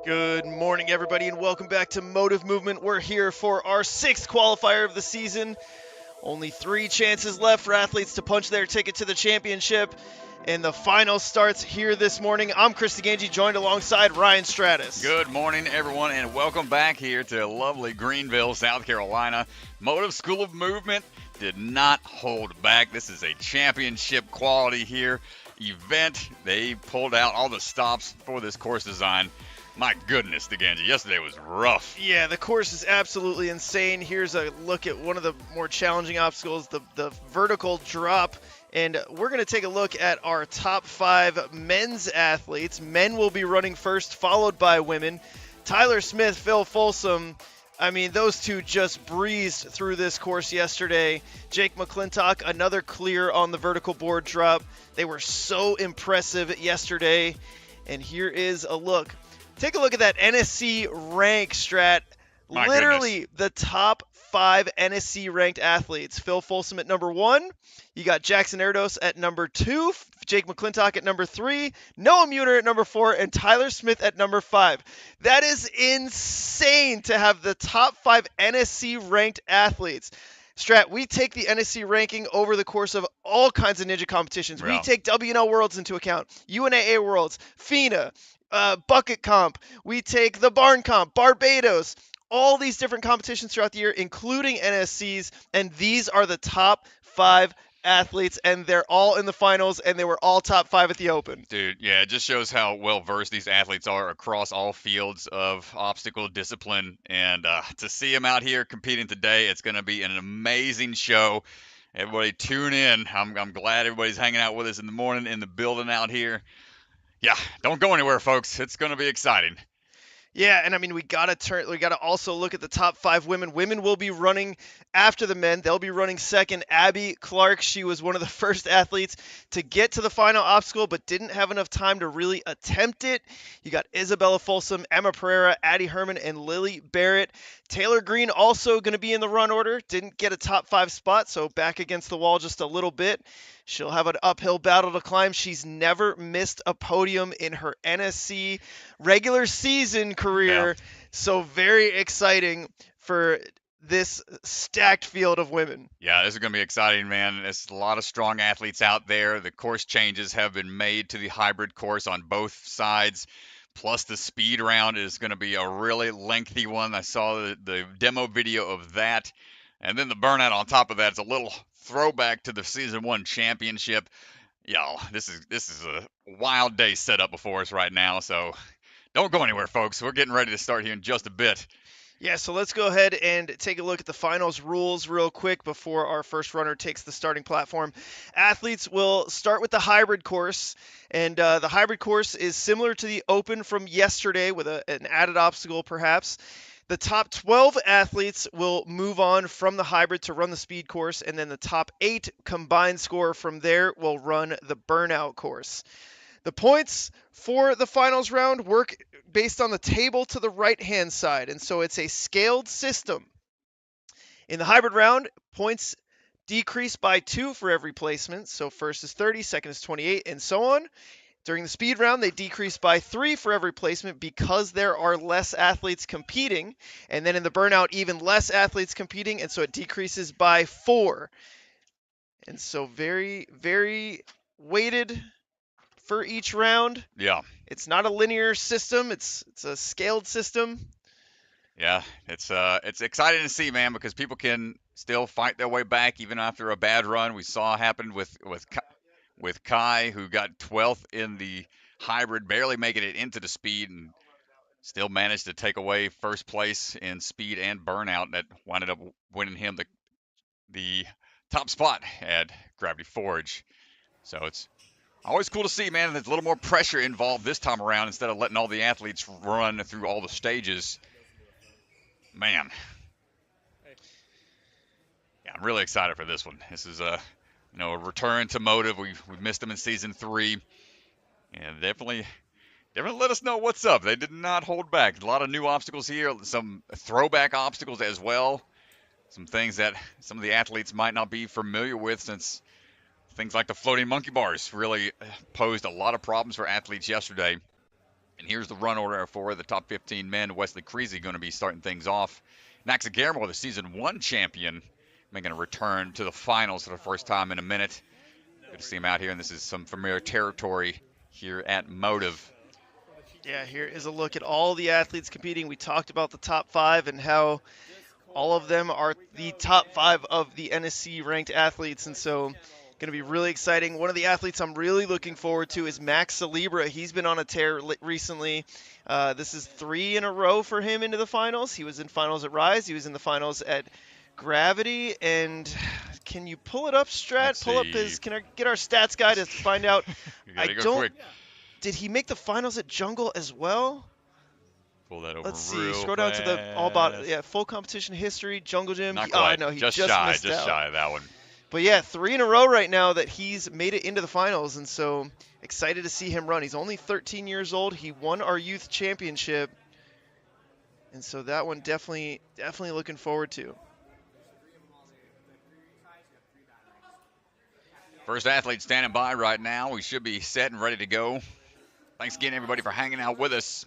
Good morning, everybody, and welcome back to Motive Movement. We're here for our 6th qualifier of the season. Only 3 chances left for athletes to punch their ticket to the championship, and the final starts here this morning. I'm Chris DeGangi, joined alongside Ryan Stratus. Good morning, everyone, and welcome back here to lovely Greenville, South Carolina. Motive School of Movement did not hold back. This is a championship quality here event. They pulled out all the stops for this course design. My goodness, DeGangi, yesterday was rough. Yeah, the course is absolutely insane. Here's a look at one of the more challenging obstacles, the vertical drop. And we're going to take a look at our top 5 men's athletes. Men will be running first, followed by women. Tyler Smith, Phil Folsom. I mean, those two just breezed through this course yesterday. Jake McClintock, another clear on the vertical board drop. They were so impressive yesterday. And here is a look. Take a look at that NSC rank, Strat. My Literally goodness. the top 5 NSC ranked athletes. Phil Folsom at number 1. You got Jackson Erdos at number 2. Jake McClintock at number 3. Noah Muner at number 4. And Tyler Smith at number 5. That is insane to have the top 5 NSC ranked athletes. Strat, we take the NSC ranking over the course of all kinds of ninja competitions. Yeah. We take WNL Worlds into account, UNAA Worlds, FINA, Bucket Comp. We take the Barn Comp, Barbados, all these different competitions throughout the year, including NSCs, and these are the top 5 athletes, and they're all in the finals, and they were all top 5 at the Open. Dude, yeah, it just shows how well-versed these athletes are across all fields of obstacle discipline, and to see them out here competing today, it's going to be an amazing show. Everybody tune in. I'm glad everybody's hanging out with us in the morning in the building out here. Yeah, don't go anywhere, folks. It's going to be exciting. Yeah, and I mean, we gotta also look at the top 5 women. Women will be running after the men. They'll be running second. Abby Clark, she was one of the first athletes to get to the final obstacle, but didn't have enough time to really attempt it. You got Isabella Folsom, Emma Pereira, Addie Herman, and Lily Barrett. Taylor Green also going to be in the run order. Didn't get a top 5 spot, so back against the wall just a little bit. She'll have an uphill battle to climb. She's never missed a podium in her NSC regular season career. Yeah. So very exciting for this stacked field of women. Yeah, this is going to be exciting, man. There's a lot of strong athletes out there. The course changes have been made to the hybrid course on both sides. Plus, the speed round is going to be a really lengthy one. I saw the demo video of that. And then the burnout on top of that is a little throwback to the Season 1 championship. Y'all, this is a wild day set up before us right now. So don't go anywhere, folks. We're getting ready to start here in just a bit. Yeah, so let's go ahead and take a look at the finals rules real quick before our first runner takes the starting platform. Athletes will start with the hybrid course, and the hybrid course is similar to the Open from yesterday with an added obstacle perhaps. The top 12 athletes will move on from the hybrid to run the speed course, and then the top 8 combined score from there will run the burnout course. The points for the finals round work based on the table to the right-hand side, and so it's a scaled system. In the hybrid round, points decrease by 2 for every placement, so first is 30, second is 28, and so on. During the speed round, they decrease by 3 for every placement because there are less athletes competing, and then in the burnout, even less athletes competing, and so it decreases by 4. And so very, very weighted for each round. Yeah. It's not a linear system. It's a scaled system. Yeah, it's exciting to see, man, because people can still fight their way back even after a bad run. We saw happen with Kai, who got 12th in the hybrid, barely making it into the speed, and still managed to take away first place in speed and burnout. That wound up winning him the top spot at Gravity Forge. So it's always cool to see, man. There's a little more pressure involved this time around instead of letting all the athletes run through all the stages. Man. I'm really excited for this one. This is a return to Motive. We've missed them in season 3, and definitely let us know what's up. They did not hold back. A lot of new obstacles here, some throwback obstacles as well. Some things that some of the athletes might not be familiar with, since things like the floating monkey bars really posed a lot of problems for athletes yesterday. And here's the run order for the top 15 men. Wesley Creasy going to be starting things off. Max Aguirre, the season 1 champion, making a return to the finals for the first time in a minute. Good to see him out here, and this is some familiar territory here at Motive. Yeah, here is a look at all the athletes competing. We talked about the top 5 and how all of them are the top 5 of the NSC ranked athletes, and so going to be really exciting. One of the athletes I'm really looking forward to is Max Celebra. He's been on a tear recently. This is 3 in a row for him into the finals. He was in finals at Rise. He was in the finals at Gravity. And can you pull it up, Strat? Pull up his. Can I get our stats guy to find out? I don't. Quick. Did he make the finals at Jungle as well? Pull that over. Let's see. Scroll down to the all about full competition history. Jungle Gym. Not quite. No, he just missed shy out. of that one. But yeah, 3 in a row right now that he's made it into the finals, and so excited to see him run. He's only 13 years old. He won our youth championship, and so that one definitely looking forward to. First athlete standing by right now. We should be set and ready to go. Thanks again, everybody, for hanging out with us.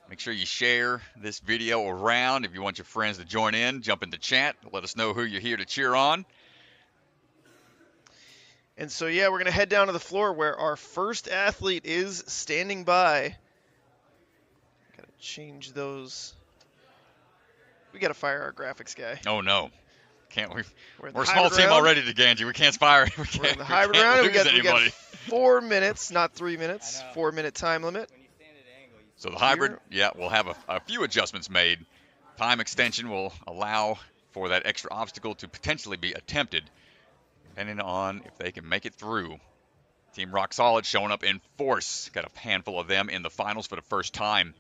Make sure you share this video around. If you want your friends to join in, jump in the chat. Let us know who you're here to cheer on. And so, yeah, we're going to head down to the floor where our first athlete is standing by. Got to change those. We got to fire our graphics guy. Oh, no. Can't we? We're a small team already, DeGanji. We can't fire. We're in the hybrid round. We got 4 minutes, not 3 minutes. 4-minute time limit. So the hybrid, we'll have a few adjustments made. Time extension will allow for that extra obstacle to potentially be attempted, depending on if they can make it through. Team Rock Solid showing up in force. Got a handful of them in the finals for the first time.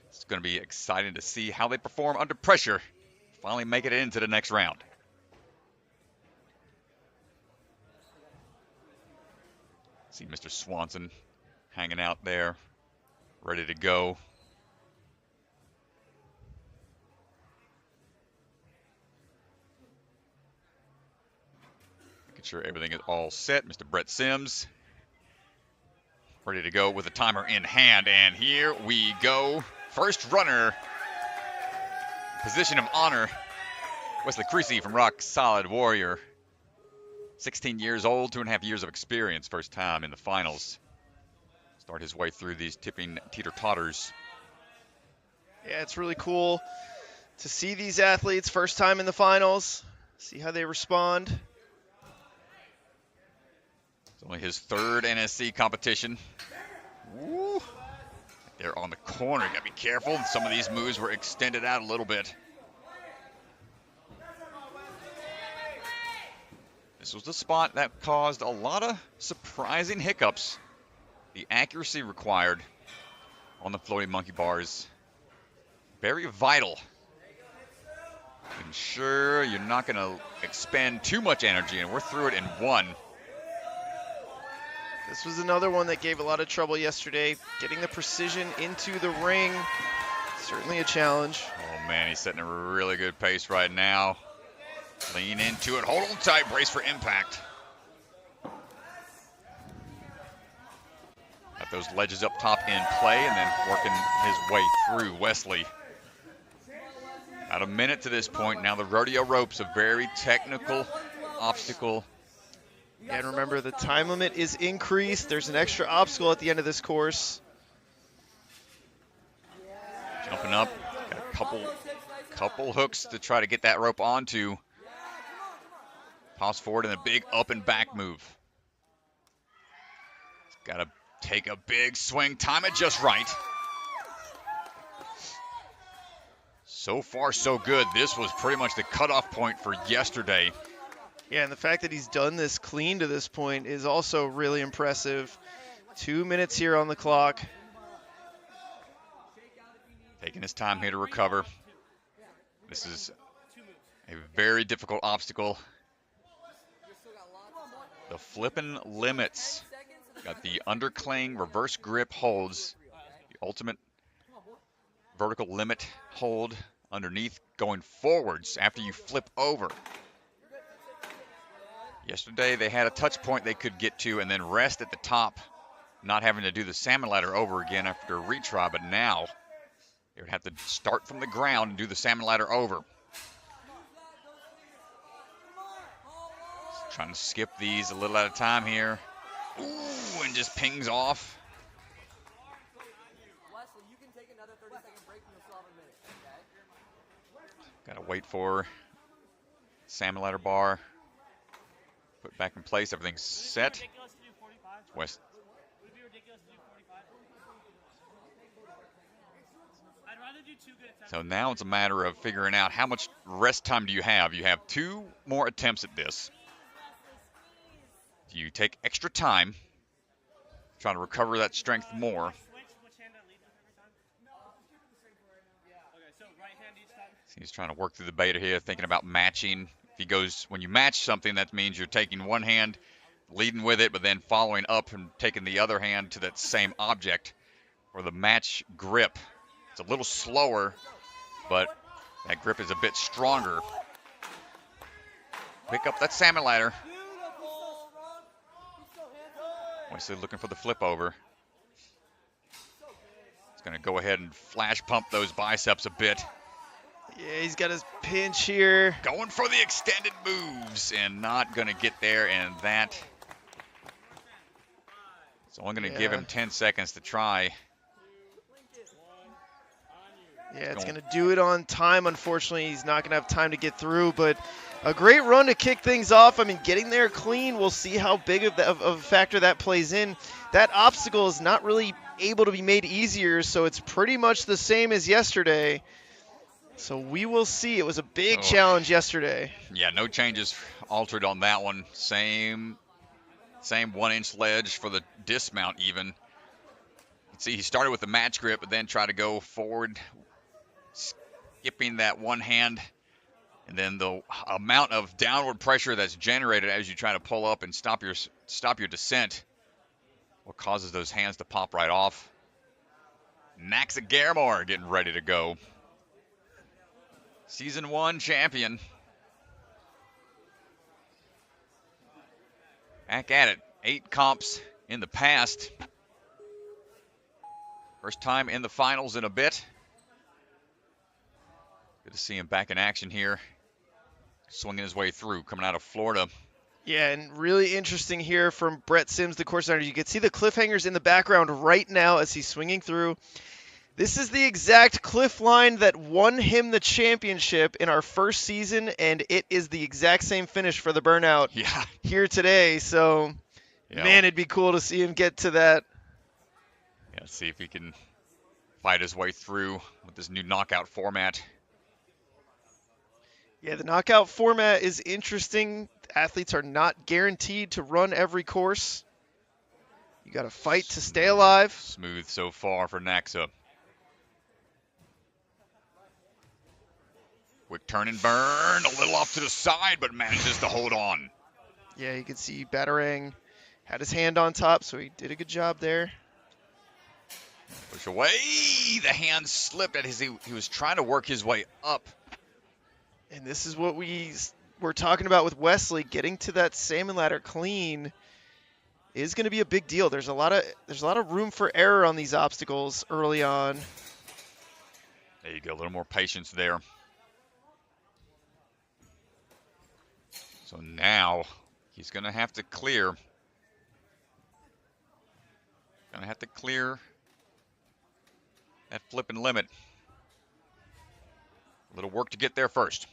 It's going to be exciting to see how they perform under pressure. Finally make it into the next round. See Mr. Swanson hanging out there, ready to go. Making sure everything is all set. Mr. Brett Sims, ready to go with the timer in hand. And here we go. First runner, position of honor, Wesley Creasy from Rock Solid Warrior. 16 years old, 2.5 years of experience, first time in the finals. Start his way through these tipping teeter-totters. Yeah, it's really cool to see these athletes first time in the finals, see how they respond. It's only his 3rd NSC competition. Woo. They're on the corner, gotta be careful. Some of these moves were extended out a little bit. This was the spot that caused a lot of surprising hiccups. The accuracy required on the floating monkey bars, very vital. Ensure you're not going to expend too much energy, and we're through it in 1. This was another one that gave a lot of trouble yesterday. Getting the precision into the ring, certainly a challenge. Oh man, he's setting a really good pace right now. Lean into it, hold on tight, brace for impact. Got those ledges up top in play, and then working his way through. Wesley. About a minute to this point. Now the rodeo rope's a very technical obstacle. And remember, the time limit is increased. There's an extra obstacle at the end of this course. Jumping up, got a couple hooks to try to get that rope onto. Toss forward and a big up and back move. Got to take a big swing, time it just right. So far, so good. This was pretty much the cutoff point for yesterday. Yeah, and the fact that he's done this clean to this point is also really impressive. 2 minutes here on the clock. Taking his time here to recover. This is A very difficult obstacle. The flippin' limits. Got the undercling reverse grip holds. The ultimate vertical limit hold underneath going forwards after you flip over. Yesterday they had a touch point they could get to and then rest at the top, not having to do the salmon ladder over again after a retry, but now they would have to start from the ground and do the salmon ladder over. Just trying to skip these a little at a time here. Ooh, and just pings off. Got to wait for salmon ladder bar. Put back in place. Everything's set. West. So now it's a matter of figuring out how much rest time do you have. You have 2 more attempts at this. Do you take extra time, trying to recover that strength more? He's trying to work through the beta here, thinking about matching. If he goes, when you match something, that means you're taking one hand, leading with it, but then following up and taking the other hand to that same object. Or the match grip, it's a little slower, but that grip is a bit stronger. Pick up that salmon ladder. Wesley looking for the flip over. He's going to go ahead and flash pump those biceps a bit. Yeah, he's got his pinch here. Going for the extended moves and not going to get there, and that. So I'm going to give him 10 seconds to try. Yeah, it's going to do it on time. Unfortunately, he's not going to have time to get through, but a great run to kick things off. I mean, getting there clean, we'll see how big of a factor that plays in. That obstacle is not really able to be made easier, so it's pretty much the same as yesterday. So we will see. It was a big challenge yesterday. Yeah, no changes altered on that one. Same 1-inch ledge for the dismount even. See, he started with the match grip, but then tried to go forward, skipping that one hand. And then the amount of downward pressure that's generated as you try to pull up and stop your descent, what causes those hands to pop right off. Naxa Garamore getting ready to go. Season 1 champion. Back at it. 8 comps in the past. First time in the finals in a bit. Good to see him back in action here. Swinging his way through, coming out of Florida. Yeah, and really interesting here from Brett Sims, the course owner. You can see the cliffhangers in the background right now as he's swinging through. This is the exact cliff line that won him the championship in our first season, and it is the exact same finish for the burnout here today. So, man, it'd be cool to see him get to that. Yeah, see if he can fight his way through with this new knockout format. Yeah, the knockout format is interesting. Athletes are not guaranteed to run every course. You got to fight to stay alive. Smooth so far for Naxa. Quick turn and burn, a little off to the side, but manages to hold on. Yeah, you can see Batarang had his hand on top, so he did a good job there. Push away, the hand slipped as he was trying to work his way up. And this is what we were talking about with Wesley. Getting to that salmon ladder clean is going to be a big deal. There's a lot of room for error on these obstacles early on. There you go, a little more patience there. So now he's going to have to clear. That flipping limit. A little work to get there first.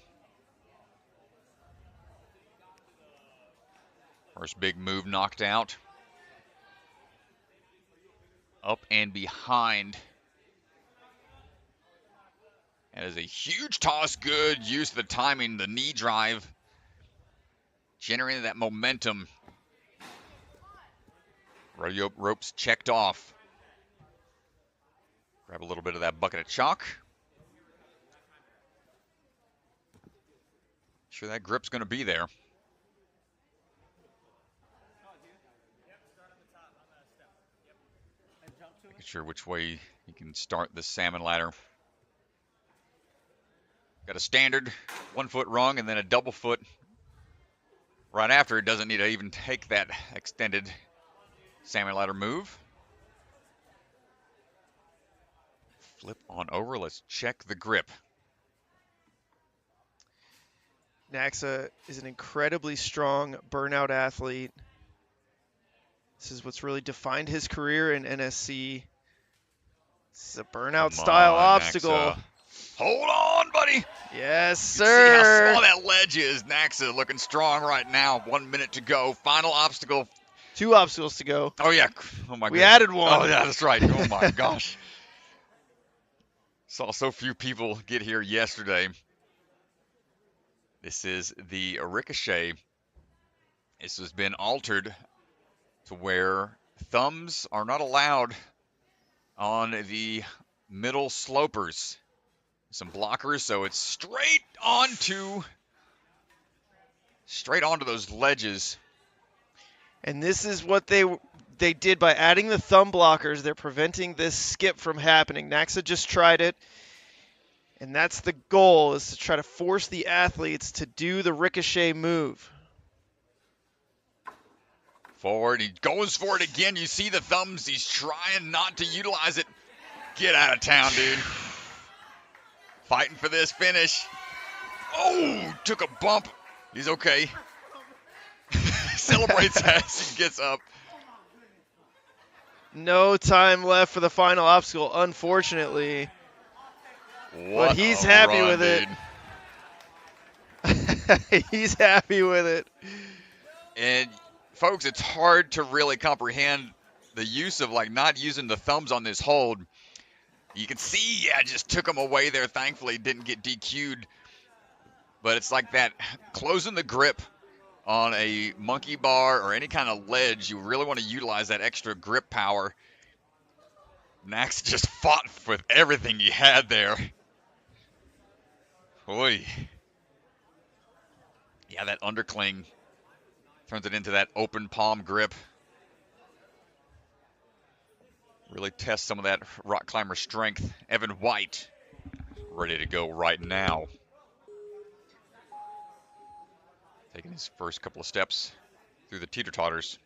First big move knocked out. Up and behind. That is a huge toss. Good use of the timing, the knee drive. Generating that momentum. Radio ropes checked off. Grab a little bit of that bucket of chalk. sure that grip's going to be there. Making sure which way you can start the salmon ladder. Got a standard 1 foot rung and then a double foot right after. It doesn't need to even take that extended salmon ladder move. Flip on over. Let's check the grip. Naxa is an incredibly strong burnout athlete. This is what's really defined his career in NSC. This is a burnout style obstacle. Naxa. Hold on, buddy. Yes, See sir. how small that ledge is. Naxa looking strong right now. 1 minute to go. Final obstacle. 2 obstacles to go. Oh, yeah. Oh, my goodness. We added one. Oh, yeah, that's right. Oh, my gosh. Saw so few people get here yesterday. This is the ricochet. This has been altered to where thumbs are not allowed on the middle slopers. Some blockers, so it's straight onto those ledges. And this is what they did by adding the thumb blockers. They're preventing this skip from happening. Naxa just tried it. And that's the goal, is to try to force the athletes to do the ricochet move. Forward, he goes for it again. You see the thumbs. He's trying not to utilize it. Get out of town, dude. Fighting for this finish. Oh, took a bump. He's okay. Celebrates as he gets up. No time left for the final obstacle, unfortunately. What but he's a happy run, with it. He's happy with it. And folks, it's hard to really comprehend the use of not using the thumbs on this hold. You can see, just took him away there. Thankfully, didn't get DQ'd. But it's like that, closing the grip on a monkey bar or any kind of ledge. You really want to utilize that extra grip power. Nax just fought with everything he had there. Boy. Yeah, that undercling turns it into that open palm grip. Really test some of that rock climber strength. Evan White ready to go right now. Taking his first couple of steps through the teeter-totters.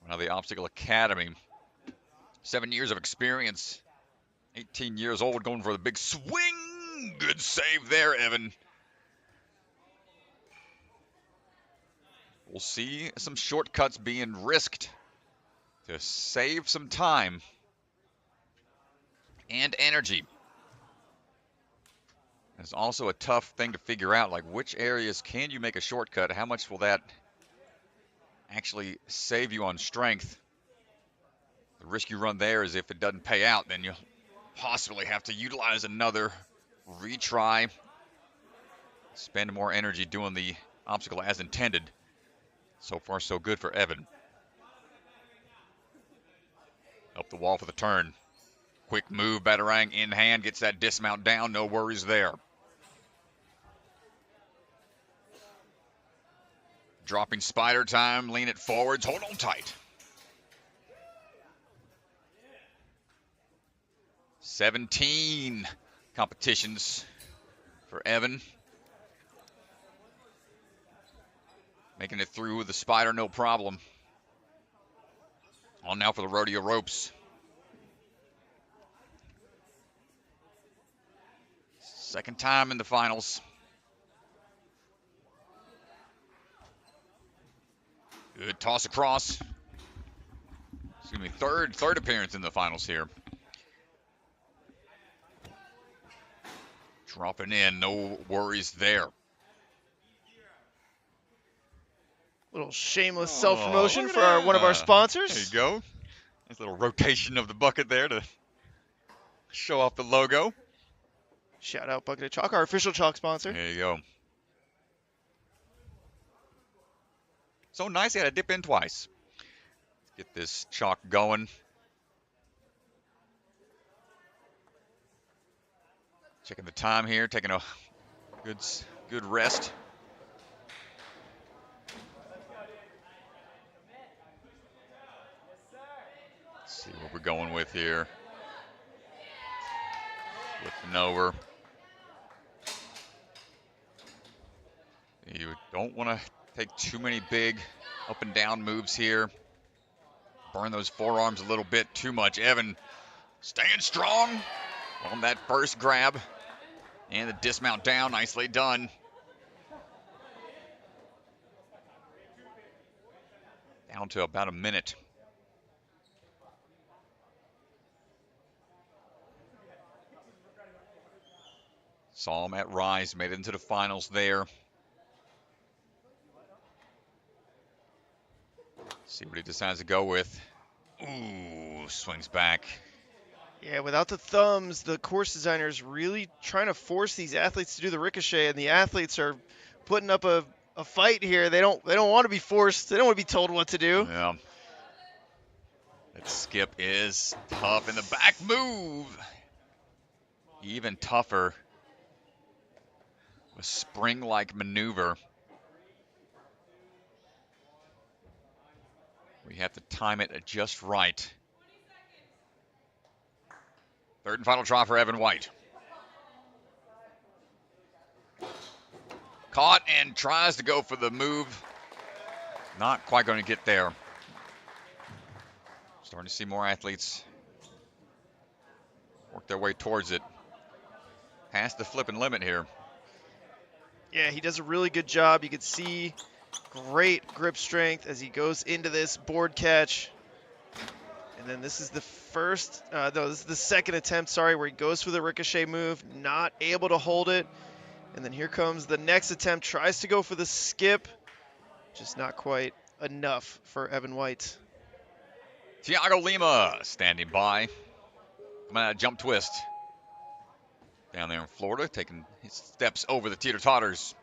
Now the Obstacle Academy. 7 years of experience. 18 years old, going for the big swing. Good save there, Evan. We'll see some shortcuts being risked to save some time and energy. It's also a tough thing to figure out, which areas can you make a shortcut? How much will that actually save you on strength? The risk you run there is if it doesn't pay out, then you'll possibly have to utilize another retry. Spend more energy doing the obstacle as intended. So far, so good for Evan. Up the wall for the turn. Quick move, Batarang in hand, gets that dismount down, no worries there. Dropping spider time, lean it forwards, hold on tight. 17 competitions for Evan. Making it through with the spider, no problem. On now for the rodeo ropes. Second time in the finals. Good toss across. Excuse me, third appearance in the finals here. Dropping in, no worries there. Little shameless self-promotion look at for one of our that. sponsors. There you go. Nice little rotation of the bucket there to show off the logo. Shout out Bucket of Chalk, our official chalk sponsor. There you go. So nice, he had to dip in twice. Let's get this chalk going. Checking the time here, taking a good rest. Let's see what we're going with here. Flipping over. You don't want to take too many big up and down moves here. Burn those forearms a little bit too much. Evan staying strong on that first grab. And the dismount down, nicely done. Down to about a minute. Saw him at Rise, made it into the finals there. See what he decides to go with. Ooh, swings back. Yeah, without the thumbs, the course designer's really trying to force these athletes to do the ricochet, and the athletes are putting up a fight here. They don't want to be forced. They don't want to be told what to do. Yeah. That skip is tough in the back move. Even tougher. A spring-like maneuver. We have to time it just right. Third and final try for Evan White. Caught and tries to go for the move. Not quite going to get there. Starting to see more athletes work their way towards it. Past the flipping limit here. Yeah, he does a really good job. You can see great grip strength as he goes into this board catch. And then this is the this is the second attempt, where he goes for the ricochet move, not able to hold it. And then here comes the next attempt, tries to go for the skip, just not quite enough for Evan White. Thiago Lima standing by. Coming out of jump twist. Down there in Florida, taking his steps over the teeter-totters.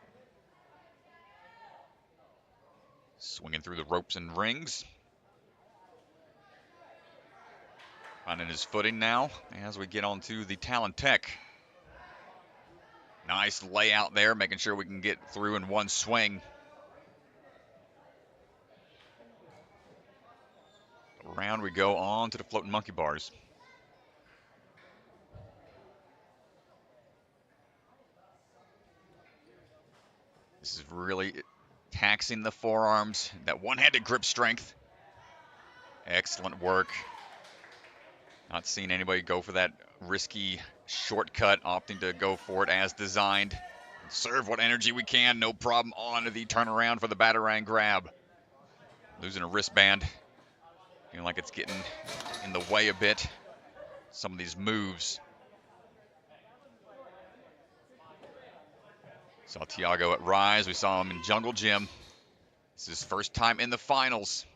Swinging through the ropes and rings. Finding his footing now as we get onto the Talon Tech. Nice layout there, making sure we can get through in one swing. Around we go on to the floating monkey bars. This is really taxing the forearms. That one-handed grip strength. Excellent work. Not seeing anybody go for that risky shortcut, opting to go for it as designed. Serve what energy we can, no problem on the turnaround for the Batarang grab. Losing a wristband. Feeling like it's getting in the way a bit. Some of these moves. Saw Thiago at Rise. We saw him in Jungle Gym. This is his first time in the finals.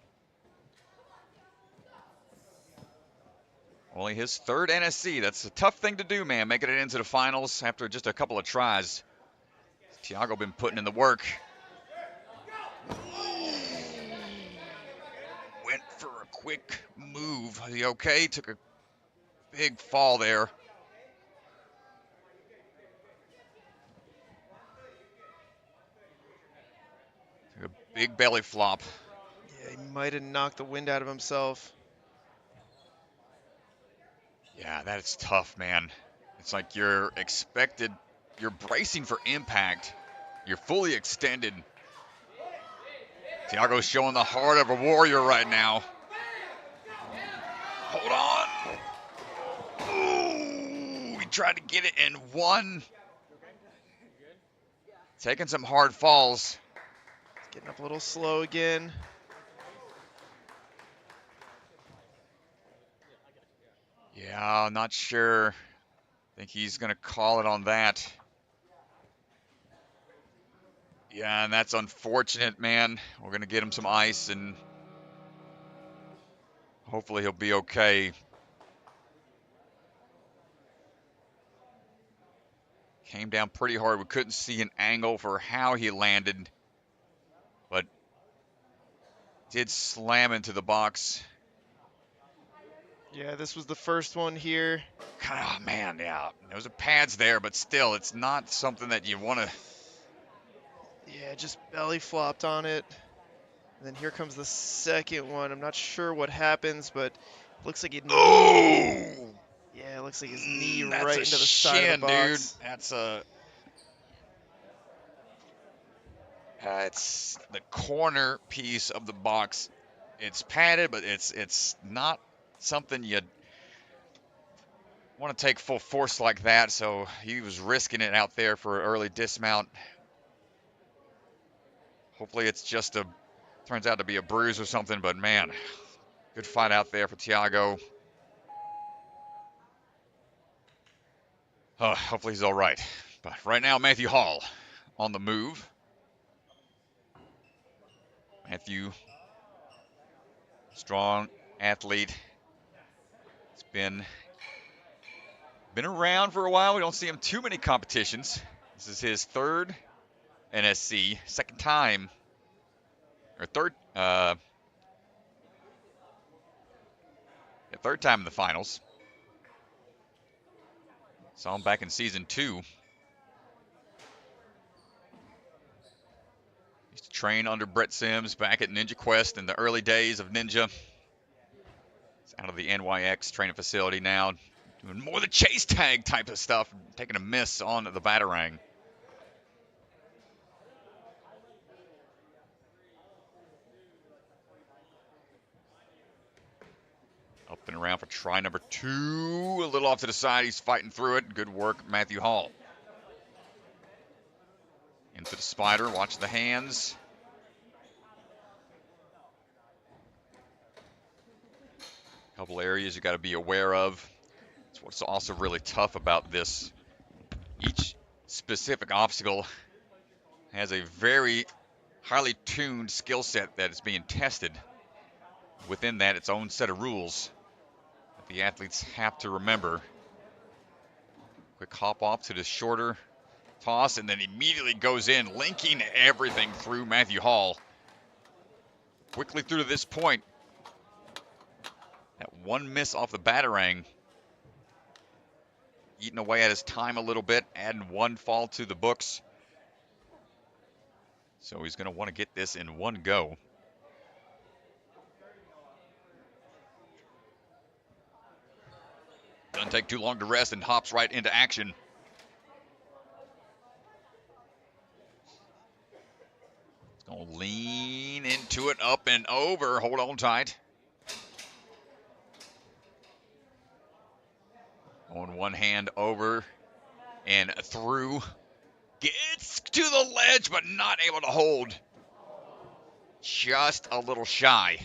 Only his third NSC. That's a tough thing to do, man, making it into the finals after just a couple of tries. Thiago been putting in the work. Went for a quick move. Is he okay? Took a big fall there. Took a big belly flop. Yeah, he might have knocked the wind out of himself. Yeah, that's tough, man. It's like you're bracing for impact. You're fully extended. Thiago's showing the heart of a warrior right now. Hold on. Ooh, he tried to get it in one. Taking some hard falls. Getting up a little slow again. Yeah, I'm not sure. I think he's going to call it on that. Yeah, and that's unfortunate, man. We're going to get him some ice, and hopefully he'll be okay. Came down pretty hard. We couldn't see an angle for how he landed, but did slam into the box. Yeah, this was the first one here. Oh, man, yeah. Those are pads there, but still, it's not something that you want to. Yeah, just belly flopped on it. And then here comes the second one. I'm not sure what happens, but looks like it. Oh! Yeah, it looks like his knee That's right a into the side of the shin, dude. box. That's a. It's the corner piece of the box. It's padded, but it's not something you want to take full force like that. So he was risking it out there for an early dismount. Hopefully, it's just turns out to be a bruise or something. But man, good fight out there for Thiago. Hopefully he's all right. But right now, Matthew Hall on the move. Matthew, strong athlete. He's been around for a while. We don't see him too many competitions. This is his third NSC, second time, or third time in the finals. Saw him back in season 2. Used to train under Brett Sims back at Ninja Quest in the early days of Ninja. He's out of the NYX training facility now, doing more of the chase tag type of stuff, taking a miss on the Batarang. Up and around for try number 2. A little off to the side. He's fighting through it. Good work, Matthew Hall. Into the spider. Watch the hands. A couple areas you got to be aware of. That's what's also really tough about this. Each specific obstacle has a very highly tuned skill set that is being tested. Within that, its own set of rules that the athletes have to remember. Quick hop off to the shorter toss, and then immediately goes in, linking everything through Matthew Hall. Quickly through to this point. That one miss off the Batarang, eating away at his time a little bit, adding one fall to the books. So he's going to want to get this in one go. Doesn't take too long to rest and hops right into action. He's going to lean into it, up and over. Hold on tight. On one hand over and through. Gets to the ledge, but not able to hold. Just a little shy.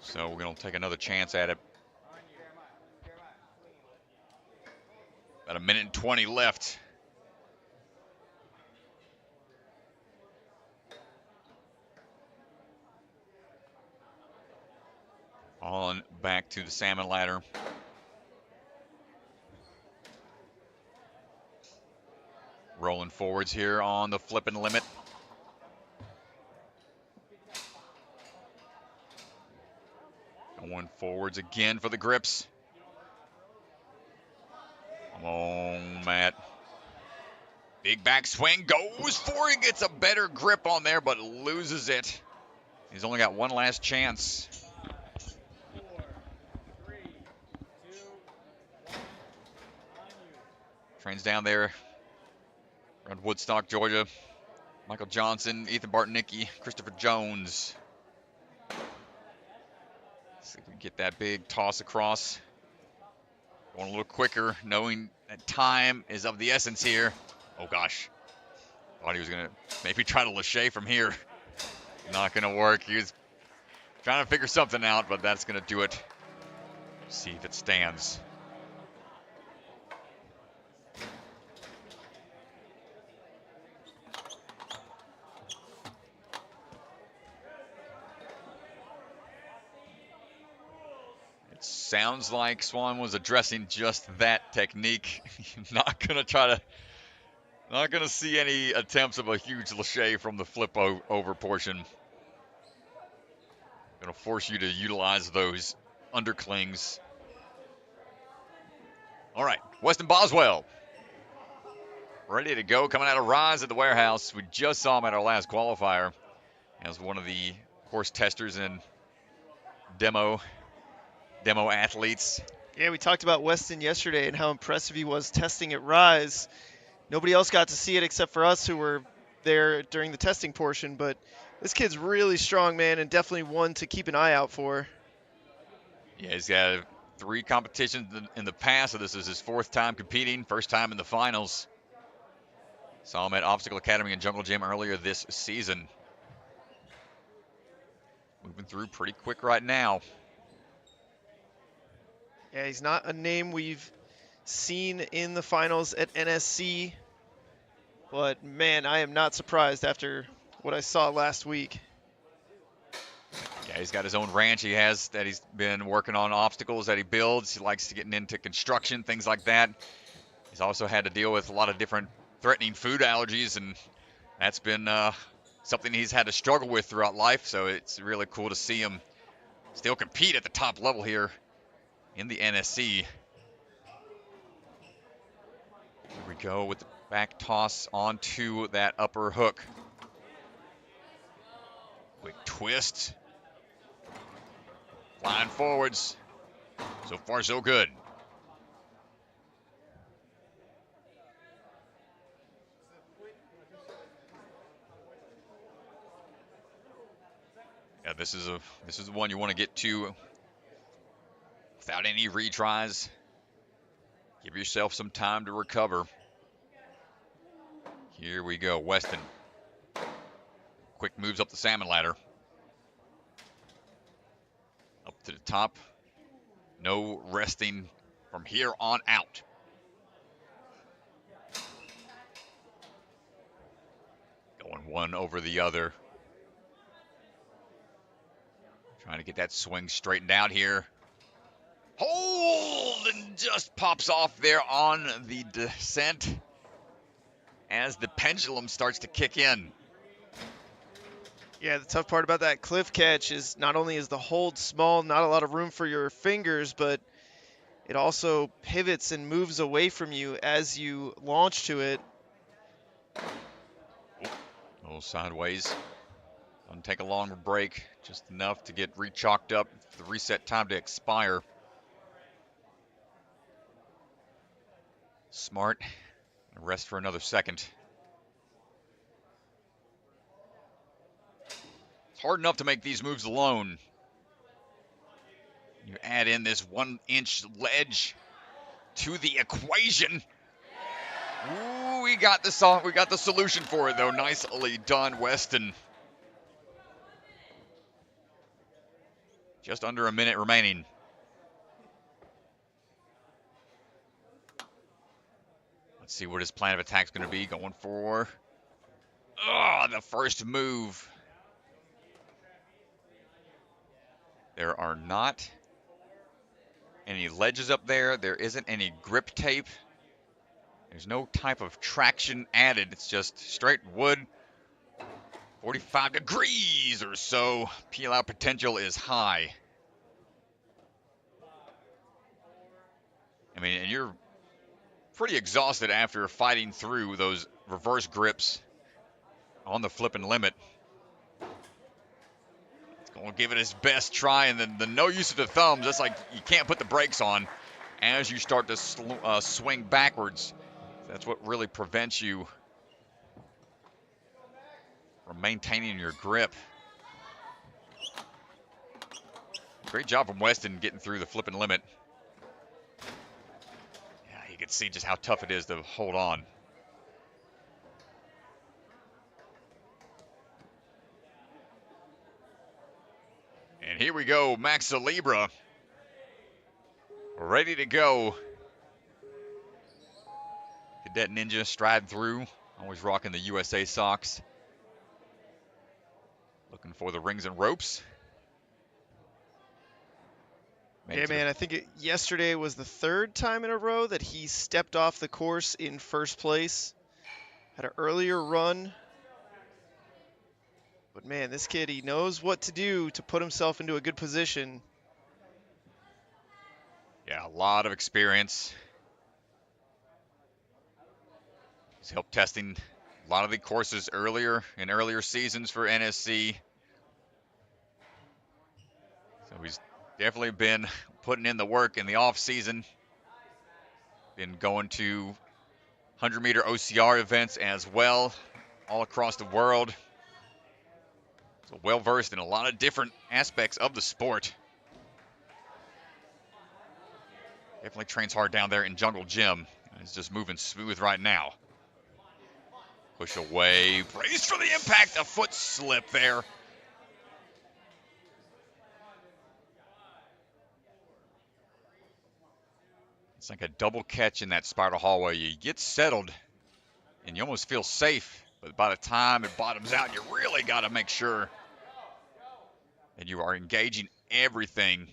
So we're going to take another chance at it. About 1:20 left. On back to the salmon ladder. Rolling forwards here on the flipping limit. Going forwards again for the grips. Come on, Matt. Big backswing, goes for it, gets a better grip on there, but loses it. He's only got one last chance. 4, 3, 2, 1, Trains down there around Woodstock, Georgia. Michael Johnson, Ethan Bartnicki, Christopher Jones. See if we can get that big toss across. Going a little quicker, knowing that time is of the essence here. Oh gosh. Thought he was gonna maybe try to lâcher from here. Not gonna work. He was trying to figure something out, but that's gonna do it. See if it stands. It sounds like Swan was addressing just that technique. Not gonna see any attempts of a huge lâcher from the flip over portion. Going to force you to utilize those underclings. All right, Weston Boswell. Ready to go, coming out of Rise at the warehouse. We just saw him at our last qualifier as one of the course testers and demo athletes. Yeah, we talked about Weston yesterday and how impressive he was testing at Rise. Nobody else got to see it except for us who were there during the testing portion, but this kid's really strong, man, and definitely one to keep an eye out for. Yeah, he's got 3 competitions in the past, so this is his 4th time competing, first time in the finals. Saw him at Obstacle Academy and Jungle Gym earlier this season. Moving through pretty quick right now. Yeah, he's not a name we've seen in the finals at NSC, but man, I am not surprised after what I saw last week. Yeah, he's got his own ranch he has that he's been working on, obstacles that he builds. He likes to get into construction, things like that. He's also had to deal with a lot of different threatening food allergies, and that's been something he's had to struggle with throughout life, so it's really cool to see him still compete at the top level here in the NSC. Here we go with the back toss onto that upper hook. Quick twist. Flying forwards. So far, so good. Yeah, this is the one you want to get to without any retries. Give yourself some time to recover. Here we go, Weston. Quick moves up the salmon ladder. Up to the top. No resting from here on out. Going one over the other. Trying to get that swing straightened out here. Hold, and just pops off there on the descent as the pendulum starts to kick in. Yeah, the tough part about that cliff catch is not only is the hold small, not a lot of room for your fingers, but it also pivots and moves away from you as you launch to it. A little sideways. Doesn't take a long break, just enough to get re-chalked up for the reset time to expire. Smart. Rest for another second. It's hard enough to make these moves alone. You add in this 1-inch ledge to the equation. Ooh, we got the solution for it though. Nicely done, Weston. Just under a minute remaining. Let's see what his plan of attack is going to be. Going for the first move. There are not any ledges up there. There isn't any grip tape. There's no type of traction added. It's just straight wood. 45 degrees or so. Peel out potential is high. I mean, and you're pretty exhausted after fighting through those reverse grips on the flipping limit. It's going to give it his best try, and then the no use of the thumbs. That's like you can't put the brakes on as you start to swing backwards. That's what really prevents you from maintaining your grip. Great job from Weston getting through the flipping limit. Yeah, you can see just how tough it is to hold on. And here we go, Max Libra, ready to go. Cadet Ninja striding through, always rocking the USA socks. Looking for the rings and ropes. Yeah, man, I think yesterday was the 3rd time in a row that he stepped off the course in first place. Had an earlier run But man, this kid, he knows what to do to put himself into a good position. Yeah, a lot of experience. He's helped testing a lot of the courses earlier in earlier seasons for NSC. So he's definitely been putting in the work in the off season. Been going to 100-meter OCR events as well, all across the world. So well versed in a lot of different aspects of the sport. Definitely trains hard down there in Jungle Gym. He's just moving smooth right now. Push away, brace for the impact, a foot slip there. It's like a double catch in that spiral hallway. You get settled and you almost feel safe, but by the time it bottoms out, you really got to make sure that you are engaging everything.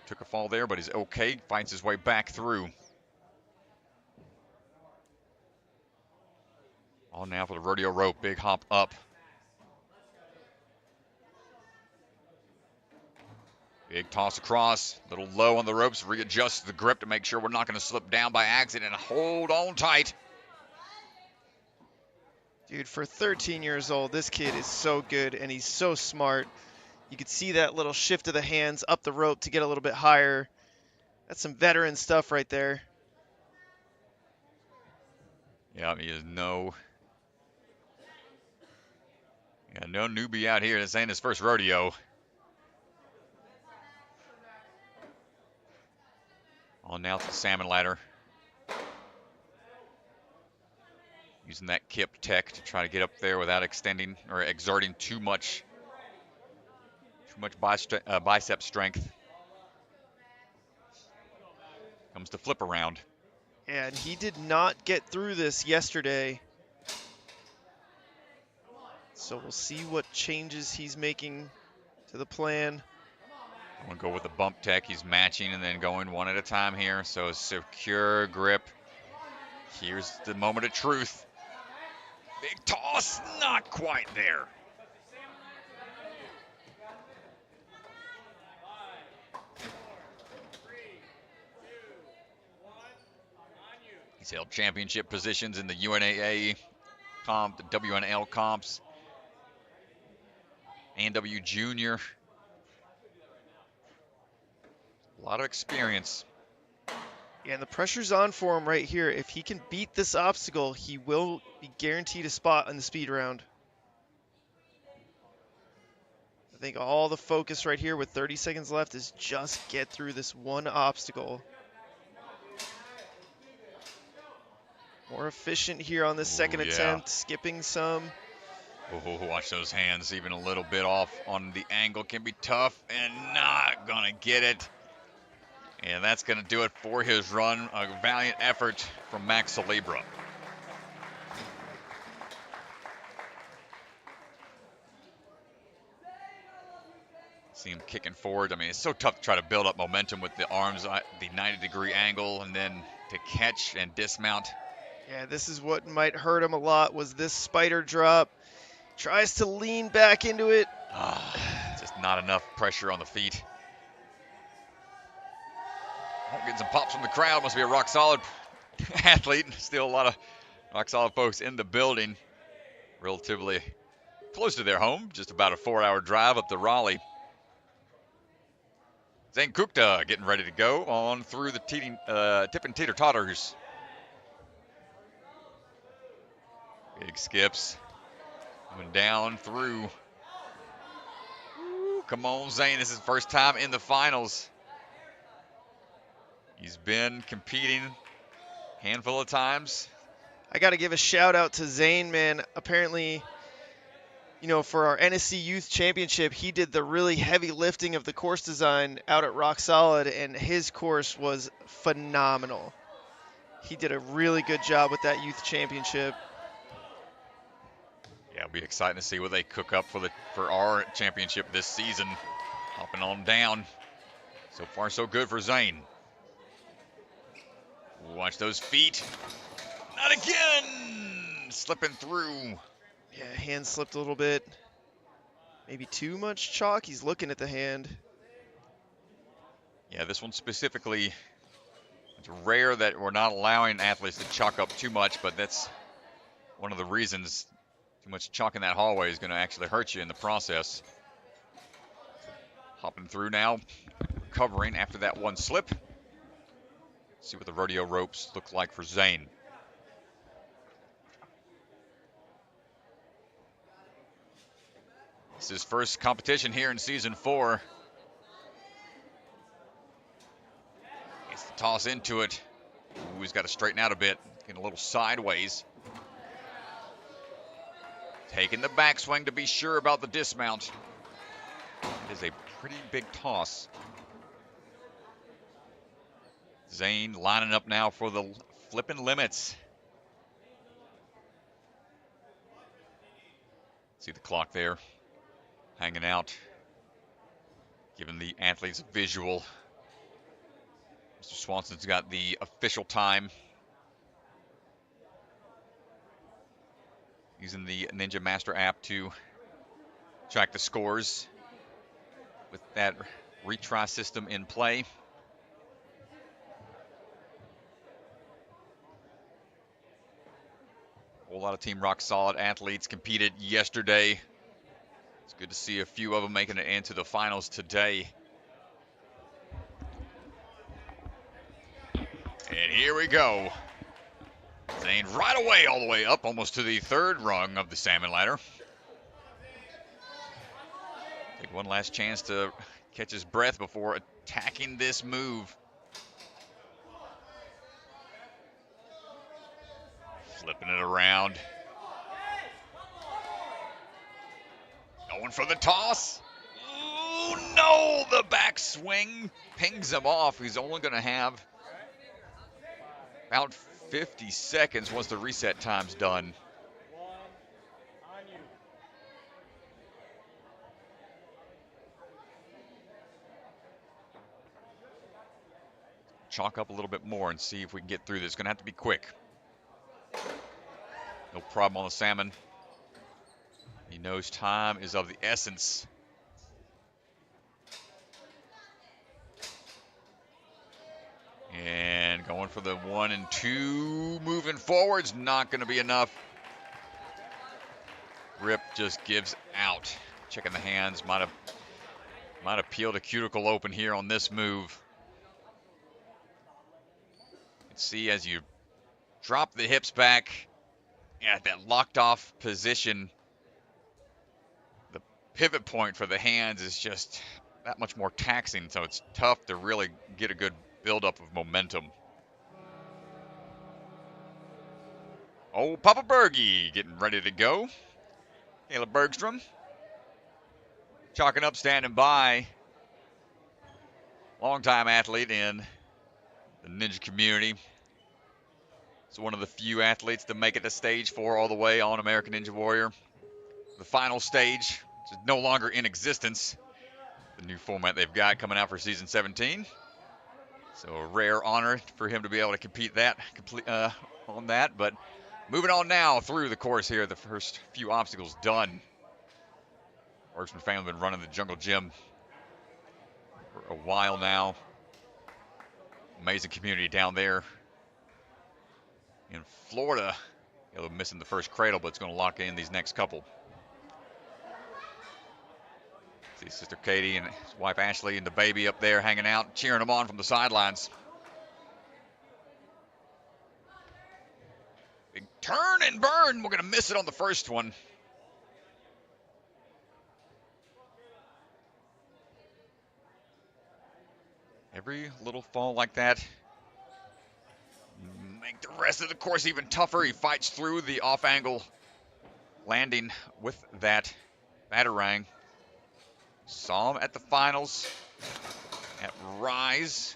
Took a fall there, but he's okay, finds his way back through. On now for the rodeo rope, big hop up. Big toss across, a little low on the ropes, readjust the grip to make sure we're not going to slip down by accident, and hold on tight. Dude, for 13 years old, this kid is so good, and he's so smart. You could see that little shift of the hands up the rope to get a little bit higher. That's some veteran stuff right there. Yeah, he is no newbie out here. This ain't his first rodeo. On now to the salmon ladder. Using that kip tech to try to get up there without extending or exerting too much bicep strength. Comes the flip around. And he did not get through this yesterday. So we'll see what changes he's making to the plan. I'm going to go with the bump tech. He's matching and then going one at a time here. So secure grip. Here's the moment of truth. Big toss, not quite there. He's held championship positions in the UNAA comp, the WNL comps, ANW Junior. A lot of experience. Yeah, and the pressure's on for him right here. If he can beat this obstacle, he will be guaranteed a spot in the speed round. I think all the focus right here with 30 seconds left is just get through this one obstacle. More efficient here on this second attempt, skipping some. Oh, watch those hands, even a little bit off on the angle can be tough, and not gonna get it. And that's gonna do it for his run. A valiant effort from Max Celebra. See him kicking forward. I mean, it's so tough to try to build up momentum with the arms at the 90-degree angle and then to catch and dismount. Yeah, this is what might hurt him a lot, was this spider drop. Tries to lean back into it. Just not enough pressure on the feet. Getting some pops from the crowd. Must be a rock-solid athlete. Still a lot of rock-solid folks in the building. Relatively close to their home. Just about a 4-hour drive up to Raleigh. Zane Kukta getting ready to go on through the tip and teeter-totters. Big skips. Coming down through. Ooh, come on, Zane. This is his first time in the finals. He's been competing a handful of times. I got to give a shout out to Zane, man. Apparently, you know, for our NSC Youth Championship, he did the really heavy lifting of the course design out at Rock Solid, and his course was phenomenal. He did a really good job with that Youth Championship. Yeah, it'll be exciting to see what they cook up for our championship this season. Hopping on down. So far, so good for Zane. Watch those feet. Not again! Slipping through. Yeah, hand slipped a little bit. Maybe too much chalk. He's looking at the hand. Yeah, this one specifically, it's rare that we're not allowing athletes to chalk up too much, but that's one of the reasons. Too much chalk in that hallway is going to actually hurt you in the process. Hopping through now, recovering after that one slip. See what the rodeo ropes look like for Zane. This is his first competition here in season 4. Gets the toss into it. Ooh, he's got to straighten out a bit. Getting a little sideways. Taking the backswing to be sure about the dismount. It is a pretty big toss. Zane lining up now for the flipping limits. See the clock there, hanging out, giving the athletes a visual. Mr. Swanson's got the official time. Using the Ninja Master app to track the scores with that retry system in play. A whole lot of Team Rock Solid athletes competed yesterday. It's good to see a few of them making it into the finals today. And here we go. Zane right away, all the way up, almost to the 3rd rung of the salmon ladder. Take one last chance to catch his breath before attacking this move. Flipping it around. Going for the toss. Ooh, no, the backswing pings him off. He's only going to have about 50 seconds once the reset time's done. Chalk up a little bit more and see if we can get through this. It's going to have to be quick. No problem on the salmon. He knows time is of the essence. And going for the 1 and 2. Moving forward's not going to be enough. Grip just gives out. Checking the hands. Might have peeled a cuticle open here on this move. You can see as you drop the hips back at that locked off position, the pivot point for the hands is just that much more taxing, so it's tough to really get a good buildup of momentum. Oh, Papa Bergie getting ready to go. Caleb Bergstrom chalking up, standing by. Longtime athlete in the ninja community. It's one of the few athletes to make it to stage 4 all the way on American Ninja Warrior. The final stage is no longer in existence. The new format they've got coming out for season 17. So a rare honor for him to be able to compete on that. But moving on now through the course here, the first few obstacles done. Bergstrom family been running the Jungle Gym for a while now. Amazing community down there in Florida. They're missing the first cradle, but it's going to lock in these next couple. See Sister Katie and his wife Ashley and the baby up there hanging out, cheering them on from the sidelines. Big turn and burn. We're going to miss it on the first one. Every little fall like that make the rest of the course even tougher. He fights through the off-angle landing with that batarang. Saw him at the finals at Rise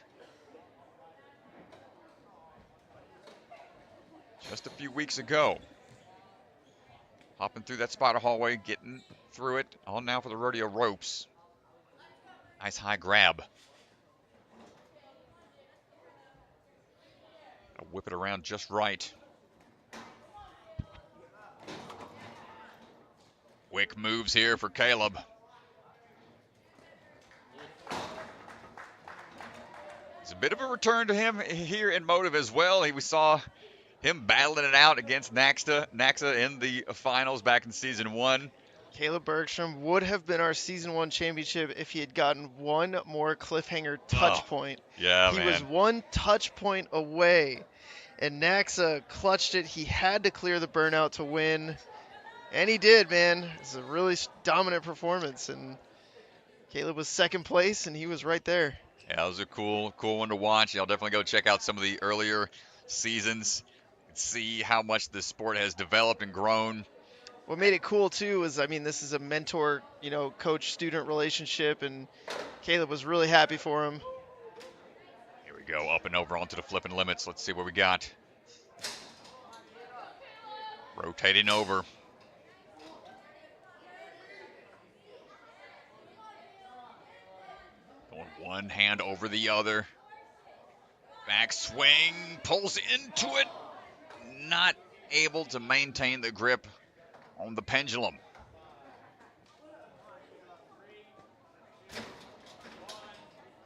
just a few weeks ago. Hopping through that spider hallway, getting through it. On now for the rodeo ropes. Nice high grab. Whip it around just right. Quick moves here for Caleb. It's a bit of a return to him here in Motive as well. We saw him battling it out against Naxa in the finals back in season 1. Caleb Bergstrom would have been our season 1 championship if he had gotten one more cliffhanger touch point. Yeah, he man. was one touch point away, and Naxa clutched it. He had to clear the burnout to win, and he did, man. It's a really dominant performance, and Caleb was second place, and he was right there. Yeah, it was a cool one to watch. I'll definitely go check out some of the earlier seasons and see how much the sport has developed and grown. What made it cool too is, I mean, this is a mentor, coach-student relationship, and Caleb was really happy for him. Here we go, up and over onto the flipping limits. Let's see what we got. Rotating over. Going one hand over the other. Back swing, pulls into it. Not able to maintain the grip on the pendulum.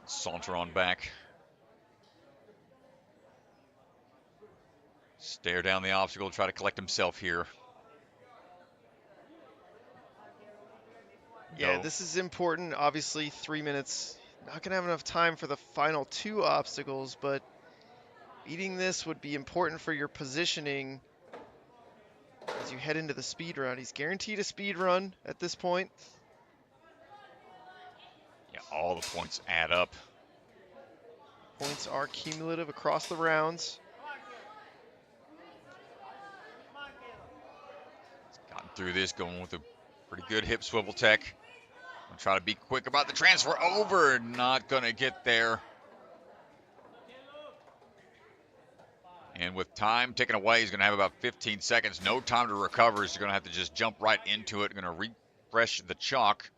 Saunter on back. Stare down the obstacle, try to collect himself here. Yeah, this is important. Obviously, 3 minutes. Not going to have enough time for the final 2 obstacles, but beating this would be important for your positioning as you head into the speed run. He's guaranteed a speed run at this point. Yeah, all the points add up. Points are cumulative across the rounds. He's gotten through this, going with a pretty good hip swivel tech. I'm gonna try to be quick about the transfer over. Not gonna get there. And with time ticking away, he's gonna have about 15 seconds. No time to recover. He's gonna have to just jump right into it. Gonna refresh the chalk.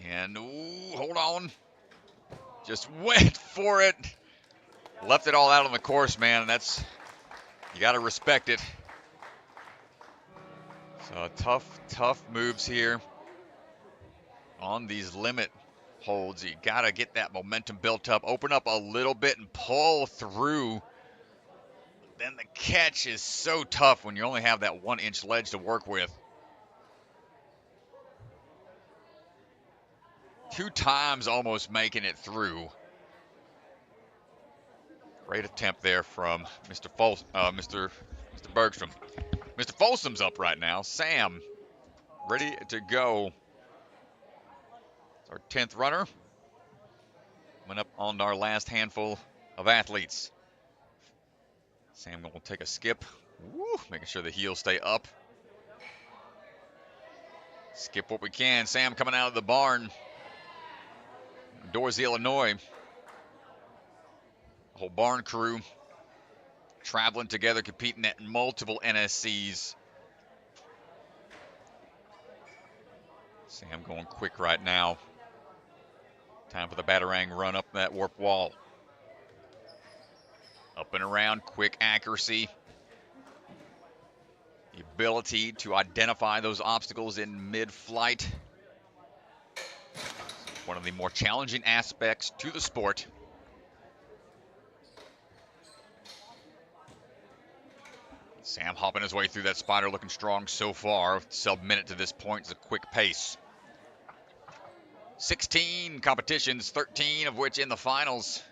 And ooh, hold on. Just went for it. Left it all out on the course, man. You gotta respect it. So tough moves here on these limit holds. You gotta get that momentum built up, open up a little bit and pull through. Then the catch is so tough when you only have that 1-inch ledge to work with. 2 times almost making it through. Great attempt there from Mr. Bergstrom. Mr. Folsom's up right now. Sam, ready to go. It's our 10th runner. Coming up on our last handful of athletes. Sam will take a skip. Woo, making sure the heels stay up. Skip what we can. Sam coming out of the barn. Dorsey, Illinois. The whole barn crew traveling together, competing at multiple NSCs. Sam going quick right now. Time for the Batarang run up that warp wall. Up and around, quick accuracy. The ability to identify those obstacles in mid-flight. One of the more challenging aspects to the sport. Sam hopping his way through that spider, looking strong so far. Sub-minute to this point is a quick pace. 16 competitions, 13 of which in the finals.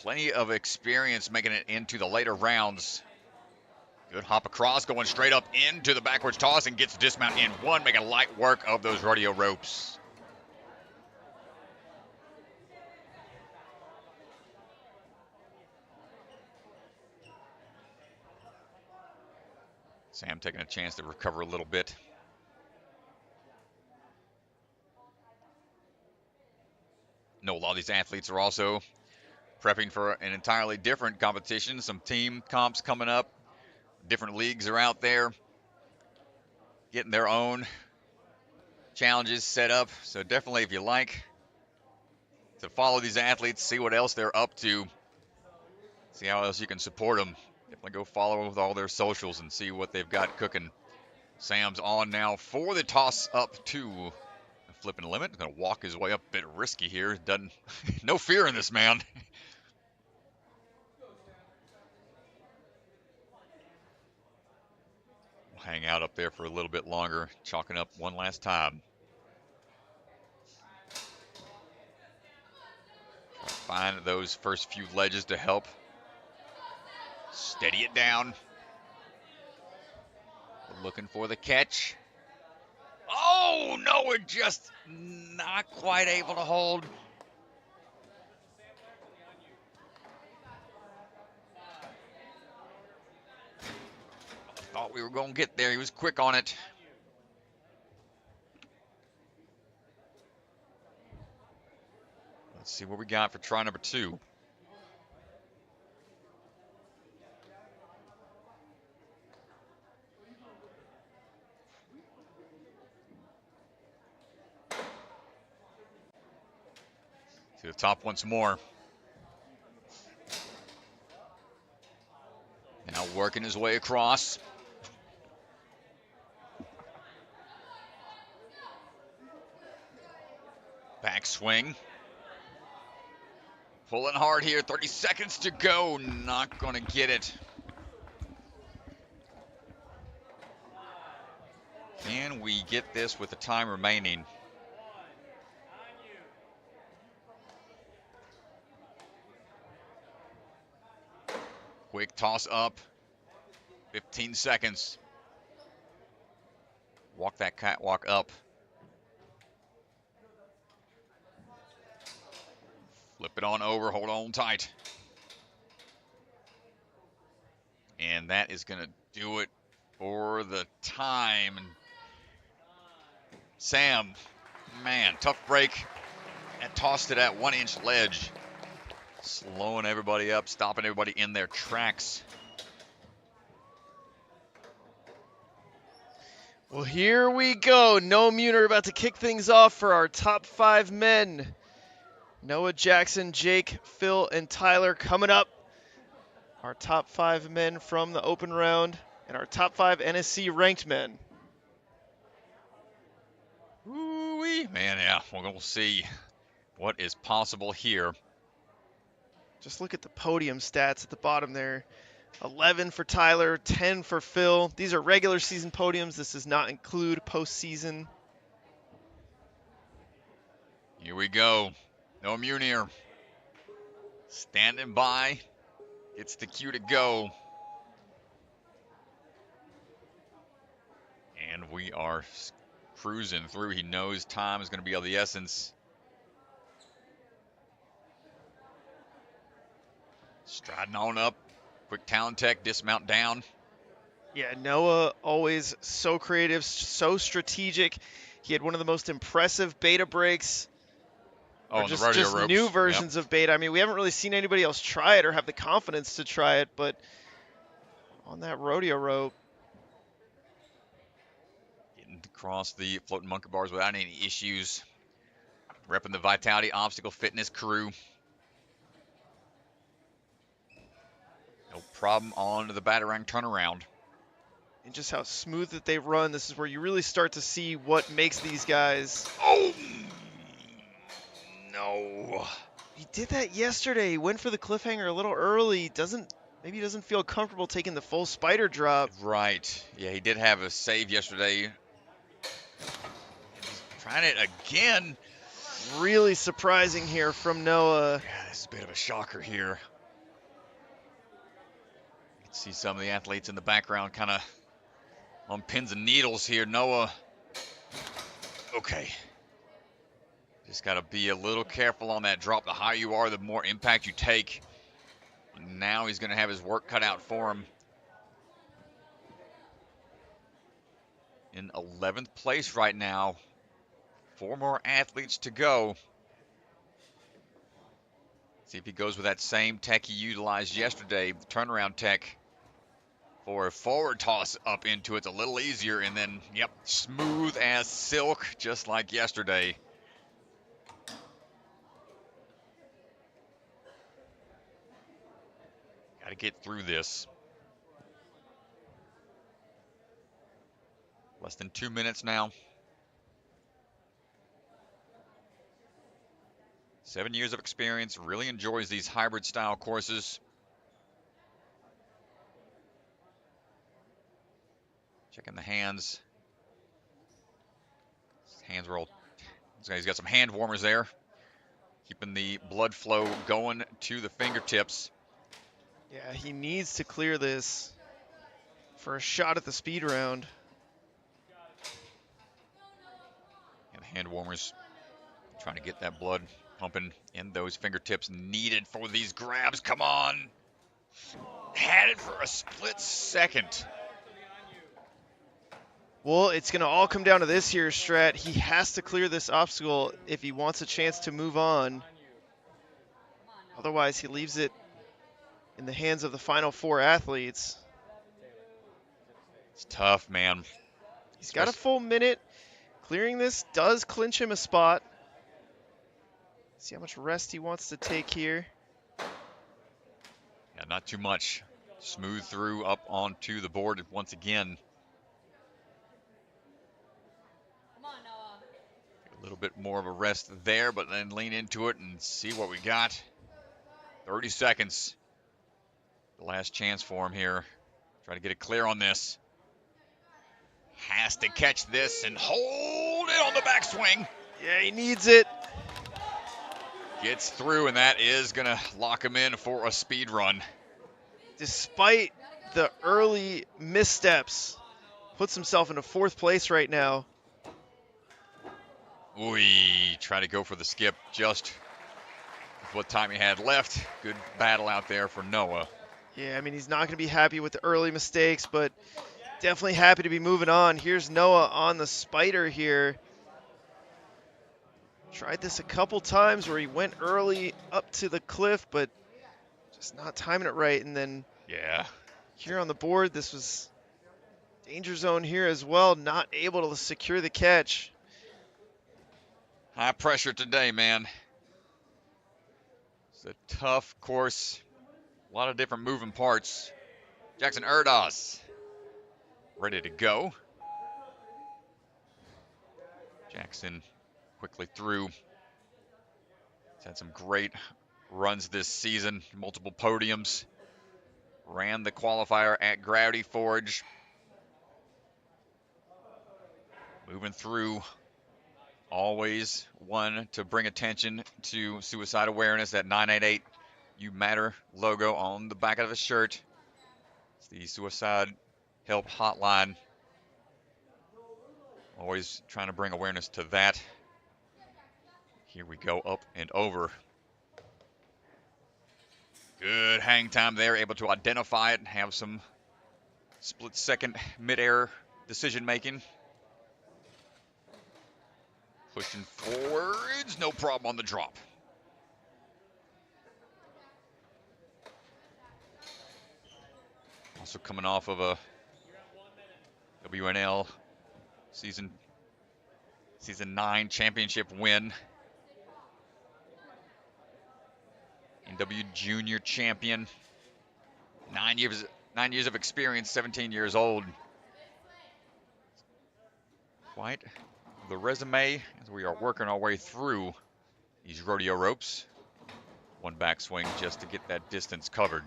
Plenty of experience making it into the later rounds. Good hop across, going straight up into the backwards toss and gets dismount in one, making light work of those rodeo ropes. Sam taking a chance to recover a little bit. I know a lot of these athletes are also prepping for an entirely different competition. Some team comps coming up. Different leagues are out there getting their own challenges set up. So definitely, if you like to follow these athletes, see what else they're up to, See how else you can support them. Definitely go follow them with all their socials and see what they've got cooking. Sam's on now for the toss up to flipping limit. Going to walk his way up a bit risky here. Doesn't, no fear in this man. Hang out up there for a little bit longer, chalking up one last time. Find those first few ledges to help steady it down. Looking for the catch. Oh, no, we're just not quite able to hold. Thought we were going to get there. He was quick on it. Let's see what we got for try number 2. To the top once more. Now working his way across. Backswing. Pulling hard here, 30 seconds to go. Not gonna get it. Can we get this with the time remaining? Quick toss up. 15 seconds. Walk that catwalk up. Flip it on over, hold on tight. And that is going to do it for the time. And Sam, man, tough break. And tossed it at 1-inch ledge. Slowing everybody up, stopping everybody in their tracks. Well, here we go. Noah Muner about to kick things off for our top 5 men. Noah, Jackson, Jake, Phil, and Tyler coming up. Our top 5 men from the open round and our top 5 NSC ranked men. Ooh-wee. Man, yeah, we're going to see what is possible here. Just look at the podium stats at the bottom there. 11 for Tyler, 10 for Phil. These are regular season podiums. This does not include postseason. Here we go. Noah Muner standing by. It's the cue to go. And we are cruising through. He knows time is going to be of the essence. Striding on up. Quick talent tech, dismount down. Yeah, Noah always so creative, so strategic. He had one of the most impressive beta breaks. Oh, and just, the rodeo just ropes. new versions of beta. I mean, we haven't really seen anybody else try it or have the confidence to try it, but on that rodeo rope. Getting across the floating monkey bars without any issues. Repping the Vitality Obstacle Fitness crew. No problem on the Batarang turnaround. And just how smooth that they run. This is where you really start to see what makes these guys. Oh! No. He did that yesterday. He went for the cliffhanger a little early. Maybe he doesn't feel comfortable taking the full spider drop. Right. Yeah, he did have a save yesterday. He's trying it again. Really surprising here from Noah. Yeah, this is a bit of a shocker here. You can see some of the athletes in the background kind of on pins and needles here. Noah. Okay. Just got to be a little careful on that drop. The higher you are, the more impact you take. And now he's going to have his work cut out for him. In 11th place right now. 4 more athletes to go. See if he goes with that same tech he utilized yesterday, the turnaround tech, for a forward toss up into it. It's a little easier, and then, yep, smooth as silk, just like yesterday. Got to get through this. Less than 2 minutes now. 7 years of experience, really enjoys these hybrid style courses. Checking the hands. His hands are all, he's got some hand warmers there. Keeping the blood flow going to the fingertips. Yeah, he needs to clear this for a shot at the speed round. And the hand warmers trying to get that blood pumping in those fingertips needed for these grabs. Come on. Had it for a split second. Well, it's going to all come down to this here, Strat. He has to clear this obstacle if he wants a chance to move on. Otherwise, he leaves it in the hands of the final 4 athletes. It's tough, man. He's got a full minute. Clearing this does clinch him a spot. See how much rest he wants to take here. Yeah, not too much. Smooth through up onto the board once again. A little bit more of a rest there, but then lean into it and see what we got. 30 seconds. The last chance for him here. Try to get it clear on this. Has to catch this and hold it on the backswing. Yeah, he needs it. Gets through, and that is going to lock him in for a speed run. Despite the early missteps, puts himself into 4th place right now. We try to go for the skip just with what time he had left. Good battle out there for Noah. Yeah, I mean, he's not going to be happy with the early mistakes, but definitely happy to be moving on. Here's Noah on the spider here. Tried this a couple times where he went early up to the cliff, but just not timing it right. And then Yeah. here on the board, this was danger zone here as well. Not able to secure the catch. High pressure today, man. It's a tough course. A lot of different moving parts. Jackson Erdos ready to go. Jackson quickly through. He's had some great runs this season, multiple podiums. Ran the qualifier at Gravity Forge. Moving through. Always one to bring attention to suicide awareness. That 988 You Matter logo on the back of his shirt. It's the suicide help hotline. Always trying to bring awareness to that. Here we go, up and over. Good hang time there, able to identify it and have some split-second mid-air decision making. Pushing forwards, no problem on the drop. Also coming off of a WNL season 9 championship win. NW junior champion. 9 years of experience, 17 years old. Quite the resume as we are working our way through these rodeo ropes. One backswing just to get that distance covered.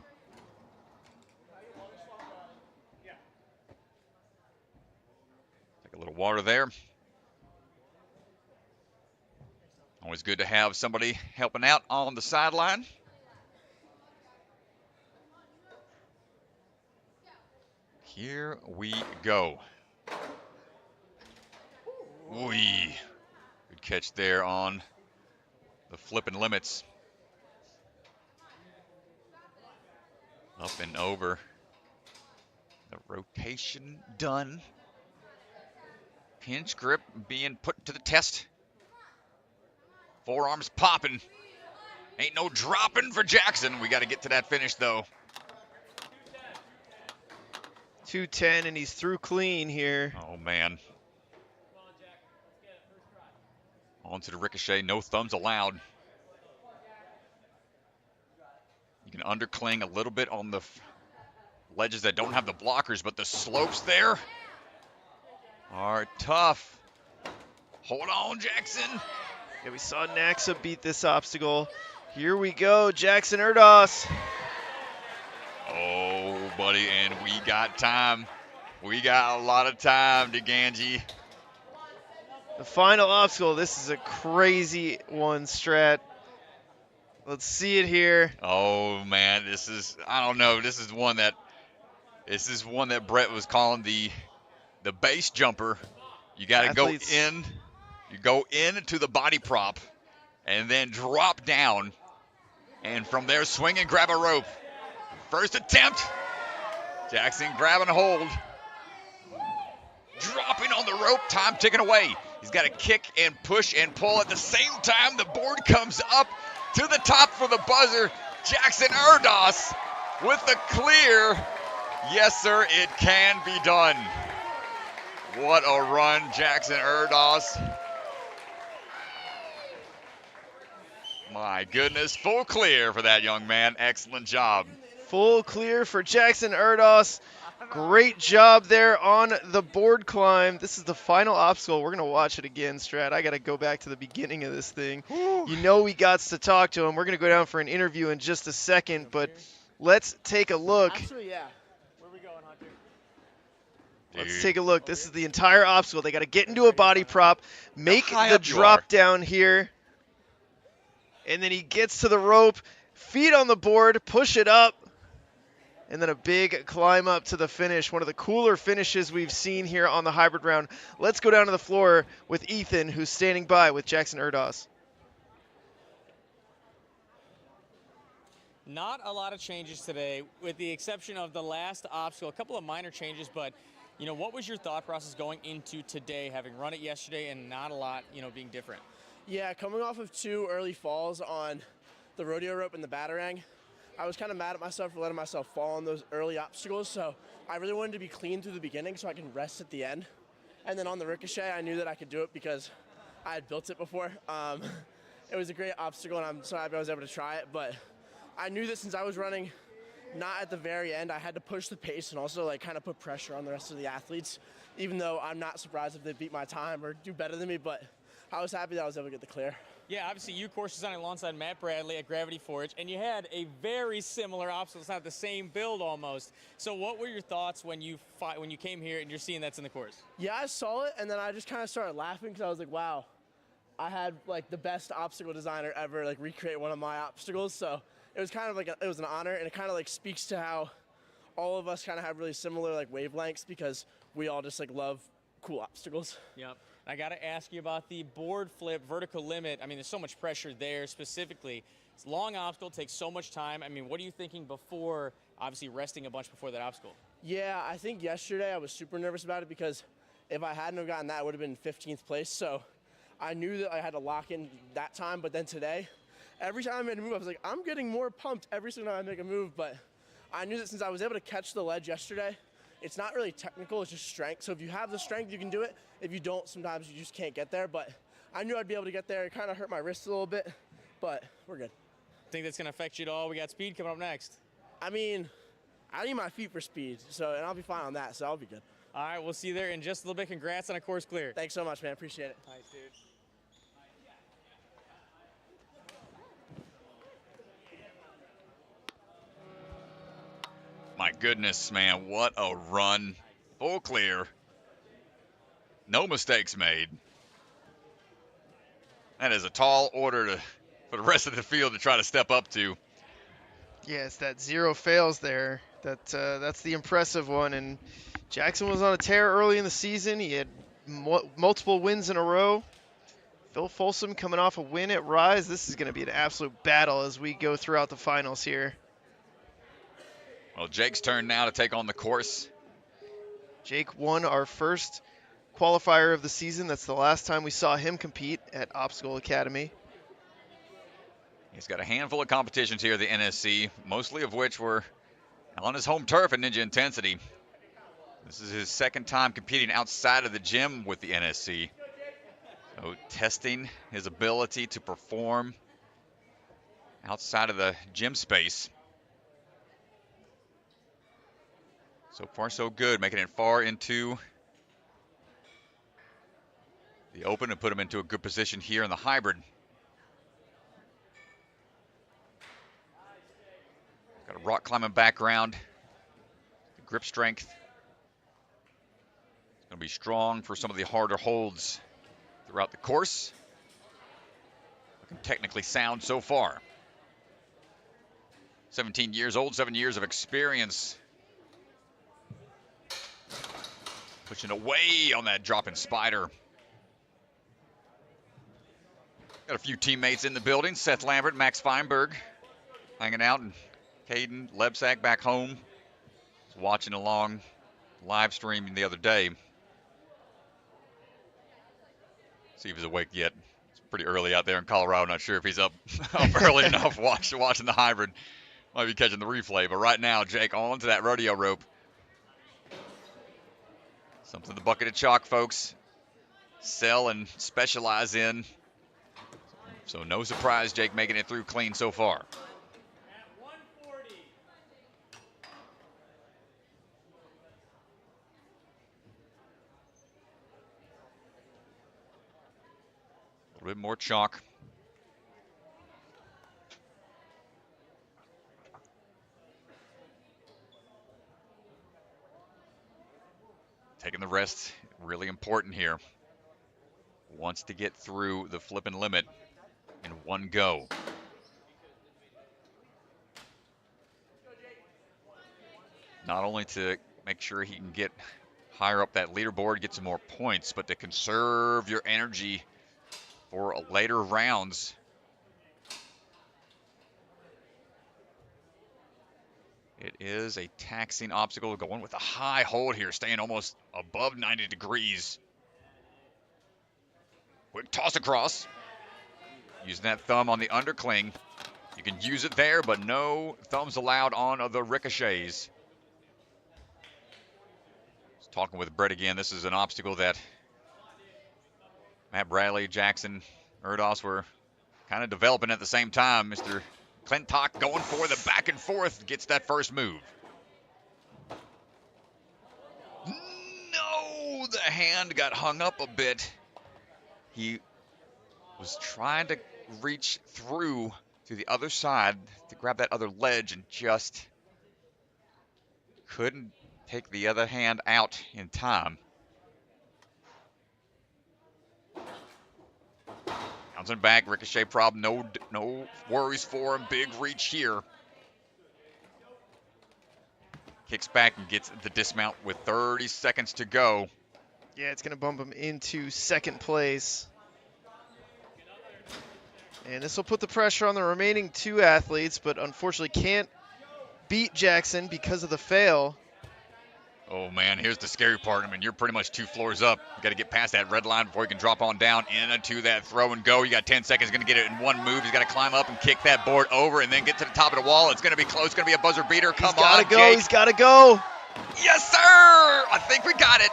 Take a little water there. Always good to have somebody helping out on the sideline. Here we go. Wee. Good catch there on the flipping limits. Up and over. The rotation done. Pinch grip being put to the test. Forearms popping. Ain't no dropping for Jackson. We got to get to that finish, though. 210, and he's through clean here. Oh, man. Onto the ricochet. No thumbs allowed. You can undercling a little bit on the ledges that don't have the blockers, but the slopes there are tough. Hold on, Jackson. Yeah, we saw Naxa beat this obstacle. Here we go, Jackson Erdos. Oh, buddy, and we got time. We got a lot of time, DeGangi. The final obstacle. This is a crazy one, Strat. Let's see it here. Oh man, I don't know. This is one that Brett was calling the base jumper. You got to go Athletes. in. You go into the body prop and then drop down, and from there swing and grab a rope. First attempt. Jackson grabbing a hold. Dropping on the rope, time ticking away. He's got to kick and push and pull at the same time. The board comes up to the top for the buzzer. Jackson Erdos with the clear. Yes, sir, it can be done. What a run, Jackson Erdos. My goodness, full clear for that young man. Excellent job. Full clear for Jackson Erdos. Great job there on the board climb. This is the final obstacle. We're going to watch it again, Strat. I got to go back to the beginning of this thing. You know we got to talk to him. We're going to go down for an interview in just a second, but let's take a look. Actually, yeah. Where we going, Hunter? Let's take a look. This is the entire obstacle. They got to get into a body prop, make high the up you drop are. down here, and then he gets to the rope, feet on the board, push it up, and then a big climb up to the finish. One of the cooler finishes we've seen here on the hybrid round. Let's go down to the floor with Ethan, who's standing by with Jackson Erdos. Not a lot of changes today, with the exception of the last obstacle. A couple of minor changes, but what was your thought process going into today, having run it yesterday and not a lot, being different? Yeah, coming off of 2 early falls on the rodeo rope and the batarang, I was kind of mad at myself for letting myself fall on those early obstacles, so I really wanted to be clean through the beginning so I can rest at the end. And then on the ricochet, I knew that I could do it because I had built it before. It was a great obstacle, and I'm so happy I was able to try it, but I knew that since I was running not at the very end, I had to push the pace and also kind of put pressure on the rest of the athletes, even though I'm not surprised if they beat my time or do better than me, but I was happy that I was able to get the clear. Yeah, obviously you course designed alongside Matt Bradley at Gravity Forge, and you had a very similar obstacle. It's not the same build almost. So what were your thoughts when you came here and you're seeing that's in the course? Yeah, I saw it, and then I just kind of started laughing because I was like, wow, I had the best obstacle designer ever recreate one of my obstacles. So it was kind of it was an honor, and it kind of speaks to how all of us kind of have really similar wavelengths because we all just love cool obstacles. Yep. I got to ask you about the board flip vertical limit. I mean, there's so much pressure there specifically. It's a long obstacle, takes so much time. I mean, what are you thinking before, obviously resting a bunch before that obstacle? Yeah, I think yesterday I was super nervous about it because if I hadn't have gotten that, I would have been 15th place. So I knew that I had to lock in that time. But then today, every time I made a move, I was like, I'm getting more pumped every single time I make a move. But I knew that since I was able to catch the ledge yesterday, it's not really technical, it's just strength. So if you have the strength, you can do it. If you don't, sometimes you just can't get there. But I knew I'd be able to get there. It kind of hurt my wrist a little bit, but we're good. Think that's going to affect you at all? We got speed coming up next. I mean, I need my feet for speed, and I'll be fine on that, so I'll be good. All right, we'll see you there in just a little bit. Congrats on a course clear. Thanks so much, man. Appreciate it. Nice, dude. My goodness, man, what a run. Full clear. No mistakes made. That is a tall order for the rest of the field to try to step up to. Yeah, it's that 0 fails there. That's the impressive one. And Jackson was on a tear early in the season. He had multiple wins in a row. Phil Folsom coming off a win at Rise. This is going to be an absolute battle as we go throughout the finals here. Well, Jake's turn now to take on the course. Jake won our first qualifier of the season. That's the last time we saw him compete at Obstacle Academy. He's got a handful of competitions here at the NSC, mostly of which were on his home turf at Ninja Intensity. This is his second time competing outside of the gym with the NSC. So testing his ability to perform outside of the gym space. So far, so good, making it far into the open and put him into a good position here in the hybrid. Got a rock climbing background, the grip strength. It's going to be strong for some of the harder holds throughout the course. Looking technically sound so far. 17 years old, 7 years of experience. Pushing away on that dropping spider. Got a few teammates in the building. Seth Lambert, Max Feinberg hanging out, and Caden Lebsack back home. Was watching along live streaming the other day. See if he's awake yet. It's pretty early out there in Colorado. Not sure if he's up early enough watching the hybrid. Might be catching the replay, but right now, Jake on to that rodeo rope. Something the bucket of chalk folks sell and specialize in. So no surprise, Jake making it through clean so far. At 140. A little bit more chalk. Taking the rest, really important here. Wants to get through the flipping limit in one go. Not only to make sure he can get higher up that leaderboard, get some more points, but to conserve your energy for later rounds. It is a taxing obstacle, going with a high hold here, staying almost above 90 degrees. Quick toss across. Using that thumb on the undercling. You can use it there, but no thumbs allowed on the ricochets. Just talking with Brett again, this is an obstacle that Matt Bradley, Jackson, Erdos were kind of developing at the same time. Mr. Clintock going for the back and forth, gets that first move. No, the hand got hung up a bit. He was trying to reach through to the other side to grab that other ledge and just couldn't take the other hand out in time. Bouncing back, ricochet problem, no worries for him. Big reach here. Kicks back and gets the dismount with 30 seconds to go. Yeah, it's going to bump him into second place. And this will put the pressure on the remaining two athletes, but unfortunately can't beat Jackson because of the fail. Oh, man, here's the scary part. I mean, you're pretty much 2 floors up. You got to get past that red line before you can drop on down into that throw and go. You got 10 seconds. Going to get it in one move. He's got to climb up and kick that board over and then get to the top of the wall. It's going to be close. It's going to be a buzzer beater. Come on, Jake. Jake. He's got to go. Yes, sir. I think we got it.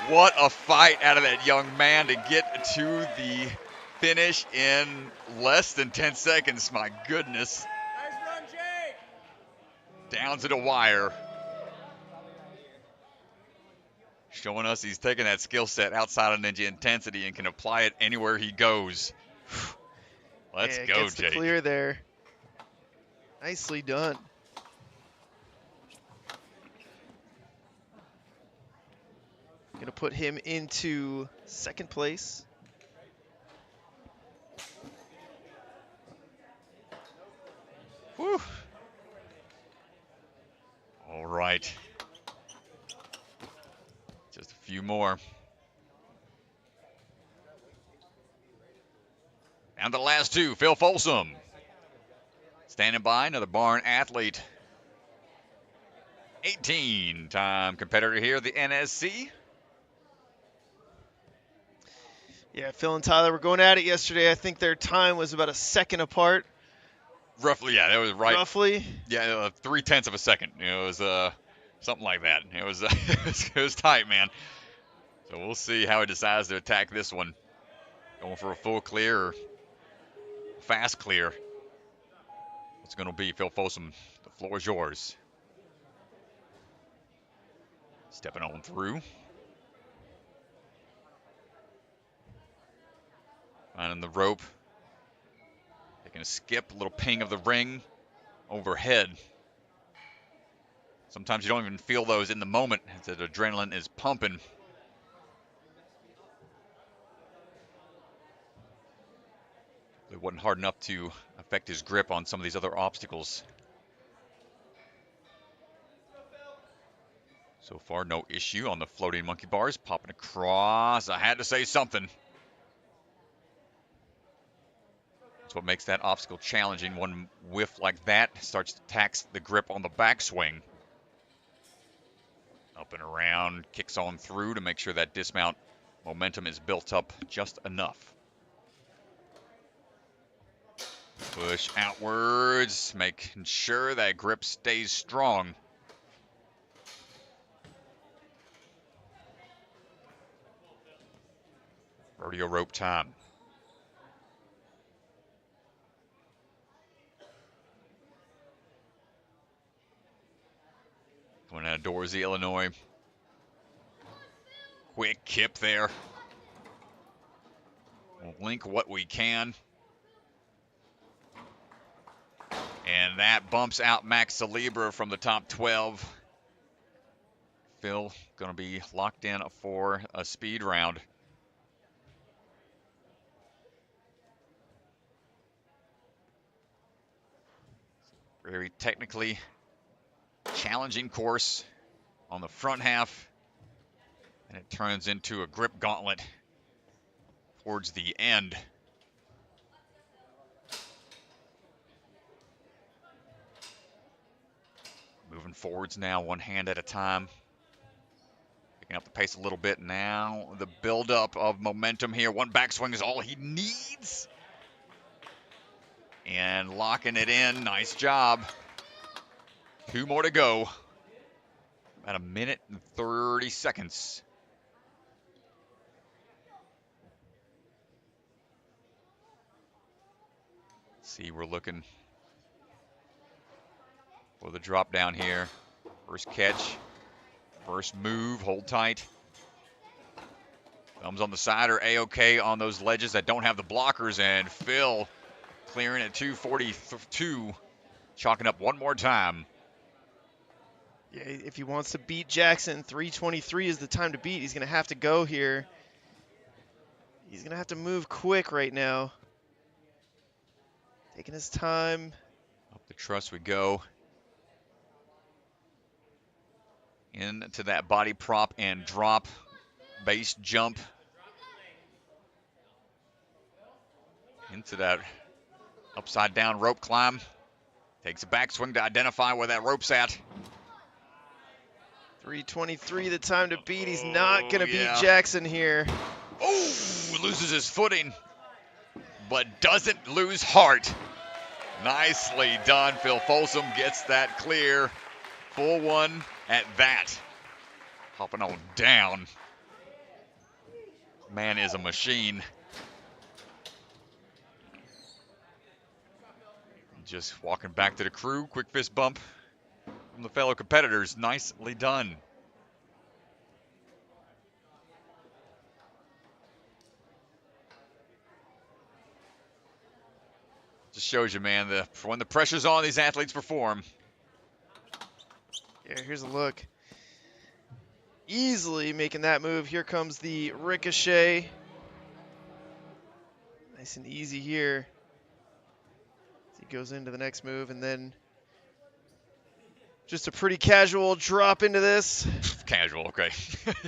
What a fight out of that young man to get to the finish in less than 10 seconds. My goodness. Nice run, Jake. Down to the wire. Showing us he's taking that skill set outside of Ninja Intensity and can apply it anywhere he goes. Let's go, gets Jake. The clear there. Nicely done. Gonna put him into second place. Whew. All right. Just a few more. And the last two, Phil Folsom. Standing by, another barn athlete. 18-time competitor here at the NSC. Yeah, Phil and Tyler were going at it yesterday. I think their time was about a second apart. Roughly, yeah, that was right. Roughly. Yeah, 0.3 of a second. It was something like that. It was it was tight, man. So we'll see how he decides to attack this one. Going for a full clear or fast clear. What's going to be, Phil Folsom? The floor is yours. Stepping on through. Finding the rope. Taking a skip, a little ping of the ring overhead. Sometimes you don't even feel those in the moment as the adrenaline is pumping. It wasn't hard enough to affect his grip on some of these other obstacles. So far, no issue on the floating monkey bars. Popping across. I had to say something. That's what makes that obstacle challenging. One whiff like that starts to tax the grip on the backswing. Up and around, kicks on through to make sure that dismount momentum is built up just enough. Push outwards, making sure that grip stays strong. Rodeo rope time. Coming out of Dorsey, Illinois. Quick kip there. We'll link what we can. And that bumps out Max Celebra from the top 12. Phil going to be locked in for a speed round. Very technically challenging course on the front half, and it turns into a grip gauntlet towards the end. Moving forwards now, one hand at a time. Picking up the pace a little bit now. The buildup of momentum here. One backswing is all he needs. And locking it in. Nice job. 2 more to go. About 1 minute and 30 seconds. See, we're looking for the drop down here. First catch, first move, hold tight. Thumbs on the side are A-OK on those ledges that don't have the blockers, and Phil clearing at 2:42, chalking up one more time. Yeah, if he wants to beat Jackson, 3:23 is the time to beat. He's going to have to go here. He's going to have to move quick right now. Taking his time. Up the truss we go. Into that body prop and drop. Base jump. Into that upside down rope climb. Takes a backswing to identify where that rope's at. 3:23 the time to beat. He's not going to beat yeah. Jackson here. Oh, loses his footing, but doesn't lose heart. Nicely done. Phil Folsom gets that clear. Full one at that. Hopping on down. Man is a machine. Just walking back to the crew. Quick fist bump from the fellow competitors. Nicely done. Just shows you, man, when the pressure's on, these athletes perform. Yeah, here's a look. Easily making that move. Here comes the ricochet. Nice and easy here. He goes into the next move, and then just a pretty casual drop into this. Casual, okay.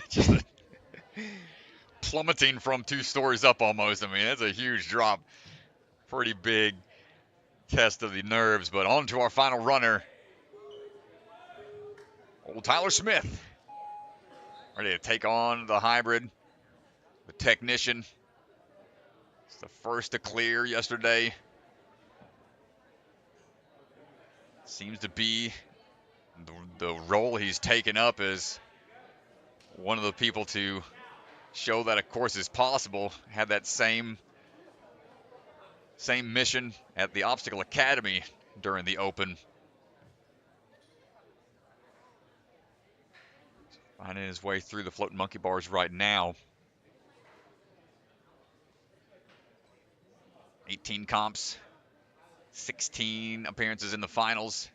Just plummeting from 2 stories up almost. I mean, that's a huge drop. Pretty big test of the nerves, but on to our final runner. Old Tyler Smith. Ready to take on the hybrid, the technician. It's the first to clear yesterday. Seems to be the role he's taken up as one of the people to show that a course is possible. Had that same mission at the Obstacle Academy during the Open. Finding his way through the floating monkey bars right now. 18 comps, 16 appearances in the finals,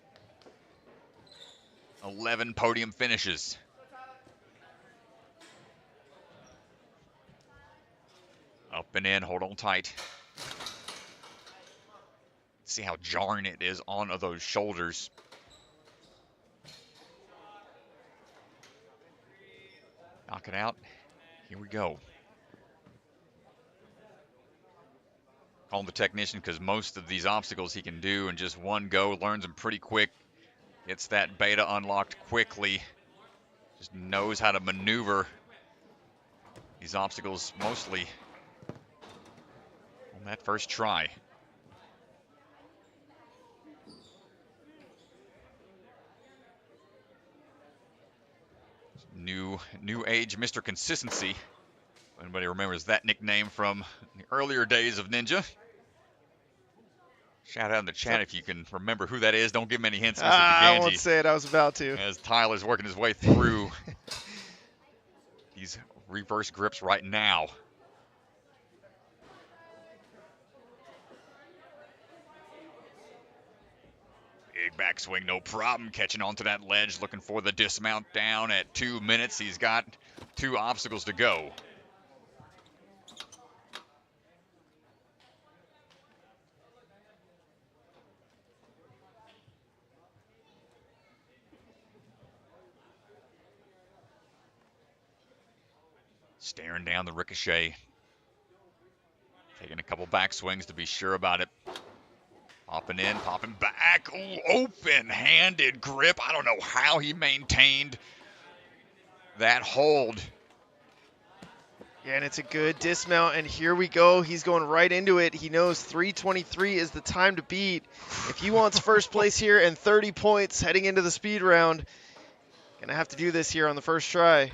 11 podium finishes. Up and in, hold on tight. See how jarring it is on those shoulders. Knock it out. Here we go. Call him the technician because most of these obstacles he can do in just one go, learns them pretty quick, gets that beta unlocked quickly, just knows how to maneuver these obstacles mostly on that first try. New age Mr. Consistency. If anybody remembers that nickname from the earlier days of Ninja. Shout out in the chat if you can remember who that is. Don't give him any hints, Mr. I won't say it. I was about to. As Tyler's working his way through these reverse grips right now. Big backswing, no problem. Catching onto that ledge, looking for the dismount down at 2 minutes. He's got 2 obstacles to go. Staring down the ricochet. Taking a couple backswings to be sure about it. Popping in, popping back. Ooh, open-handed grip. I don't know how he maintained that hold. Yeah, and it's a good dismount, and here we go. He's going right into it. He knows 3:23 is the time to beat. If he wants first place here and 30 points heading into the speed round, gonna have to do this here on the first try.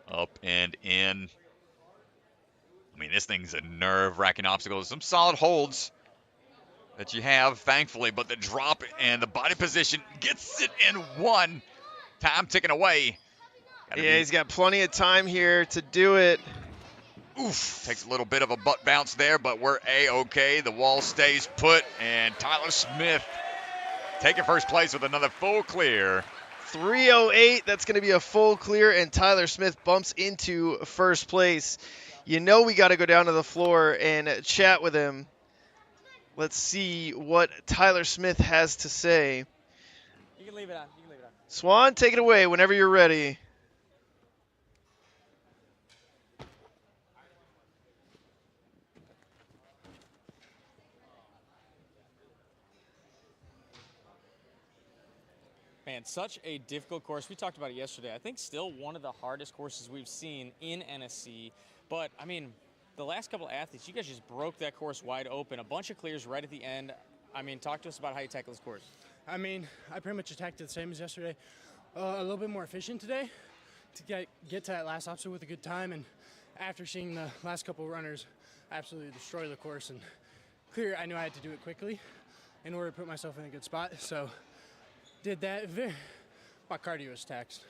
Up and in. I mean, this thing's a nerve-wracking obstacle. Some solid holds that you have, thankfully, but the drop and the body position gets it in one. Time ticking away. Yeah, he's got plenty of time here to do it. Oof, takes a little bit of a butt bounce there, but we're A-okay. The wall stays put, and Tyler Smith taking first place with another full clear. 3:08, that's going to be a full clear, and Tyler Smith bumps into first place. You know we got to go down to the floor and chat with him. Let's see what Tyler Smith has to say. You can leave it on. You can leave it on. Swan, take it away whenever you're ready. Man, such a difficult course. We talked about it yesterday. I think still one of the hardest courses we've seen in NSC. But, I mean, the last couple of athletes, you guys just broke that course wide open. A bunch of clears right at the end. I mean, talk to us about how you tackle this course. I mean, I pretty much attacked it the same as yesterday. A little bit more efficient today to get to that last obstacle with a good time. And after seeing the last couple of runners absolutely destroy the course and clear, I knew I had to do it quickly in order to put myself in a good spot. So did that. My cardio is taxed.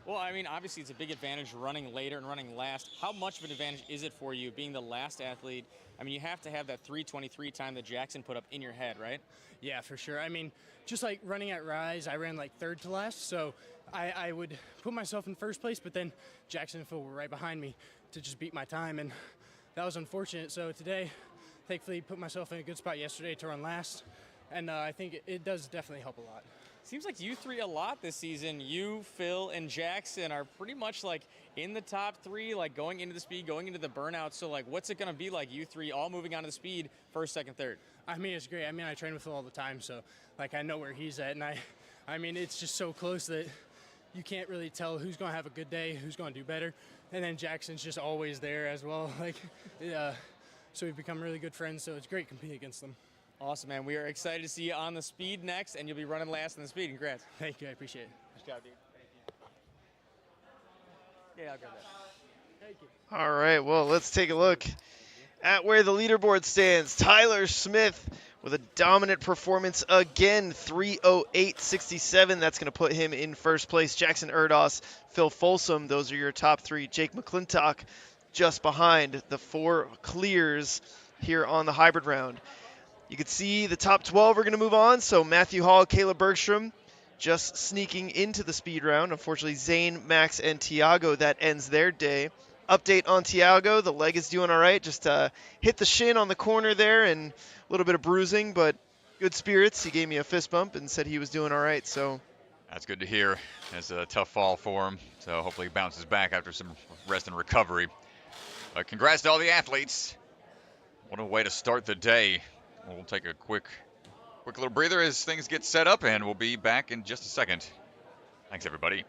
Well, I mean, obviously it's a big advantage running later and running last. How much of an advantage is it for you being the last athlete? I mean, you have to have that 3:23 time that Jackson put up in your head, right? Yeah, for sure. I mean, just like running at Rise, I ran like third to last, so I would put myself in first place, but then Jackson and Phil were right behind me to just beat my time, and that was unfortunate. So today, thankfully, put myself in a good spot yesterday to run last, and I think it does definitely help a lot. Seems like you three a lot this season. You, Phil, and Jackson are pretty much like in the top three, like going into the speed, going into the burnout. So like, what's it going to be like you three all moving on to the speed, first, second, third? I mean, it's great. I mean, I train with Phil all the time, so like I know where he's at, and I mean, it's just so close that you can't really tell who's going to have a good day, who's going to do better. And then Jackson's just always there as well. Like, so we've become really good friends, so it's great competing against them. Awesome, man. We are excited to see you on the speed next, and you'll be running last in the speed. Congrats. Thank you. I appreciate it. Nice job, dude. Thank you. Yeah, I'll grab that. Thank you. All right, well, let's take a look at where the leaderboard stands. Tyler Smith with a dominant performance again, 3:08.67. That's going to put him in first place. Jackson Erdos, Phil Folsom, those are your top three. Jake McClintock just behind the 4 clears here on the hybrid round. You can see the top 12 are going to move on. So Matthew Hall, Caleb Bergstrom just sneaking into the speed round. Unfortunately, Zane, Max, and Tiago, that ends their day. Update on Tiago, the leg is doing all right. Just hit the shin on the corner there and a little bit of bruising, but good spirits. He gave me a fist bump and said he was doing all right. So That's good to hear. It's a tough fall for him, so hopefully he bounces back after some rest and recovery. Congrats to all the athletes. What a way to start the day. We'll take a quick little breather as things get set up, and we'll be back in just a second. Thanks, everybody.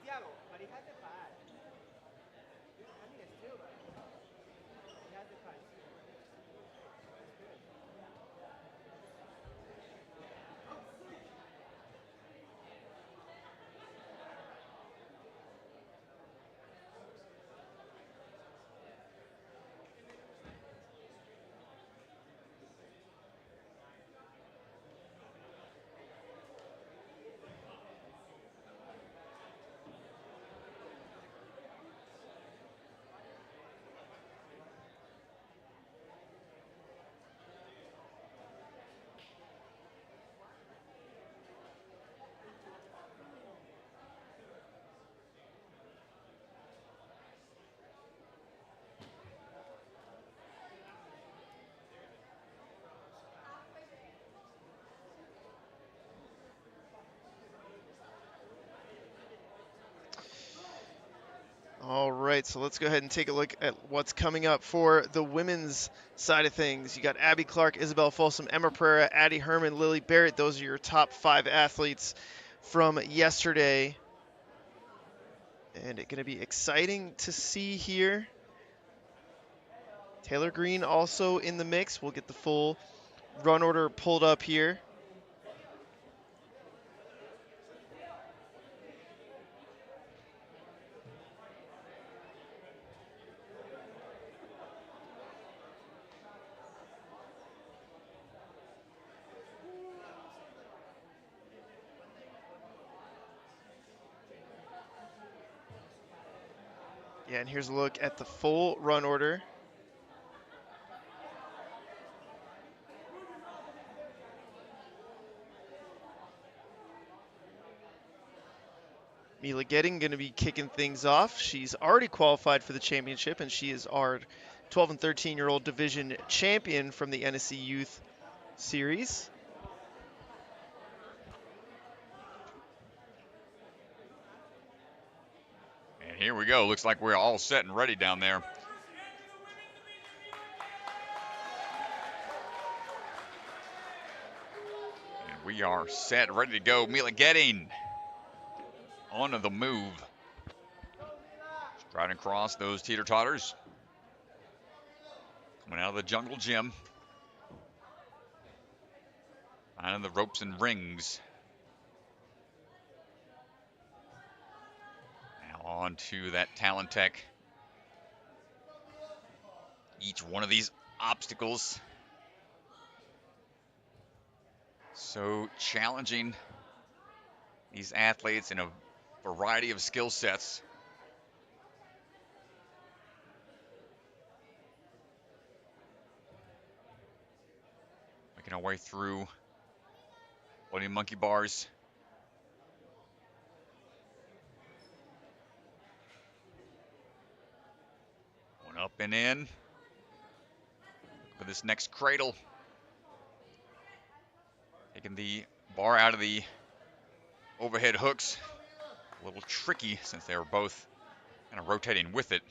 Tiago, but he has the pad. I mean, it's still like, he has the pad. all right, so let's go ahead and take a look at what's coming up for the women's side of things. You got Abby Clark, Isabel Folsom, Emma Pereira, Addie Herman, Lily Barrett. Those are your top 5 athletes from yesterday. And it's going to be exciting to see here. Taylor Green also in the mix. We'll get the full run order pulled up here. Yeah, and here's a look at the full run order. Mila Getting going to be kicking things off. She's already qualified for the championship, and she is our 12 and 13-year-old division champion from the NSC Youth Series. And here we go. Looks like we're all set and ready down there. And we are set, ready to go. Mila Getting on the move. Striding across those teeter-totters. Coming out of the jungle gym. Finding the ropes and rings. Now on to that Talon Tech. Each one of these obstacles so challenging these athletes in a variety of skill sets. Making our way through floating monkey bars. One up and in. For this next cradle. Taking the bar out of the overhead hooks. A little tricky since they were both kind of rotating with it.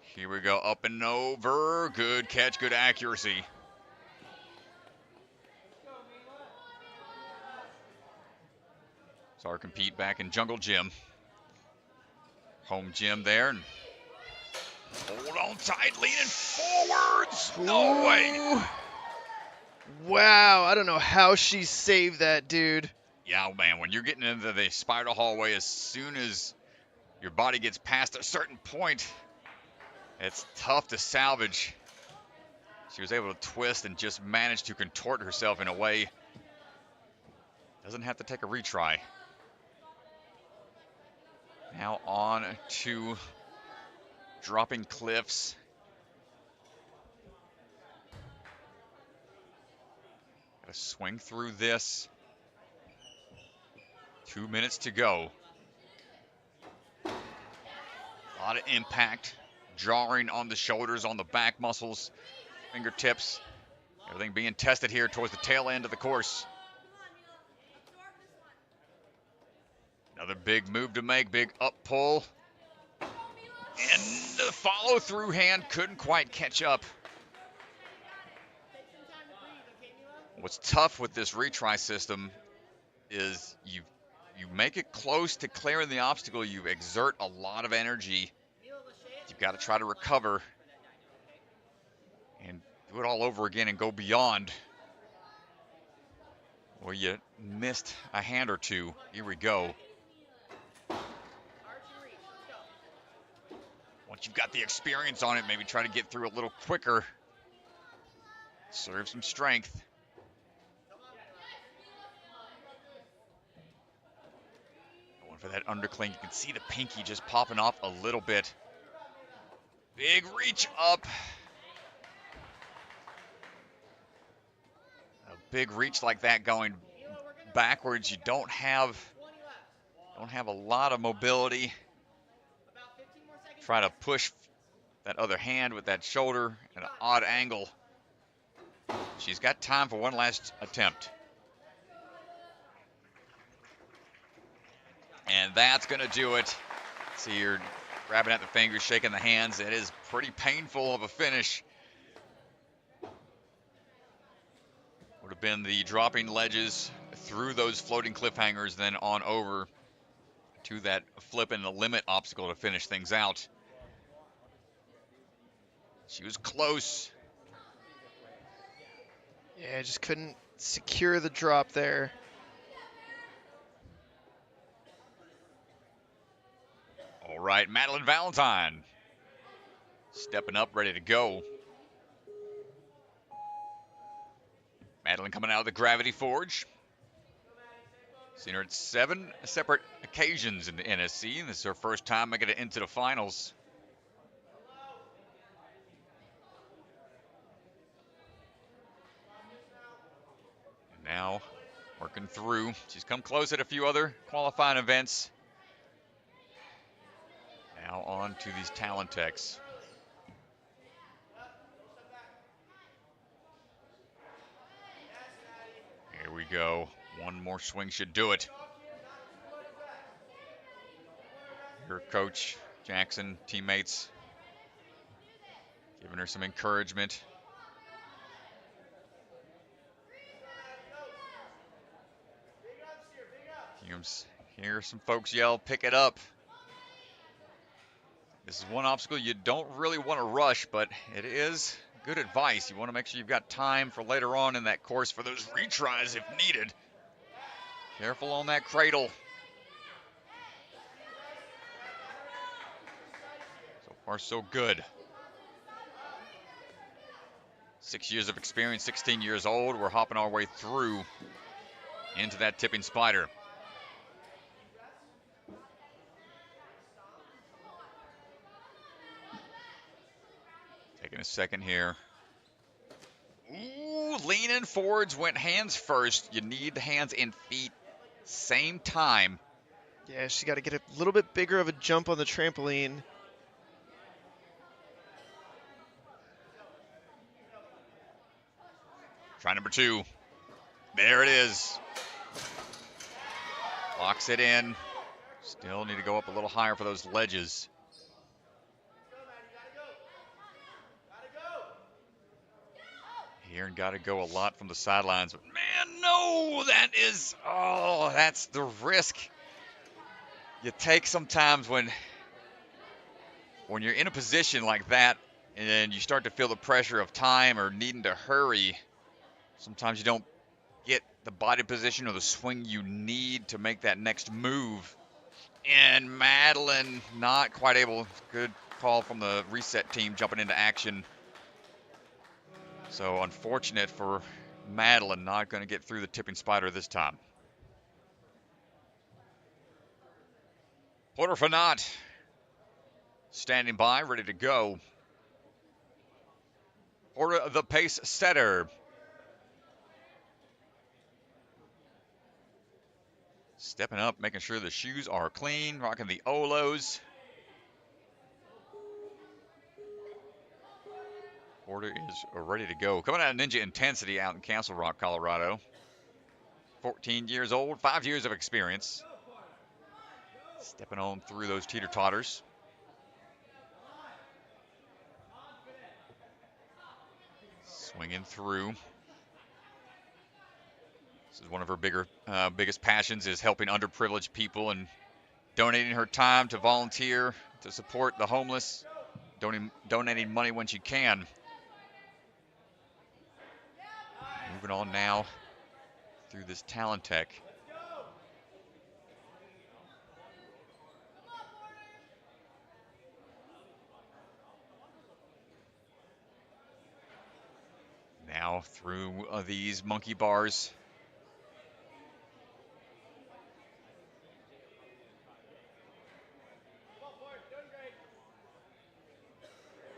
Here we go, up and over. Good catch, good accuracy. So our compete back in Jungle Gym. Home gym there. And hold on tight, leaning forwards. No way. Wow, I don't know how she saved that, dude. Yeah, man, when you're getting into the spiral hallway, as soon as your body gets past a certain point, it's tough to salvage. She was able to twist and just managed to contort herself in a way. Doesn't have to take a retry. Now on to dropping cliffs. Gotta swing through this. 2 minutes to go. A lot of impact, jarring on the shoulders, on the back muscles, fingertips. Everything being tested here towards the tail end of the course. Another big move to make, big up pull. And the follow through hand couldn't quite catch up. What's tough with this retry system is you make it close to clearing the obstacle, you exert a lot of energy. You've got to try to recover and do it all over again and go beyond. Or you missed a hand or two. Here we go. Once you've got the experience on it, maybe try to get through a little quicker. Serve some strength. Going for that undercling. You can see the pinky just popping off a little bit. Big reach up. A big reach like that going backwards, you don't have a lot of mobility. Try to push that other hand with that shoulder at an odd angle. She's got time for one last attempt. And that's going to do it. See, you're grabbing at the fingers, shaking the hands. It is pretty painful of a finish. Would have been the dropping ledges through those floating cliffhangers, then on over to that flip and the limit obstacle to finish things out. She was close. Yeah, just couldn't secure the drop there. All right, Madeline Valentine stepping up, ready to go. Madeline coming out of the Gravity Forge. Seen her at 7 separate occasions in the NSC, and this is her first time making it into the finals. And now working through. She's come close at a few other qualifying events. Now on to these talent techs. Here we go. One more swing should do it. Her coach, Jackson, teammates, giving her some encouragement. You hear some folks yell, "Pick it up." This is one obstacle you don't really want to rush, but it is good advice. You want to make sure you've got time for later on in that course for those retries if needed. Careful on that cradle. So far, so good. 6 years of experience, 16 years old. We're hopping our way through into that tipping spider. second here. Ooh, leaning forwards, went hands first. You need the hands and feet same time. Yeah, she's got to get a little bit bigger of a jump on the trampoline. Try number 2. There it is. Locks it in. Still need to go up a little higher for those ledges. Aaron got to go a lot from the sidelines, but man, no, that's the risk you take sometimes when you're in a position like that and you start to feel the pressure of time or needing to hurry. Sometimes you don't get the body position or the swing you need to make that next move. And Madeline not quite able. Good call from the reset team jumping into action. So unfortunate for Madeline, not going to get through the tipping spider this time. Porter Fanat standing by, ready to go. Porter, the pace setter. Stepping up, making sure the shoes are clean, rocking the Olos. Porter is ready to go. Coming out of Ninja Intensity out in Castle Rock, Colorado. 14 years old, 5 years of experience. Stepping on through those teeter-totters. Swinging through. This is one of her biggest passions, is helping underprivileged people and donating her time to volunteer, to support the homeless, donating money when she can. Moving on now through this talent tech. Now through these monkey bars.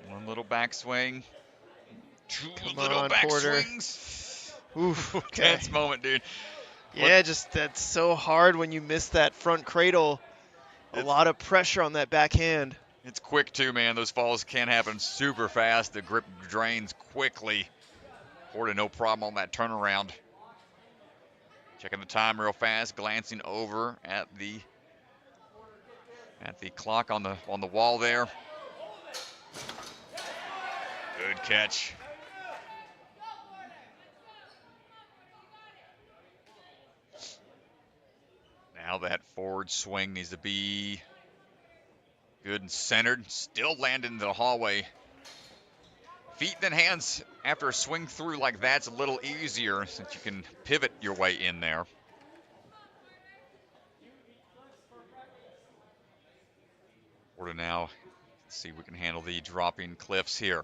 One little backswing. Two little back swings. Oof, okay. Tense moment, dude. Yeah, just that's so hard when you miss that front cradle. A lot of pressure on that backhand. It's quick too, man. Those falls can happen super fast. The grip drains quickly. Porter, no problem on that turnaround. Checking the time real fast, glancing over at the clock on the wall there. Good catch. Now that forward swing needs to be good and centered. Still landing in the hallway. Feet then hands after a swing through like that's a little easier since you can pivot your way in there. Porter now, let's see if we can handle the dropping cliffs here.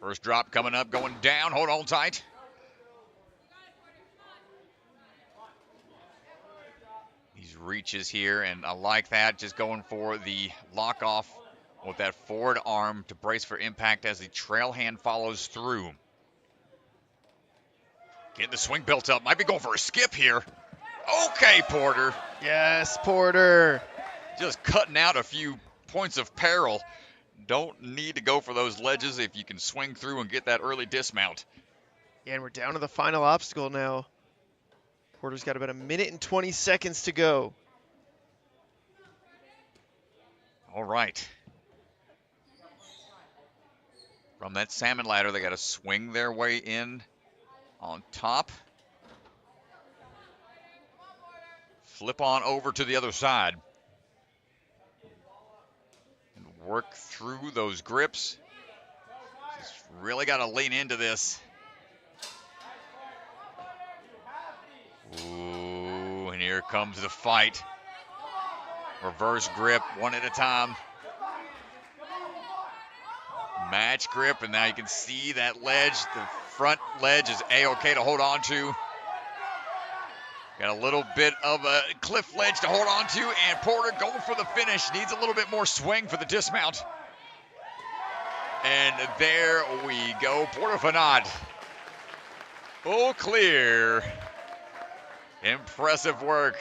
First drop coming up, going down, hold on tight. These reaches here, and I like that, just going for the lock off with that forward arm to brace for impact as the trail hand follows through. Getting the swing built up, might be going for a skip here. Okay, Porter. Yes, Porter. Just cutting out a few points of peril. Don't need to go for those ledges if you can swing through and get that early dismount. Yeah, and we're down to the final obstacle now. Porter's got about 1 minute and 20 seconds to go. All right. From that salmon ladder, they got to swing their way in on top. Flip on over to the other side. And work through those grips. Just really got to lean into this. Ooh, and here comes the fight. Reverse grip, one at a time. Match grip, and now you can see that ledge. The front ledge is A-okay to hold on to. Got a little bit of a cliff ledge to hold on to, and Porter going for the finish. Needs a little bit more swing for the dismount. And there we go, Porter Fanat. Full clear. Impressive work.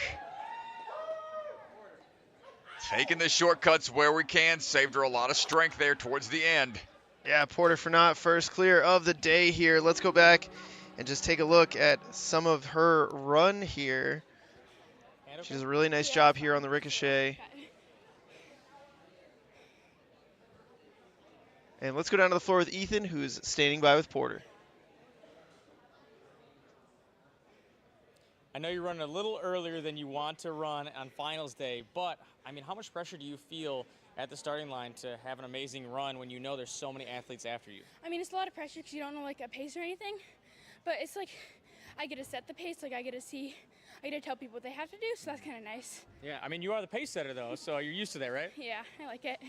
Taking the shortcuts where we can. Saved her a lot of strength there towards the end. Yeah, Porter Fanat, first clear of the day here. Let's go back and just take a look at some of her run here. She does a really nice job here on the ricochet. And let's go down to the floor with Ethan, who's standing by with Porter. I know you're running a little earlier than you want to run on finals day, but I mean, how much pressure do you feel at the starting line to have an amazing run when you know there's so many athletes after you? I mean, it's a lot of pressure because you don't know like a pace or anything, but it's like I get to set the pace, like I get to tell people what they have to do, so that's kind of nice. Yeah, I mean, you are the pace setter though, so you're used to that, right? Yeah, I like it.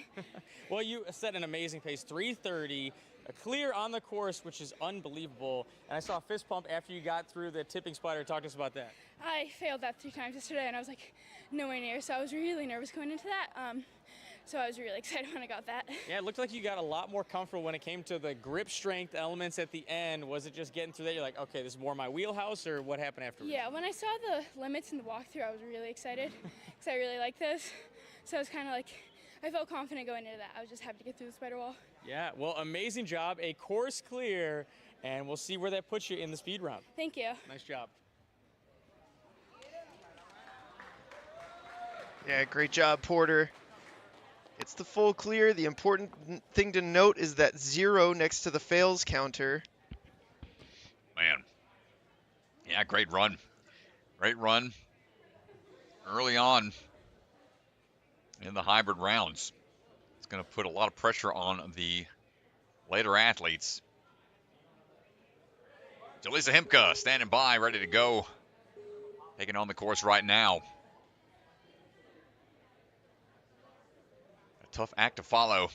Well, you set an amazing pace, 3:30, a clear on the course, which is unbelievable. And I saw a fist pump after you got through the tipping spider. Talk to us about that. I failed that 3 times yesterday, and I was like nowhere near, so I was really nervous going into that. So I was really excited when I got that. Yeah, it looked like you got a lot more comfortable when it came to the grip strength elements at the end. Was it just getting through that? You're like, okay, this is more my wheelhouse, or what happened afterwards? Yeah, when I saw the limits in the walkthrough, I was really excited because I really like those. So I was kind of like, I felt confident going into that. I was just happy to get through the spider wall. Yeah, well, amazing job. A course clear, and we'll see where that puts you in the speed round. Thank you. Nice job. Yeah, great job, Porter. It's the full clear. The important thing to note is that 0 next to the fails counter. Man. Yeah, great run. Great run early on in the hybrid rounds. It's going to put a lot of pressure on the later athletes. Jaleesa Himka standing by, ready to go. Taking on the course right now. A tough act to follow.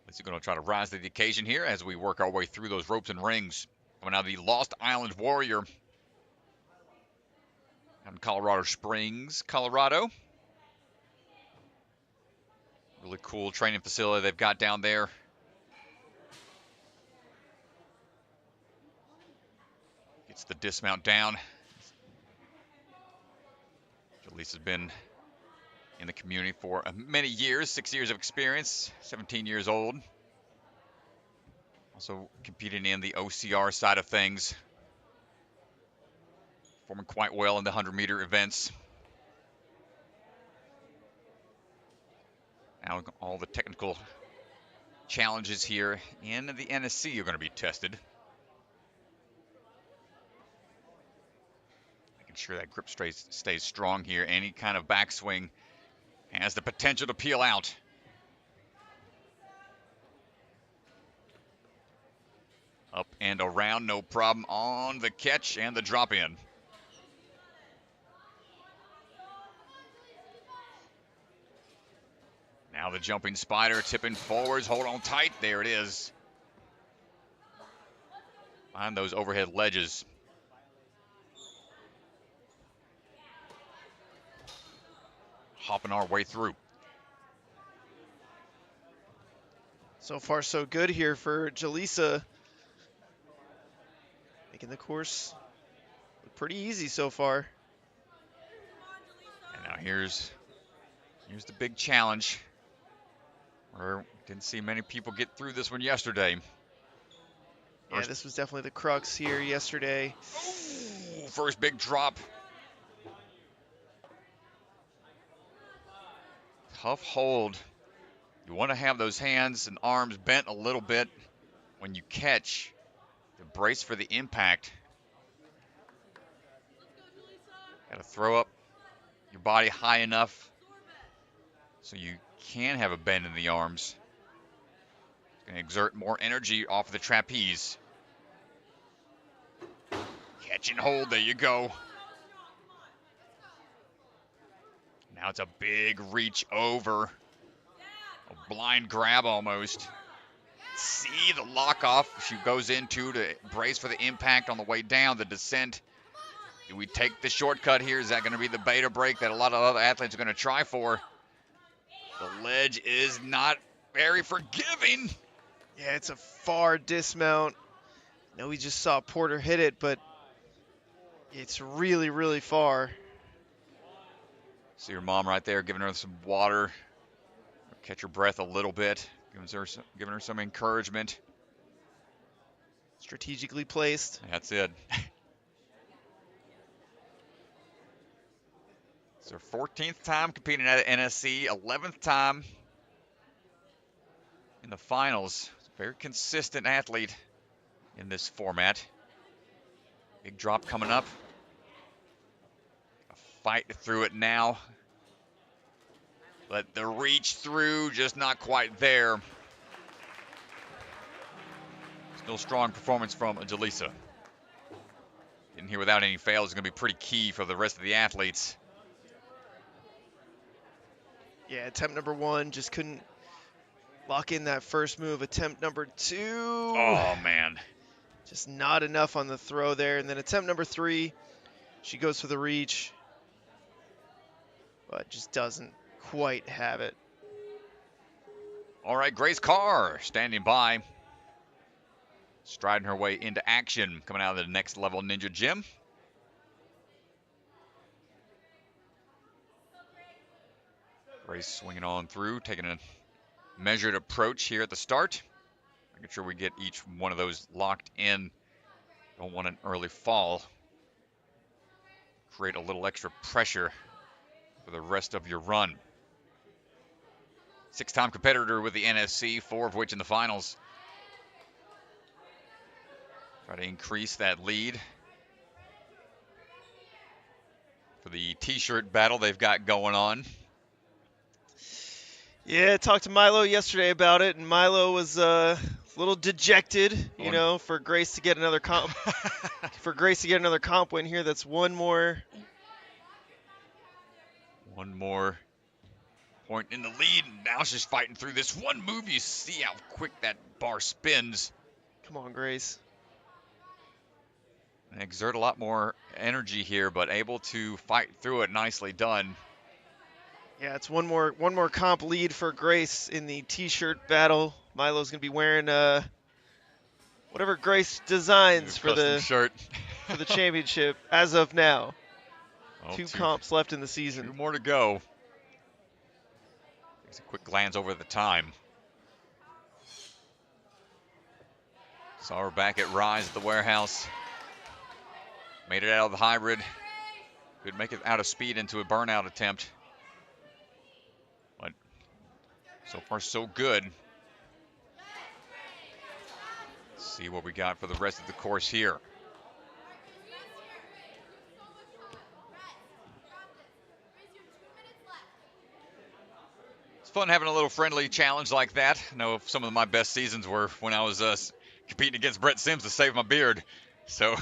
We're going to try to rise to the occasion here as we work our way through those ropes and rings. Coming out of the Lost Island Warrior out in Colorado Springs, Colorado. Really cool training facility they've got down there. Gets the dismount down. Jaleesa's been in the community for many years, 6 years of experience, 17 years old. Also competing in the OCR side of things. Performing quite well in the 100-meter events. Now all the technical challenges here in the NSC are going to be tested. Making sure that grip stays strong here. Any kind of backswing has the potential to peel out. Up and around, no problem on the catch and the drop in. Now the jumping spider, tipping forwards, hold on tight, there it is. Find those overhead ledges. Hopping our way through. So far, so good here for Jaleesa. Making the course look pretty easy so far. And now here's the big challenge. Didn't see many people get through this one yesterday. Yeah, this was definitely the crux here yesterday. First big drop. Tough hold. You want to have those hands and arms bent a little bit when you catch to brace for the impact. Got to throw up your body high enough so you can have a bend in the arms. It's going to exert more energy off of the trapeze. Catch and hold, there you go. Now it's a big reach over. A blind grab almost. see the lock off she goes into to brace for the impact on the way down, the descent. Do we take the shortcut here? Is that going to be the beta break that a lot of other athletes are going to try for? The ledge is not very forgiving. Yeah, it's a far dismount. I know we just saw Porter hit it, but it's really, really far. See your mom right there giving her some water. Catch her breath a little bit. Giving her some encouragement. Strategically placed. That's it. It's her 14th time competing at NSC, 11th time in the finals. Very consistent athlete in this format. Big drop coming up. A fight through it now. But the reach through, just not quite there. Still strong performance from Jalisa. Getting here without any fails is going to be pretty key for the rest of the athletes. Yeah, attempt number 1 just couldn't lock in that first move. Attempt number 2. Oh, man. Just not enough on the throw there. And then attempt number 3, she goes for the reach, but just doesn't quite have it. All right, Grace Carr standing by. Striding her way into action, coming out of the next level Ninja Gym. Grace swinging on through, taking a measured approach here at the start. Making sure we get each one of those locked in. Don't want an early fall. Create a little extra pressure for the rest of your run. 6-time competitor with the NSC, 4 of which in the finals. Try to increase that lead for the t-shirt battle they've got going on. Yeah, I talked to Milo yesterday about it, and Milo was a little dejected, you know, for Grace to get another comp win here. That's one more point in the lead. Now she's fighting through this one move. You see how quick that bar spins. Come on, Grace. And exert a lot more energy here, but able to fight through it. Nicely done. Yeah, it's one more comp lead for Grace in the t-shirt battle. Milo's gonna be wearing whatever Grace designs for the shirt for the championship as of now. Well, two comps left in the season. 2 more to go. Takes a quick glance over the time. Saw her back at Rise at the warehouse. Made it out of the hybrid. Could make it out of speed into a burnout attempt. But so far, so good. Let's see what we got for the rest of the course here. It's fun having a little friendly challenge like that. I know some of my best seasons were when I was competing against Brett Sims to save my beard. So,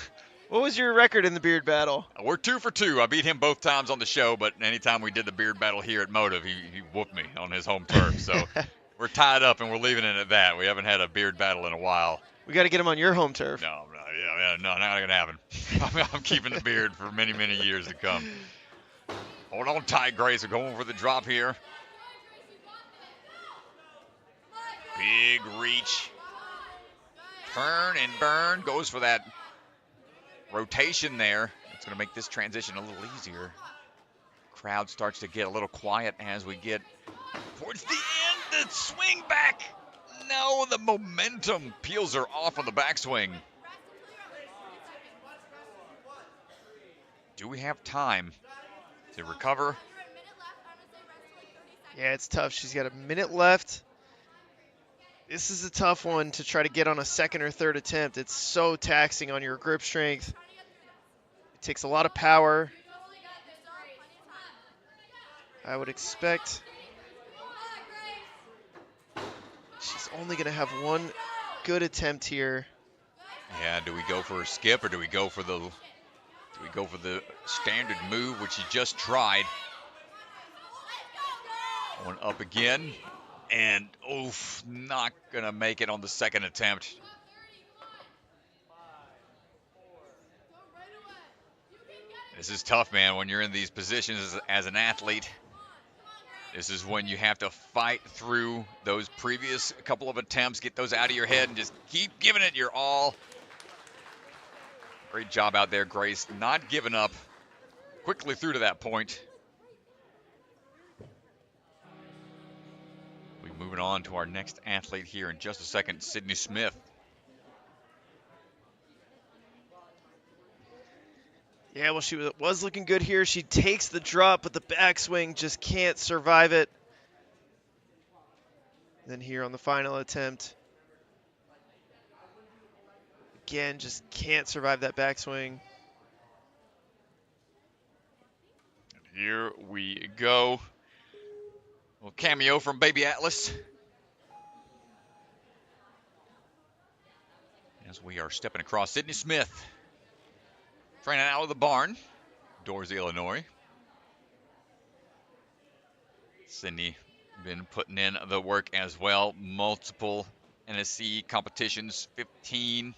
what was your record in the beard battle? We're 2 for 2. I beat him both times on the show, but anytime we did the beard battle here at Motive, he whooped me on his home turf. So we're tied up and we're leaving it at that. We haven't had a beard battle in a while. We got to get him on your home turf. No, not gonna happen. I'm keeping the beard for many, many years to come. Hold on tight, Grace. We're going for the drop here. Big reach. Turn and burn. Goes for that rotation there. It's going to make this transition a little easier. Crowd starts to get a little quiet as we get towards the end. The swing back. No, the momentum peels her off on the backswing. Do we have time to recover? Yeah, it's tough. She's got a minute left. This is a tough one to try to get on a second or third attempt. It's so taxing on your grip strength. It takes a lot of power. I would expect she's only going to have one good attempt here. Yeah, do we go for a skip or do we go for the standard move, which she just tried? One up again. And, oof, not going to make it on the second attempt. This is tough, man, when you're in these positions as an athlete. This is when you have to fight through those previous couple of attempts, get those out of your head, and just keep giving it your all. Great job out there, Grace, not giving up. Quickly through to that point. We're moving on to our next athlete here in just a second, Sydney Smith. Yeah, well, she was looking good here. She takes the drop, but the backswing just can't survive it. Then here on the final attempt, again, just can't survive that backswing. Here we go. A little cameo from Baby Atlas. As we are stepping across Sydney Smith. Training out of the barn, Dorsey, Illinois. Sydney been putting in the work as well. Multiple NSC competitions, 15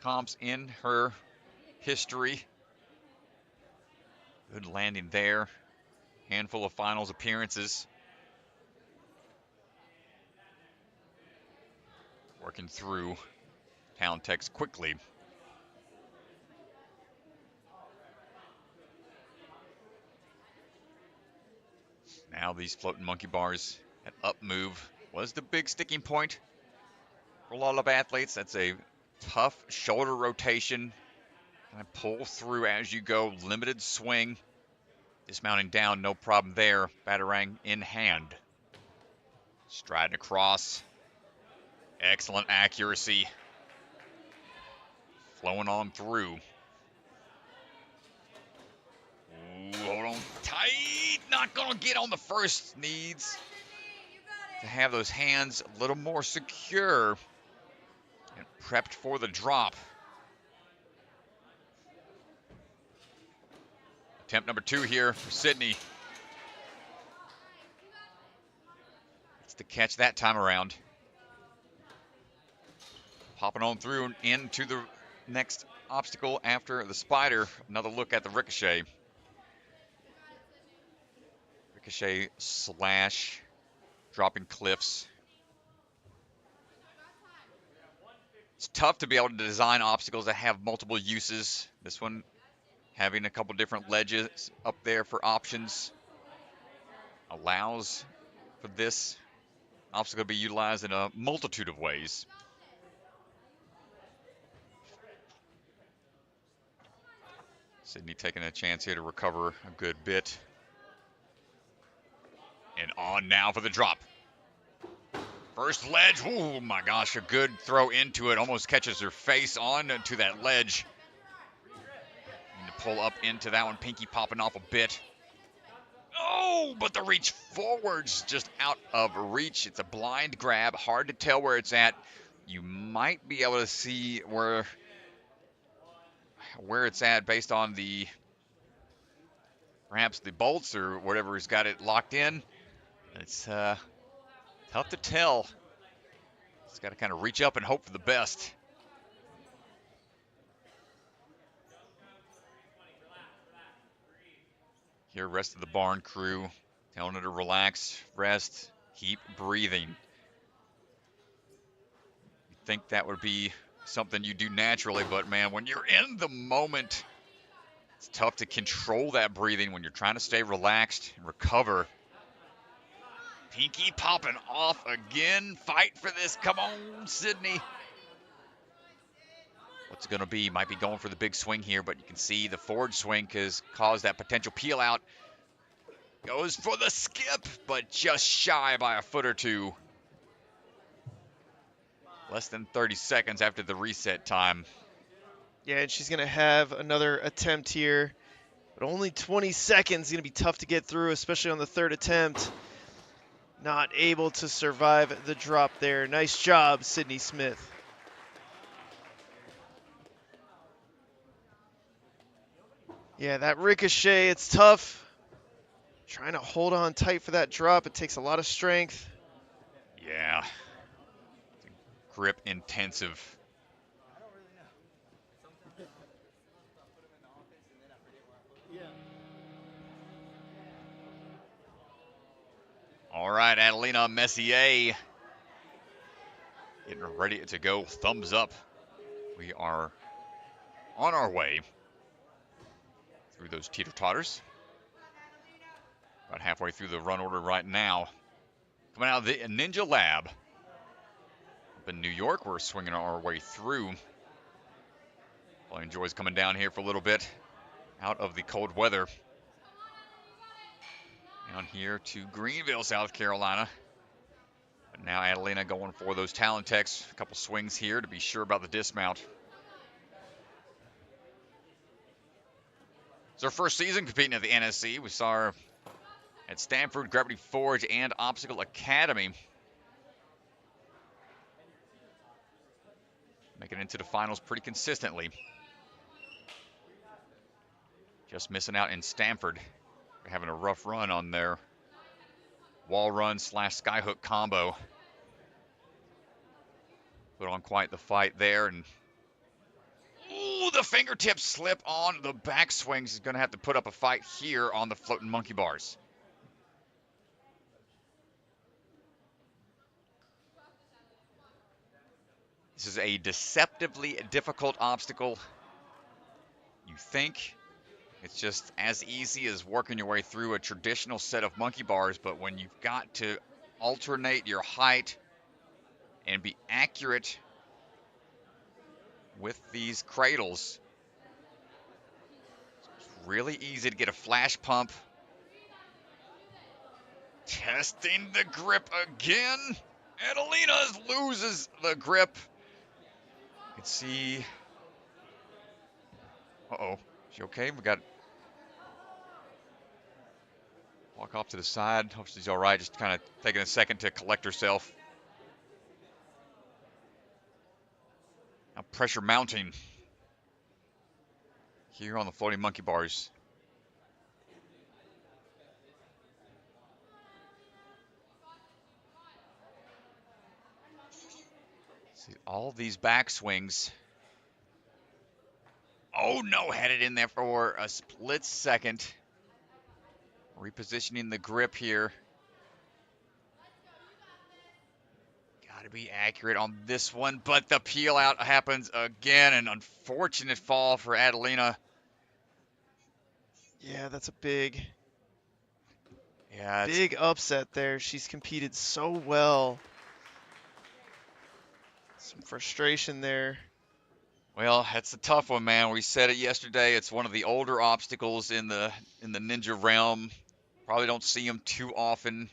comps in her history. Good landing there. Handful of finals appearances. Working through town techs quickly. Now these floating monkey bars at up move was the big sticking point for a lot of athletes. That's a tough shoulder rotation. Kind of pull through as you go. Limited swing. Dismounting down, no problem there. Batarang in hand. Striding across. Excellent accuracy. Flowing on through. Ooh, hold on tight. Not going to get on the first. Needs to have those hands a little more secure and prepped for the drop. Attempt number 2 here for Sydney. It's the catch that time around. Popping on through and into the next obstacle after the spider. Another look at the ricochet. Ricochet slash dropping cliffs. It's tough to be able to design obstacles that have multiple uses. This one having a couple different ledges up there for options allows for this obstacle to be utilized in a multitude of ways. Sydney taking a chance here to recover a good bit. And on now for the drop. First ledge. Oh my gosh, a good throw into it. Almost catches her face on to that ledge. Need to pull up into that one. Pinky popping off a bit. Oh, but the reach forward's just out of reach. It's a blind grab. Hard to tell where it's at. You might be able to see where it's at based on the perhaps the bolts or whatever has got it locked in. It's tough to tell. It's got to kind of reach up and hope for the best. Here, rest of the barn crew telling her to relax, rest, keep breathing. You think that would be something you do naturally, but man, when you're in the moment, it's tough to control that breathing when you're trying to stay relaxed and recover. Pinky popping off again. Fight for this. Come on, Sydney. What's it going to be? Might be going for the big swing here, but you can see the forward swing has caused that potential peel out. Goes for the skip, but just shy by a foot or two. Less than 30 seconds after the reset time. Yeah, and she's going to have another attempt here, but only 20 seconds. Going to be tough to get through, especially on the third attempt. Not able to survive the drop there. Nice job, Sydney Smith. Yeah, that ricochet, it's tough. Trying to hold on tight for that drop. It takes a lot of strength. Yeah. Grip intensive. All right, Adelina Messier getting ready to go. Thumbs up. We are on our way through those teeter-totters. About halfway through the run order right now. Coming out of the Ninja Lab up in New York, we're swinging our way through. Well, enjoys coming down here for a little bit out of the cold weather. Down here to Greenville, South Carolina. But now Adelina going for those talent techs. A couple swings here to be sure about the dismount. It's our first season competing at the NSC. We saw her at Stanford, Gravity Forge, and Obstacle Academy. Making it into the finals pretty consistently. Just missing out in Stanford. They're having a rough run on their wall run / skyhook combo. Put on quite the fight there, and ooh, the fingertips slip on the backswings. He's going to have to put up a fight here on the floating monkey bars. This is a deceptively difficult obstacle. You think it's just as easy as working your way through a traditional set of monkey bars, but when you've got to alternate your height and be accurate with these cradles, it's really easy to get a flash pump. Testing the grip again. Adelina loses the grip. You can see. Uh-oh. Is she okay? We got. Walk off to the side. Hope she's all right. Just kind of taking a second to collect herself. Now pressure mounting here on the floating monkey bars. See all these backswings. Oh no, had it in there for a split second. Repositioning the grip here. Got to be accurate on this one, but the peel out happens again. An unfortunate fall for Adelina. Yeah, that's a big Yeah, big upset there. She's competed so well. Some frustration there. well, that's a tough one, man. We said it yesterday. It's one of the older obstacles in the ninja realm. Probably don't see them too often.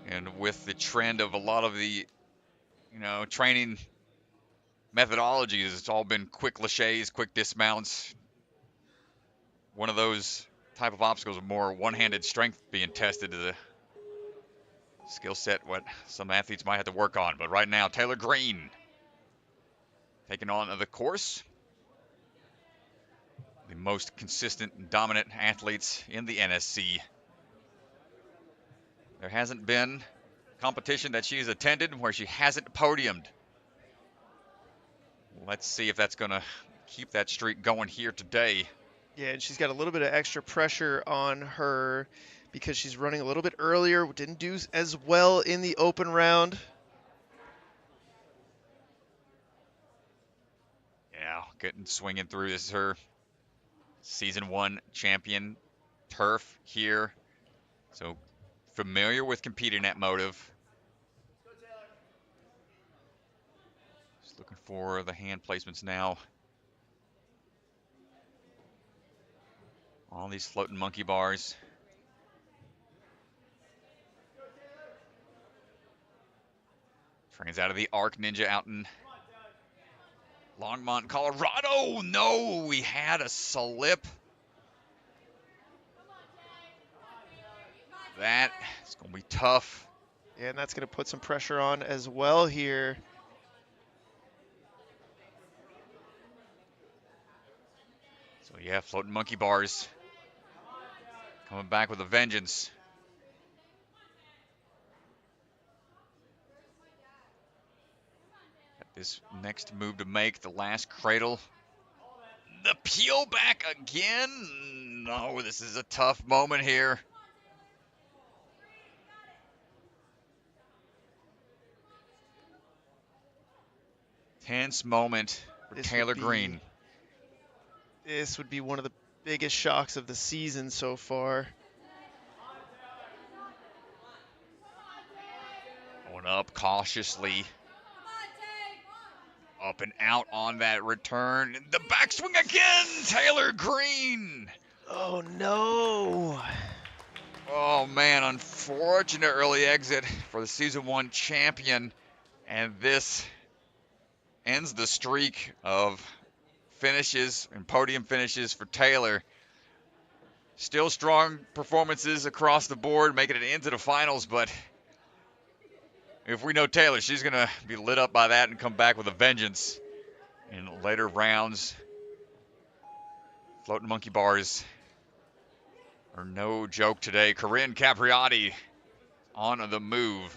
And with the trend of a lot of the, training methodologies, it's all been quick laches, quick dismounts. One of those type of obstacles with more one-handed strength being tested is a skill set what some athletes might have to work on. But right now, Taylor Green taking on the course. The most consistent and dominant athletes in the NSC. There hasn't been competition that she's attended where she hasn't podiumed. Let's see if that's going to keep that streak going here today. Yeah, and she's got a little bit of extra pressure on her because she's running a little bit earlier. Didn't do as well in the open round. Yeah, getting swinging through. This is her season 1 champion turf here. So familiar with competing at Motive. Just looking for the hand placements now. All these floating monkey bars. Trains out of the Arc Ninja out in Longmont, Colorado. No, we had a slip. That is going to be tough. Yeah, and that's going to put some pressure on as well here. So yeah, floating monkey bars Coming back with a vengeance. Got this next move to make, the last cradle. The peel back again. No, this is a tough moment here. Tense moment for Taylor Green. This would be one of the biggest shocks of the season so far. Going up cautiously. Up and out on that return. The backswing again, Taylor Green. Oh, no. Oh, man, unfortunate early exit for the Season 1 champion. And this ends the streak of finishes and podium finishes for Taylor. Still strong performances across the board, making it into the finals, but if we know Taylor, she's going to be lit up by that and come back with a vengeance in later rounds. Floating monkey bars are no joke today. Corinne Capriati on the move.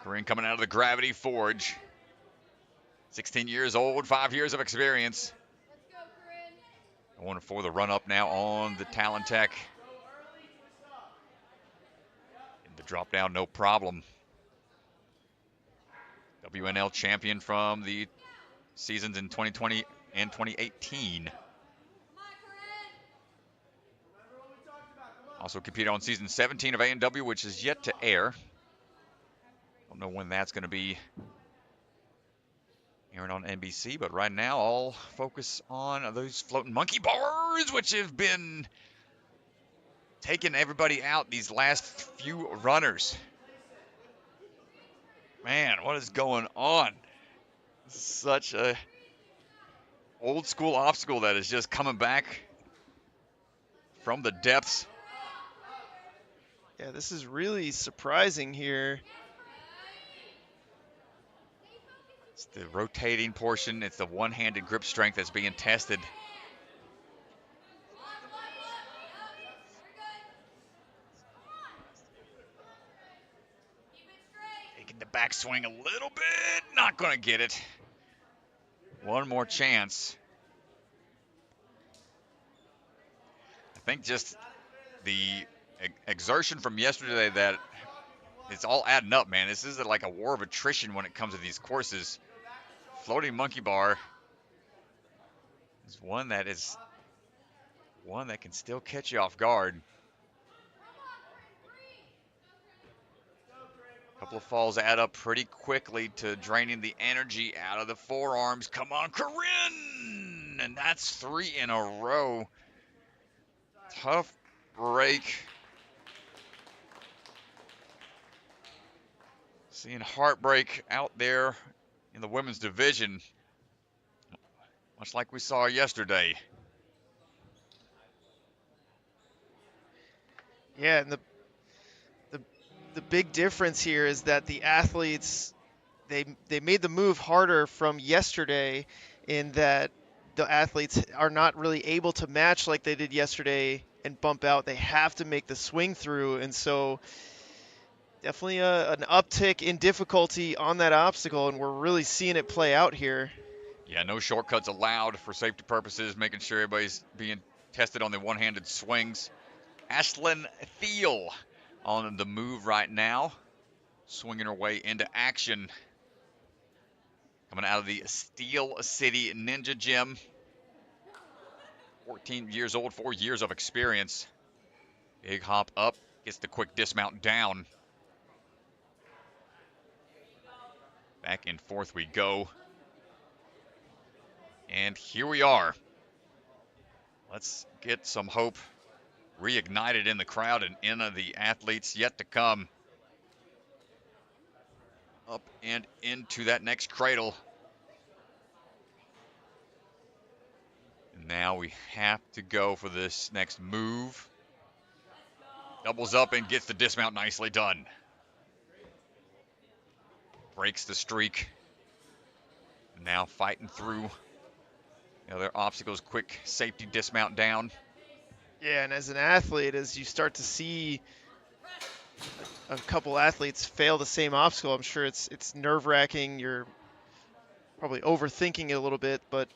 Corinne coming out of the Gravity Forge. 16 years old, 5 years of experience. Going for the run-up now on the Talentech. The drop down, no problem. WNL champion from the seasons in 2020 and 2018. Also competed on season 17 of A&W, which is yet to air. Don't know when that's going to be airing on NBC, but right now all focus on those floating monkey bars, which have been taking everybody out these last few runners. Man, what is going on? Such a old school obstacle that is just coming back from the depths. Yeah, this is really surprising here. It's the rotating portion. It's the one-handed grip strength that's being tested. Taking the backswing a little bit. Not going to get it. One more chance. I think just the exertion from yesterday that it's all adding up, man. This is like a war of attrition when it comes to these courses. Floating monkey bar is one that can still catch you off guard. A couple of falls add up pretty quickly to draining the energy out of the forearms. Come on, Corinne! And that's 3 in a row. Tough break. Seeing heartbreak out there in the women's division, much like we saw yesterday. Yeah, and the big difference here is that the athletes, they made the move harder from yesterday, in that the athletes are not really able to match like they did yesterday and bump out. They have to make the swing through, and so definitely an uptick in difficulty on that obstacle, and we're really seeing it play out here. Yeah, no shortcuts allowed for safety purposes, making sure everybody's being tested on the one-handed swings. Ashlyn Thiel on the move right now, swinging her way into action. Coming out of the Steel City Ninja Gym. 14 years old, 4 years of experience. Big hop up, gets the quick dismount down. Back and forth we go. And here we are. Let's get some hope reignited in the crowd and in the athletes yet to come. Up and into that next cradle. And now we have to go for this next move. Doubles up and gets the dismount nicely done. Breaks the streak. Now fighting through The other obstacles, quick safety dismount down. Yeah, and as an athlete, as you start to see a couple athletes fail the same obstacle, I'm sure it's nerve-wracking. You're probably overthinking it a little bit, but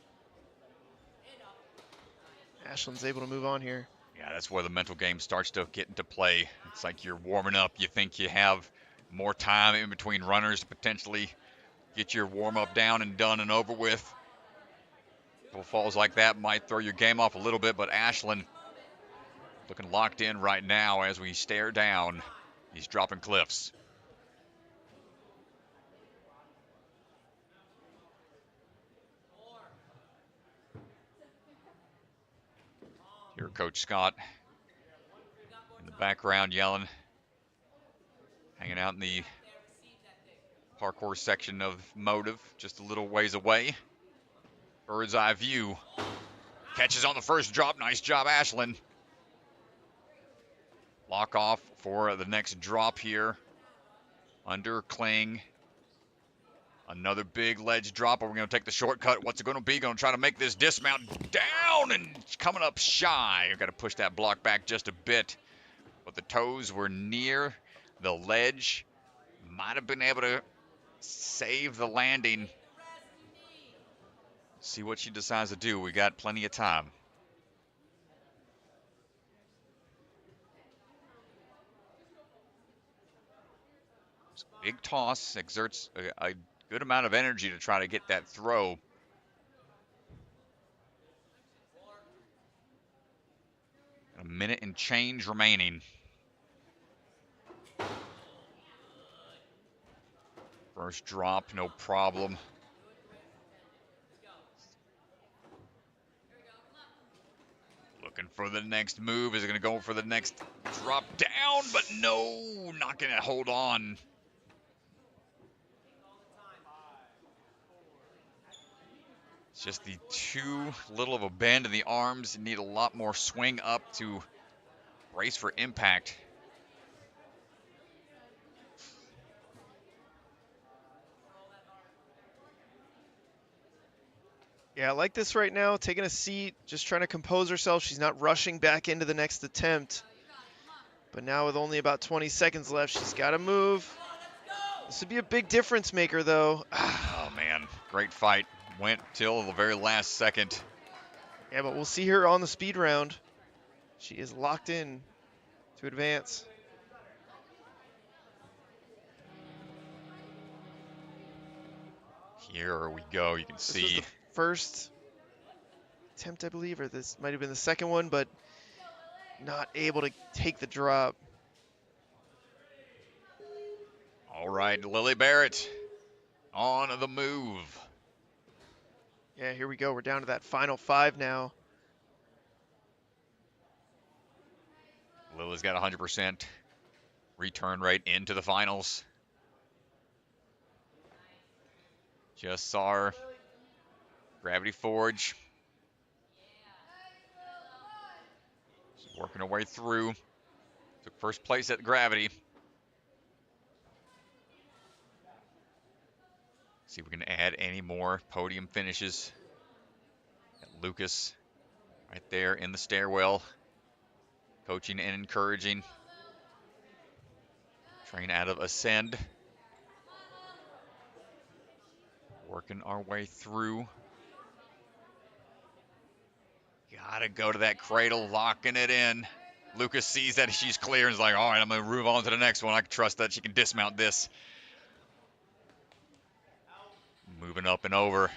Ashlyn's able to move on here. Yeah, that's where the mental game starts to get into play. It's like you're warming up. You think you have more time in between runners to potentially get your warm-up down and done and over with. Little falls like that might throw your game off a little bit, but Ashlyn looking locked in right now as we stare down these dropping cliffs. Here, Coach Scott in the background yelling, hanging out in the parkour section of Motive, just a little ways away. Bird's eye view. Catches on the first drop. Nice job, Ashlyn. Lock off for the next drop here. Under cling. Another big ledge drop. Are we going to take the shortcut? What's it going to be? Going to try to make this dismount down and coming up shy. I've got to push that block back just a bit. But the toes were near the ledge. Might have been able to save the landing. See what she decides to do. We got plenty of time. Big toss, exerts a good amount of energy to try to get that throw. A minute and change remaining. First drop, no problem. Looking for the next move. Is it going to go for the next drop down? But no, not going to hold on. It's just the too little of a bend in the arms. You need a lot more swing up to brace for impact. Yeah, I like this right now, taking a seat, just trying to compose herself. She's not rushing back into the next attempt. But now with only about 20 seconds left, she's got to move. This would be a big difference maker, though. Oh, man. Great fight. Went till the very last second. Yeah, but we'll see her on the speed round. She is locked in to advance. Here we go. You can This see. was the first attempt, I believe, or this might have been the second one, but not able to take the drop. All right, Lily Barrett on the move. Yeah, here we go. We're down to that final 5 now. Lily's got 100% return rate into the finals. Just saw her. Gravity Forge. She's working her way through. Took first place at Gravity. See if we can add any more podium finishes. Got Lucas right there in the stairwell, coaching and encouraging. Train out of Ascend. Working our way through. Gotta go to that cradle, locking it in. Lucas sees that she's clear and is like, all right, I'm gonna move on to the next one. I can trust that she can dismount this. Moving up and over.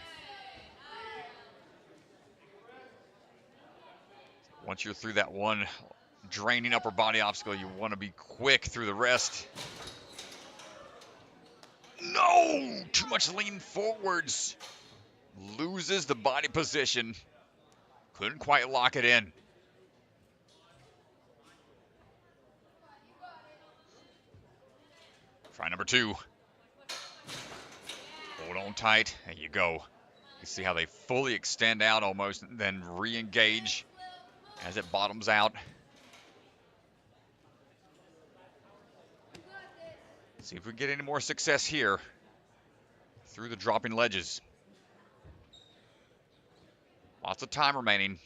Once you're through that one draining upper body obstacle, you want to be quick through the rest. No! Too much lean forwards. Loses the body position. Couldn't quite lock it in. Try number 2. Hold on tight. There you go. You see how they fully extend out almost, and then re-engage as it bottoms out. See if we get any more success here through the dropping ledges. Lots of time remaining.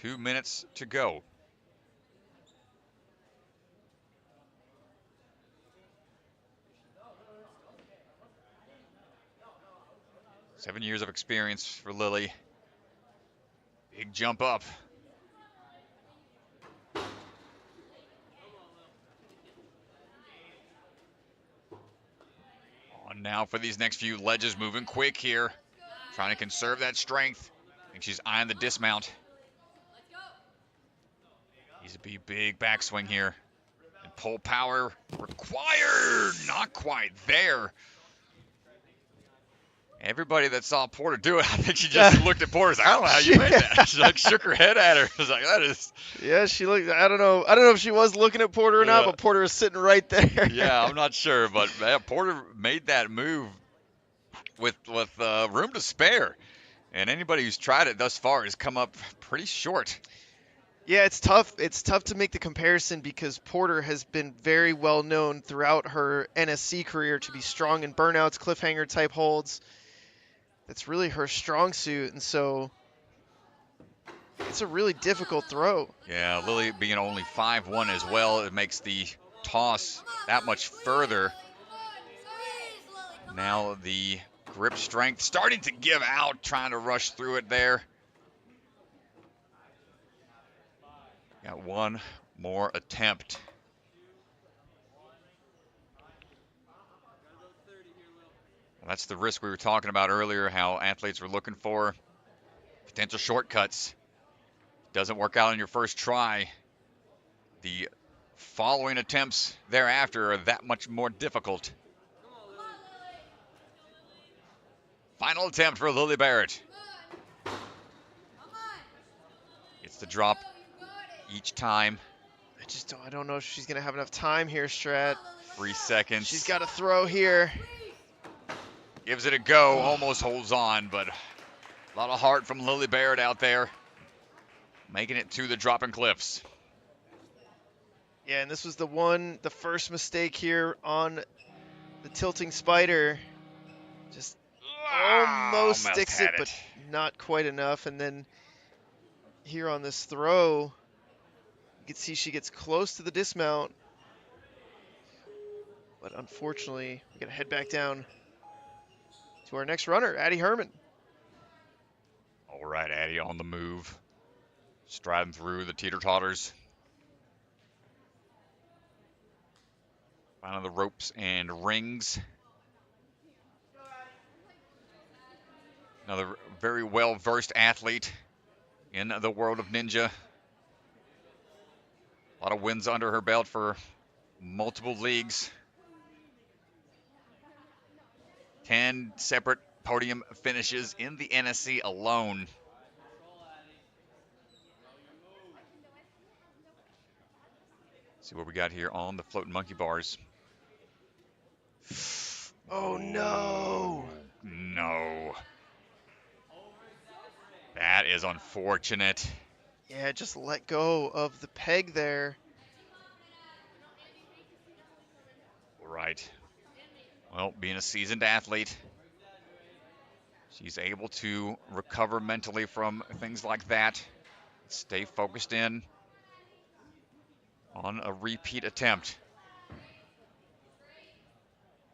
2 minutes to go. Seven years of experience for Lily. Big jump up. On now for these next few ledges, moving quick here. Trying to conserve that strength. I think she's eyeing the dismount. Needs to be big backswing here. And pull power required. Not quite there. Everybody that saw Porter do it, I think she just looked at Porter and said, I don't know how you made that. She like shook her head at her. She was like, that is. Yeah, she looked. I don't know if she was looking at Porter or not, but Porter was sitting right there. Yeah, I'm not sure, but Porter made that move with room to spare. And anybody who's tried it thus far has come up pretty short. Yeah, it's tough. It's tough to make the comparison because Porter has been very well known throughout her NSC career to be strong in burnouts, cliffhanger type holds. That's really her strong suit, and so it's a really difficult throw. Yeah, Lily being only 5'1" as well, it makes the toss that much further. Now the grip strength starting to give out, trying to rush through it there. Got one more attempt. Well, that's the risk we were talking about earlier, how athletes were looking for potential shortcuts. Doesn't work out on your first try. The following attempts thereafter are that much more difficult. Final attempt for Lily Barrett. It's the drop each time. I don't know if she's going to have enough time here, Strat. 3 seconds. She's got to throw here. Gives it a go, almost holds on, but a lot of heart from Lily Barrett out there. Making it to the dropping cliffs. Yeah, and this was the first mistake here on the tilting spider. Just almost sticks it, but not quite enough. And then here on this throw, you can see she gets close to the dismount. But unfortunately, we got to head back down to our next runner, Addie Herman. All right, Addie on the move. Striding through the teeter-totters. Finding the ropes and rings. Another very well-versed athlete in the world of ninja. A lot of wins under her belt for multiple leagues. 10 separate podium finishes in the NSC alone. See what we got here on the floating monkey bars. Oh no! No. That is unfortunate. Yeah, just let go of the peg there. Right. Well, being a seasoned athlete, she's able to recover mentally from things like that. Stay focused in on a repeat attempt.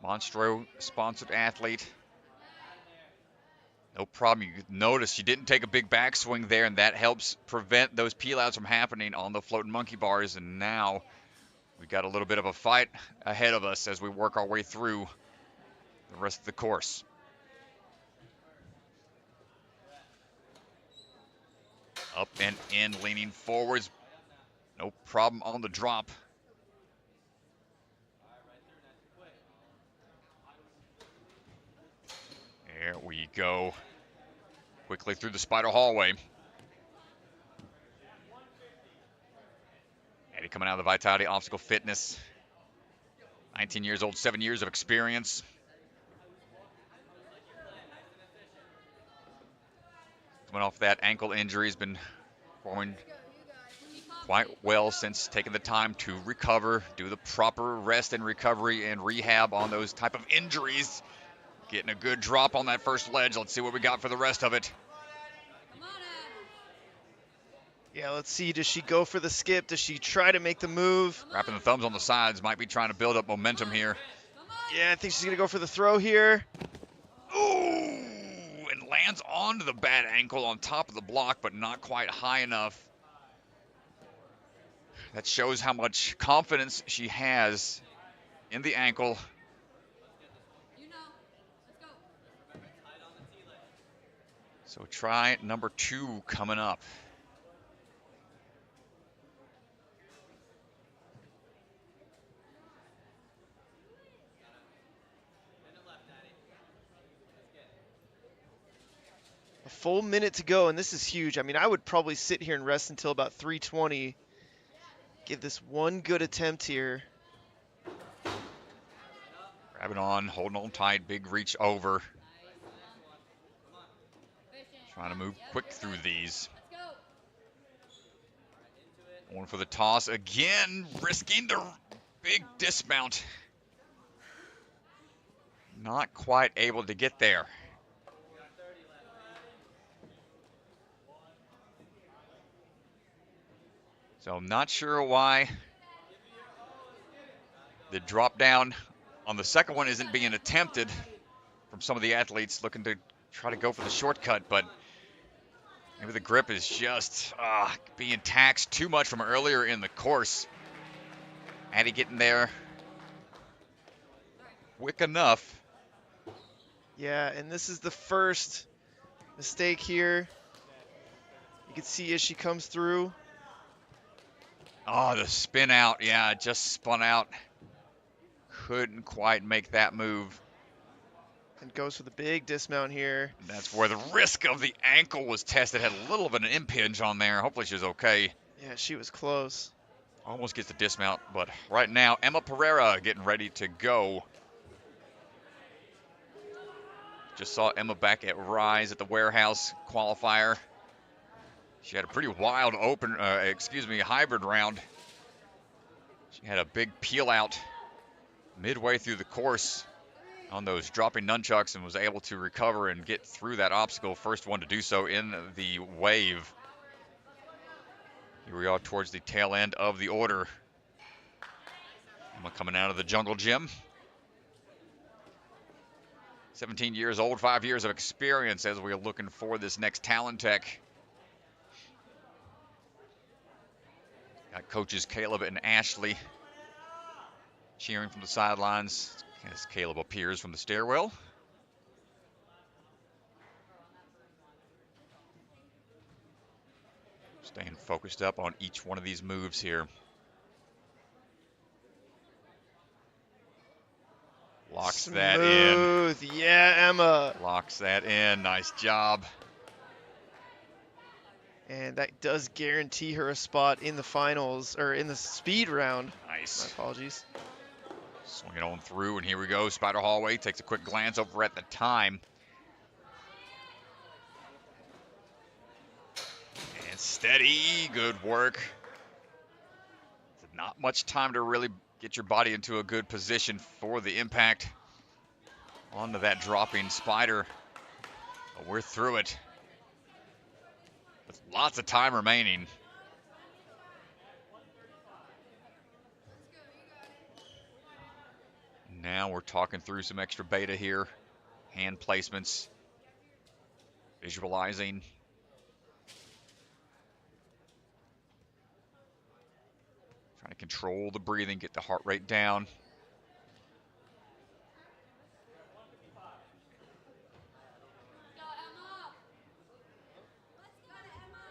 Monstro-sponsored athlete. No problem. You notice she didn't take a big backswing there, and that helps prevent those peel-outs from happening on the floating monkey bars. And now we got a little bit of a fight ahead of us as we work our way through the rest of the course. Up and in, leaning forwards. No problem on the drop. There we go. Quickly through the spider hallway. Eddie coming out of the Vitality Obstacle Fitness. 19 years old, 7 years of experience. Coming off that ankle injury, has been performing quite well since taking the time to recover, do the proper rest and recovery and rehab on those type of injuries. Getting a good drop on that first ledge. Let's see what we got for the rest of it. Yeah, let's see. Does she go for the skip? Does she try to make the move? Wrapping the thumbs on the sides, might be trying to build up momentum here. Yeah, I think she's going to go for the throw here. Ooh, and lands onto the bad ankle on top of the block, but not quite high enough. That shows how much confidence she has in the ankle. So try number 2 coming up. A full minute to go, and this is huge. I mean, I would probably sit here and rest until about 3:20. Give this one good attempt here. Grabbing on, holding on tight, big reach over. Trying to move quick through these. Going for the toss again, risking the big dismount. Not quite able to get there. So I'm not sure why the drop down on the second one isn't being attempted from some of the athletes looking to try to go for the shortcut, but maybe the grip is just being taxed too much from earlier in the course. Addie getting there quick enough. Yeah, and this is the first mistake here. You can see as she comes through. Oh, the spin out. Yeah, it just spun out. Couldn't quite make that move. And goes for the big dismount here. That's where the risk of the ankle was tested. Had a little bit of an impinge on there. Hopefully she's okay. Yeah, she was close. Almost gets the dismount, but right now, Emma Pereira getting ready to go. Just saw Emma back at Rise at the warehouse qualifier. She had a pretty wild hybrid round. She had a big peel out midway through the course on those dropping nunchucks and was able to recover and get through that obstacle. First one to do so in the wave. Here we are towards the tail end of the order. Emma coming out of the jungle gym. 17 years old, 5 years of experience as we are looking for this next talent tech. Got coaches Caleb and Ashley cheering from the sidelines as Caleb appears from the stairwell. Staying focused up on each one of these moves here. Locks that in. Smooth. Yeah, Emma. Locks that in. Nice job. And that does guarantee her a spot in the finals, or in the speed round. Nice. My apologies. Swing it on through, and here we go. Spider Hallway takes a quick glance over at the time. And steady. Good work. Not much time to really get your body into a good position for the impact onto that dropping spider. But we're through it with lots of time remaining. Now we're talking through some extra beta here. Hand placements, visualizing. Trying to control the breathing, get the heart rate down.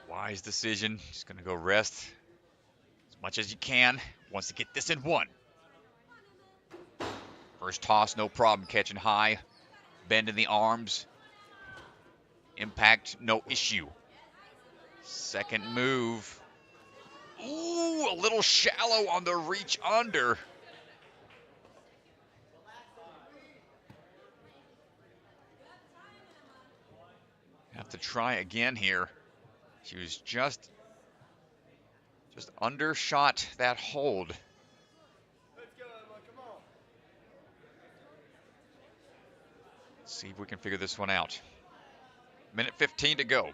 Wise decision. Just going to go rest as much as you can. Wants to get this in one. First toss, no problem. Catching high. Bend in the arms. Impact, no issue. Second move. Ooh, a little shallow on the reach under. Have to try again here. She was just undershot that hold. Let's go, Emma, come on. Let's see if we can figure this one out. Minute 15 to go.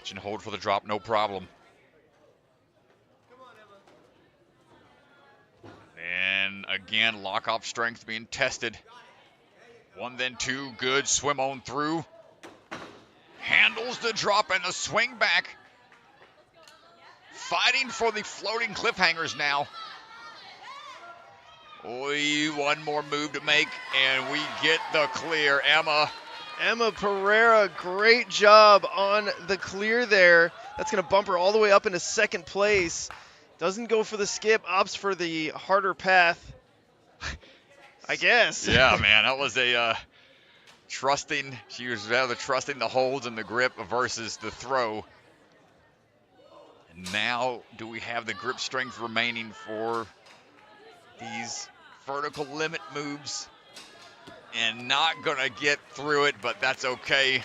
Catch and hold for the drop, no problem. And again, lock-off strength being tested. 1, then 2, good, swim on through. Handles the drop and the swing back. Fighting for the floating cliffhangers now. Oy, one more move to make, and we get the clear. Emma Pereira, great job on the clear there. That's going to bump her all the way up into second place. Doesn't go for the skip, opts for the harder path, I guess. Yeah, man, that was a trusting. She was rather trusting the holds and the grip versus the throw. And now, do we have the grip strength remaining for these vertical limit moves? And not gonna get through it, but that's okay.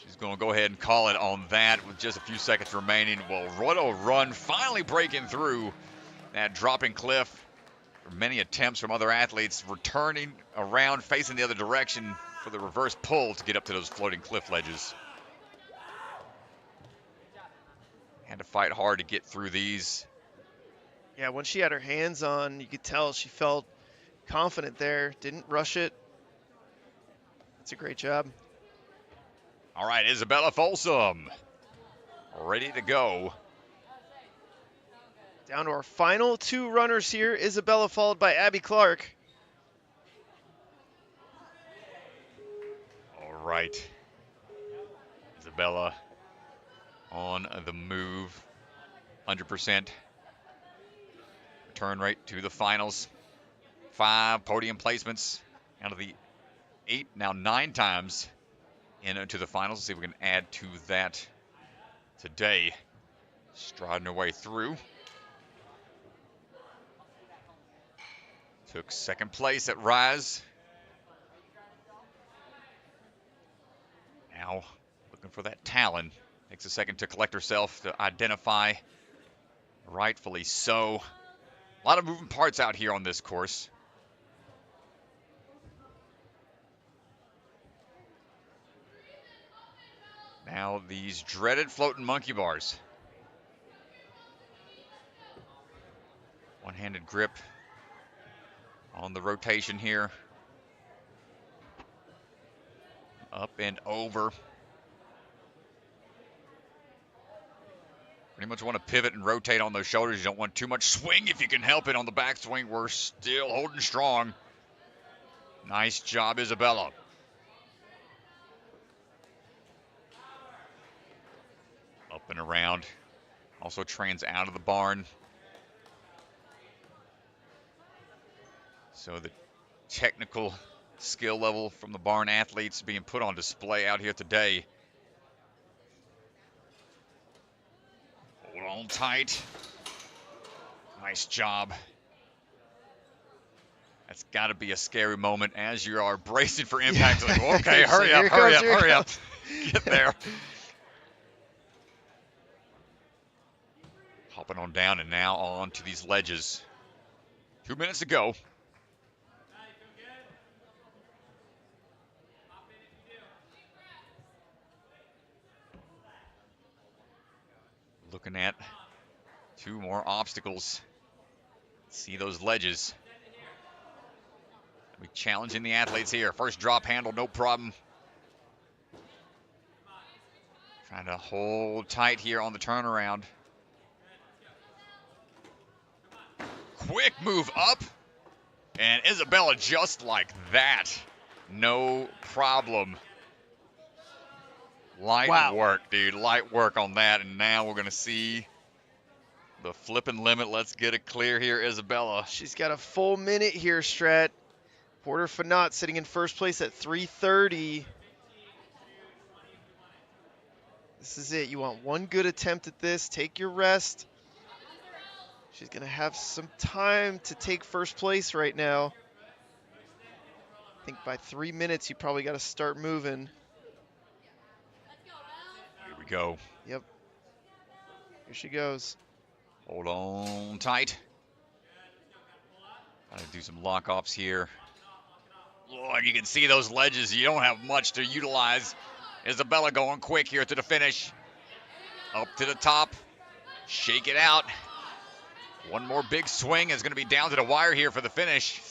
She's gonna go ahead and call it on that with just a few seconds remaining. Well, Roto Run finally breaking through that dropping cliff. Many attempts from other athletes returning around, facing the other direction for the reverse pull to get up to those floating cliff ledges. Had to fight hard to get through these. Yeah, when she had her hands on, you could tell she felt confident there. Didn't rush it. That's a great job. All right, Isabella Folsom, ready to go. Down to our final 2 runners here. Isabella followed by Abby Clark. All right. Isabella on the move. 100% return rate to the finals. 5 podium placements out of the 8, now 9 times into the finals. Let's see if we can add to that today. Striding her way through. Took second place at Rise. Now looking for that Talon. Takes a second to collect herself to identify. Rightfully so. A lot of moving parts out here on this course. Now these dreaded floating monkey bars. One-handed grip on the rotation here. Up and over. Pretty much want to pivot and rotate on those shoulders. You don't want too much swing if you can help it on the backswing. We're still holding strong. Nice job, Isabella. Up and around. Also trains out of the barn. So the technical skill level from the barn athletes being put on display out here today. Hold on tight. Nice job. That's got to be a scary moment as you are bracing for impact. Yeah. Like, okay, hurry up. Get there. Hopping on down and now on to these ledges. 2 minutes to go. Looking at 2 more obstacles. See those ledges. Be challenging the athletes here. First drop handle, no problem. Trying to hold tight here on the turnaround. Quick move up. And Isabella just like that. No problem. Light work, dude. Light work on that. And now we're going to see the flipping limit. Let's get it clear here, Isabella. She's got a full minute here, Strat. Porter Fanot sitting in first place at 3:30. This is it. You want one good attempt at this. Take your rest. She's going to have some time to take first place right now. I think by 3 minutes, you probably got to start moving. Here we go. Yep. Here she goes. Hold on tight. Gotta do some lock-offs here. Lord, you can see those ledges. You don't have much to utilize. Isabella going quick here to the finish. Up to the top. Shake it out. One more big swing is going to be down to the wire here for the finish.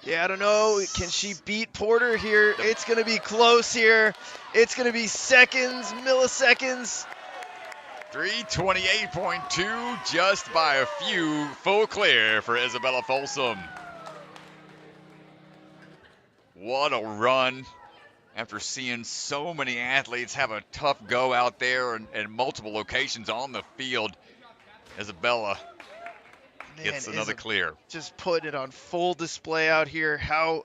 Yeah, I don't know. Can she beat Porter here? It's going to be close here. It's going to be seconds, milliseconds. 328.2, just by a few. Full clear for Isabella Folsom. What a run. After seeing so many athletes have a tough go out there and multiple locations on the field, Isabella gets another clear. Just putting it on full display out here, how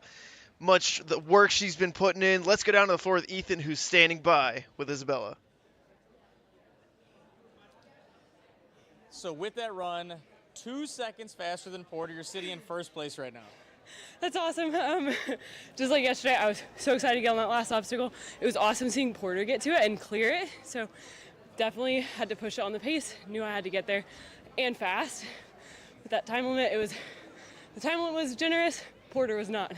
much the work she's been putting in. Let's go down to the floor with Ethan, who's standing by with Isabella. So with that run, 2 seconds faster than Porter, you're sitting in first place right now. That's awesome. Just like yesterday, I was so excited to get on that last obstacle. It was awesome seeing Porter get to it and clear it. So definitely had to push it on the pace. Knew I had to get there and fast. With that time limit, the time limit was generous. Porter was not.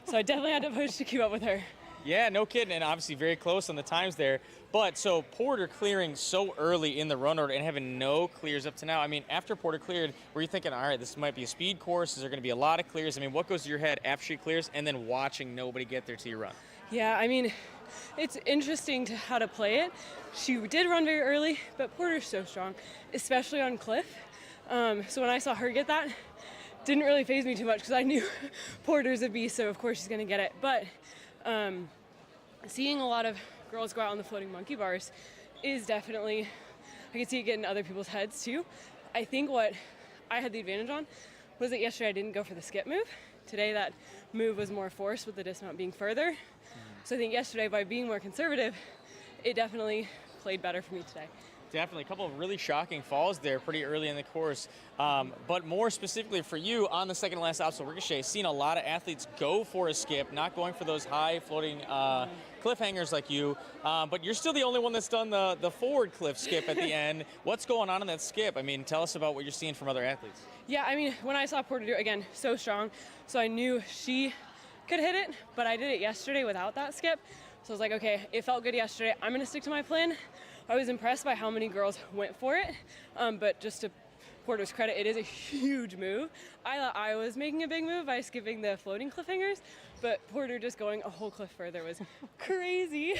So I definitely had to push to keep up with her. Yeah, no kidding, and obviously very close on the times there. But so Porter clearing so early in the run order and having no clears up to now. I mean, after Porter cleared, were you thinking, all right, this might be a speed course? Is there going to be a lot of clears? I mean, what goes to your head after she clears and then watching nobody get there till you run? Yeah, I mean, it's interesting to how to play it. She did run very early, but Porter's so strong, especially on cliff. So when I saw her get that, didn't really faze me too much because I knew Porter's a beast, so of course she's going to get it. But seeing a lot of girls go out on the floating monkey bars is definitely, I can see it getting other people's heads too. I think what I had the advantage on was that yesterday I didn't go for the skip move. Today that move was more forced with the dismount being further. So I think yesterday by being more conservative, it definitely played better for me today. Definitely. A couple of really shocking falls there pretty early in the course. But more specifically for you, on the second to last obstacle ricochet, seen a lot of athletes go for a skip, not going for those high floating cliffhangers like you. But you're still the only one that's done the forward cliff skip at the end. What's going on in that skip? I mean, tell us about what you're seeing from other athletes. Yeah, I mean, when I saw Porter do it, again, so strong. So I knew she could hit it, but I did it yesterday without that skip. So I was like, okay, it felt good yesterday. I'm going to stick to my plan. I was impressed by how many girls went for it, but just to Porter's credit, it is a huge move. I thought I was making a big move by skipping the floating cliffhangers, but Porter just going a whole cliff further was crazy.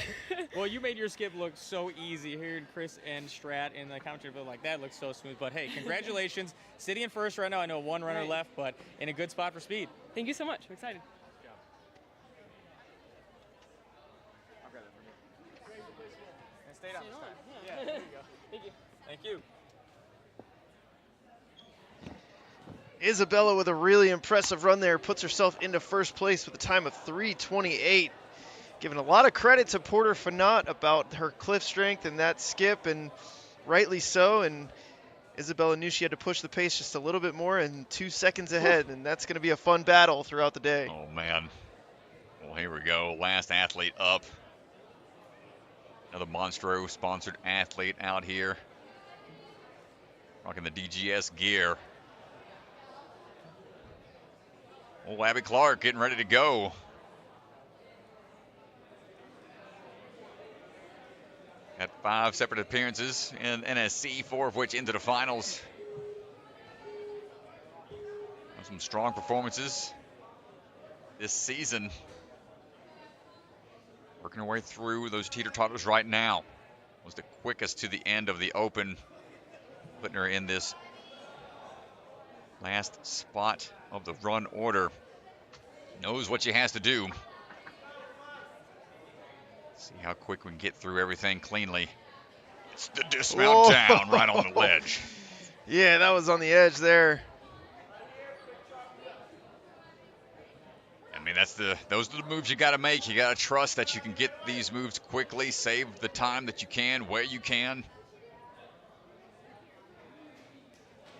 Well, you made your skip look so easy. Hearing Chris and Strat in the commentary, like that looks so smooth. But hey, congratulations. Sitting in first right now. I know one runner left, but in a good spot for speed. Thank you so much. I'm excited. Stay down this time. Yeah, there you go. Thank you. Thank you. Isabella with a really impressive run there, puts herself into first place with a time of 3:28. Giving a lot of credit to Porter Fanot about her cliff strength and that skip, and rightly so. And Isabella knew she had to push the pace just a little bit more, and 2 seconds ahead, and that's going to be a fun battle throughout the day. Oh, man. Well, here we go. Last athlete up. Another Monstro-sponsored athlete out here. Rocking the DGS gear. Old Abby Clark getting ready to go. Had 5 separate appearances in NSC, 4 of which into the finals. Some strong performances this season. Working her way through those teeter-totters right now. Was the quickest to the end of the Open, putting her in this last spot of the run order. Knows what she has to do. See how quick we can get through everything cleanly. It's the dismount down right on the ledge. Yeah, that was on the edge there. I mean, those are the moves you got to make. You got to trust that you can get these moves quickly, save the time that you can, where you can.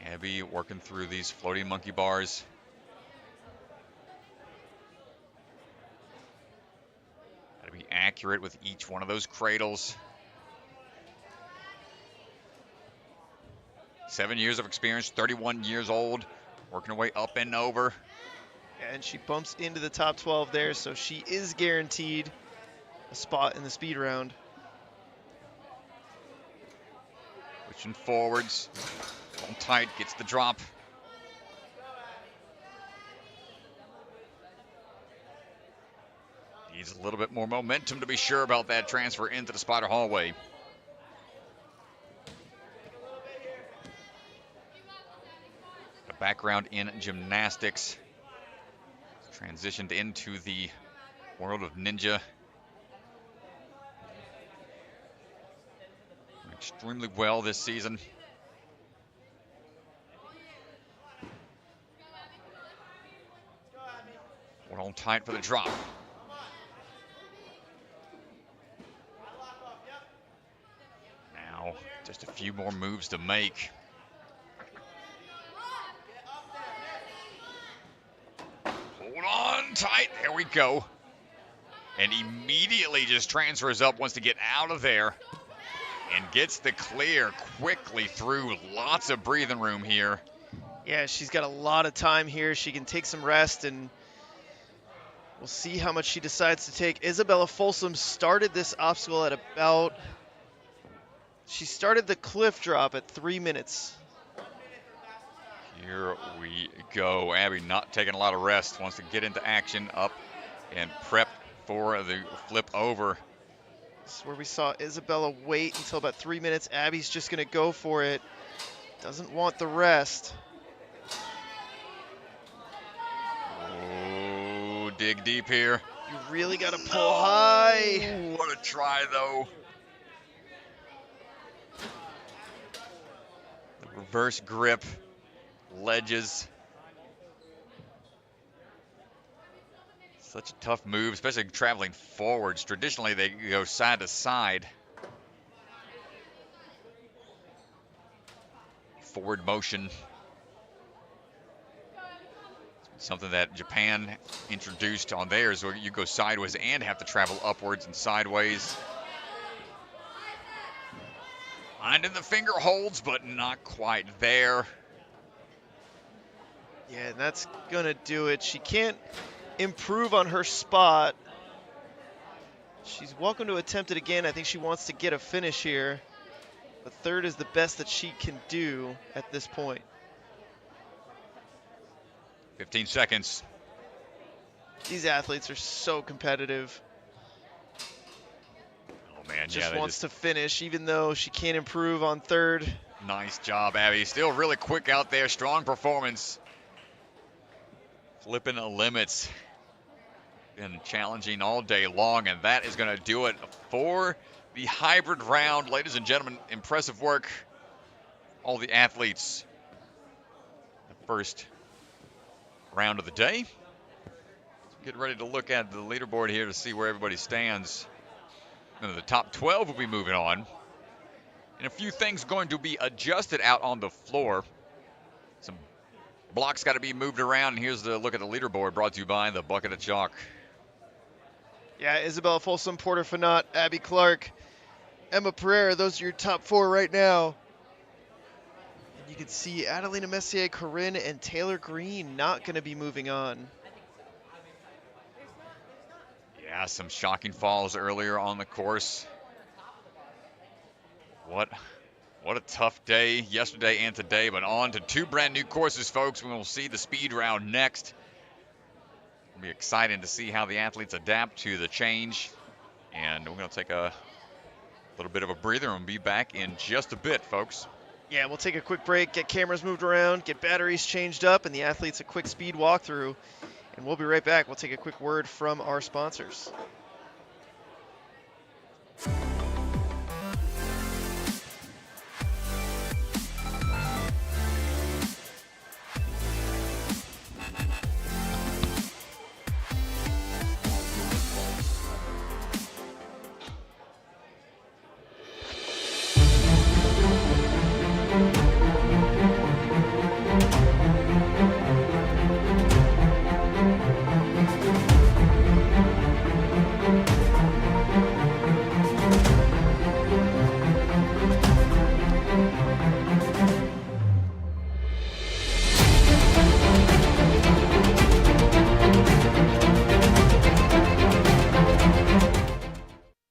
Abby working through these floating monkey bars. Got to be accurate with each one of those cradles. 7 years of experience, 31 years old, working her way up and over. And she bumps into the top 12 there, so she is guaranteed a spot in the speed round. Pushing forwards. On tight, gets the drop. Needs a little bit more momentum to be sure about that transfer into the spider hallway. A background in gymnastics. Transitioned into the world of ninja. Extremely well this season. Hold on tight for the drop. Now, just a few more moves to make. Hold on tight. There we go. And immediately just transfers up, wants to get out of there. And gets the clear quickly through. Lots of breathing room here. Yeah, she's got a lot of time here. She can take some rest, and we'll see how much she decides to take. Isabella Folsom started this obstacle at about... She started the cliff drop at 3 minutes. Here we go. Abby not taking a lot of rest. Wants to get into action, up and prep for the flip over. This is where we saw Isabella wait until about 3 minutes. Abby's just going to go for it. Doesn't want the rest. Oh, dig deep here. You really got to pull high. What a try, though. The reverse grip, ledges. Such a tough move, especially traveling forwards. Traditionally, they go side to side. Forward motion. Something that Japan introduced on theirs, where you go sideways and have to travel upwards and sideways. Finding the finger holds, but not quite there. Yeah, that's going to do it. She can't improve on her spot. She's welcome to attempt it again. I think she wants to get a finish here. But third is the best that she can do at this point. 15 seconds. These athletes are so competitive. Oh, man. Just yeah, wants to finish, even though she can't improve on third. Nice job, Abby. Still really quick out there. Strong performance. Flipping the limits. Been challenging all day long, and that is going to do it for the hybrid round. Ladies and gentlemen, impressive work. All the athletes. The first round of the day. Get ready to look at the leaderboard here to see where everybody stands. And the top 12 will be moving on. And a few things going to be adjusted out on the floor. Some blocks got to be moved around. And here's the look at the leaderboard brought to you by the Bucket of Chalk. Yeah, Isabella Folsom, Porter Fanat, Abby Clark, Emma Pereira, those are your top four right now. And you can see Adelina Messier, Corinne, and Taylor Green not going to be moving on. Yeah, some shocking falls earlier on the course. What a tough day yesterday and today, but on to two brand new courses, folks. We will see the speed round next. It'll be exciting to see how the athletes adapt to the change. And we're going to take a little bit of a breather and be back in just a bit, folks. Yeah, we'll take a quick break, get cameras moved around, get batteries changed up, and the athletes a quick speed walkthrough. And we'll be right back. We'll take a quick word from our sponsors.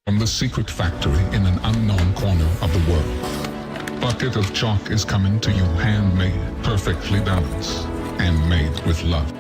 From the secret factory in an unknown corner of the world, bucket of chalk is coming to you handmade, perfectly balanced, and made with love.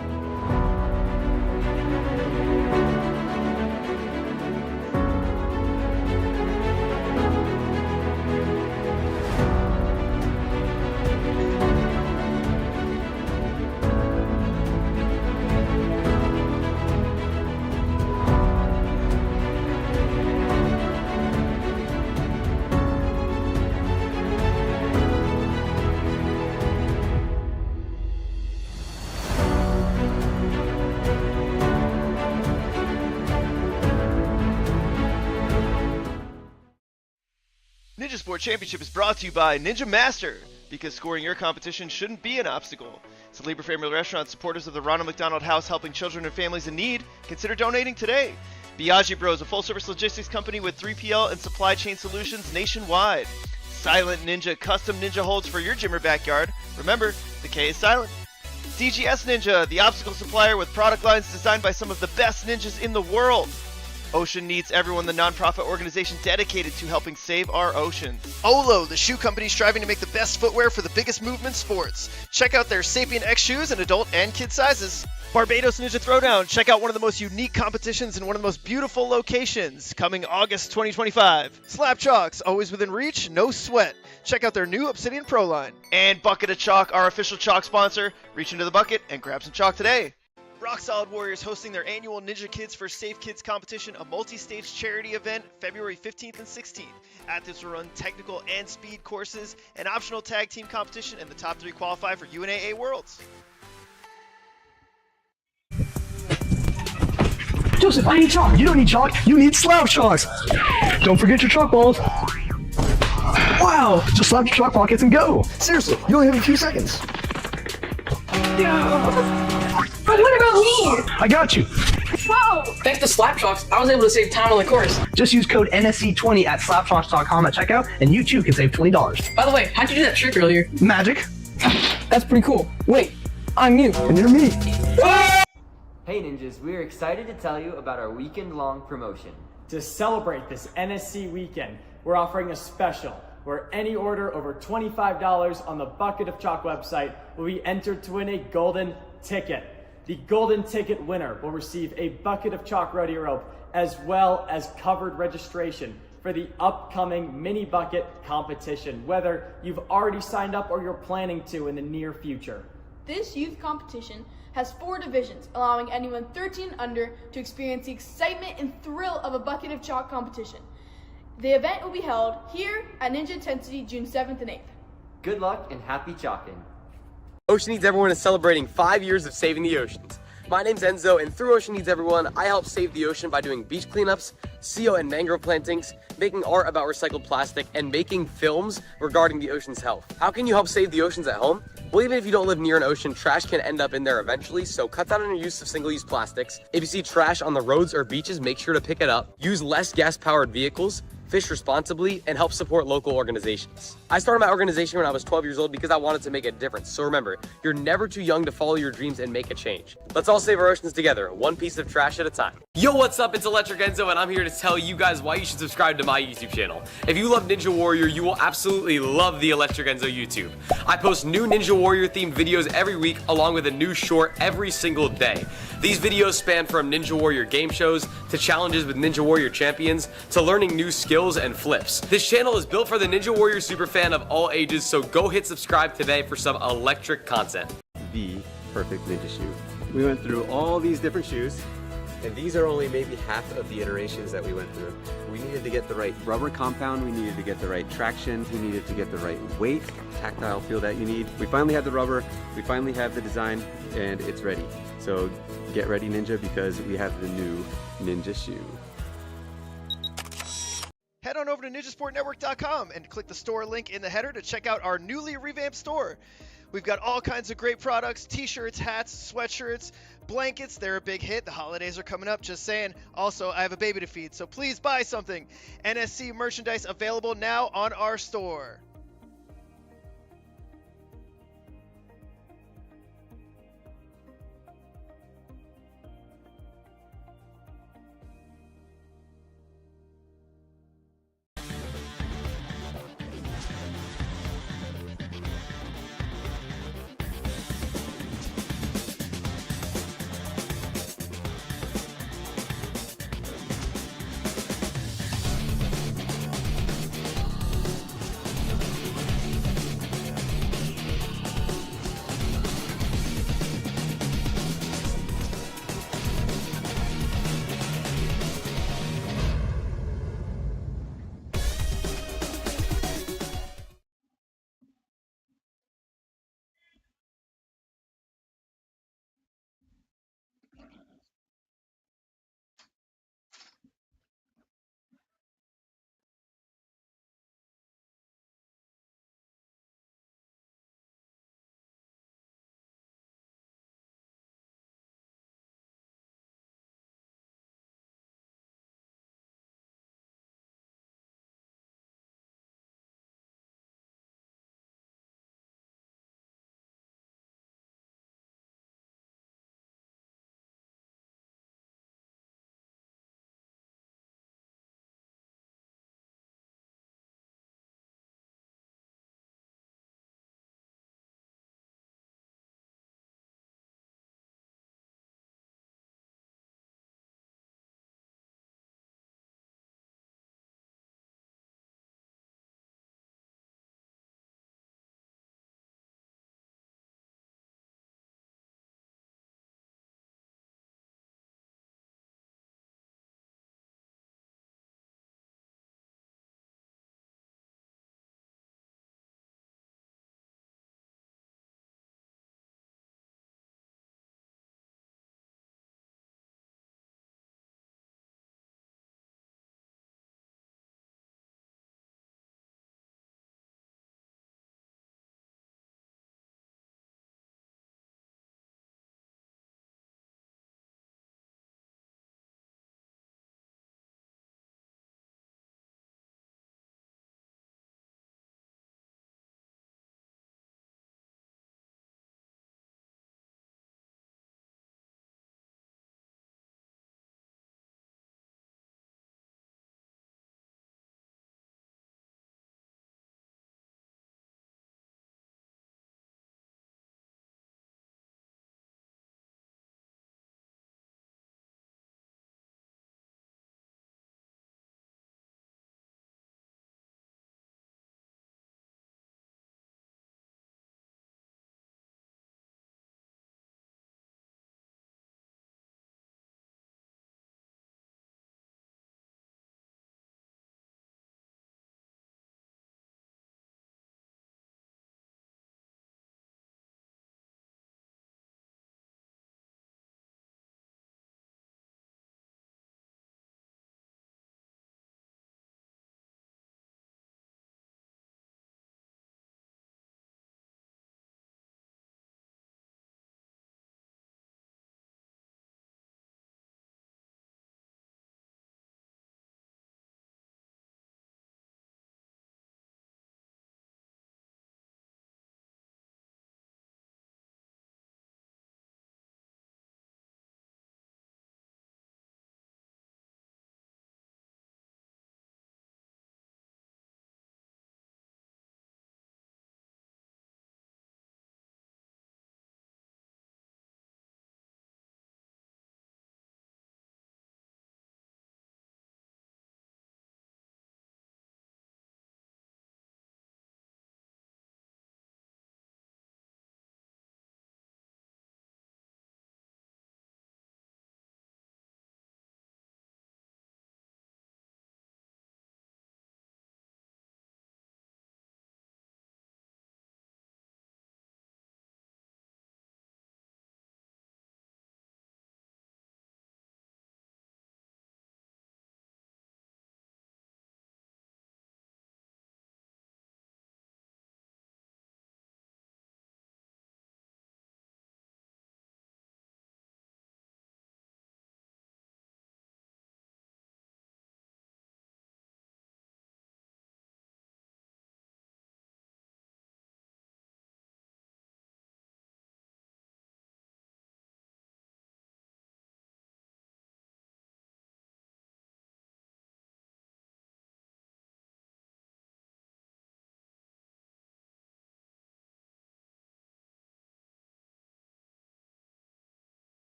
Ninja Sport Championship is brought to you by Ninja Master, because scoring your competition shouldn't be an obstacle. It's a Libre Family Restaurant, supporters of the Ronald McDonald House, helping children and families in need. Consider donating today. Biagi Bros, a full-service logistics company with 3PL and supply chain solutions nationwide. Silent Ninja, custom ninja holds for your gym or backyard. Remember, the K is silent. DGS Ninja, the obstacle supplier with product lines designed by some of the best ninjas in the world. Ocean Needs Everyone, the nonprofit organization dedicated to helping save our oceans. Olo, the shoe company striving to make the best footwear for the biggest movement sports. Check out their Sapien X shoes in adult and kid sizes. Barbados Ninja Throwdown, check out one of the most unique competitions in one of the most beautiful locations, coming August 2025. Slap Chalks, always within reach, no sweat. Check out their new Obsidian Pro line. And Bucket of Chalk, our official chalk sponsor. Reach into the bucket and grab some chalk today. Rock Solid Warriors hosting their annual Ninja Kids for Safe Kids competition, a multi-stage charity event, February 15th and 16th. Athletes will run technical and speed courses, an optional tag team competition, and the top 3 qualify for UNAA Worlds. Joseph, I need chalk. You don't need chalk. You need slab chalks. Don't forget your chalk balls. Wow, just slap your chalk pockets and go. Seriously, you only have a few seconds. But what about me? I got you. Whoa! Thanks to Slapchalks, I was able to save time on the course. Just use code NSC20 at slapchalks.com at checkout, and you too can save $20. By the way, how'd you do that trick earlier? Magic. That's pretty cool. Wait, I'm you. And you're me. Hey ninjas, we are excited to tell you about our weekend-long promotion. To celebrate this NSC weekend, we're offering a special where any order over $25 on the Bucket of Chalk website will be entered to win a golden ticket. The golden ticket winner will receive a bucket of chalk rodeo rope as well as covered registration for the upcoming mini bucket competition, whether you've already signed up or you're planning to in the near future. This youth competition has 4 divisions, allowing anyone 13 and under to experience the excitement and thrill of a bucket of chalk competition. The event will be held here at Ninja Intensity June 7th and 8th. Good luck and happy chalking. Ocean Needs Everyone is celebrating 5 years of saving the oceans. My name's Enzo, and through Ocean Needs Everyone, I help save the ocean by doing beach cleanups, CO and mangrove plantings, making art about recycled plastic, and making films regarding the ocean's health. How can you help save the oceans at home? Well, even if you don't live near an ocean, trash can end up in there eventually, so cut down on your use of single-use plastics. If you see trash on the roads or beaches, make sure to pick it up. Use less gas-powered vehicles, fish responsibly, and help support local organizations. I started my organization when I was 12 years old because I wanted to make a difference. So remember, you're never too young to follow your dreams and make a change. Let's all save our oceans together, one piece of trash at a time. Yo, what's up? It's Electric Enzo, and I'm here to tell you guys why you should subscribe to my YouTube channel. If you love Ninja Warrior, you will absolutely love the Electric Enzo YouTube. I post new Ninja Warrior themed videos every week, along with a new short every single day. These videos span from Ninja Warrior game shows, to challenges with Ninja Warrior champions, to learning new skills and flips. This channel is built for the Ninja Warrior superfan of all ages, so go hit subscribe today for some electric content. The perfect ninja shoe. We went through all these different shoes, and these are only maybe half of the iterations that we went through. We needed to get the right rubber compound, we needed to get the right traction, we needed to get the right weight, tactile feel that you need. We finally have the rubber, we finally have the design, and it's ready. So get ready, Ninja, because we have the new Ninja shoe. Head on over to ninjasportnetwork.com and click the store link in the header to check out our newly revamped store. We've got all kinds of great products, t-shirts, hats, sweatshirts, blankets. They're a big hit. The holidays are coming up, just saying. Also, I have a baby to feed, so please buy something. NSC merchandise available now on our store.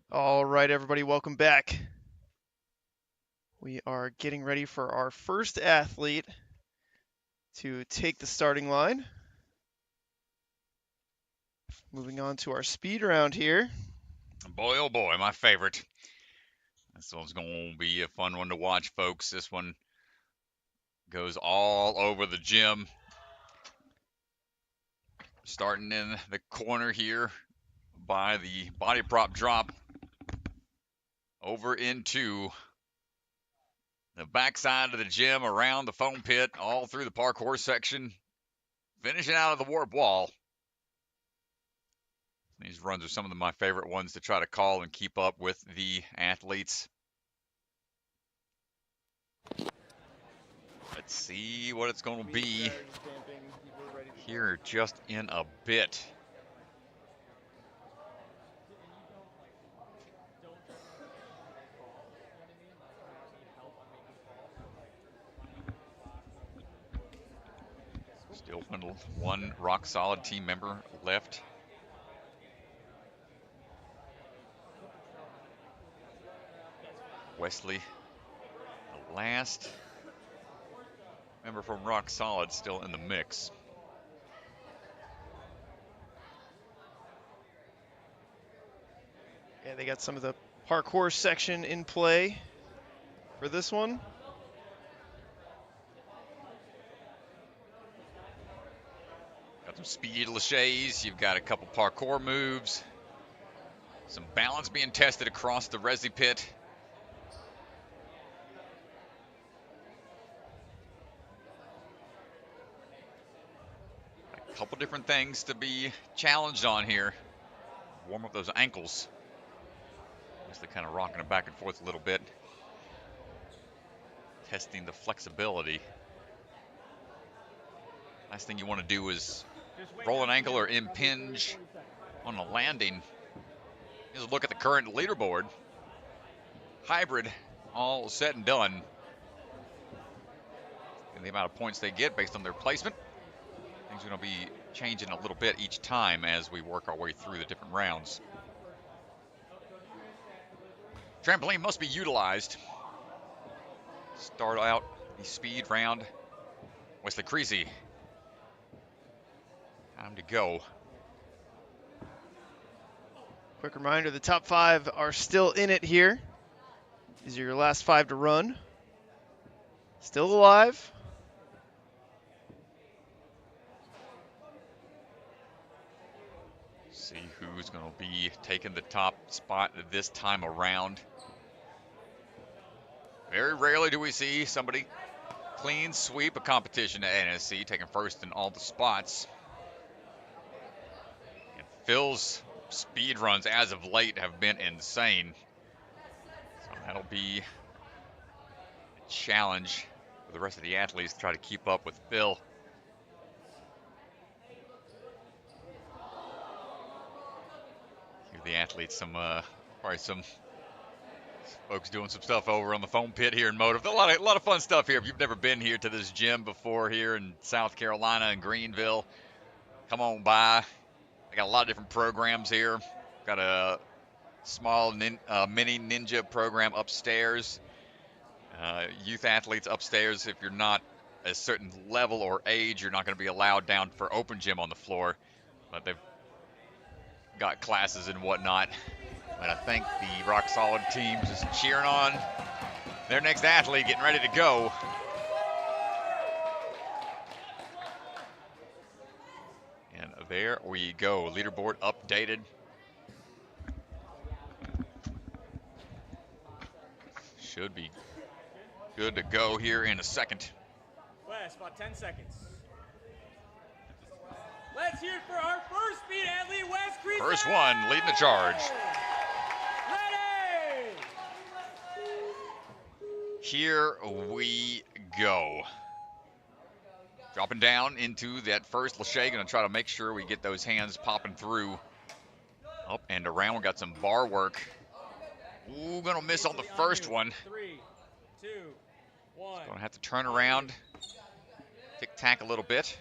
All right, everybody, welcome back. We are getting ready for our first athlete to take the starting line. Moving on to our speed round here. Boy, oh boy, my favorite. This one's going to be a fun one to watch, folks. This one goes all over the gym. Starting in the corner here by the body prop drop over into the backside of the gym, around the foam pit, all through the parkour section, finishing out of the warp wall. These runs are some of my favorite ones to try to call and keep up with the athletes. Let's see what it's going to be here just in a bit. Still one rock solid team member left. Wesley, the last member from Rock Solid, still in the mix. Yeah, they got some of the parkour section in play for this one. Got some speed laches. You've got a couple parkour moves. Some balance being tested across the resi pit. A couple different things to be challenged on here. Warm up those ankles. Just kind of rocking it back and forth a little bit. Testing the flexibility. Last thing you want to do is roll an ankle or impinge on a landing. Just look at the current leaderboard. Hybrid, all said and done. And the amount of points they get based on their placement. Things are going to be changing a little bit each time as we work our way through the different rounds. Trampoline must be utilized. Start out the speed round. Wesley Creasy. Time to go. Quick reminder, the top 5 are still in it here. These are your last 5 to run. Still alive. See who's going to be taking the top spot this time around. Very rarely do we see somebody clean sweep a competition at NSC, taking first in all the spots. And Phil's speed runs as of late have been insane. So that'll be a challenge for the rest of the athletes to try to keep up with Phil. Here the athletes, probably some folks doing some stuff over on the foam pit here in Motive. A lot of fun stuff here. If you've never been here to this gym before here in South Carolina and Greenville, come on by. I got a lot of different programs here. Got a small mini ninja program upstairs. Youth athletes upstairs. If you're not a certain level or age, you're not going to be allowed down for open gym on the floor. But they've got classes and whatnot. But I think the Rock Solid team just cheering on their next athlete, getting ready to go. And there we go. Leaderboard updated. Should be good to go here in a second. Wes, about 10 seconds. Let's hear it for our first speed athlete, Wes Creasy. First one leading the charge. Ready! Here we go. Dropping down into that first lache. Going to try to make sure we get those hands popping through. Up and around. We got some bar work. Ooh, going to miss on the first one. 3, 2, 1. Going to have to turn around. Tic-tac a little bit.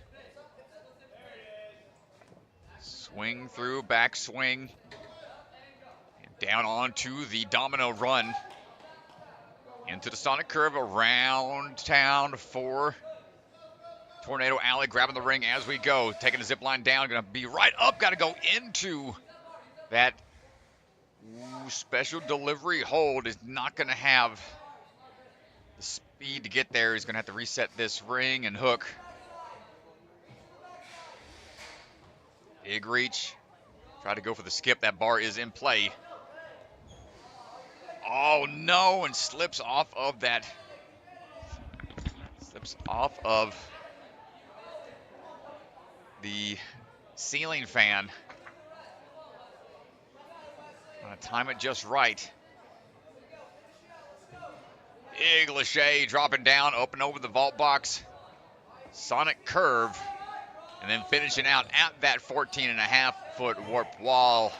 Swing through, back swing. And Down onto the domino run. Into the sonic curve, around town for Tornado Alley, grabbing the ring as we go. Taking the zip line down, gonna be right up, gotta go into that special delivery hold. Is not gonna have the speed to get there. He's gonna have to reset this ring and hook. Big reach. Try to go for the skip. That bar is in play. Oh no, and slips off of that. Slips off of the ceiling fan. Gonna time it just right. Big Lachey dropping down, up and over the vault box. Sonic curve. And then finishing out at that 14.5-foot warp wall.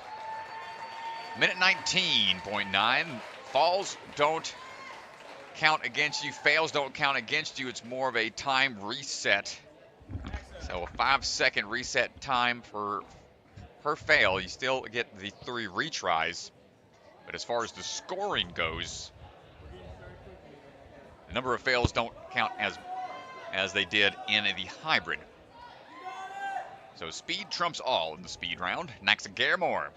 Minute 19.9. Falls don't count against you. Fails don't count against you. It's more of a time reset. So a 5-second reset time per fail. You still get the 3 retries. But as far as the scoring goes, the number of fails don't count as they did in the hybrid. So speed trumps all in the speed round. Naxa Garemore.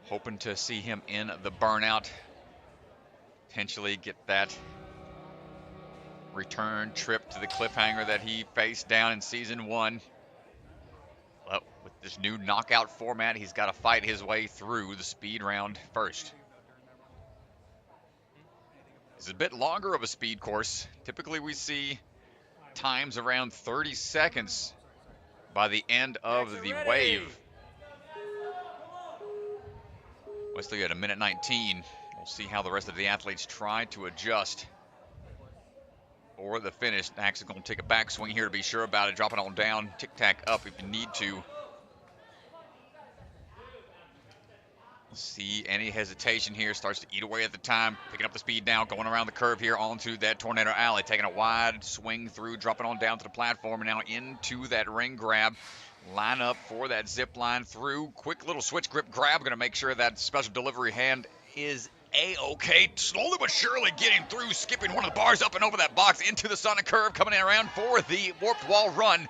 Hoping to see him in the burnout. Potentially get that return trip to the cliffhanger that he faced down in season 1. But with this new knockout format, he's got to fight his way through the speed round first. It's a bit longer of a speed course. Typically we see times around 30 seconds by the end of the wave. Wesley at a minute 19. We'll see how the rest of the athletes try to adjust for the finish. Naxa going to take a back swing here to be sure about it. Drop it on down. Tic-tac up if you need to. See any hesitation here. Starts to eat away at the time. Picking up the speed now. Going around the curve here onto that Tornado Alley. Taking a wide swing through. Dropping on down to the platform. And now into that ring grab. Line up for that zip line through. Quick little switch grip grab. Going to make sure that special delivery hand is A-okay. Slowly but surely getting through. Skipping one of the bars up and over that box into the sonic curve. Coming in around for the warped wall run.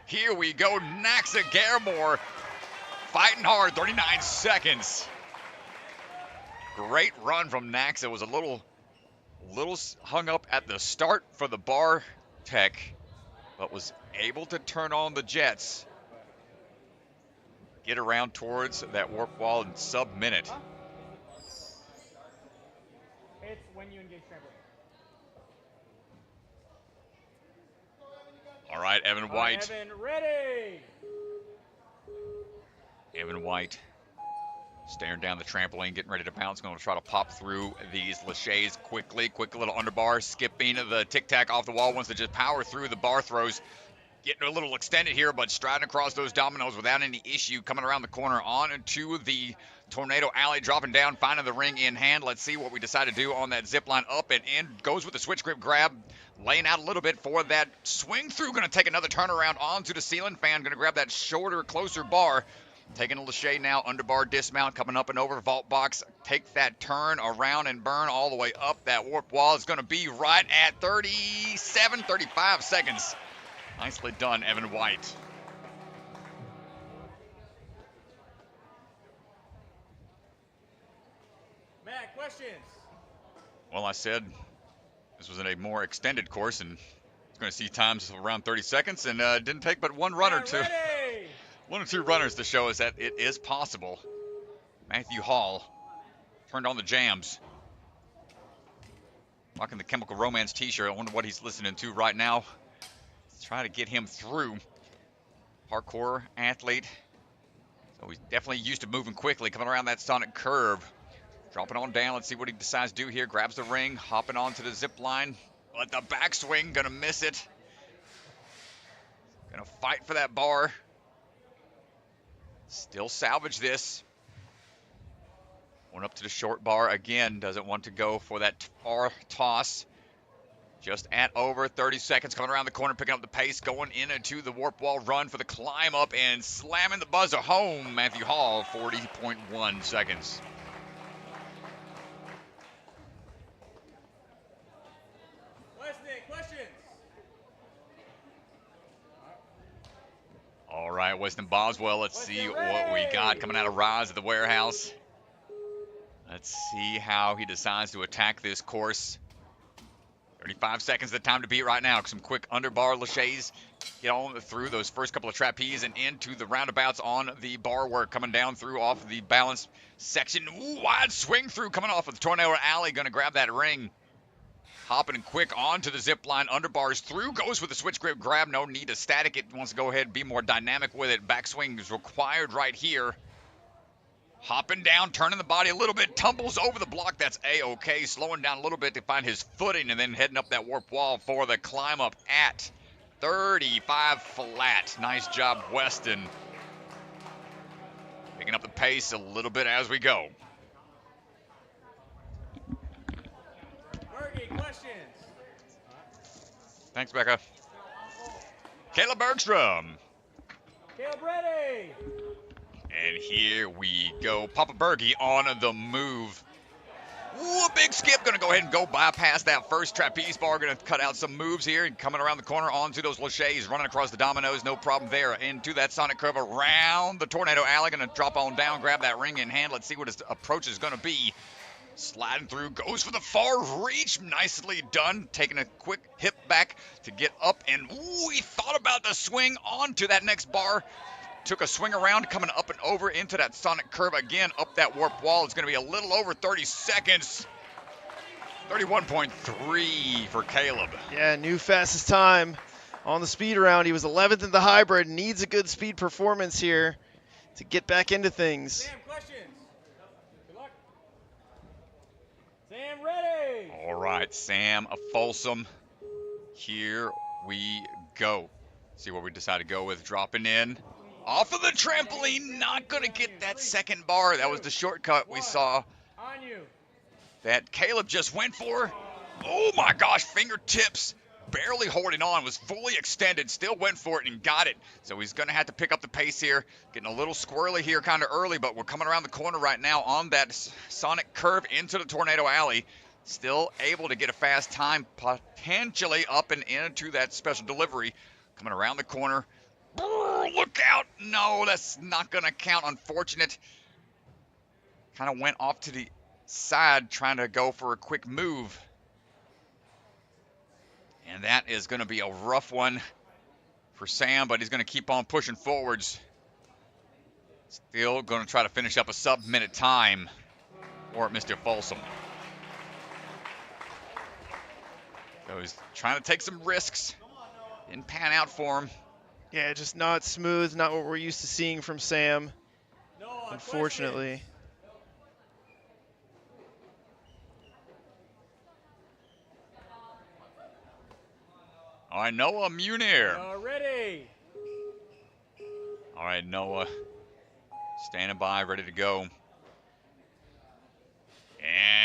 Here we go. Naxa Garemore fighting hard. 39 seconds. Great run from Naxa. Was a little hung up at the start for the bar tech, but was able to turn on the jets. Get around towards that warp wall in sub-minute. It's when you engage trampoline. All right, Evan White. Evan, ready! Evan White staring down the trampoline, getting ready to bounce. Going to try to pop through these laches quickly. Quick little underbar, skipping the tic-tac off the wall. Wants to just power through the bar throws. Getting a little extended here, but striding across those dominoes without any issue. Coming around the corner on into the Tornado Alley, dropping down, finding the ring in hand. Let's see what we decide to do on that zip line. Up and in, goes with the switch grip grab. Laying out a little bit for that swing through. Going to take another turnaround onto the ceiling fan. Going to grab that shorter, closer bar. Taking a Lachey now, underbar dismount, coming up and over vault box. Take that turn around and burn all the way up that warp wall. It's going to be right at 35 seconds. Nicely done, Evan White. Matt, questions? Well, I said this was in a more extended course, and it's going to see times around 30 seconds, and it didn't take but one runner to... One or two runners to show us that it is possible. Matthew Hall turned on the jams. Rocking the Chemical Romance t-shirt. I wonder what he's listening to right now. Let's try to get him through. Parkour athlete. So he's definitely used to moving quickly, coming around that sonic curve. Dropping on down. Let's see what he decides to do here. Grabs the ring, hopping onto the zip line. But the backswing, gonna miss it. Gonna fight for that bar. Still salvage this. One up to the short bar again. Doesn't want to go for that far toss. Just at over 30 seconds, coming around the corner, picking up the pace, going into the warp wall run for the climb up and slamming the buzzer home. Matthew Hall, 40.1 seconds. Questions? All right, Weston Boswell, let's see what we got coming out of Rise of the Warehouse. Let's see how he decides to attack this course. 35 seconds the time to beat right now. Some quick underbar laches. Get on through those first couple of trapeze and into the roundabouts on the bar work. Coming down through off of the balance section. Ooh, wide swing through coming off of the Tornado Alley. Going to grab that ring. Hopping and quick onto the zip line. Underbars through. Goes with the switch grip grab. No need to static it. Wants to go ahead and be more dynamic with it. Backswing is required right here. Hopping down, turning the body a little bit, tumbles over the block. That's A-OK. Slowing down a little bit to find his footing and then heading up that warp wall for the climb up at 35 flat. Nice job, Weston. Picking up the pace a little bit as we go. Bergie, questions? Thanks, Becca. Caleb Bergstrom. Caleb ready. And here we go. Papa Bergie on the move. Ooh, a big skip. Going to go ahead and go bypass that first trapeze bar. Going to cut out some moves here. And coming around the corner onto those laches. Running across the dominoes. No problem there. Into that sonic curve around the Tornado Alley. Going to drop on down. Grab that ring in hand. Let's see what his approach is going to be. Sliding through. Goes for the far reach. Nicely done. Taking a quick hip back to get up. And ooh, he thought about the swing onto that next bar. Took a swing around, coming up and over into that sonic curve again, up that warp wall. It's going to be a little over 30 seconds. 31.3 for Caleb. Yeah, new fastest time on the speed round. He was 11th in the hybrid. Needs a good speed performance here to get back into things. Sam, questions? Good luck. Sam, ready. All right, Sam, a Folsom. Here we go. See what we decide to go with. Dropping in. Off of the trampoline, not going to get that second bar. That was the shortcut we saw On you. that Caleb just went for. Oh my gosh, fingertips barely holding on, was fully extended, still went for it and got it. So he's going to have to pick up the pace here. Getting a little squirrely here kind of early, but we're coming around the corner right now on that sonic curve into the Tornado Alley. Still able to get a fast time, potentially up and into that special delivery. Coming around the corner. Look out. No, that's not going to count. Unfortunate. Kind of went off to the side trying to go for a quick move. And that is going to be a rough one for Sam, but he's going to keep on pushing forwards. Still going to try to finish up a sub-minute time for Mr. Folsom. So he's trying to take some risks. Didn't pan out for him. Yeah, just not smooth, not what we're used to seeing from Sam, unfortunately. All right, Noah Munir. Ready. All right, Noah standing by, ready to go.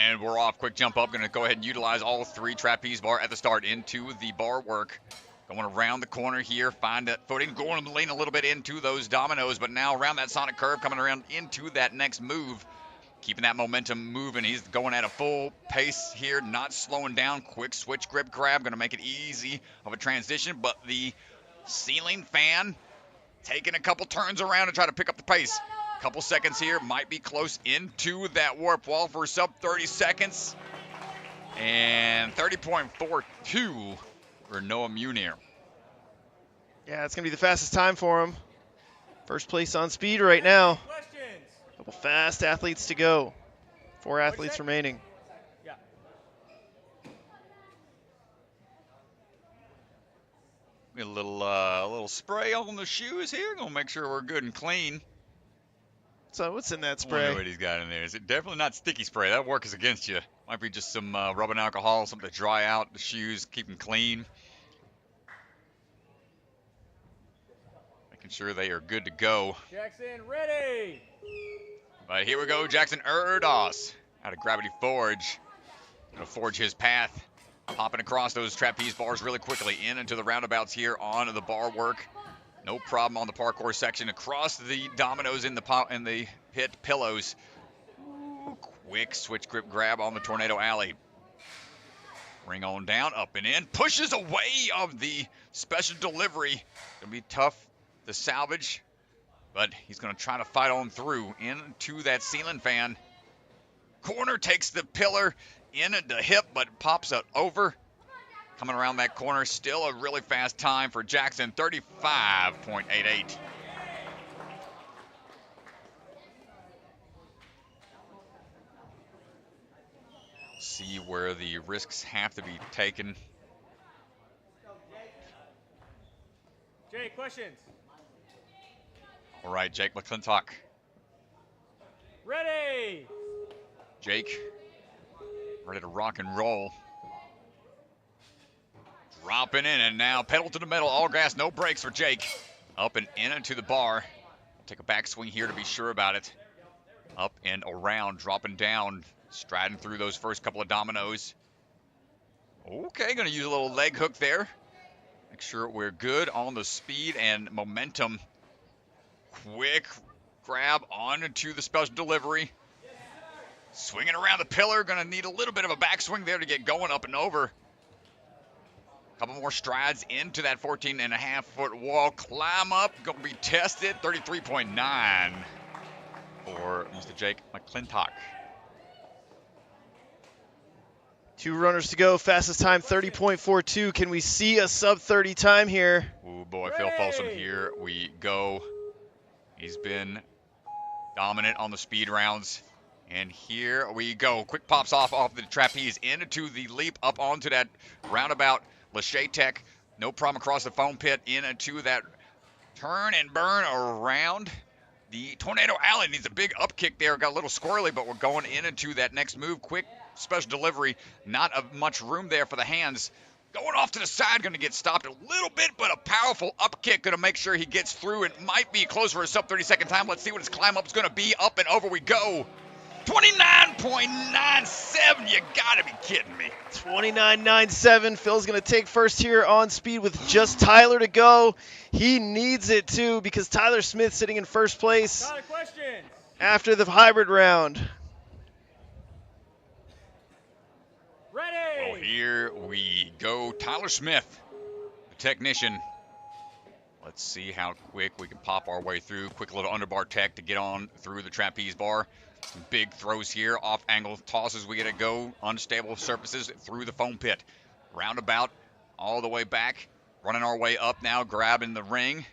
And we're off. Quick jump up. Going to go ahead and utilize all three trapeze bar at the start into the bar work. Going around the corner here, find that footing, going to lean a little bit into those dominoes, but now around that sonic curve, coming around into that next move. Keeping that momentum moving. He's going at a full pace here, not slowing down. Quick switch grip grab, going to make it easy of a transition, but the ceiling fan taking a couple turns around to try to pick up the pace. Couple seconds here, might be close into that warp wall for sub 30 seconds. And 30.42 for Noah Munir. Yeah, it's going to be the fastest time for him. First place on speed right now. Couple fast athletes to go. 4 athletes remaining. Yeah. A little spray on the shoes here. Gonna make sure we're good and clean. So what's in that I spray? wonder what he's got in there. Is it definitely not sticky spray? That works against you. Might be just some rubbing alcohol, something to dry out the shoes, keep them clean. Making sure they are good to go. Jackson, ready. But here we go, Jackson Erdos out of Gravity Forge. Gonna forge his path Popping across those trapeze bars really quickly into the roundabouts here on the bar work. No problem on the parkour section. Across the dominoes in the pit pillows. Ooh, quick switch grip grab on the Tornado Alley. Ring on down, up and in. Pushes away of the special delivery. Gonna be tough to salvage, but he's gonna try to fight on through into that ceiling fan. Corner takes the pillar in at the hip, but pops it over. Coming around that corner, still a really fast time for Jackson, 35.88. See where the risks have to be taken. Jay, questions? All right, Jake McClintock. Ready! Jake, ready to rock and roll. Dropping in, and now pedal to the metal, all gas, no brakes for Jake. Up and in into the bar. Take a backswing here to be sure about it. Up and around, dropping down, striding through those first couple of dominoes. Okay, gonna use a little leg hook there. Make sure we're good on the speed and momentum. Quick grab onto the special delivery. Swinging around the pillar, gonna need a little bit of a backswing there to get going up and over. Couple more strides into that 14.5-foot wall. Climb up, gonna be tested. 33.9 for Mr. Jake McClintock. 2 runners to go. Fastest time 30.42. Can we see a sub 30 time here? Oh boy, Phil Folsom, here we go. He's been dominant on the speed rounds. And here we go. Quick pops off the trapeze into the leap up onto that roundabout. Lachey Tech, no problem across the foam pit into that turn and burn around. The Tornado Alley needs a big up kick there. Got a little squirrely, but we're going into that next move. Quick special delivery. Not much room there for the hands. Going off to the side, going to get stopped a little bit, but a powerful up kick going to make sure he gets through. It might be close for a sub 30-second time. Let's see what his climb up is going to be. Up and over we go. 29.97, you gotta be kidding me. 29.97, Phil's gonna take first here on speed with just Tyler to go. He needs it too because Tyler Smith sitting in first place after the hybrid round. Ready! Oh, here we go. Tyler Smith, the technician. Let's see how quick we can pop our way through. Quick little underbar tech to get on through the trapeze bar. Some big throws here, off angle tosses. We get to go unstable surfaces through the foam pit. Roundabout all the way back. Running our way up now, grabbing the ring.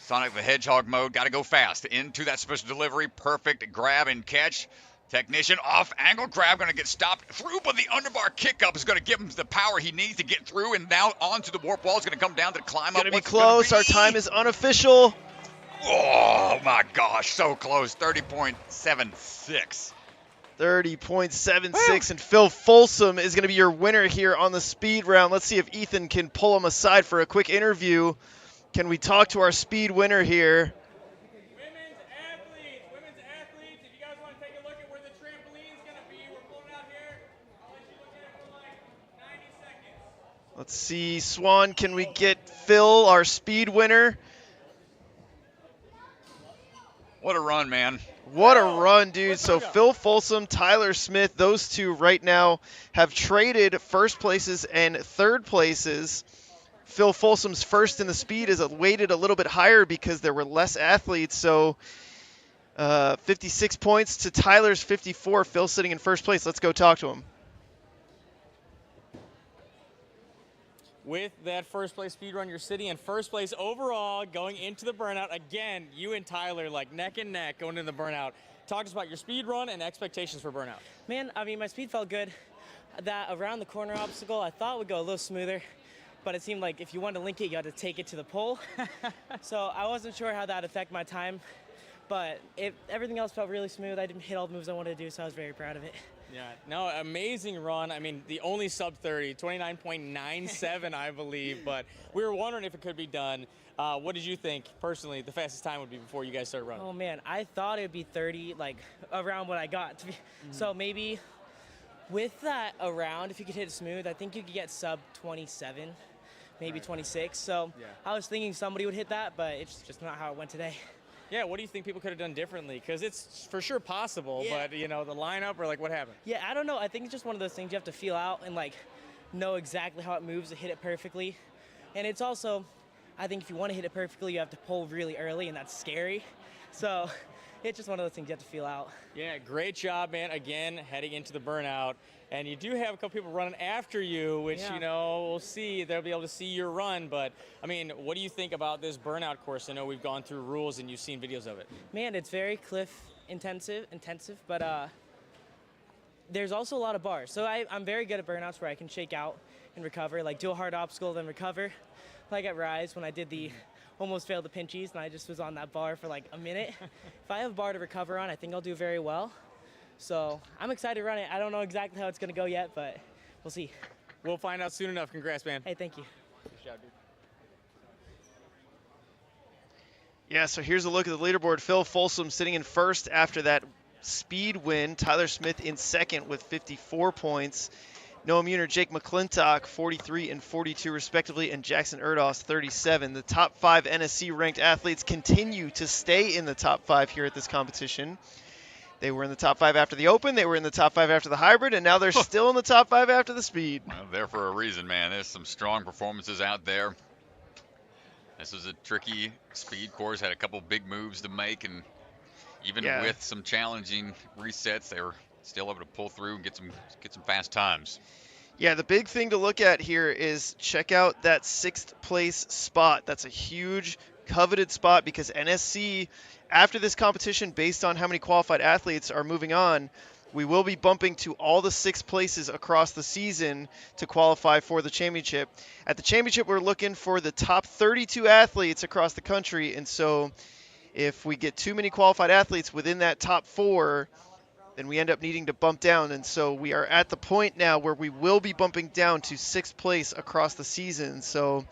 Sonic the Hedgehog mode, got to go fast. Into that special delivery, perfect grab and catch. Technician off angle grab, going to get stopped through, but the underbar kick up is going to give him the power he needs to get through. And now onto the warp wall. It's going to come down to the climb up. Going to be close. Our time is unofficial. Oh my gosh, so close. 30.76. 30.76, and Phil Folsom is going to be your winner here on the speed round. Let's see if Ethan can pull him aside for a quick interview. Can we talk to our speed winner here? Women's athletes, if you guys want to take a look at where the trampoline's going to be, we're pulling out here. I'll let you look at it for like 90 seconds. Let's see, Swan, can we get Phil, our speed winner? What a run, man. What a run, dude. So Phil Folsom, Tyler Smith, those two right now have traded first places and third places. Phil Folsom's first in the speed is weighted a little bit higher because there were less athletes. So 56 points to Tyler's 54. Phil sitting in first place. Let's go talk to him. With that first place speed run, you're sitting in first place overall going into the burnout. Again, you and Tyler like neck and neck going into the burnout. Talk to us about your speed run and expectations for burnout. Man, I mean, my speed felt good. That around the corner obstacle I thought would go a little smoother, but it seemed like if you wanted to link it, you had to take it to the pole. So I wasn't sure how that would affect my time, but everything else felt really smooth. I didn't hit all the moves I wanted to do, so I was very proud of it. Yeah, no, amazing run. I mean, the only sub 30, 29.97, I believe, but we were wondering if it could be done. What did you think, personally, the fastest time would be before you guys started running? Oh, man, I thought it would be 30, like, around what I got. So maybe With that around, if you could hit it smooth, I think you could get sub 27, maybe 26. So I was thinking somebody would hit that, but it's just not how it went today. Yeah, what do you think people could have done differently? Because it's for sure possible, but you know, the lineup or like what happened? Yeah, I don't know. I think it's just one of those things you have to feel out and like know exactly how it moves to hit it perfectly. And it's also, I think if you want to hit it perfectly, you have to pull really early, and that's scary. So it's just one of those things you have to feel out. Yeah, great job, man. Again, heading into the burnout. And you do have a couple people running after you, which, you know, we'll see. They'll be able to see your run. But, I mean, what do you think about this burnout course? I know we've gone through rules and you've seen videos of it. Man, it's very cliff intensive, but there's also a lot of bars. So I'm very good at burnouts where I can shake out and recover, like do a hard obstacle, then recover. Like at Rise when I did the almost failed the pinchies and I just was on that bar for like a minute. If I have a bar to recover on, I think I'll do very well. So I'm excited to run it. I don't know exactly how it's going to go yet, but we'll see. We'll find out soon enough. Congrats, man. Hey, thank you. Good job, dude. Yeah, so here's a look at the leaderboard. Phil Folsom sitting in first after that speed win. Tyler Smith in second with 54 points. Noah Muner, Jake McClintock, 43 and 42 respectively, and Jackson Erdos, 37. The top 5 NSC ranked athletes continue to stay in the top 5 here at this competition. They were in the top 5 after the Open, they were in the top 5 after the Hybrid, and now they're still in the top 5 after the Speed. Well, there for a reason, man. There's some strong performances out there. This was a tricky speed course, had a couple big moves to make, and even with some challenging resets, they were still able to pull through and get some fast times. Yeah, the big thing to look at here is check out that 6th place spot. That's a huge coveted spot because NSC, after this competition, based on how many qualified athletes are moving on, we will be bumping to all the 6 places across the season to qualify for the championship. At the championship, we're looking for the top 32 athletes across the country, and so if we get too many qualified athletes within that top 4, then we end up needing to bump down. And so we are at the point now where we will be bumping down to 6th place across the season. So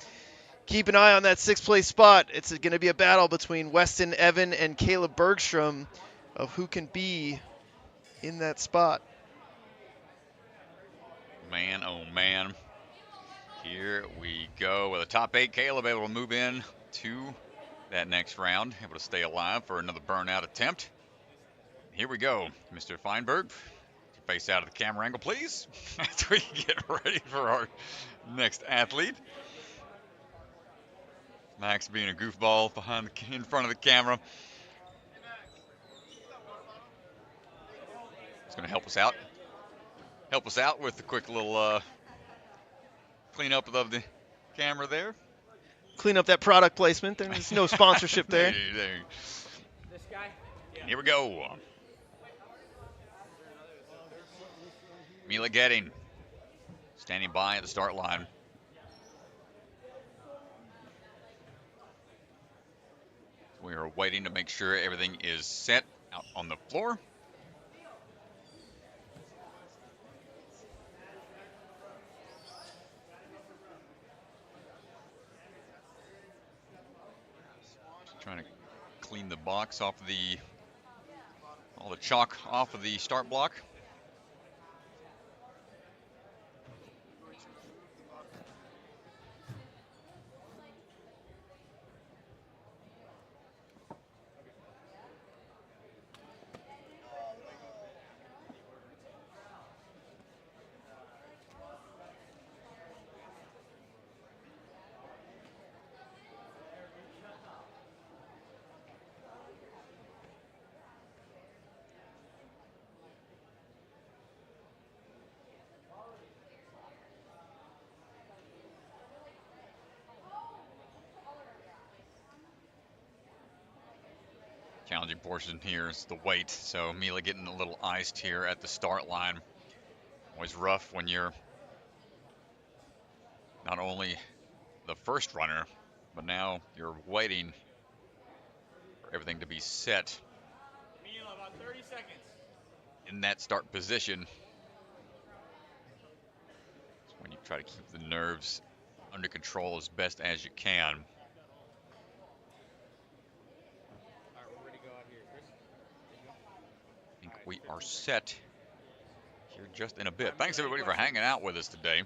keep an eye on that 6th place spot. It's going to be a battle between Weston, Evan, and Caleb Bergstrom of who can be in that spot. Man, oh man. Here we go. With the top 8, Caleb able to move in to that next round, able to stay alive for another burnout attempt. Here we go, Mr. Feinberg. Face out of the camera angle, please, as we get ready for our next athlete. Max being a goofball in front of the camera. He's going to help us out. Help us out with the quick little cleanup of the camera there. Clean up that product placement. There's no sponsorship there. This guy? Yeah. Here we go. Mila Getting standing by at the start line. We are waiting to make sure everything is set out on the floor. Just trying to clean the box off all the chalk off of the start block. Challenging portion here is the weight, so Mila getting a little iced here at the start line. Always rough when you're not only the first runner, but now you're waiting for everything to be set. Mila, about 30 seconds. In that start position. It's when you try to keep the nerves under control as best as you can. I think we are set here just in a bit. Thanks, everybody, for hanging out with us today.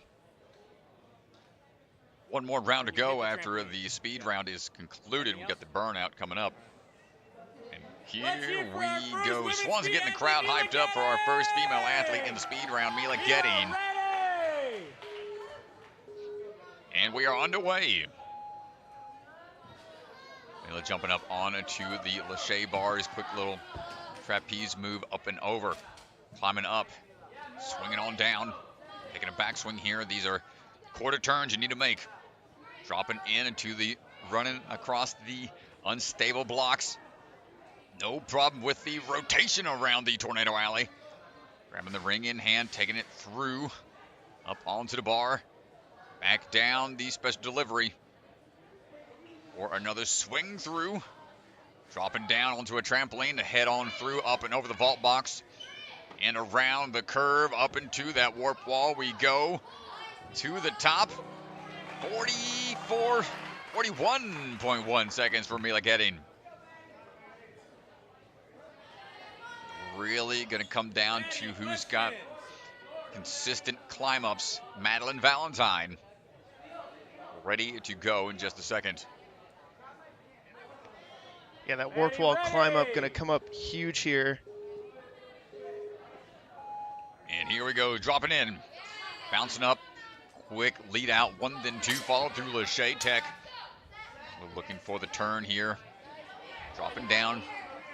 One more round to go after the speed round is concluded. We've got the burnout coming up. And here we go. Swans are getting the crowd hyped up for our first female athlete in the speed round, Mila Getting. And we are underway. Mila jumping up onto the lache bars. Quick little trapeze move up and over. Climbing up. Swinging on down. Taking a backswing here. These are quarter turns you need to make. Dropping in into the running across the unstable blocks. No problem with the rotation around the Tornado Alley. Grabbing the ring in hand, taking it through. Up onto the bar. Back down the special delivery. Or another swing through. Dropping down onto a trampoline to head on through, up and over the vault box. And around the curve, up into that warp wall we go. To the top. 41.1 seconds for Mila Getting. Really going to come down to who's got consistent climb-ups. Madeline Valentine ready to go in just a second. Yeah, that warped wall climb up going to come up huge here. And here we go, dropping in, bouncing up. Quick lead out, 1 then 2, followed through Lache Tech. We're looking for the turn here. Dropping down,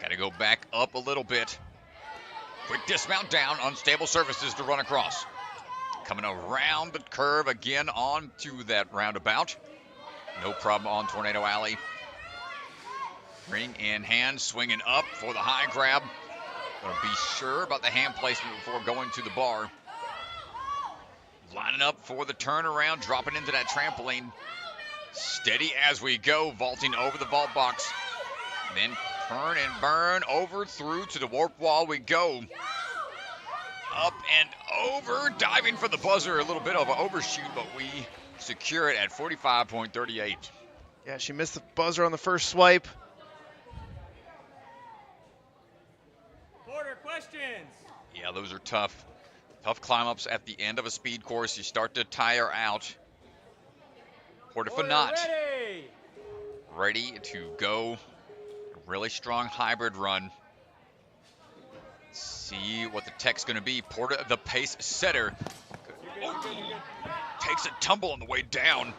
got to go back up a little bit. Quick dismount down, unstable surfaces to run across. Coming around the curve again onto that roundabout. No problem on Tornado Alley. Ring in hand, swinging up for the high grab. Gonna be sure about the hand placement before going to the bar. Lining up for the turnaround, dropping into that trampoline. Steady as we go, vaulting over the vault box. Then turn and burn over through to the warp wall we go. Up and over, diving for the buzzer. A little bit of an overshoot, but we secure it at 45.38. Yeah, she missed the buzzer on the first swipe. Porter, questions? Yeah, those are tough. Tough climb-ups at the end of a speed course. You start to tire out. Porter Fanat ready to go. A really strong hybrid run. See what the tech's going to be. Porter, the pace setter. Takes a tumble on the way down.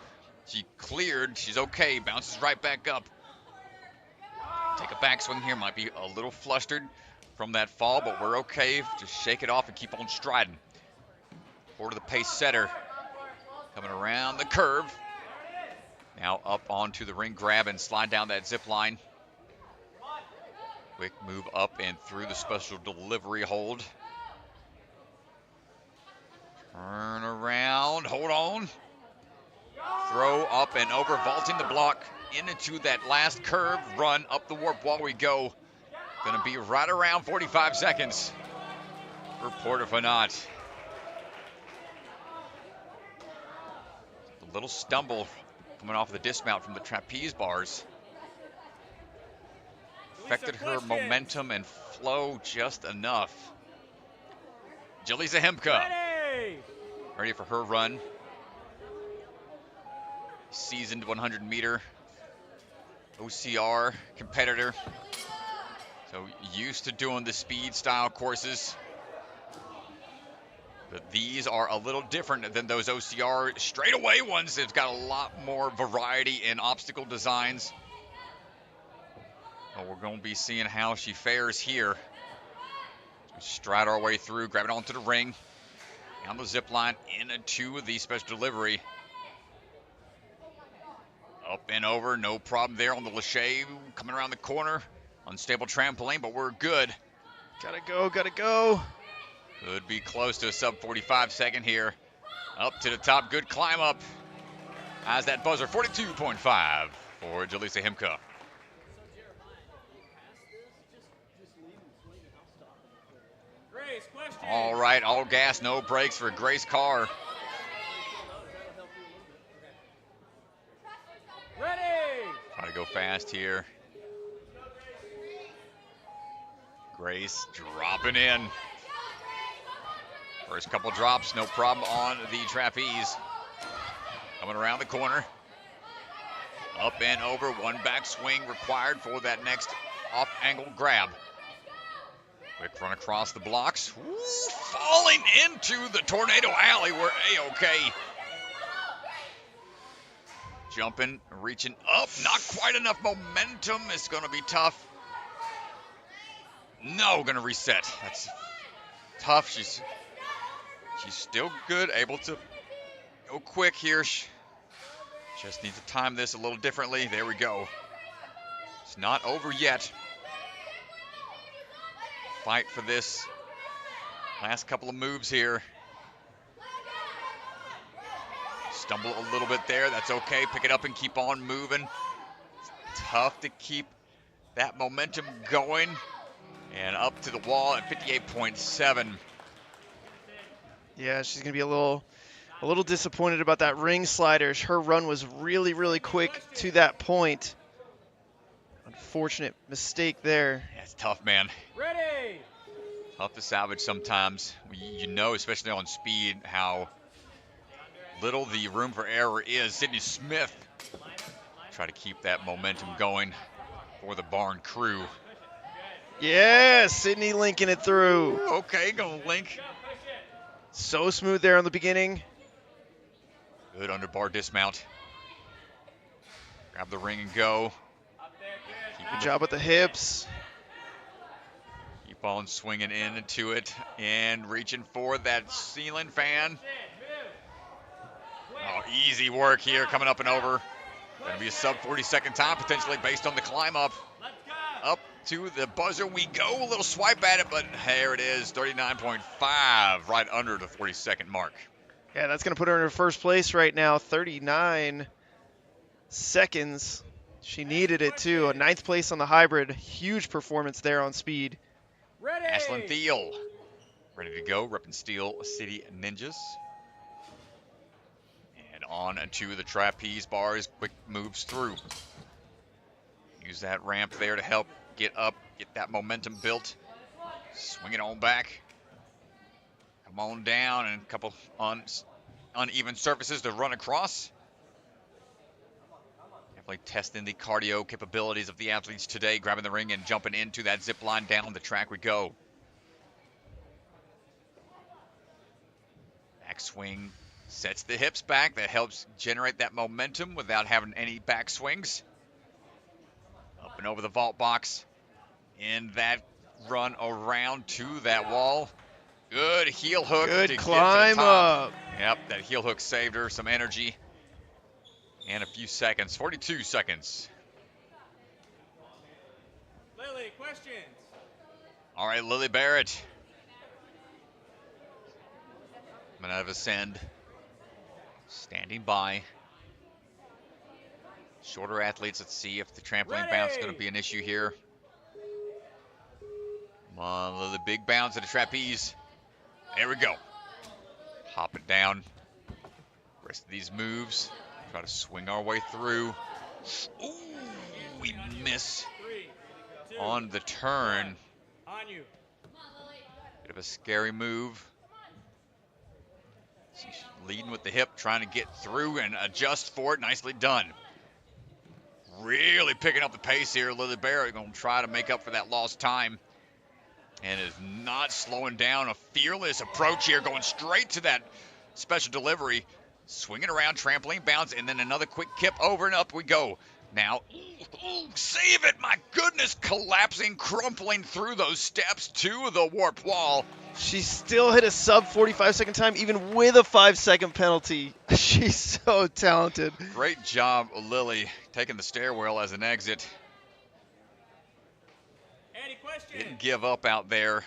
She cleared. She's okay. Bounces right back up. Take a backswing here. Might be a little flustered from that fall, but we're okay. Just shake it off and keep on striding. Porter, the pace setter, coming around the curve. Now up onto the ring grab and slide down that zip line. Quick move up and through the special delivery hold. Turn around, hold on. Throw up and over, vaulting the block into that last curve. Run up the warp wall we go. Gonna be right around 45 seconds for Porter Fanat. A little stumble coming off the dismount from the trapeze bars. Affected her momentum and flow just enough. Jaleesa Hemka ready for her run. Seasoned 100-meter OCR competitor. So used to doing the speed style courses. But these are a little different than those OCR straightaway ones. They've got a lot more variety in obstacle designs. Well, we're going to be seeing how she fares here. We stride our way through, grab it onto the ring. Down the zip line, into the special delivery. Up and over, no problem there on the Lache. Coming around the corner. Unstable trampoline, but we're good. Gotta go, gotta go. Could be close to a sub 45 second here. Up to the top, good climb up. Has that buzzer, 42.5 for Jaleesa Hemka. All right, all gas, no brakes for Grace Carr. Ready! Try to go fast here. Grace dropping in. First couple drops, no problem on the trapeze. Coming around the corner. Up and over, one back swing required for that next off angle grab. Quick run across the blocks. Ooh, falling into the tornado alley. We're A-okay. Jumping, reaching up, not quite enough momentum. It's gonna be tough. No, gonna reset. That's tough. She's still good, able to go quick here. Just needs to time this a little differently. There we go. It's not over yet. Fight for this. Last couple of moves here. Stumble a little bit there. That's okay. Pick it up and keep on moving. It's tough to keep that momentum going. And up to the wall at 58.7. Yeah, she's going to be a little disappointed about that ring slider. Her run was really, really quick to that point. Unfortunate mistake there. Yeah, it's tough, man. Ready. Tough to salvage sometimes. You know, especially on speed, how little the room for error is. Sydney Smith try to keep that momentum going for the barn crew. Yeah, Sydney linking it through. Okay, gonna link. So smooth there on the beginning. Good underbar dismount. Grab the ring and go. Good job with the hips. Keep on swinging into it and reaching for that ceiling fan. Oh, easy work here coming up and over. Gonna be a sub 40-second time potentially based on the climb up. Up to the buzzer we go. A little swipe at it, but there it is, 39.5, right under the 40-second mark. Yeah, that's going to put her in her first place right now, 39 seconds. She needed it too. A 9th place on the hybrid. Huge performance there on speed. Ready. Ashlyn Thiel, ready to go, repping Steel City Ninjas. And on to the trapeze bars, quick moves through. Use that ramp there to help get up, get that momentum built. Swing it on back. Come on down, and a couple uneven surfaces to run across. Definitely testing the cardio capabilities of the athletes today, grabbing the ring and jumping into that zip line. Down the track we go. Back swing sets the hips back. That helps generate that momentum without having any back swings. Up and over the vault box. In that run around to that wall. Good heel hook. Good climb up. Yep, that heel hook saved her some energy. And a few seconds, 42 seconds. Lily, questions? All right, Lily Barrett. Coming out of ascend. Standing by. Shorter athletes, let's see if the trampoline bounce is going to be an issue here. Come on, Lily, big bounce at the trapeze. There we go. Hop it down. Rest of these moves. Try to swing our way through. Ooh, we miss on the turn. On you. Bit of a scary move. She's leading with the hip, trying to get through and adjust for it. Nicely done. Really picking up the pace here. Lily Barrett going to try to make up for that lost time. And is not slowing down. A fearless approach here, going straight to that special delivery. Swinging around, trampoline bounce, and then another quick kip over and up we go. Now, save it, my goodness, collapsing, crumpling through those steps to the warp wall. She still hit a sub 45-second time, even with a 5-second penalty. She's so talented. Great job, Lily, taking the stairwell as an exit. Any questions? Didn't give up out there.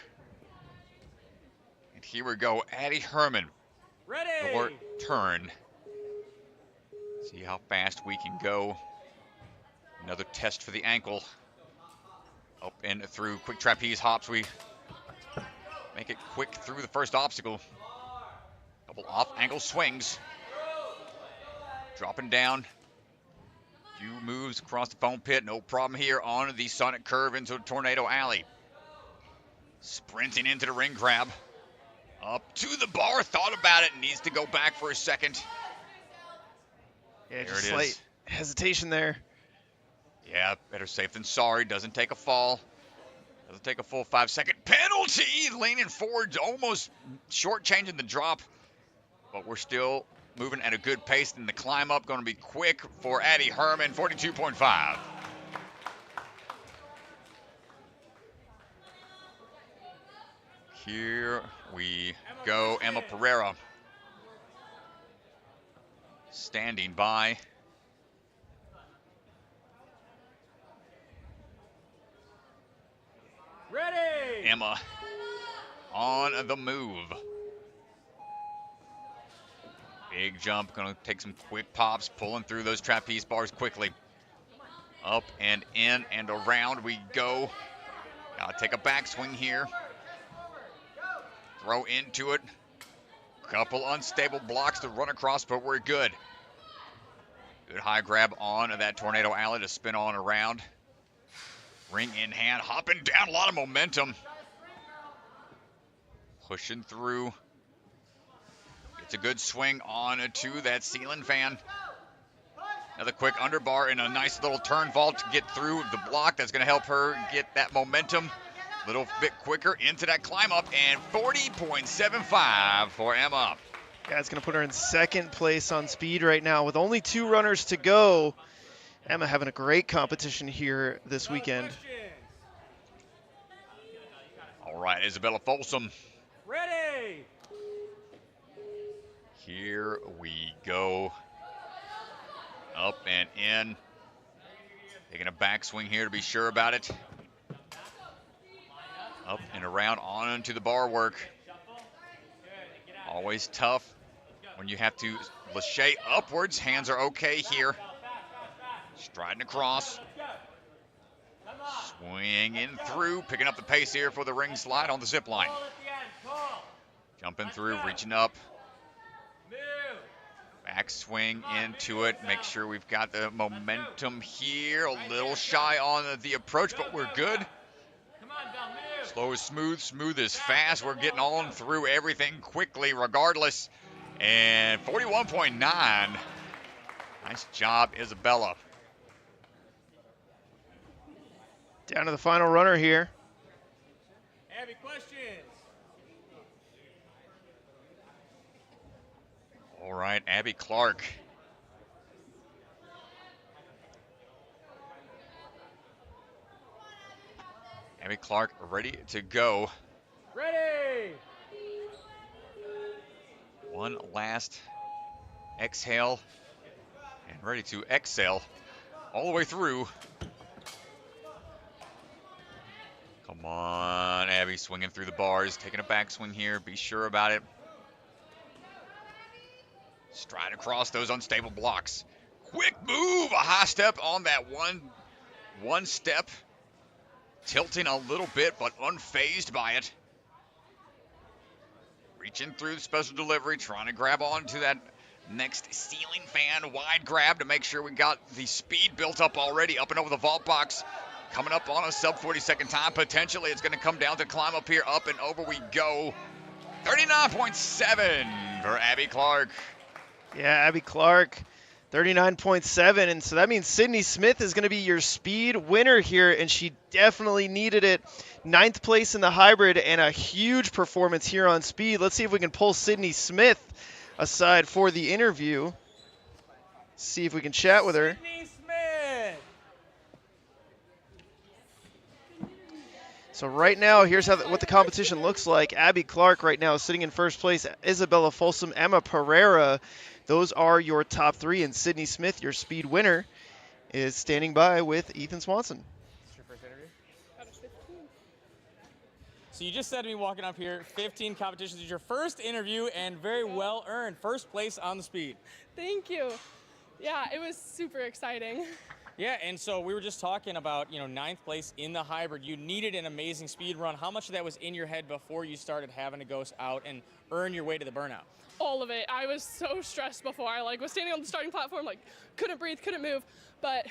And here we go, Addie Herman. Ready. Short turn. See how fast we can go. Another test for the ankle. Up and through quick trapeze hops. We make it quick through the first obstacle. Couple off angle swings. Dropping down. Few moves across the foam pit. No problem here on the sonic curve into Tornado Alley. Sprinting into the ring grab. Up to the bar, thought about it, needs to go back for a second. Yeah, There just it slight is. hesitation there. Yeah, better safe than sorry. Doesn't take a fall. Doesn't take a full 5-second penalty. Leaning forward, almost shortchanging the drop. But we're still moving at a good pace, and the climb up going to be quick for Addie Herman, 42.5. Here we go. Emma Pereira standing by. Ready! Emma on the move. Big jump, gonna take some quick pops, pulling through those trapeze bars quickly. Up and in and around we go. Gotta take a backswing here. Throw into it. Couple unstable blocks to run across, but we're good. Good high grab on that Tornado Alley to spin on around. Ring in hand, hopping down, a lot of momentum. Pushing through. Gets a good swing on to that ceiling fan. Another quick underbar and a nice little turn vault to get through the block. That's going to help her get that momentum a little bit quicker into that climb up, and 40.75 for Emma. Yeah, it's going to put her in second place on speed right now with only 2 runners to go. Emma having a great competition here this weekend. All right, Isabella Folsom. Ready! Here we go. Up and in. Taking a backswing here to be sure about it. Up and around, on into the bar work. Always tough when you have to lachey upwards. Hands are okay here. Striding across. Swinging through, picking up the pace here for the ring slide on the zip line. Jumping through, reaching up. Back swing into it. Make sure we've got the momentum here. A little shy on the approach, but we're good. Slow is smooth, smooth is fast. We're getting on through everything quickly regardless. And 41.9. Nice job, Isabella. Down to the final runner here. Abby, questions? All right, Abby Clark. Abby Clark ready to go. Ready! One last exhale and ready to exhale all the way through. Come on, Abby, swinging through the bars, taking a backswing here. Be sure about it. Stride across those unstable blocks. Quick move, a high step on that one step. Tilting a little bit, but unfazed by it. Reaching through the special delivery, trying to grab onto that next ceiling fan. Wide grab to make sure we got the speed built up already. Up and over the vault box. Coming up on a sub 40-second time. Potentially it's going to come down to climb up here. Up and over we go. 39.7 for Abby Clark. Yeah, Abby Clark, 39.7. And so that means Sydney Smith is going to be your speed winner here, and she definitely needed it. 9th place in the hybrid and a huge performance here on speed. Let's see if we can pull Sydney Smith aside for the interview. See if we can chat with her. Sydney Smith! So right now, here's what the competition looks like. Abby Clark right now is sitting in first place. Isabella Folsom, Emma Pereira. Those are your top 3. And Sydney Smith, your speed winner, is standing by with Ethan Swanson. Your first interview? So you just said to me walking up here, 15 competitions is your first interview and very well earned. First place on the speed. Thank you. Yeah, it was super exciting. Yeah, and so we were just talking about, 9th place in the hybrid. You needed an amazing speed run. How much of that was in your head before you started having to go out and earn your way to the burnout? All of it. I was so stressed before. I was standing on the starting platform, couldn't breathe, couldn't move, but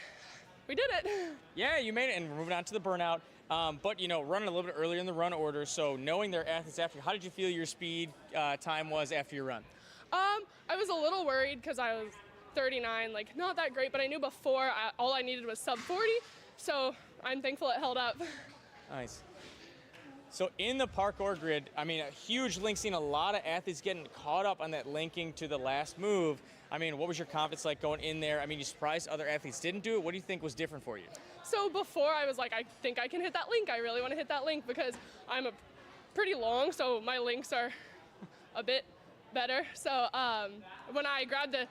we did it. Yeah, you made it, and we're moving on to the burnout. But, you know, running a little bit earlier in the run order, so knowing their athletes after, how did you feel your speed time was after your run? I was a little worried because I was 39, like not that great, but I knew before all I needed was sub 40, so I'm thankful it held up. Nice. So in the parkour grid, I mean, a huge link, seeing a lot of athletes getting caught up on that linking to the last move. I mean, what was your confidence like going in there? I mean, you surprised other athletes didn't do it. What do you think was different for you? So before I was like, I think I can hit that link. I really want to hit that link because I'm pretty long, so my links are a bit better. So when I grabbed the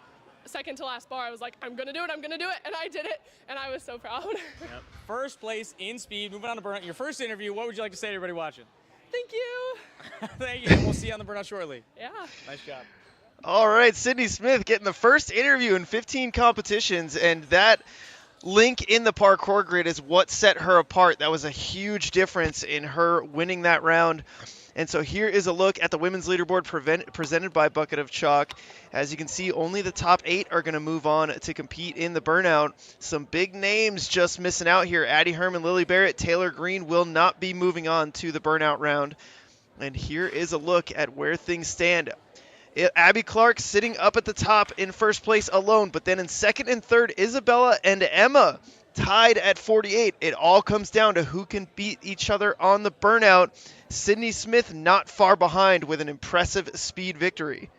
second to last bar, I was like, I'm going to do it, and I did it, and I was so proud. Yep. First place in speed, moving on to burnout. Your first interview, what would you like to say to everybody watching? Thank you. Thank you, and we'll see you on the burnout shortly. Yeah. Nice job. All right, Sydney Smith getting the first interview in 15 competitions, and that link in the parkour grid is what set her apart. That was a huge difference in her winning that round. And so here is a look at the women's leaderboard presented by Bucket of Chalk. As you can see, only the top 8 are going to move on to compete in the burnout. Some big names just missing out here. Addie Herman, Lily Barrett, Taylor Green will not be moving on to the burnout round. And here is a look at where things stand. Abby Clark sitting up at the top in first place alone, but then in second and third, Isabella and Emma tied at 48. It all comes down to who can beat each other on the burnout. Sydney Smith not far behind with an impressive speed victory.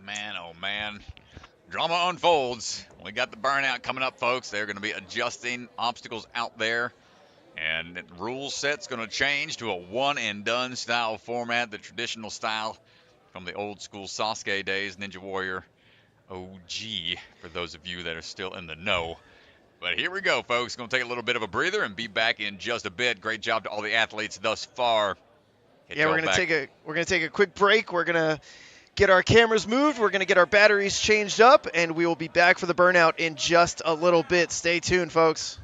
Man, oh man. Drama unfolds. We got the burnout coming up, folks. They're going to be adjusting obstacles out there. And the rule set's going to change to a one-and-done style format, the traditional style from the old school Sasuke days, Ninja Warrior OG, for those of you that are still in the know. But here we go, folks. Going to take a little bit of a breather and be back in just a bit. Great job to all the athletes thus far. Yeah, we're gonna take a quick break. We're gonna get our cameras moved. We're gonna get our batteries changed up, and we will be back for the burnout in just a little bit. Stay tuned, folks.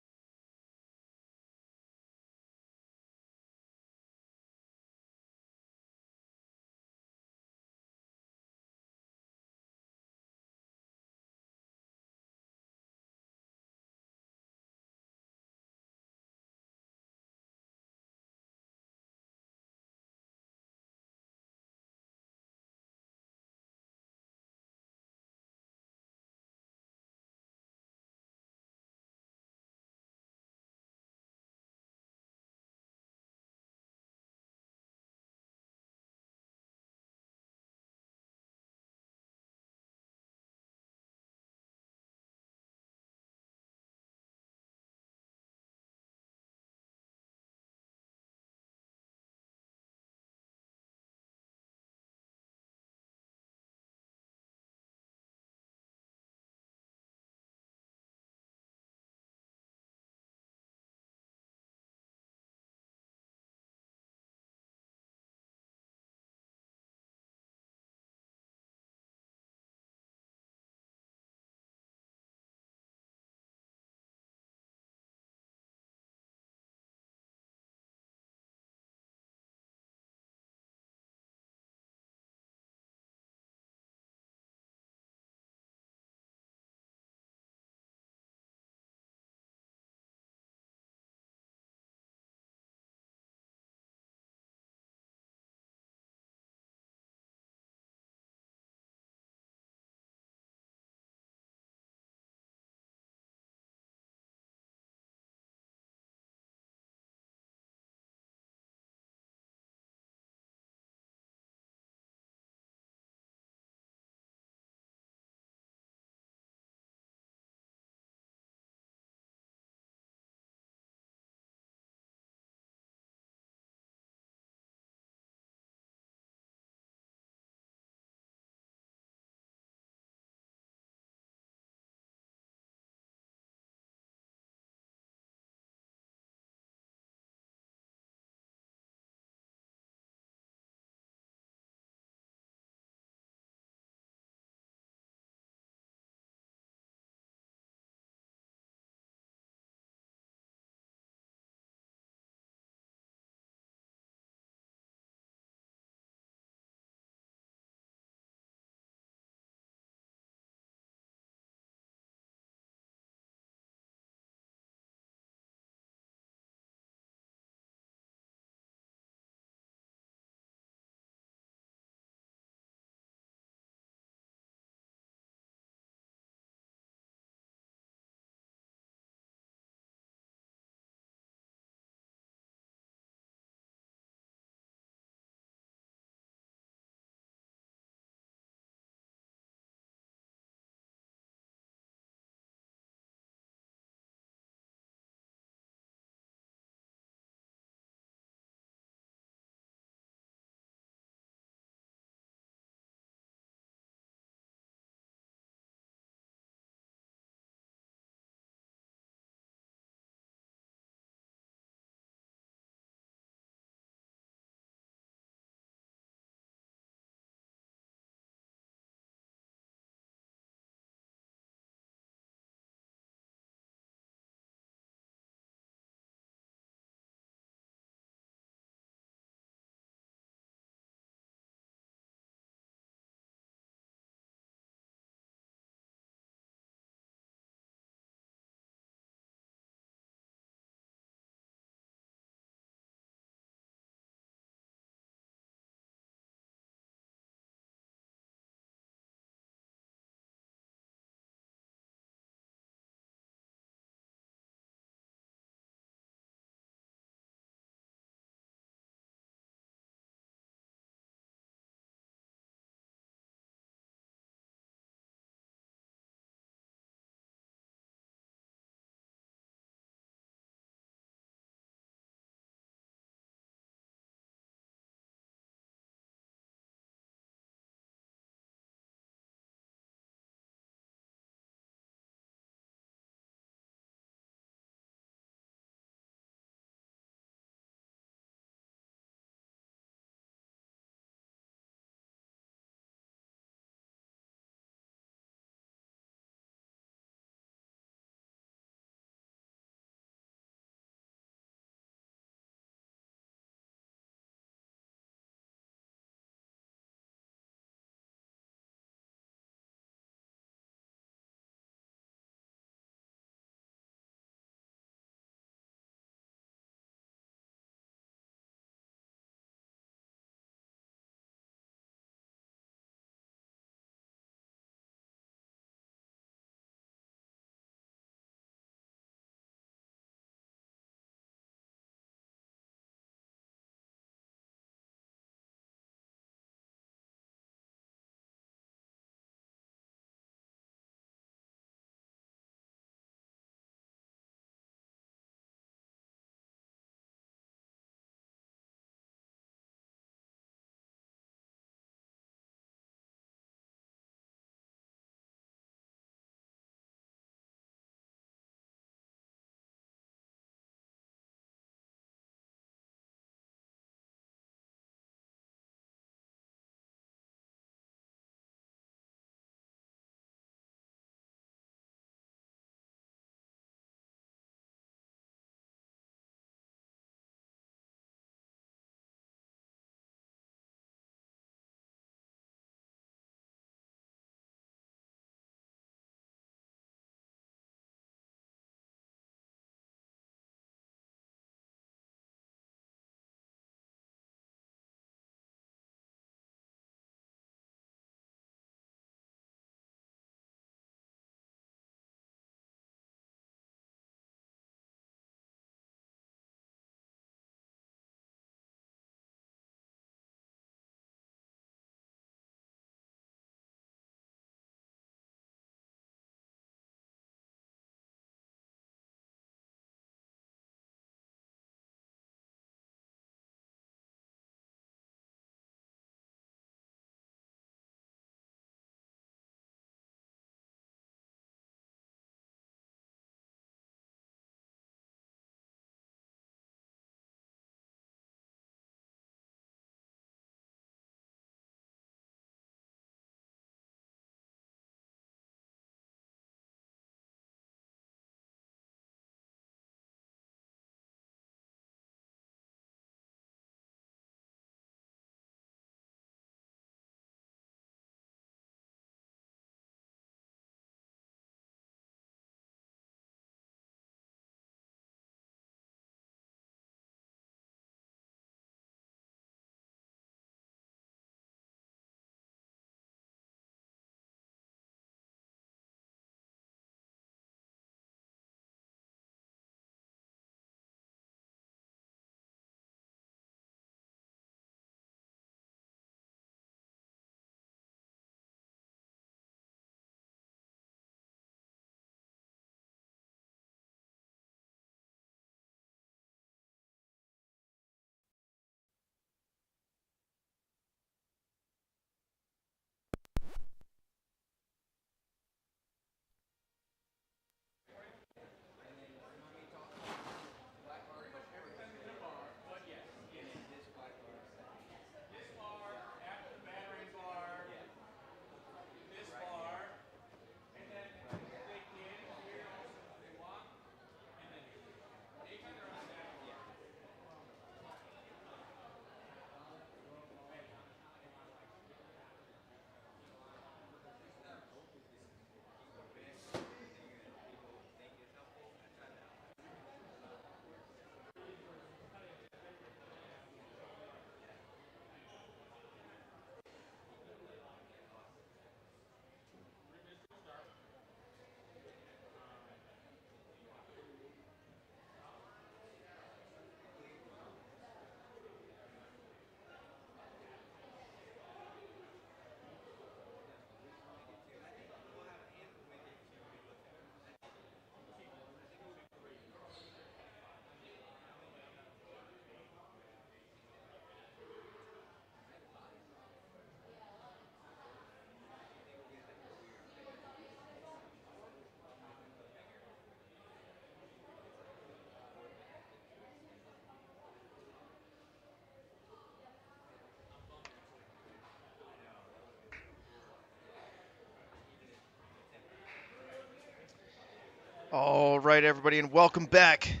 All right, everybody, and welcome back.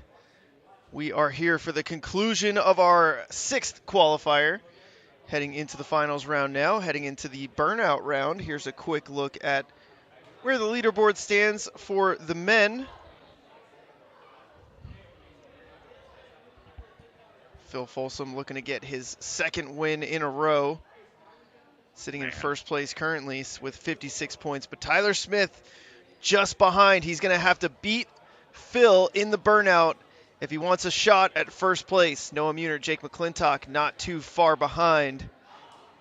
We are here for the conclusion of our 6th qualifier. Heading into the finals round now, heading into the burnout round. Here's a quick look at where the leaderboard stands for the men. Phil Folsom looking to get his 2nd win in a row. Sitting in first place currently with 56 points. But Tyler Smith just behind. He's going to have to beat Phil in the burnout if he wants a shot at first place. Noah Muner, Jake McClintock not too far behind.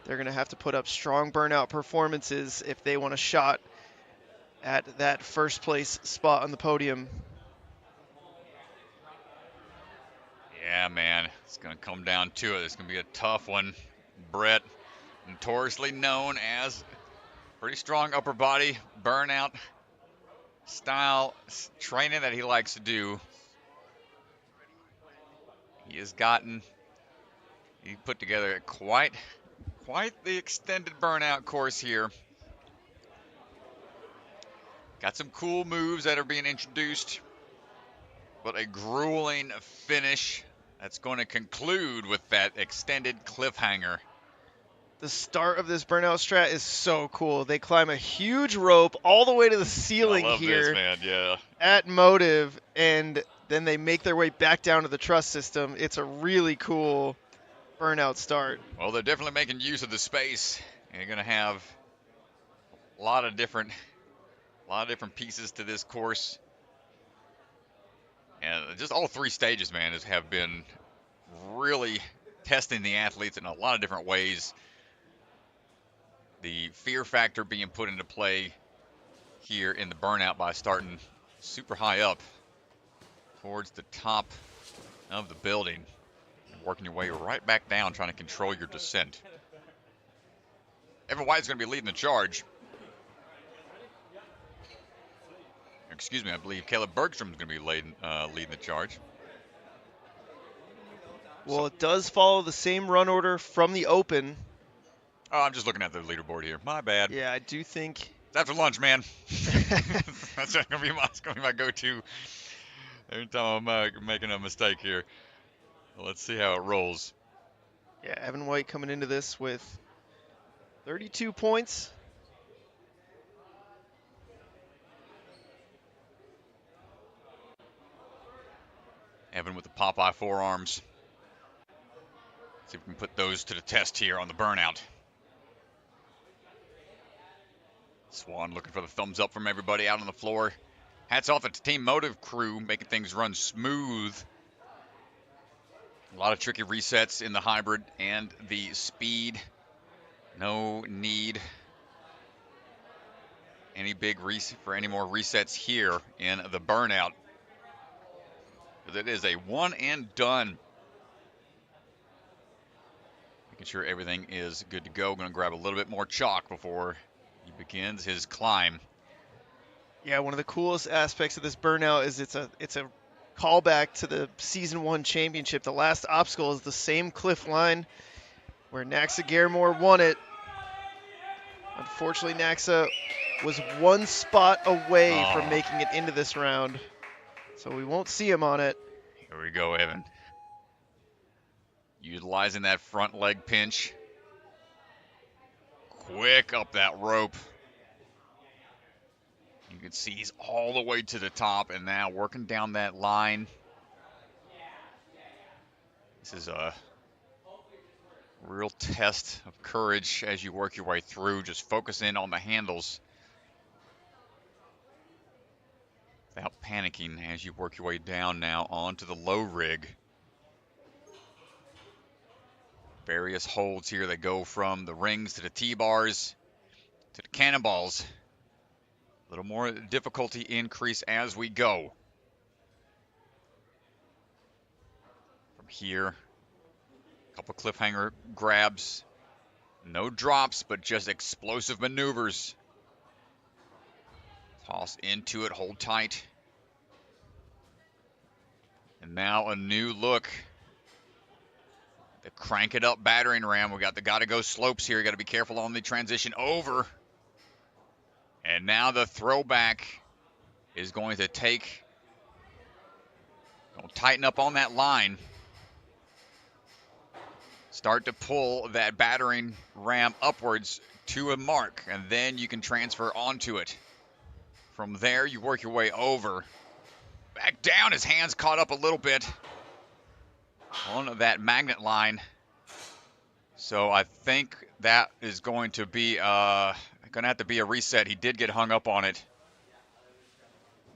They're going to have to put up strong burnout performances if they want a shot at that first place spot on the podium. Yeah, man, it's going to come down to it. It's going to be a tough one. Brett, notoriously known as pretty strong upper body burnout style training that he likes to do. He put together quite the extended burnout course here. Got some cool moves that are being introduced, but a grueling finish that's going to conclude with that extended cliffhanger. The start of this burnout strat is so cool. They climb a huge rope all the way to the ceiling here this, man. Yeah. at Motive, and then they make their way back down to the truss system. It's a really cool burnout start. Well, they're definitely making use of the space. You're going to have a lot of different pieces to this course. And just all 3 stages, man, have been really testing the athletes in a lot of different ways. The fear factor being put into play here in the burnout by starting super high up towards the top of the building and working your way right back down, trying to control your descent. Evan White's going to be leading the charge. Excuse me, I believe Caleb Bergstrom's going to be leading the charge. Well, it does follow the same run order from the Open. Oh, I'm just looking at the leaderboard here. My bad. Yeah, I do think. It's after lunch, man. That's going to be my go-to every time I'm making a mistake here. Well, let's see how it rolls. Yeah, Evan White coming into this with 32 points. Evan with the Popeye forearms. See if we can put those to the test here on the burnout. Swan looking for the thumbs up from everybody out on the floor. Hats off at the Team Motive crew, making things run smooth. A lot of tricky resets in the hybrid and the speed. No need for any more resets here in the burnout. It is a one and done. Making sure everything is good to go. Going to grab a little bit more chalk before he begins his climb. Yeah, one of the coolest aspects of this burnout is it's a callback to the Season 1 championship. The last obstacle is the same cliff line where Naxa Garamore won it. Unfortunately, Naxa was one spot away from making it into this round. So we won't see him on it. Here we go, Evan. Utilizing that front leg pinch. Quick up that rope. You can see he's all the way to the top and now working down that line. This is a real test of courage as you work your way through. Just focus in on the handles without panicking as you work your way down now onto the low rig. Various holds here that go from the rings to the T-bars to the cannonballs. A little more difficulty increase as we go. From here, a couple cliffhanger grabs. No drops, but just explosive maneuvers. Toss into it, hold tight. And now a new look. The crank it up battering ram. We got the gotta go slopes here. Got to be careful on the transition over. And now the throwback is going to take Don't tighten up on that line. Start to pull that battering ram upwards to a mark, and then you can transfer onto it. From there, you work your way over. Back down, his hands caught up a little bit on that magnet line. So I think that is going to have to be a reset. He did get hung up on it.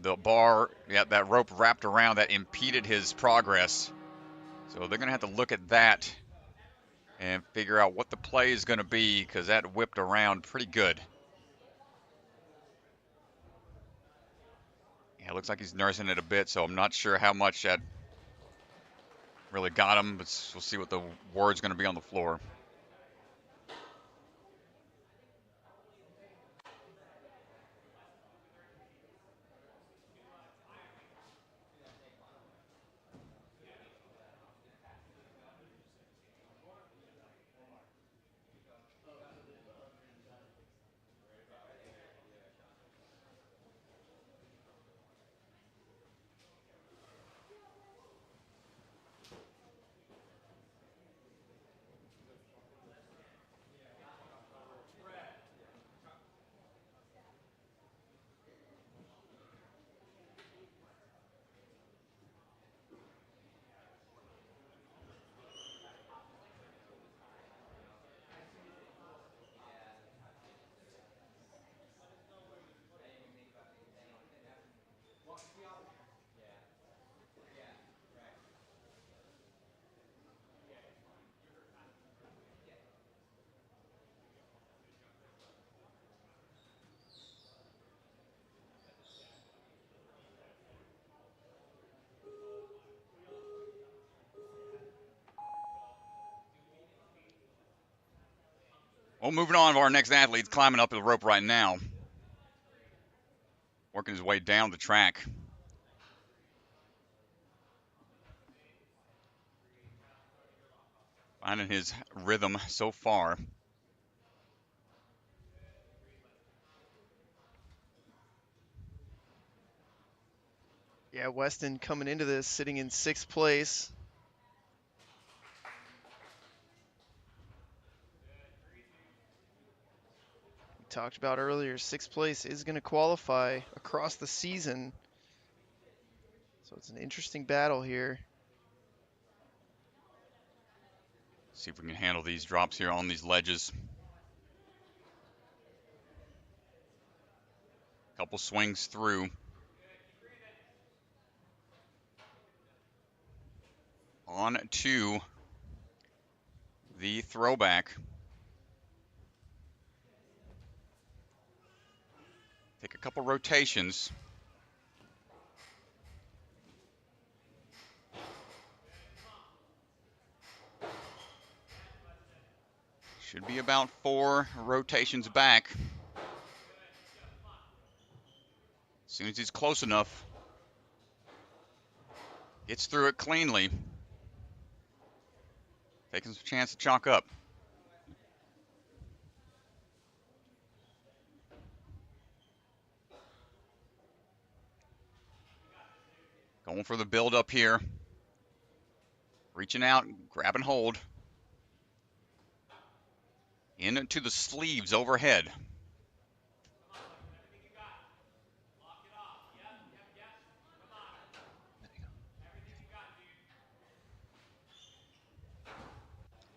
The bar, that rope wrapped around that impeded his progress. So they're going to have to look at that and figure out what the play is going to be, because that whipped around pretty good. Yeah, it looks like he's nursing it a bit, so I'm not sure how much that really got him, but we'll see what the word's going to be on the floor. Well, moving on to our next athlete, climbing up the rope right now. Working his way down the track. Finding his rhythm so far. Yeah, Weston coming into this sitting in 6th place. We talked about earlier, 6th place is going to qualify across the season. So it's an interesting battle here. See if we can handle these drops here on these ledges. Couple swings through. On to the throwback. Take a couple rotations. Should be about 4 rotations back. As soon as he's close enough, gets through it cleanly. Taking some chance to chalk up. Going for the build up here. Reaching out, grab and hold. Into the sleeves overhead.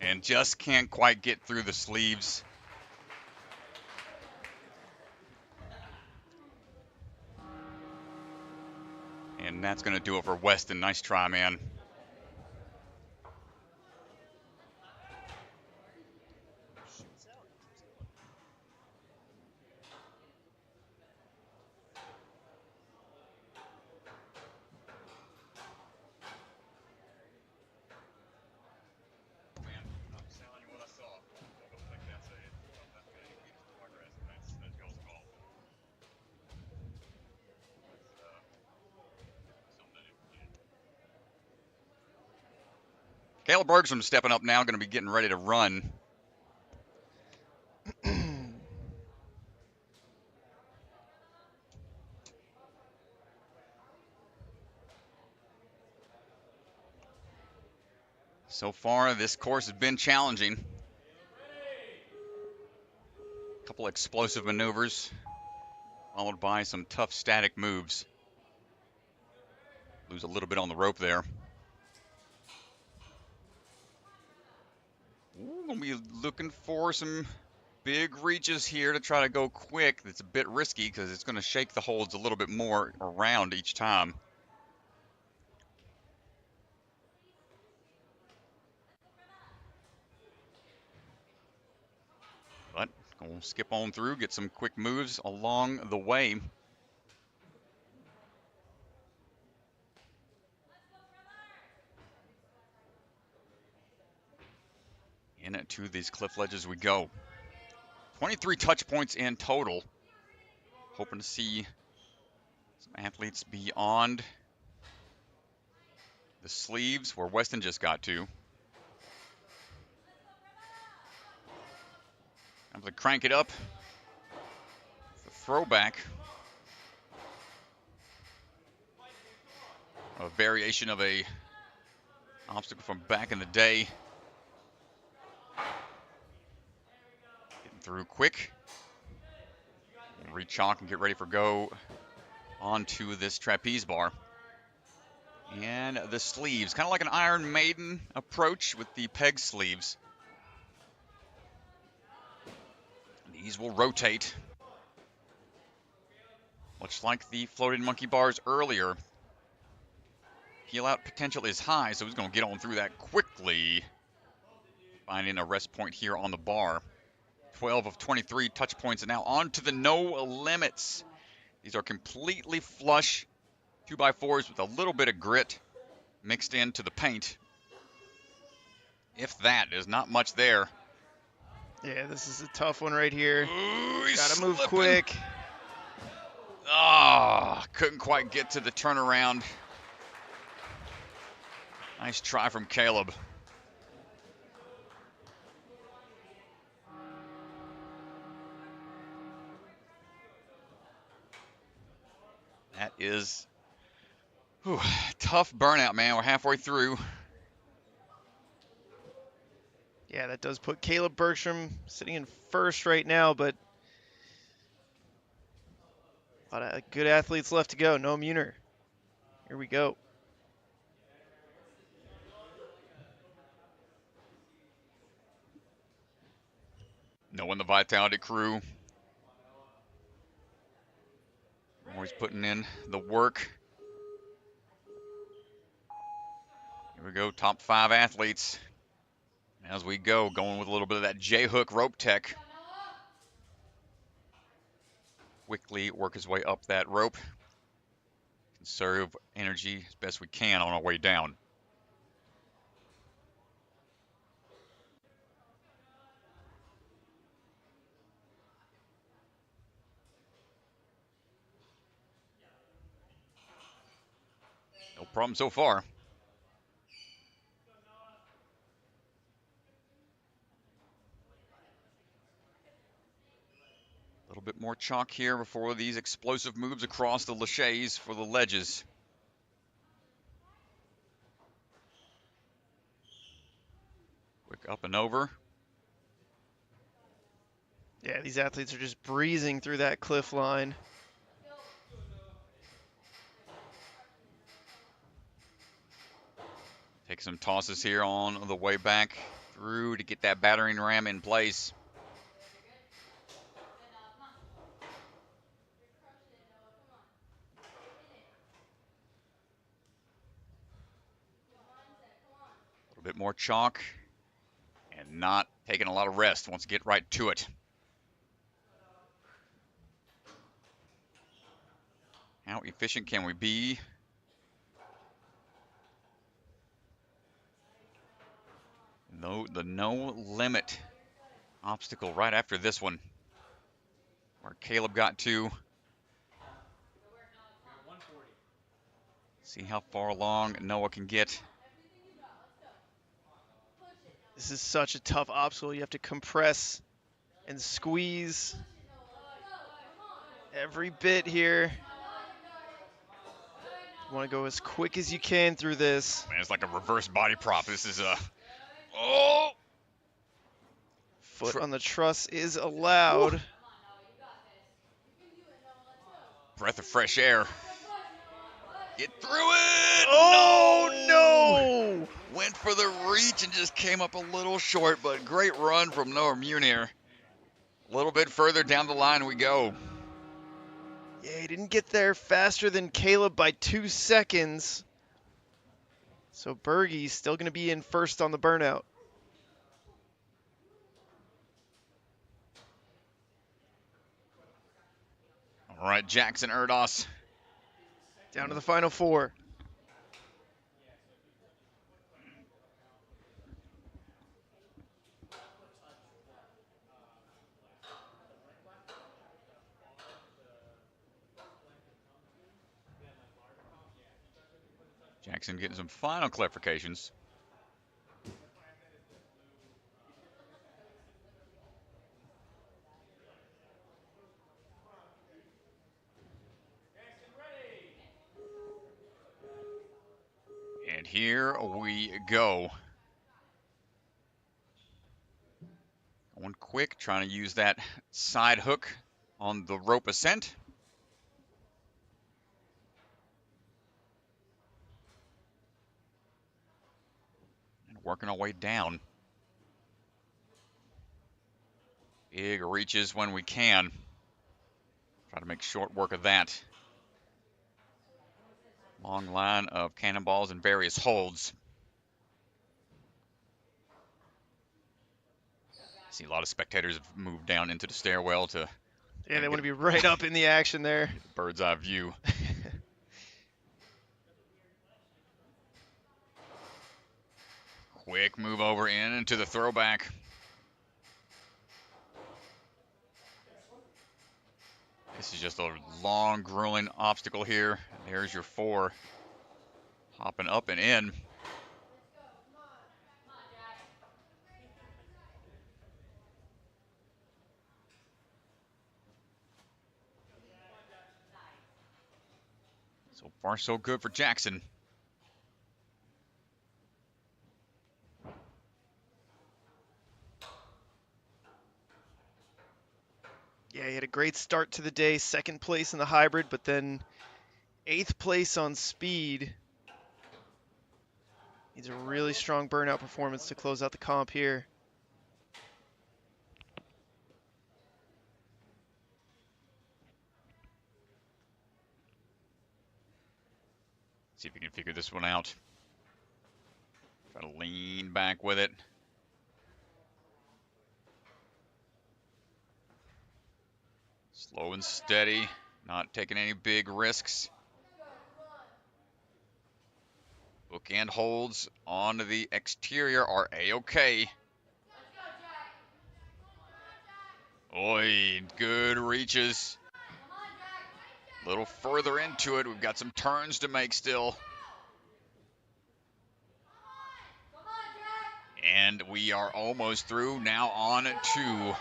And just can't quite get through the sleeves. And that's going to do it for Weston. Nice try, man. Caleb Bergstrom stepping up now, going to be getting ready to run. So far, this course has been challenging. A couple explosive maneuvers, followed by some tough static moves. Lose a little bit on the rope there. We'll be looking for some big reaches here to try to go quick. It's a bit risky because it's going to shake the holds a little bit more around each time. But we'll skip on through, get some quick moves along the way. Into these cliff ledges we go. 23 touch points in total. Hoping to see some athletes beyond the sleeves where Weston just got to. I'm going to crank it up. The throwback. A variation of a obstacle from back in the day. Getting through quick. Re-chalk and get ready for go onto this trapeze bar. And the sleeves, kind of like an Iron Maiden approach with the peg sleeves. These will rotate. Much like the floating monkey bars earlier. Heel out potential is high, so he's going to get on through that quickly. Finding a rest point here on the bar. 12 of 23 touch points, and now on to the no limits. These are completely flush 2x4s with a little bit of grit mixed into the paint. If that, there's not much there. Yeah, this is a tough one right here. Ooh, Gotta move slipping. quick. Ah, couldn't quite get to the turnaround. Nice try from Caleb. That is tough burnout, man. We're halfway through. Yeah, that does put Caleb Bergstrom sitting in first right now, but a lot of good athletes left to go. Noah Muner. Here we go. Knowing the Vitality crew. Always putting in the work. Here we go, top 5 athletes. As we go, going with a little bit of that J-hook rope tech. Quickly work his way up that rope. Conserve energy as best we can on our way down. No problem so far. A little bit more chalk here before these explosive moves across the laches for the ledges. Quick up and over. Yeah, these athletes are just breezing through that cliff line. Take some tosses here on the way back through to get that battering ram in place. A little bit more chalk and not taking a lot of rest. Wants to get right to it. How efficient can we be? The no limit obstacle right after this one, where Caleb got to. See how far along Noah can get. This is such a tough obstacle. You have to compress and squeeze every bit here. You want to go as quick as you can through this. Man, it's like a reverse body prop. This is Oh! Foot on the truss is allowed. Woo. Breath of fresh air. Get through it! Oh, no! Went for the reach and just came up a little short, but great run from Noah Munir. A little bit further down the line we go. Yeah, he didn't get there faster than Caleb by 2 seconds. So Bergey's still going to be in first on the burnout. All right, Jackson Erdos. Down to the final 4. Jackson getting some final clarifications. And here we go. Going quick, trying to use that side hook on the rope ascent. And working our way down. Big reaches when we can. Try to make short work of that. Long line of cannonballs and various holds. See a lot of spectators have moved down into the stairwell to. Yeah, they want to be right up in the action there. Get the bird's eye view. Quick move over in into the throwback. This is just a long, grueling obstacle here. There's your 4. Hopping up and in. So far, so good for Jackson. Yeah, he had a great start to the day. 2nd place in the hybrid, but then 8th place on speed. Needs a really strong burnout performance to close out the comp here. See if we can figure this one out. Try to lean back with it. Slow and steady, not taking any big risks. Bookend holds onto the exterior are A-okay. Oi, good reaches. A little further into it, we've got some turns to make still. And we are almost through, now on to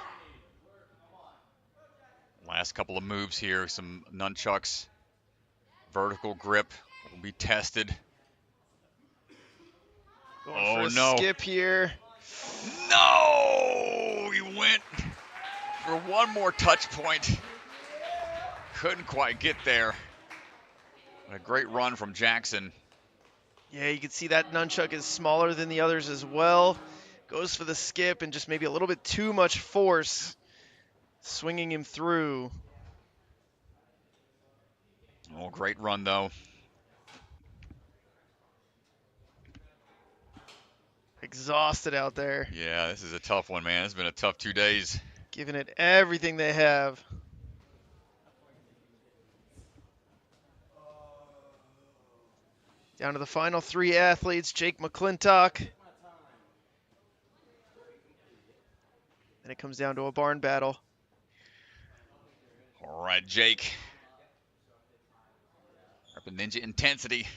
last couple of moves here, some nunchucks. Vertical grip will be tested. Going for a skip here. No! He went for one more touch point. Couldn't quite get there. A great run from Jackson. Yeah, you can see that nunchuck is smaller than the others as well. Goes for the skip and just maybe a little bit too much force. Swinging him through. Oh, great run, though. Exhausted out there. Yeah, this is a tough one, man. It's been a tough 2 days. Giving it everything they have. Down to the final 3 athletes. Jake McClintock. Then it comes down to a barn battle. All right, Jake. Repping Ninja Intensity.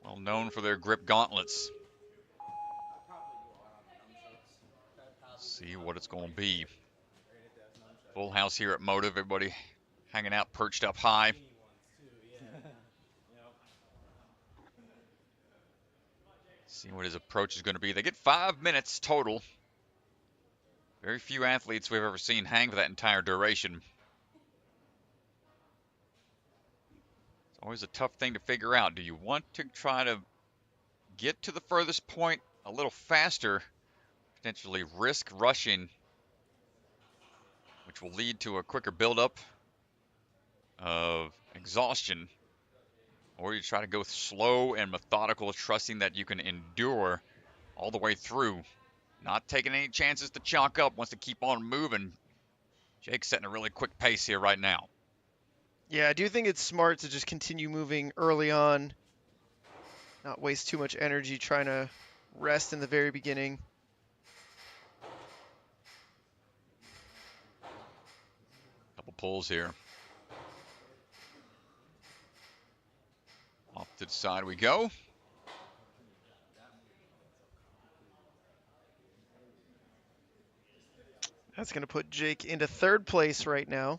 Well known for their grip gauntlets. See what it's going to be. Full house here at Motive. Everybody hanging out, perched up high. See what his approach is going to be. They get 5 minutes total. Very few athletes we've ever seen hang for that entire duration. It's always a tough thing to figure out. Do you want to try to get to the furthest point a little faster, potentially risk rushing, which will lead to a quicker buildup of exhaustion, or you try to go slow and methodical, trusting that you can endure all the way through, not taking any chances to chalk up, wants to keep on moving. Jake's setting a really quick pace here right now. Yeah, I do think it's smart to just continue moving early on, not waste too much energy trying to rest in the very beginning. Couple pulls here. Off to the side we go. That's going to put Jake into third place right now.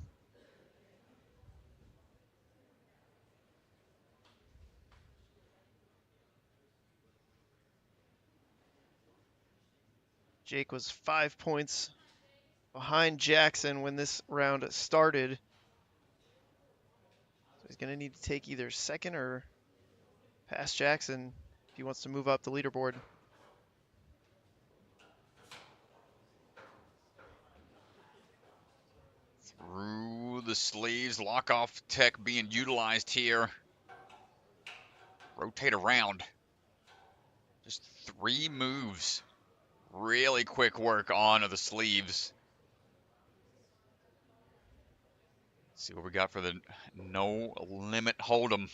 Jake was 5 points behind Jackson when this round started. So he's going to need to take either second or pass Jackson if he wants to move up the leaderboard. Through the sleeves, lock-off tech being utilized here. Rotate around. Just 3 moves. Really quick work on the sleeves. Let's see what we got for the no limit hold'em.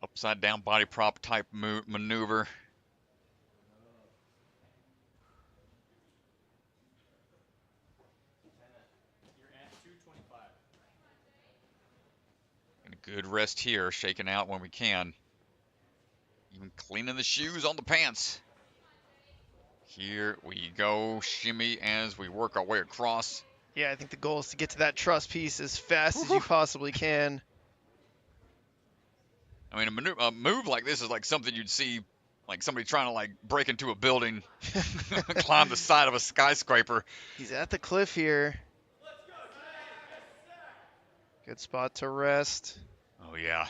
Upside down body prop type maneuver. And a good rest here, shaking out when we can. Even cleaning the shoes on the pants. Here we go, shimmy as we work our way across. Yeah, I think the goal is to get to that truss piece as fast as you possibly can. I mean, a move like this is like something you'd see, like somebody trying to like break into a building, climb the side of a skyscraper. He's at the cliff here. Good spot to rest. Oh, yeah.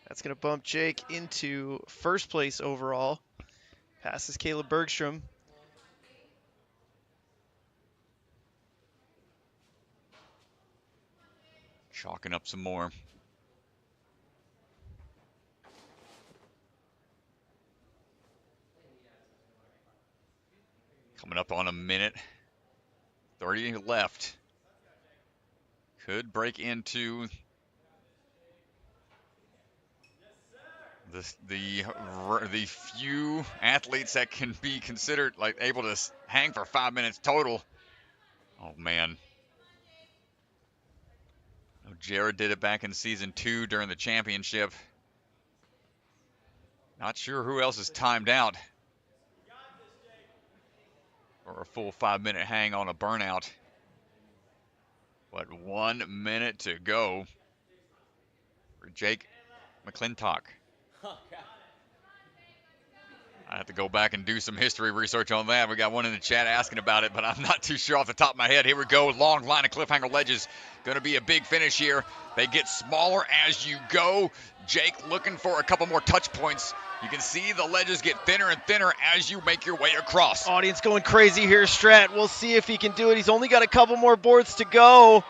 That's going to bump Jake into first place overall. Passes Caleb Bergstrom. Chalking up some more. Coming up on a minute. 30 left. Could break into the few athletes that can be considered like able to hang for 5 minutes total. Oh man. Oh, Jared did it back in season 2 during the championship. Not sure who else is timed out or a full 5 minute hang on a burnout. But 1 minute to go for Jake McClintock. I have to go back and do some history research on that. We got one in the chat asking about it, but I'm not too sure off the top of my head. Here we go. Long line of cliffhanger ledges. Going to be a big finish here. They get smaller as you go. Jake looking for a couple more touch points. You can see the ledges get thinner and thinner as you make your way across. Audience going crazy here, Strat. We'll see if he can do it. He's only got a couple more boards to go.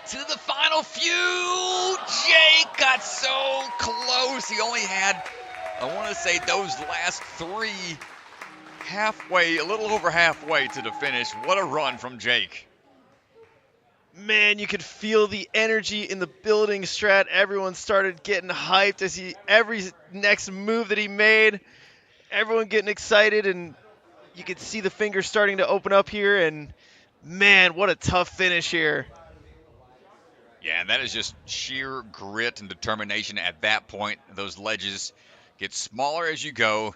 To the final few. Jake got so close. He only had, I want to say, those last 3 halfway, a little over halfway to the finish. What a run from Jake. Man, you could feel the energy in the building, Strat. Everyone started getting hyped as every next move that he made, everyone getting excited, and you could see the fingers starting to open up here, and man, what a tough finish here. Yeah, and that is just sheer grit and determination at that point. Those ledges get smaller as you go,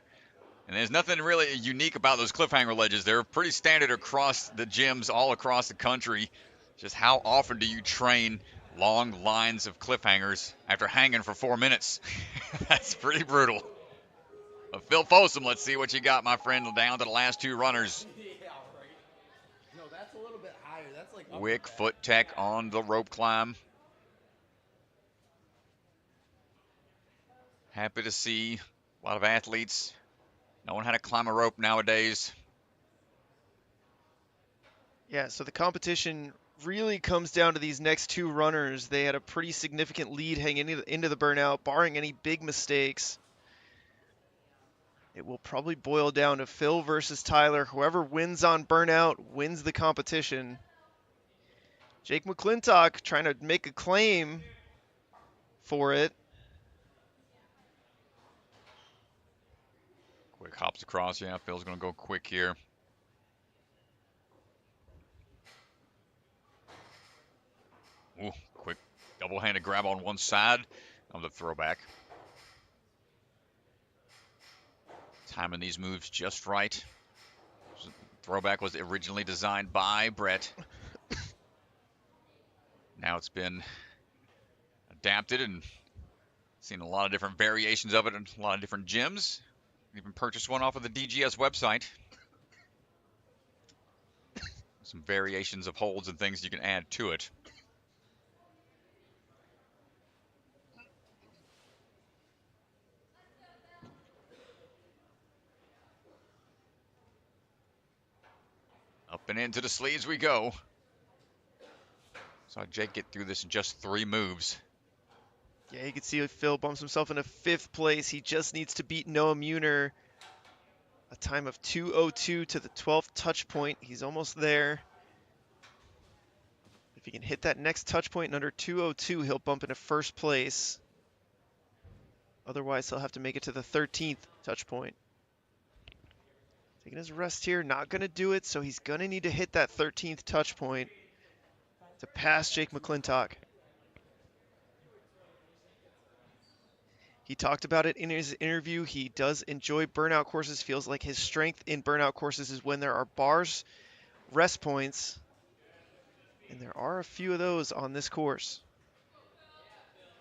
and there's nothing really unique about those cliffhanger ledges. They're pretty standard across the gyms all across the country. Just how often do you train long lines of cliffhangers after hanging for 4 minutes. That's pretty brutal. But Phil Fossum, let's see what you got, my friend, down to the last 2 runners. No, that's a little bit higher. That's like Wick foot tech on the rope climb. Happy to see a lot of athletes knowing how to climb a rope nowadays. Yeah, so the competition really comes down to these next 2 runners. They had a pretty significant lead hanging into the burnout, barring any big mistakes. It will probably boil down to Phil versus Tyler. Whoever wins on burnout wins the competition. Jake McClintock trying to make a claim for it. Quick hops across. Yeah, Phil's going to go quick here. Ooh, quick double-handed grab on one side of the throwback. Timing these moves just right. Throwback was originally designed by Brett. Now it's been adapted and seen a lot of different variations of it in a lot of different gyms. Even purchased one off of the DGS website. Some variations of holds and things you can add to it. Up and into the sleeves we go. Saw Jake get through this in just 3 moves. Yeah, you can see Phil bumps himself into 5th place. He just needs to beat Noah Muner. A time of 2:02 to the 12th touch point. He's almost there. If he can hit that next touch point in under 2:02, he'll bump into 1st place. Otherwise, he'll have to make it to the 13th touch point. Taking his rest here, not going to do it, so he's going to need to hit that 13th touch point to pass Jake McClintock. He talked about it in his interview. He does enjoy burnout courses, feels like his strength in burnout courses is when there are bars, rest points, and there are a few of those on this course.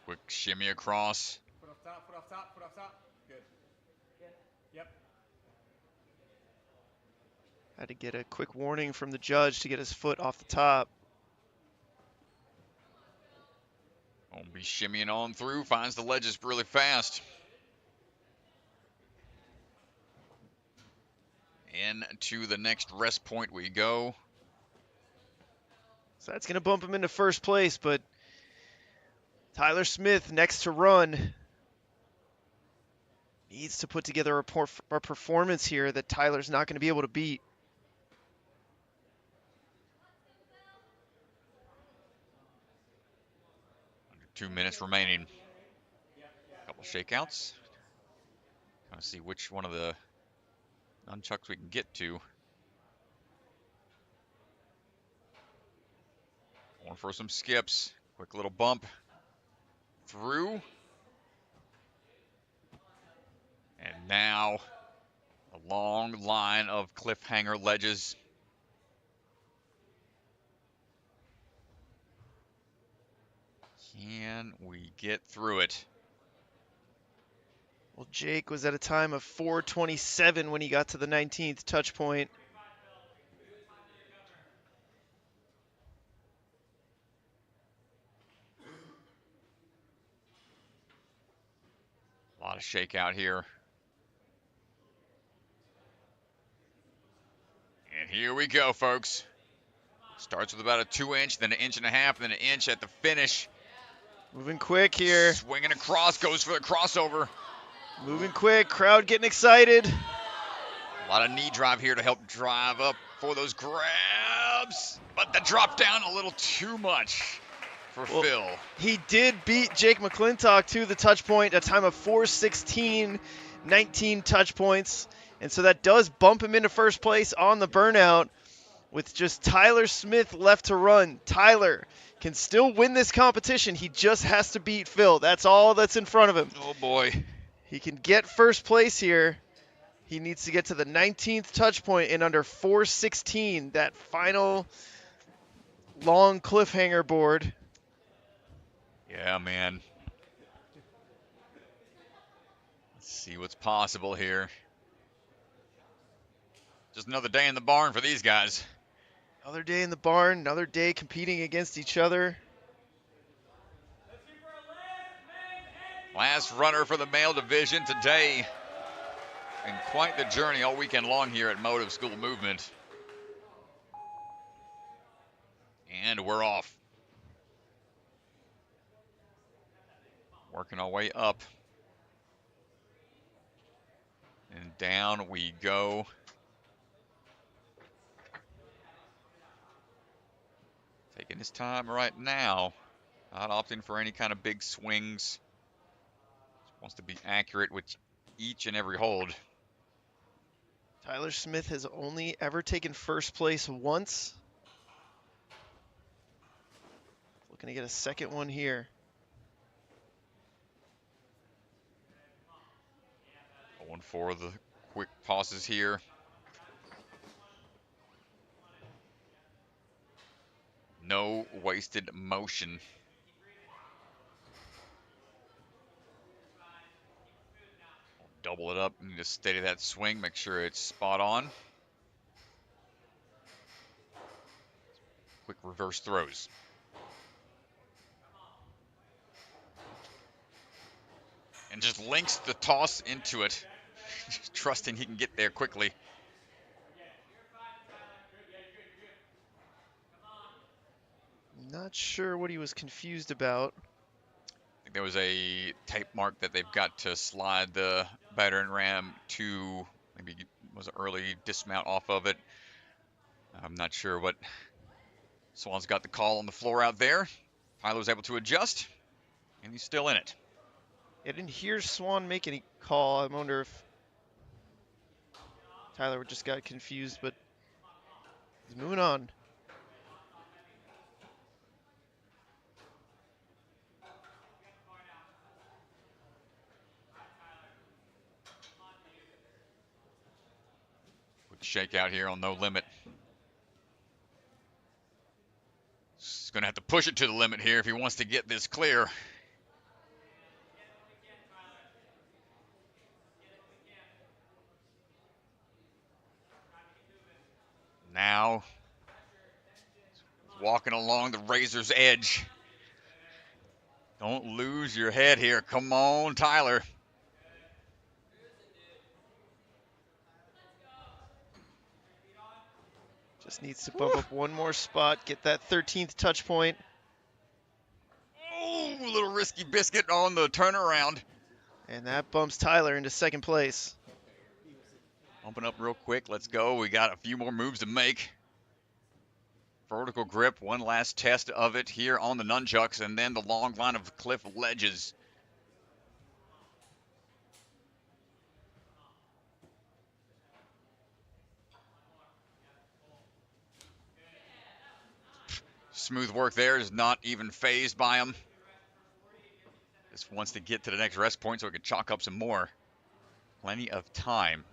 Quick shimmy across. Foot off top, foot off top, foot off top. Good. Yep. Had to get a quick warning from the judge to get his foot off the top. Won't be shimmying on through, finds the ledges really fast. Into the next rest point we go. So that's going to bump him into 1st place, but Tyler Smith next to run needs to put together a performance here that Tyler's not going to be able to beat. Under 2 minutes remaining. A couple shakeouts. Kind of see which one of the nunchucks we can get to. Going for some skips. Quick little bump through. And now a long line of cliffhanger ledges. Can we get through it? Well, Jake was at a time of 4:27 when he got to the 19th touch point. A lot of shakeout here. And here we go, folks. Starts with about a 2-inch, then an 1.5 inches, then an inch at the finish. Moving quick here. Swinging across, goes for the crossover. Moving quick, crowd getting excited. A lot of knee drive here to help drive up for those grabs. But the drop down a little too much for Phil. He did beat Jake McClintock to the touch point, a time of 4:16, 19 touch points. And so that does bump him into 1st place on the burnout with just Tyler Smith left to run. Tyler can still win this competition. He just has to beat Phil. That's all that's in front of him. Oh, boy. He can get 1st place here. He needs to get to the 19th touch point in under 4:16, that final long cliffhanger board. Yeah, man. Let's see what's possible here. Just another day in the barn for these guys. Another day in the barn, another day competing against each other. Last runner for the male division today. And quite the journey all weekend long here at Motive School Movement. And we're off. Working our way up. And down we go. Taking his time right now. Not opting for any kind of big swings. Just wants to be accurate with each and every hold. Tyler Smith has only ever taken first place once. Looking to get a second one here. Going for the quick pauses here. No wasted motion. Double it up and just steady that swing. Make sure it's spot on. Quick reverse throws. And just links the toss into it. Just trusting he can get there quickly. Not sure what he was confused about. I think there was a tape mark that they've got to slide the battering ram to, maybe it was an early dismount off of it. I'm not sure what. Swan's got the call on the floor out there. Tyler was able to adjust, and he's still in it. I didn't hear Swan make any call. I wonder if Tyler just got confused, but he's moving on. Quick shakeout here on No Limit. He's going to have to push it to the limit here if he wants to get this clear. Now, walking along the razor's edge. Don't lose your head here. Come on, Tyler. Just needs to bump up one more spot, get that 13th touch point. Oh, a little risky biscuit on the turnaround. And that bumps Tyler into second place. Bumping up real quick. Let's go. We got a few more moves to make. Vertical grip, one last test of it here on the nunchucks, and then the long line of cliff ledges. Smooth work there, is not even phased by him. Just wants to get to the next rest point so he can chalk up some more. Plenty of time.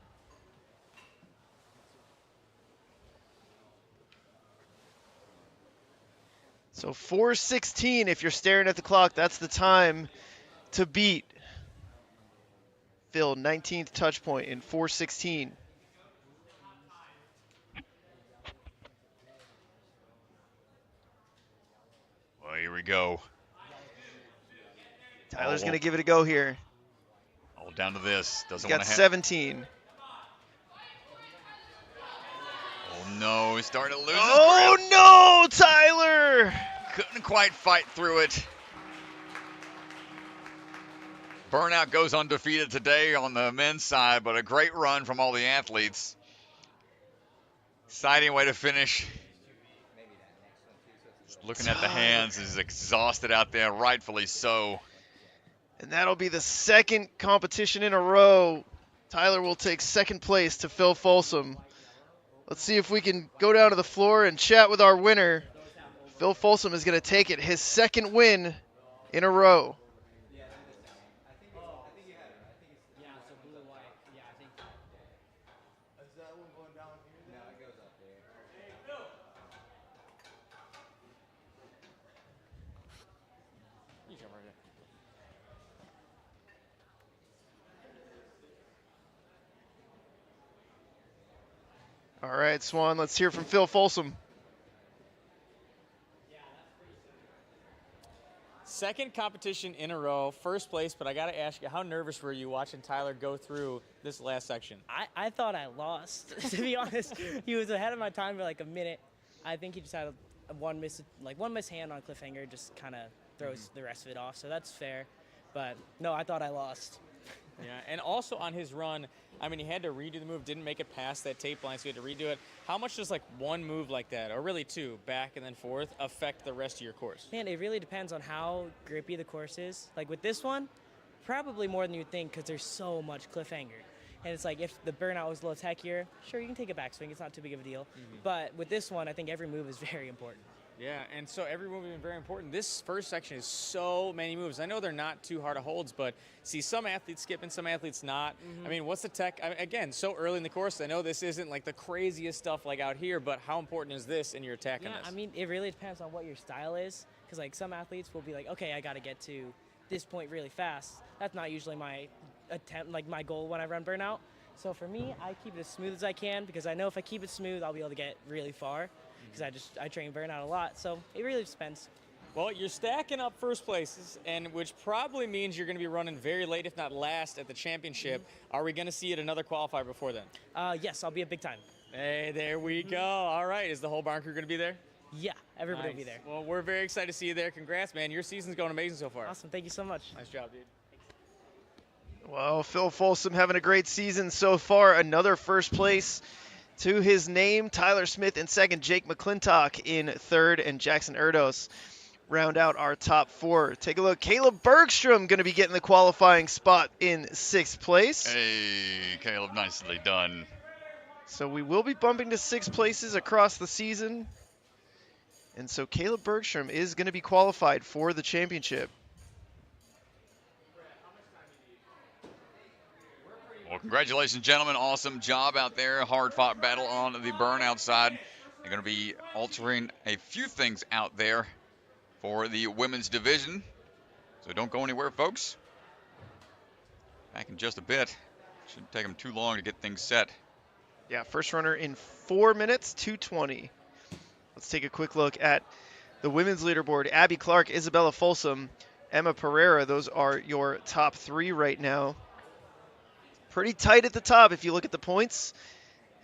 So 4:16, if you're staring at the clock, that's the time to beat. Phil, 19th touch point in 4:16. Well, here we go. Tyler's going to give it a go here. All down to this. Doesn't He's want got to 17. Oh no, he's starting to lose his Oh grip. no, Tyler! Couldn't quite fight through it. Burnout goes undefeated today on the men's side, but a great run from all the athletes. Exciting way to finish. Just looking at the hands, is exhausted out there, rightfully so. And that'll be the second competition in a row. Tyler will take second place to Phil Folsom. Let's see if we can go down to the floor and chat with our winner. Phil Folsom is going to take it, his second win in a row. All right, Swan, let's hear from Phil Folsom. Second competition in a row, first place, but I got to ask you, how nervous were you watching Tyler go through this last section? I thought I lost, to be honest. He was ahead of my time by like a minute. I think he just had one miss hand on cliffhanger, just kind of throws the rest of it off, so that's fair. But no, I thought I lost. Yeah, and also on his run, I mean, he had to redo the move, didn't make it past that tape line, so he had to redo it. How much does like one move like that, or really two, back and then forth, affect the rest of your course? Man, it really depends on how grippy the course is. Like with this one, probably more than you'd think because there's so much cliffhanger. And it's like if the burnout was a little techier, sure, you can take a backswing. It's not too big of a deal. But with this one, I think every move is very important. Yeah, and so every move has been very important. This first section is so many moves. I know they're not too hard to holds, but see some athletes skip and some athletes not. I mean, what's the tech? I mean, again, so early in the course, I know this isn't like the craziest stuff like out here, but how important is this in your attack on this? I mean, it really depends on what your style is, because like some athletes will be like, okay, I got to get to this point really fast. That's not usually my attempt, like my goal when I run burnout. So for me, I keep it as smooth as I can because I know if I keep it smooth, I'll be able to get really far. Because I train burnout a lot, so it really just depends. Well, you're stacking up first places, and which probably means you're going to be running very late, if not last, at the championship. Are we going to see you at another qualifier before then? Yes, I'll be a big time. Hey, there we go. All right, is the whole barn crew going to be there? Yeah, everybody will be there. Well, we're very excited to see you there. Congrats, man. Your season's going amazing so far. Awesome, thank you so much. Nice job, dude. Well, Phil Folsom having a great season so far. Another first place to his name. Tyler Smith in second, Jake McClintock in third, and Jackson Erdos round out our top four. Take a look. Caleb Bergstrom going to be getting the qualifying spot in sixth place. Hey, Caleb, nicely done. So we will be bumping to sixth places across the season. And so Caleb Bergstrom is going to be qualified for the championship. Well, congratulations, gentlemen. Awesome job out there. Hard-fought battle on the burnout side. They're going to be altering a few things out there for the women's division. So don't go anywhere, folks. Back in just a bit. Shouldn't take them too long to get things set. Yeah, first runner in 4 minutes, 2:20. Let's take a quick look at the women's leaderboard. Abby Clark, Isabella Folsom, Emma Pereira. Those are your top three right now. Pretty tight at the top if you look at the points.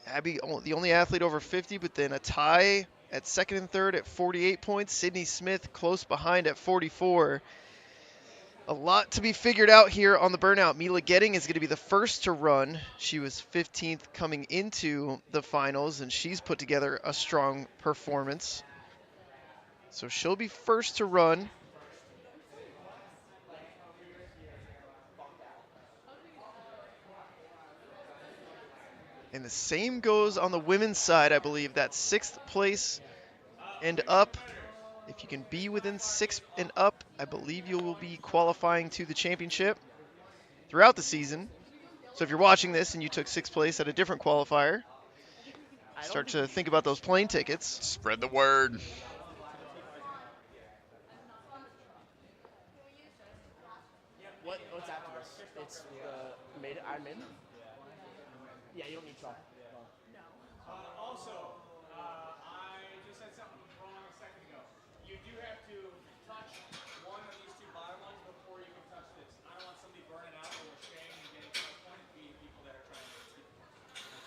Abby, the only athlete over 50, but then a tie at second and third at 48 points. Sydney Smith close behind at 44. A lot to be figured out here on the burnout. Mila Getting is going to be the first to run. She was 15th coming into the finals, and she's put together a strong performance. So she'll be first to run. And the same goes on the women's side, I believe. That's sixth place and up. If you can be within six and up, I believe you will be qualifying to the championship throughout the season. So if you're watching this and you took sixth place at a different qualifier, start to think about those plane tickets. Spread the word. What's after this? It's the made it Ironman? Yeah, you don't need chalk. Also, I just said something wrong a second ago. You do have to touch one of these two bottom ones before you can touch this. I don't want somebody burning out or staying and getting touch point and beating people that are trying to skip.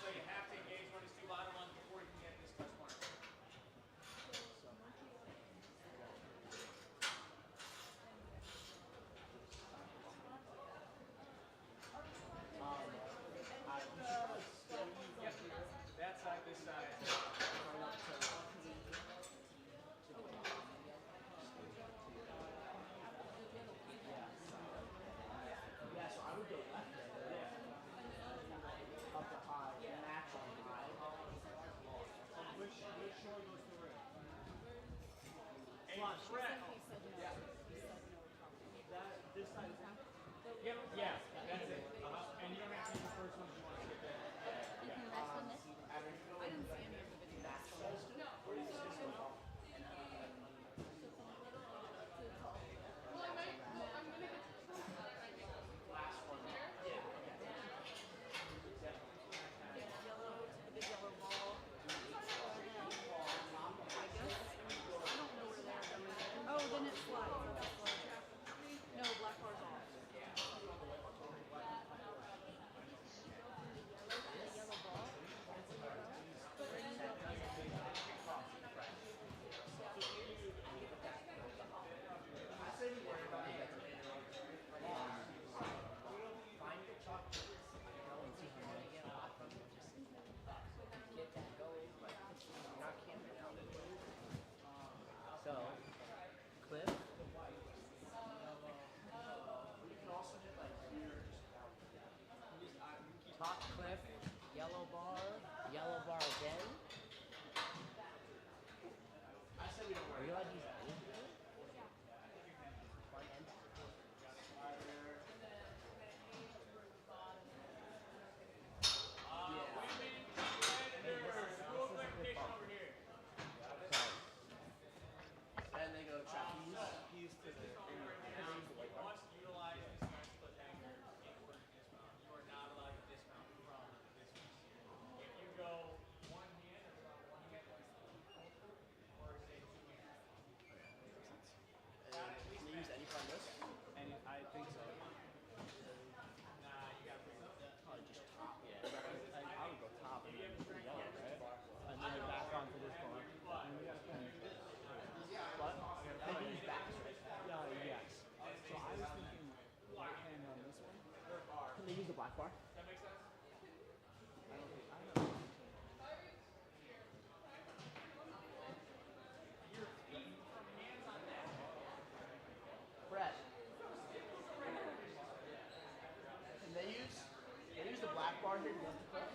So you have to engage one of these two bottom ones before you can get this touch point. That side, this side. Are you allowed to use anything? And they go trapeze to the Once utilized dismount split hanger in order to dismount, you are not allowed to dismount from this piece here. If you go one hand, that's about one hand or say two hands. Can you use any from this? I think so. Nah, you gotta bring it up. Probably just top. Yeah, I would go top and then yellow, right? And then back onto this bar. And we gotta finish. What? They can use backs, right? Yes. So I was thinking right hand on this one. Can they use the black bar? That makes sense? I don't know. Brett. Can they use the black bar here to lift the clip?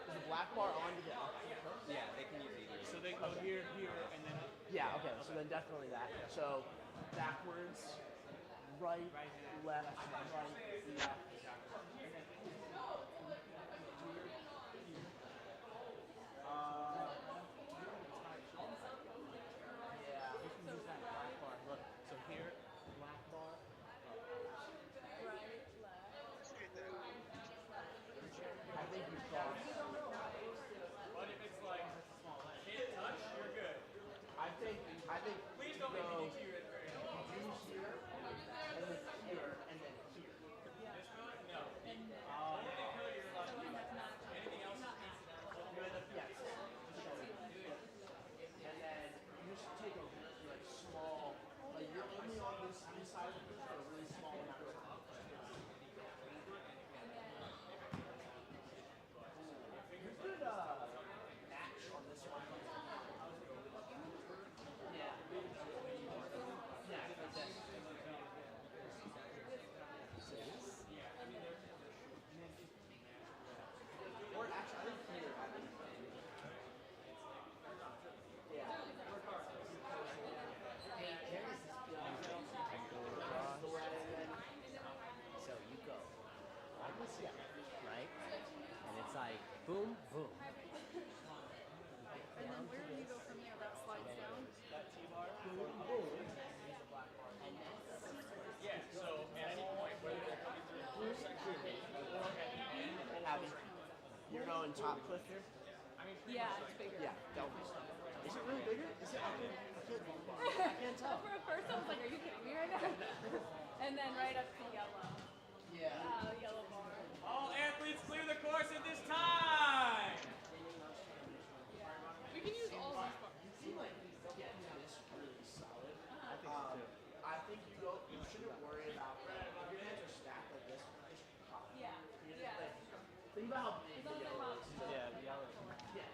Is the black bar on to get up to the clip? Yeah, they can use either. So they go here, here, and then up. Yeah, okay, so then definitely that. So backwards, right, left, right, left. Yeah. You can use that black bar. Look, so here, black bar. I think you cross. But if it's like can't touch, you're good. I think Please don't make me do you at the very end. you here, and then here, and then here. This pillar? No. Only pillar you're allowed to do. Anything else is Yes. And then you should take a like small, like you're only on this side of it for a really small amount of time. You could match on this one. Yeah. Yeah, like this. Or actually, I think here. Yeah. So you go like this, yeah, right? And it's like boom, boom. And then where do you go from here? That slides down? Boom, boom. Yeah, so at any point, whether you're coming through the first section or at the end, Abby, you're going top cliff here? Yeah, it's bigger. Yeah, don't be. Is it really bigger? Is it? I can't tell. For first, I was like, are you kidding me right now? And then right up to yellow. Yeah. Yellow bar. all athletes clear the course at this time. We can use all these bars. You seem like he's getting this really solid. I think so too. I think you shouldn't worry about if your hands are stacked like this. Just pop. Yeah. Yeah. Think about how big the yellow is. Yeah, the yellow. Yeah.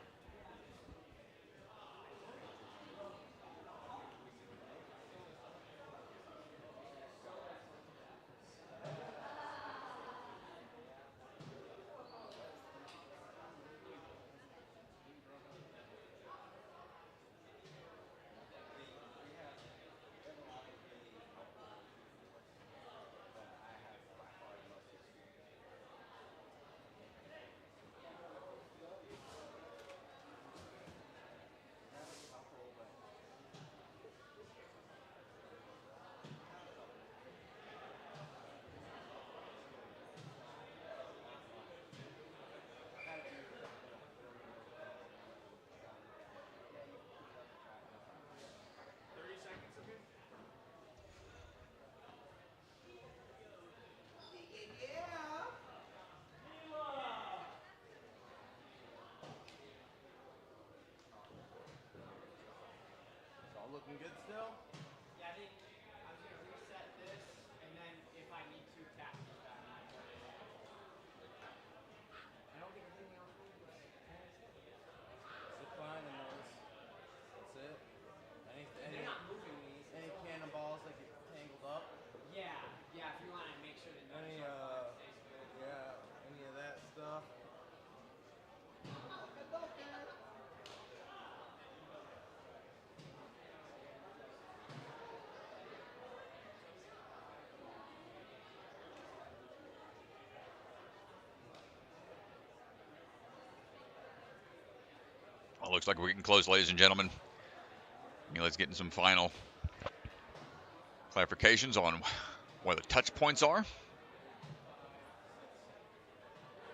Looking good still? Yeah, I think I was going to reset this, and then if I need to, tap this back. I don't think anything else really was. Zip line and those. That's it. They're not moving these. Any cannonballs that get tangled up? Yeah, if you want to make sure that Any, stays good. yeah, any of that stuff? Well, looks like we're getting close, ladies and gentlemen. Let's get in some final clarifications on where the touch points are.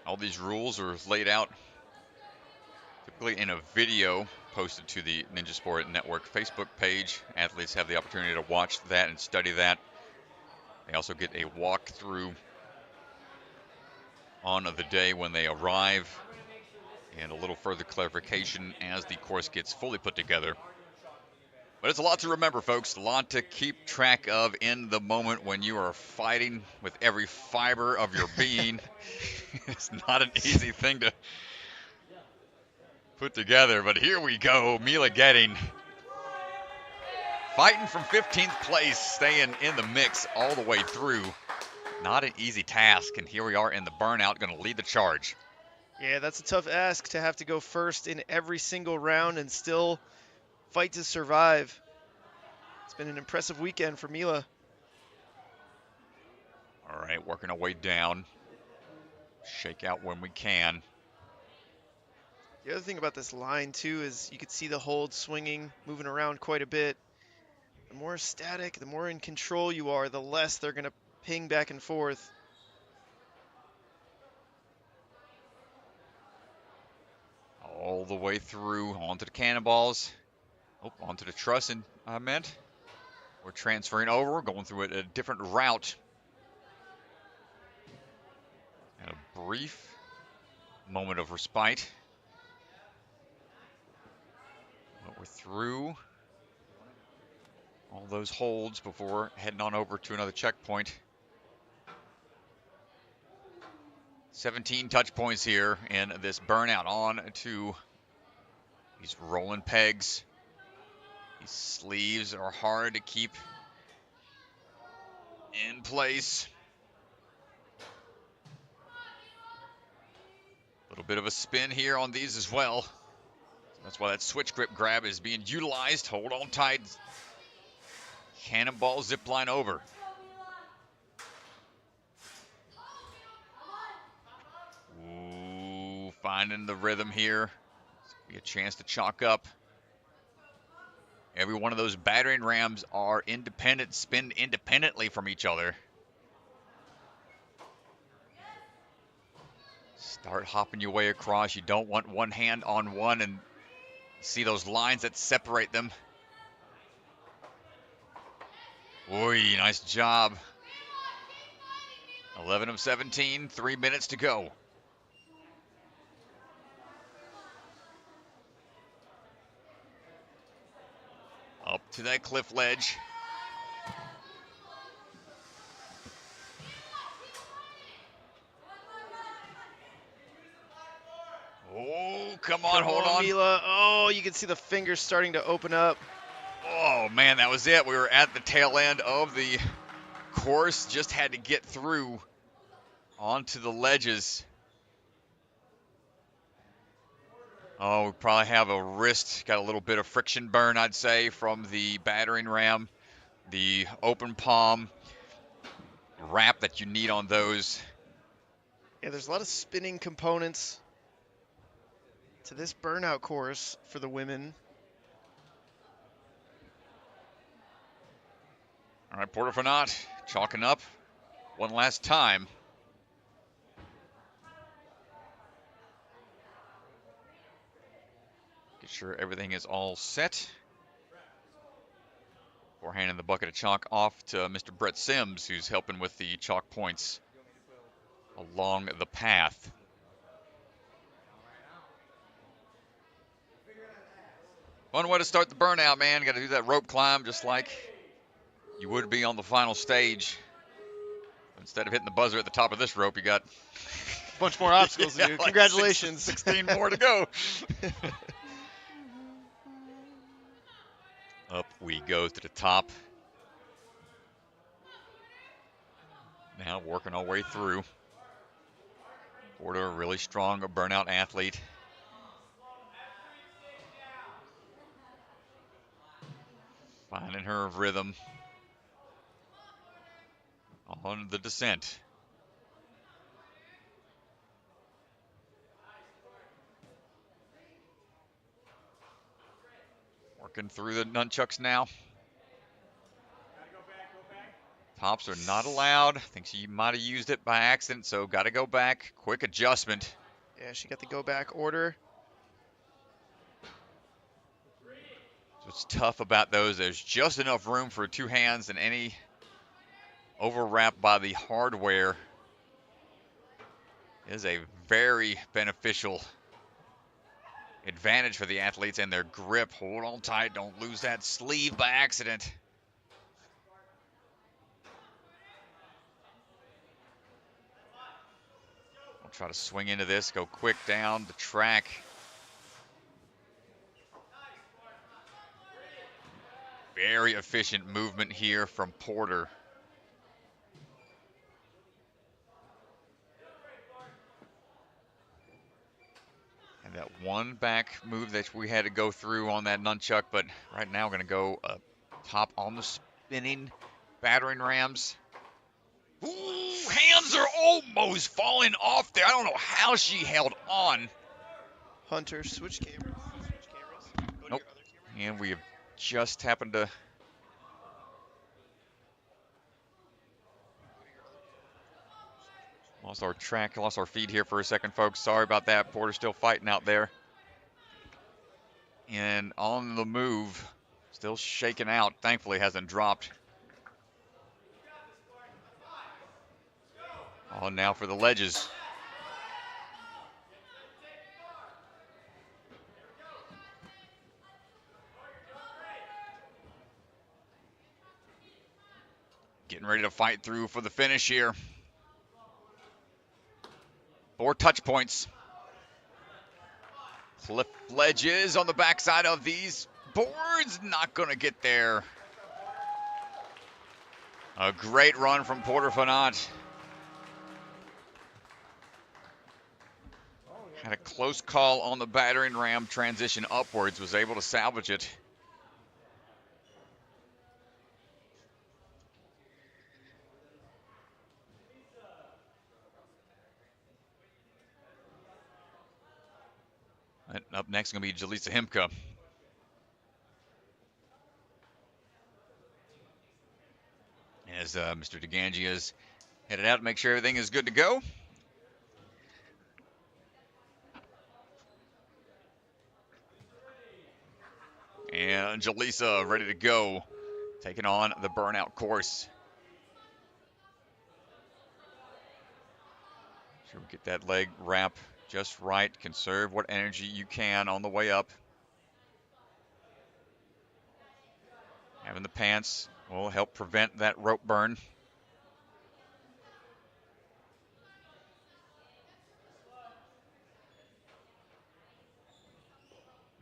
All these rules are laid out typically in a video posted to the Ninja Sport Network Facebook page. Athletes have the opportunity to watch that and study that. They also get a walkthrough on the day when they arrive, and a little further clarification as the course gets fully put together. But it's a lot to remember, folks, a lot to keep track of in the moment when you are fighting with every fiber of your being. It's not an easy thing to put together, but here we go. Mila Getting fighting from 15th place, staying in the mix all the way through. Not an easy task, and here we are in the burnout, going to lead the charge. Yeah, that's a tough ask to have to go first in every single round and still fight to survive. It's been an impressive weekend for Mila. All right, working our way down. Shake out when we can. The other thing about this line, too, is you could see the hold swinging, moving around quite a bit. The more static, the more in control you are, the less they're going to ping back and forth. All the way through, onto the cannonballs. Oh, onto the truss, and I meant. We're transferring over, going through a different route. And a brief moment of respite. But we're through all those holds before heading on over to another checkpoint. 17 touch points here in this burnout, on to these rolling pegs. These sleeves are hard to keep in place. A little bit of a spin here on these as well. That's why that switch grip grab is being utilized. Hold on tight. Cannonball zip line over. Ooh, finding the rhythm here. Be a chance to chalk up. Every one of those battering rams are independent, spin independently from each other. Start hopping your way across. You don't want one hand on one and see those lines that separate them. Oy, nice job. 11 of 17, 3 minutes to go. Up to that cliff ledge. Oh, come on, hold on. Mila. Oh, you can see the fingers starting to open up. Oh, man, that was it. We were at the tail end of the course. Just had to get through onto the ledges. Oh, we probably have a wrist. Got a little bit of friction burn, I'd say, from the battering ram. The open palm wrap that you need on those. Yeah, there's a lot of spinning components to this burnout course for the women. All right, Porter Fanat chalking up one last time. Get sure everything is all set. Before handing the bucket of chalk off to Mr. Brett Sims, who's helping with the chalk points along the path. Fun way to start the burnout, man. Got to do that rope climb just like you would be on the final stage. Instead of hitting the buzzer at the top of this rope, you got a bunch more obstacles to do. Like Congratulations. 16 more to go. Up we go to the top. Now working our way through. Porter, a really strong burnout athlete. Finding her rhythm on the descent. Working through the nunchucks now. Tops are not allowed. I think she might have used it by accident, so got to go back. Quick adjustment. Yeah, she got the go back order. What's tough about those, there's just enough room for two hands, and any overwrap by the hardware is a very beneficial advantage for the athletes, and their grip. Hold on tight, don't lose that sleeve by accident. I'll try to swing into this, go quick down the track. Very efficient movement here from Porter. And that one back move that we had to go through on that nunchuck, but right now we're going to go up top on the spinning battering rams. Ooh, hands are almost falling off there. I don't know how she held on. Hunter, switch cameras. Go to Nope. your other camera. And we have just happened to lost our track, lost our feed here for a second, folks. Sorry about that. Porter's still fighting out there. And on the move, still shaking out. Thankfully hasn't dropped. On now for the ledges. Getting ready to fight through for the finish here. 4 touch points. Cliff ledges on the backside of these boards. Not going to get there. A great run from Porter Fanat. Had a close call on the battering ram transition upwards. Was able to salvage it. And up next is going to be Jaleesa Himka. As Mr. DeGangi is headed out to make sure everything is good to go. And Jaleesa ready to go, taking on the burnout course. Sure we get that leg wrap just right. Conserve what energy you can on the way up. Having the pants will help prevent that rope burn.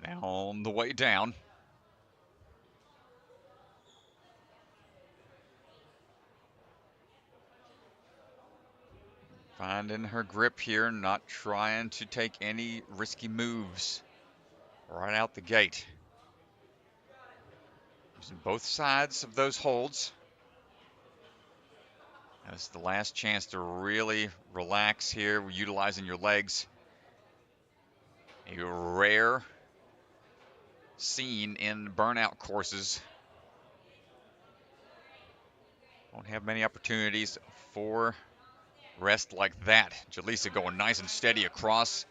Now on the way down. Finding her grip here, not trying to take any risky moves right out the gate. Using both sides of those holds. That's the last chance to really relax here. We're utilizing your legs. A rare scene in burnout courses. Won't have many opportunities for rest like that. Jaleesa going nice and steady across.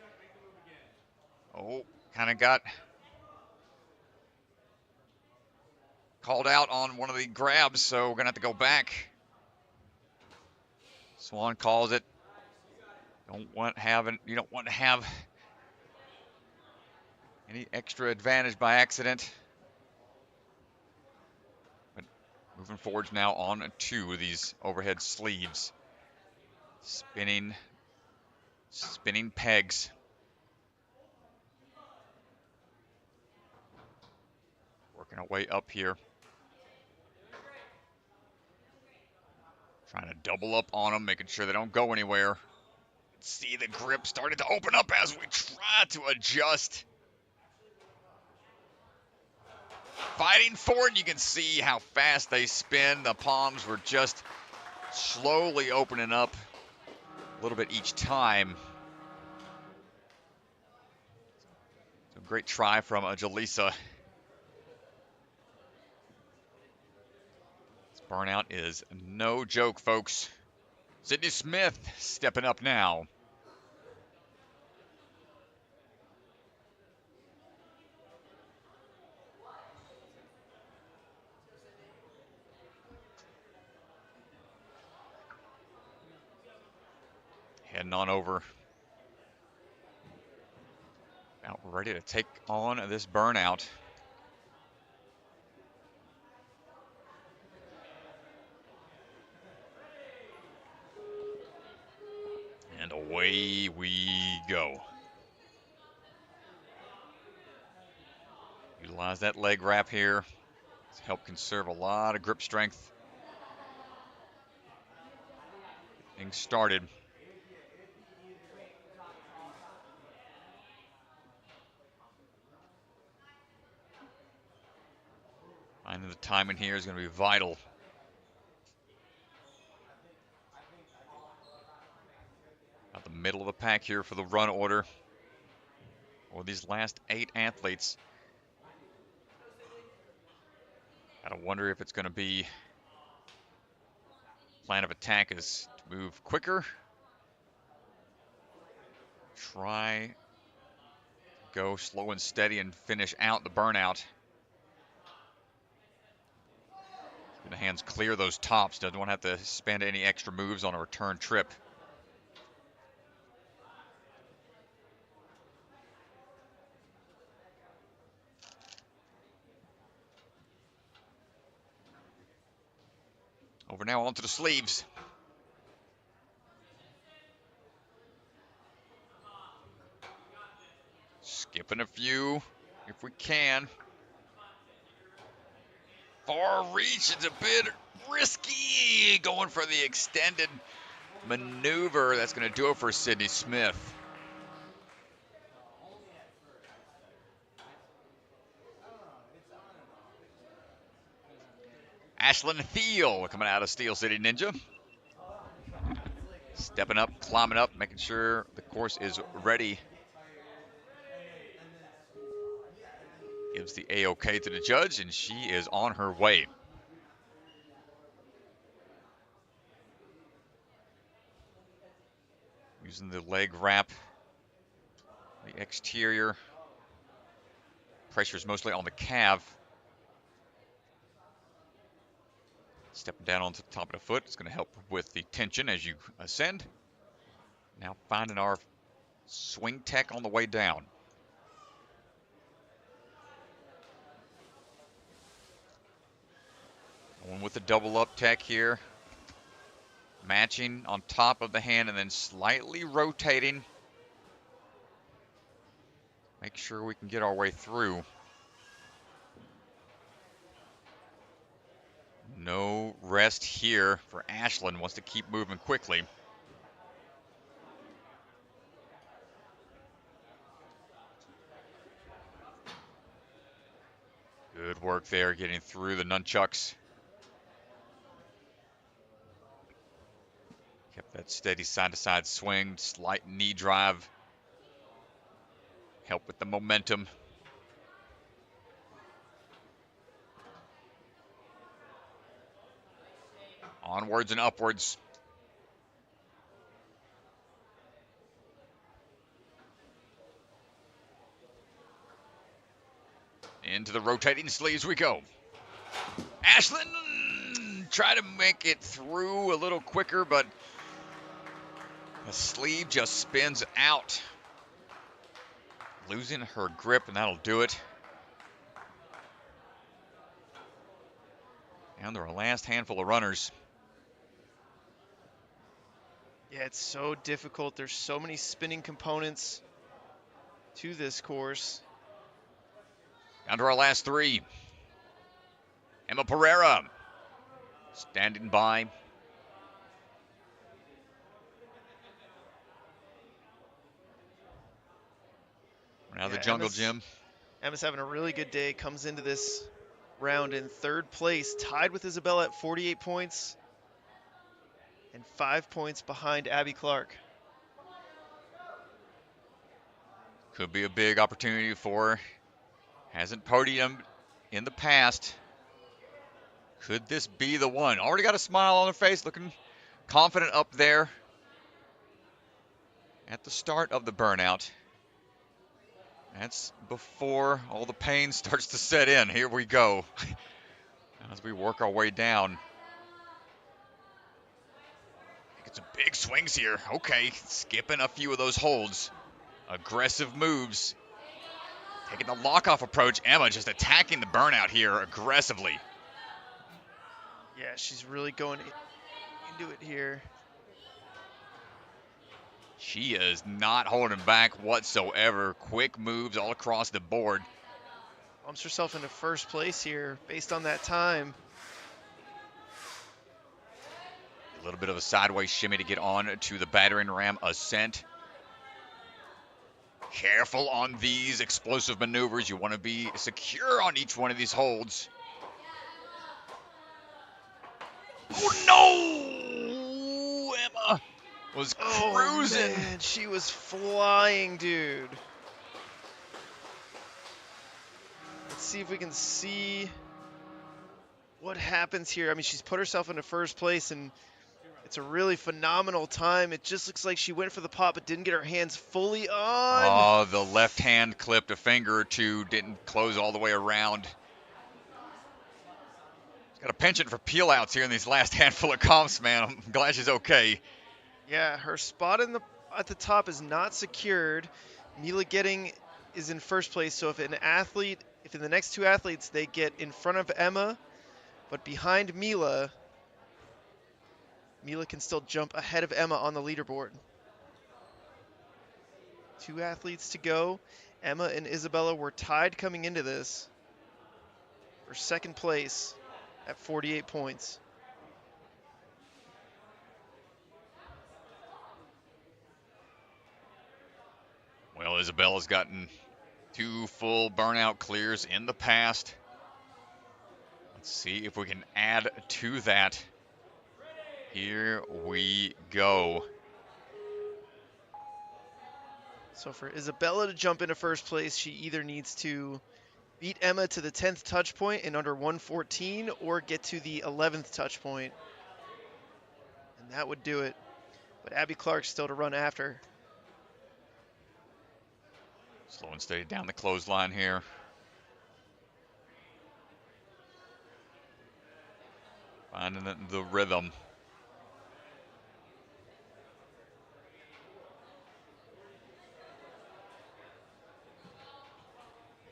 Oh, kind of got called out on one of the grabs, so we're going to have to go back. Swan calls it. You don't want to have any extra advantage by accident. But moving forwards now on 2 of these overhead sleeves. Spinning pegs. Working our way up here. Trying to double up on them, making sure they don't go anywhere. See the grip starting to open up as we try to adjust. Fighting forward, you can see how fast they spin. The palms were just slowly opening up a little bit each time. So great try from Jaleesa. Burnout is no joke, folks. Sydney Smith stepping up now. Heading on over. Out ready to take on this Burnout. And away we go. Utilize that leg wrap here to help conserve a lot of grip strength. Getting started. Finding the timing here is going to be vital. At the middle of the pack here for the run order. Or these last 8 athletes. Gotta wonder if it's going to be plan of attack is to move quicker. Try go slow and steady and finish out the Burnout. The hands clear those tops. Doesn't want to have to spend any extra moves on a return trip. Over now onto the sleeves. Skipping a few if we can. Far reach is a bit risky. Going for the extended maneuver. That's going to do it for Sydney Smith. Ashlyn Thiel coming out of Steel City Ninja. Stepping up, climbing up, making sure the course is ready. Gives the A-OK to the judge, and she is on her way. Using the leg wrap, the exterior. Pressure is mostly on the calf. Stepping down onto the top of the foot. It's going to help with the tension as you ascend. Now finding our swing tech on the way down. Going with the double up tech here. Matching on top of the hand and then slightly rotating. Make sure we can get our way through. No rest here for Ashlyn. Wants to keep moving quickly. Good work there, getting through the nunchucks. Kept that steady side-to-side swing, slight knee drive. Help with the momentum. Onwards and upwards. Into the rotating sleeves we go. Ashlyn, try to make it through a little quicker, but the sleeve just spins out. Losing her grip, and that'll do it. And there are last handful of runners. Yeah, it's so difficult. There's so many spinning components to this course. Down to our last 3. Emma Pereira standing by. Now the jungle gym. Emma's having a really good day. Comes into this round in 3rd place, tied with Isabella at 48 points and 5 points behind Abby Clark. Could be a big opportunity for her. Hasn't podiumed in the past. Could this be the one? Already got a smile on her face, looking confident up there at the start of the burnout. That's before all the pain starts to set in. Here we go as we work our way down. Get some big swings here. Okay, skipping a few of those holds. Aggressive moves. Taking the lock-off approach. Emma just attacking the burnout here aggressively. Yeah, she's really going into it here. She is not holding back whatsoever. Quick moves all across the board. Bumps herself into first place here based on that time. A little bit of a sideways shimmy to get on to the battering ram ascent. Careful on these explosive maneuvers. You want to be secure on each one of these holds. Oh no! Emma was cruising. Oh, man, she was flying, dude. Let's see if we can see what happens here. I mean, she's put herself into first place, and it's a really phenomenal time. It just looks like she went for the pot, but didn't get her hands fully on. Oh, the left hand clipped a finger or two, didn't close all the way around. She's got a penchant for peel outs here in these last handful of comps, man. I'm glad she's okay. Yeah, her spot at the top is not secured. Mila Getting is in first place, so if in the next two athletes they get in front of Emma, but behind Mila, Mila can still jump ahead of Emma on the leaderboard. Two athletes to go. Emma and Isabella were tied coming into this for second place at 48 points. Well, Isabella's gotten 2 full burnout clears in the past. Let's see if we can add to that. Here we go. So for Isabella to jump into first place, she either needs to beat Emma to the 10th touch point in under 114 or get to the 11th touch point. And that would do it. But Abby Clark's still to run after. Slow and steady down the clothesline here. Finding the rhythm.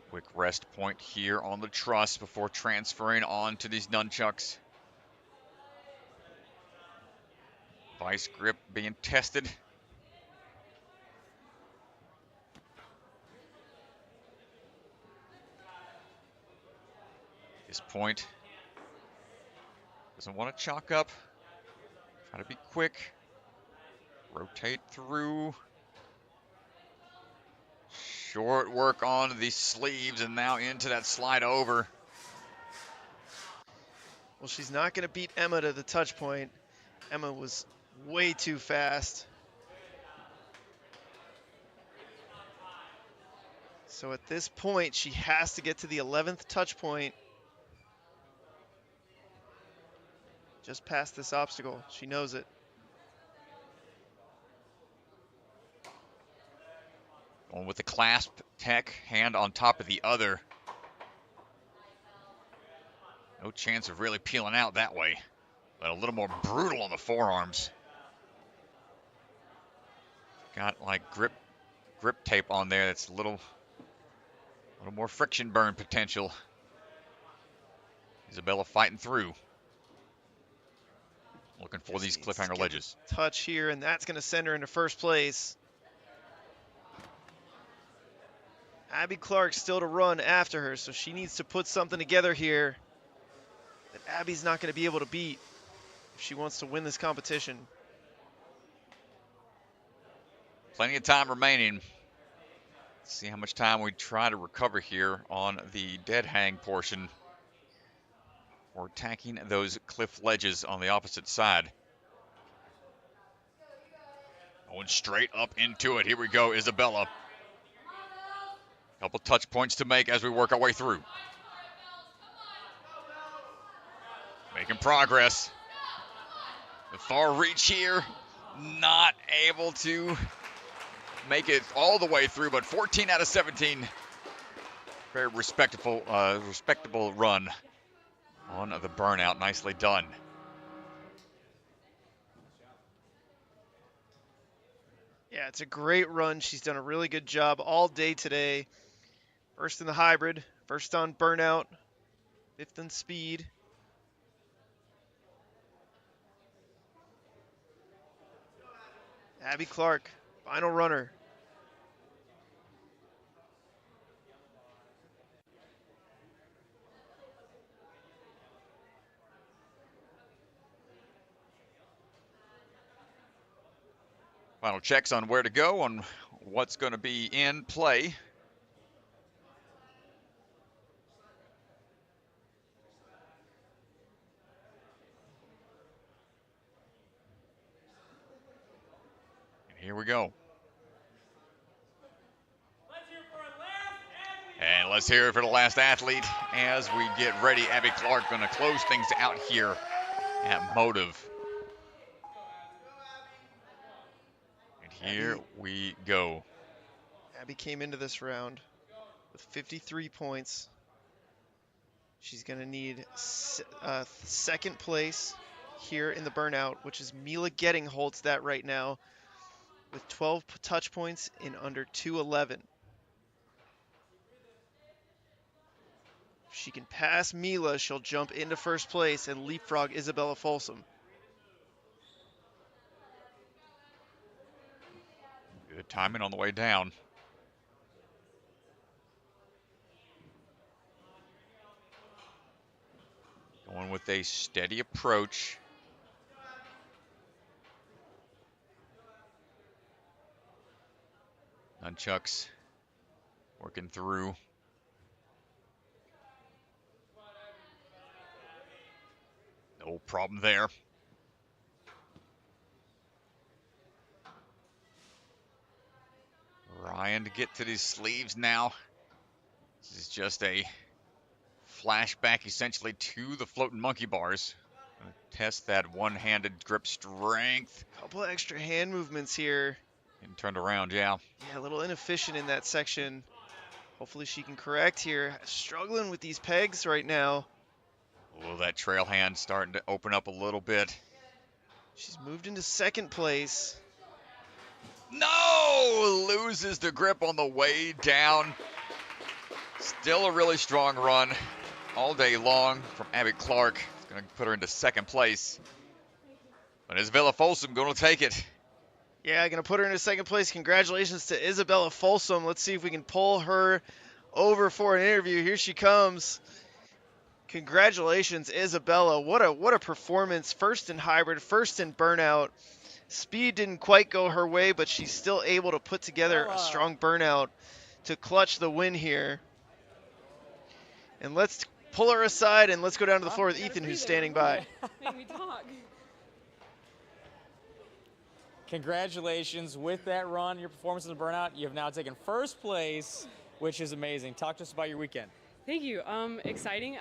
Quick rest point here on the truss before transferring on to these nunchucks. Vice grip being tested. This point doesn't want to chalk up. Try to be quick. Rotate through. Short work on the sleeves and now into that slide over. Well, she's not going to beat Emma to the touch point. Emma was way too fast. So at this point, she has to get to the 11th touch point. Just past this obstacle. She knows it. Going with the clasp tech, hand on top of the other. No chance of really peeling out that way, but a little more brutal on the forearms. Got like grip tape on there that's a little more friction burn potential. Isabella fighting through. Looking for these cliffhanger ledges. Touch here, and that's going to send her into first place. Abby Clark's still to run after her, so she needs to put something together here that Abby's not going to be able to beat if she wants to win this competition. Plenty of time remaining. Let's see how much time we try to recover here on the dead hang portion. Or attacking those cliff ledges on the opposite side. Going straight up into it. Here we go, Isabella. Couple touch points to make as we work our way through. Making progress. The far reach here, not able to make it all the way through, but 14 out of 17. Very respectable run on the burnout. Nicely done. Yeah, it's a great run. She's done a really good job all day today. First in the hybrid, first on burnout, fifth in speed. Abby Clark, final runner. Final checks on where to go, on what's going to be in play. And here we go. And let's hear it for the last athlete as we get ready. Abby Clark going to close things out here at Motive. And here we go. Abby came into this round with 53 points. She's going to need second place here in the burnout, which is Mila Getting holds that right now with 12 touch points in under 2:11. If she can pass Mila, she'll jump into first place and leapfrog Isabella Folsom. Good timing on the way down. Going with a steady approach. Nunchucks working through. No problem there. Ryan to get to these sleeves now. This is just a flashback essentially to the floating monkey bars. Test that one-handed grip strength. Couple of extra hand movements here. And turned around, yeah. Yeah, a little inefficient in that section. Hopefully she can correct here. Struggling with these pegs right now. Oh, that trail hand starting to open up a little bit. She's moved into second place. No! Loses the grip on the way down. Still a really strong run all day long from Abby Clark. It's going to put her into second place. But Isabella Folsom going to take it. Yeah, going to put her into second place. Congratulations to Isabella Folsom. Let's see if we can pull her over for an interview. Here she comes. Congratulations, Isabella. What a performance. First in hybrid, first in burnout. Speed didn't quite go her way, but she's still able to put together a strong burnout to clutch the win here. And let's pull her aside and let's go down to the floor with Ethan, who's standing by. Make me talk. Congratulations with that run, your performance in the burnout. You have now taken first place, which is amazing. Talk to us about your weekend. Thank you. Exciting.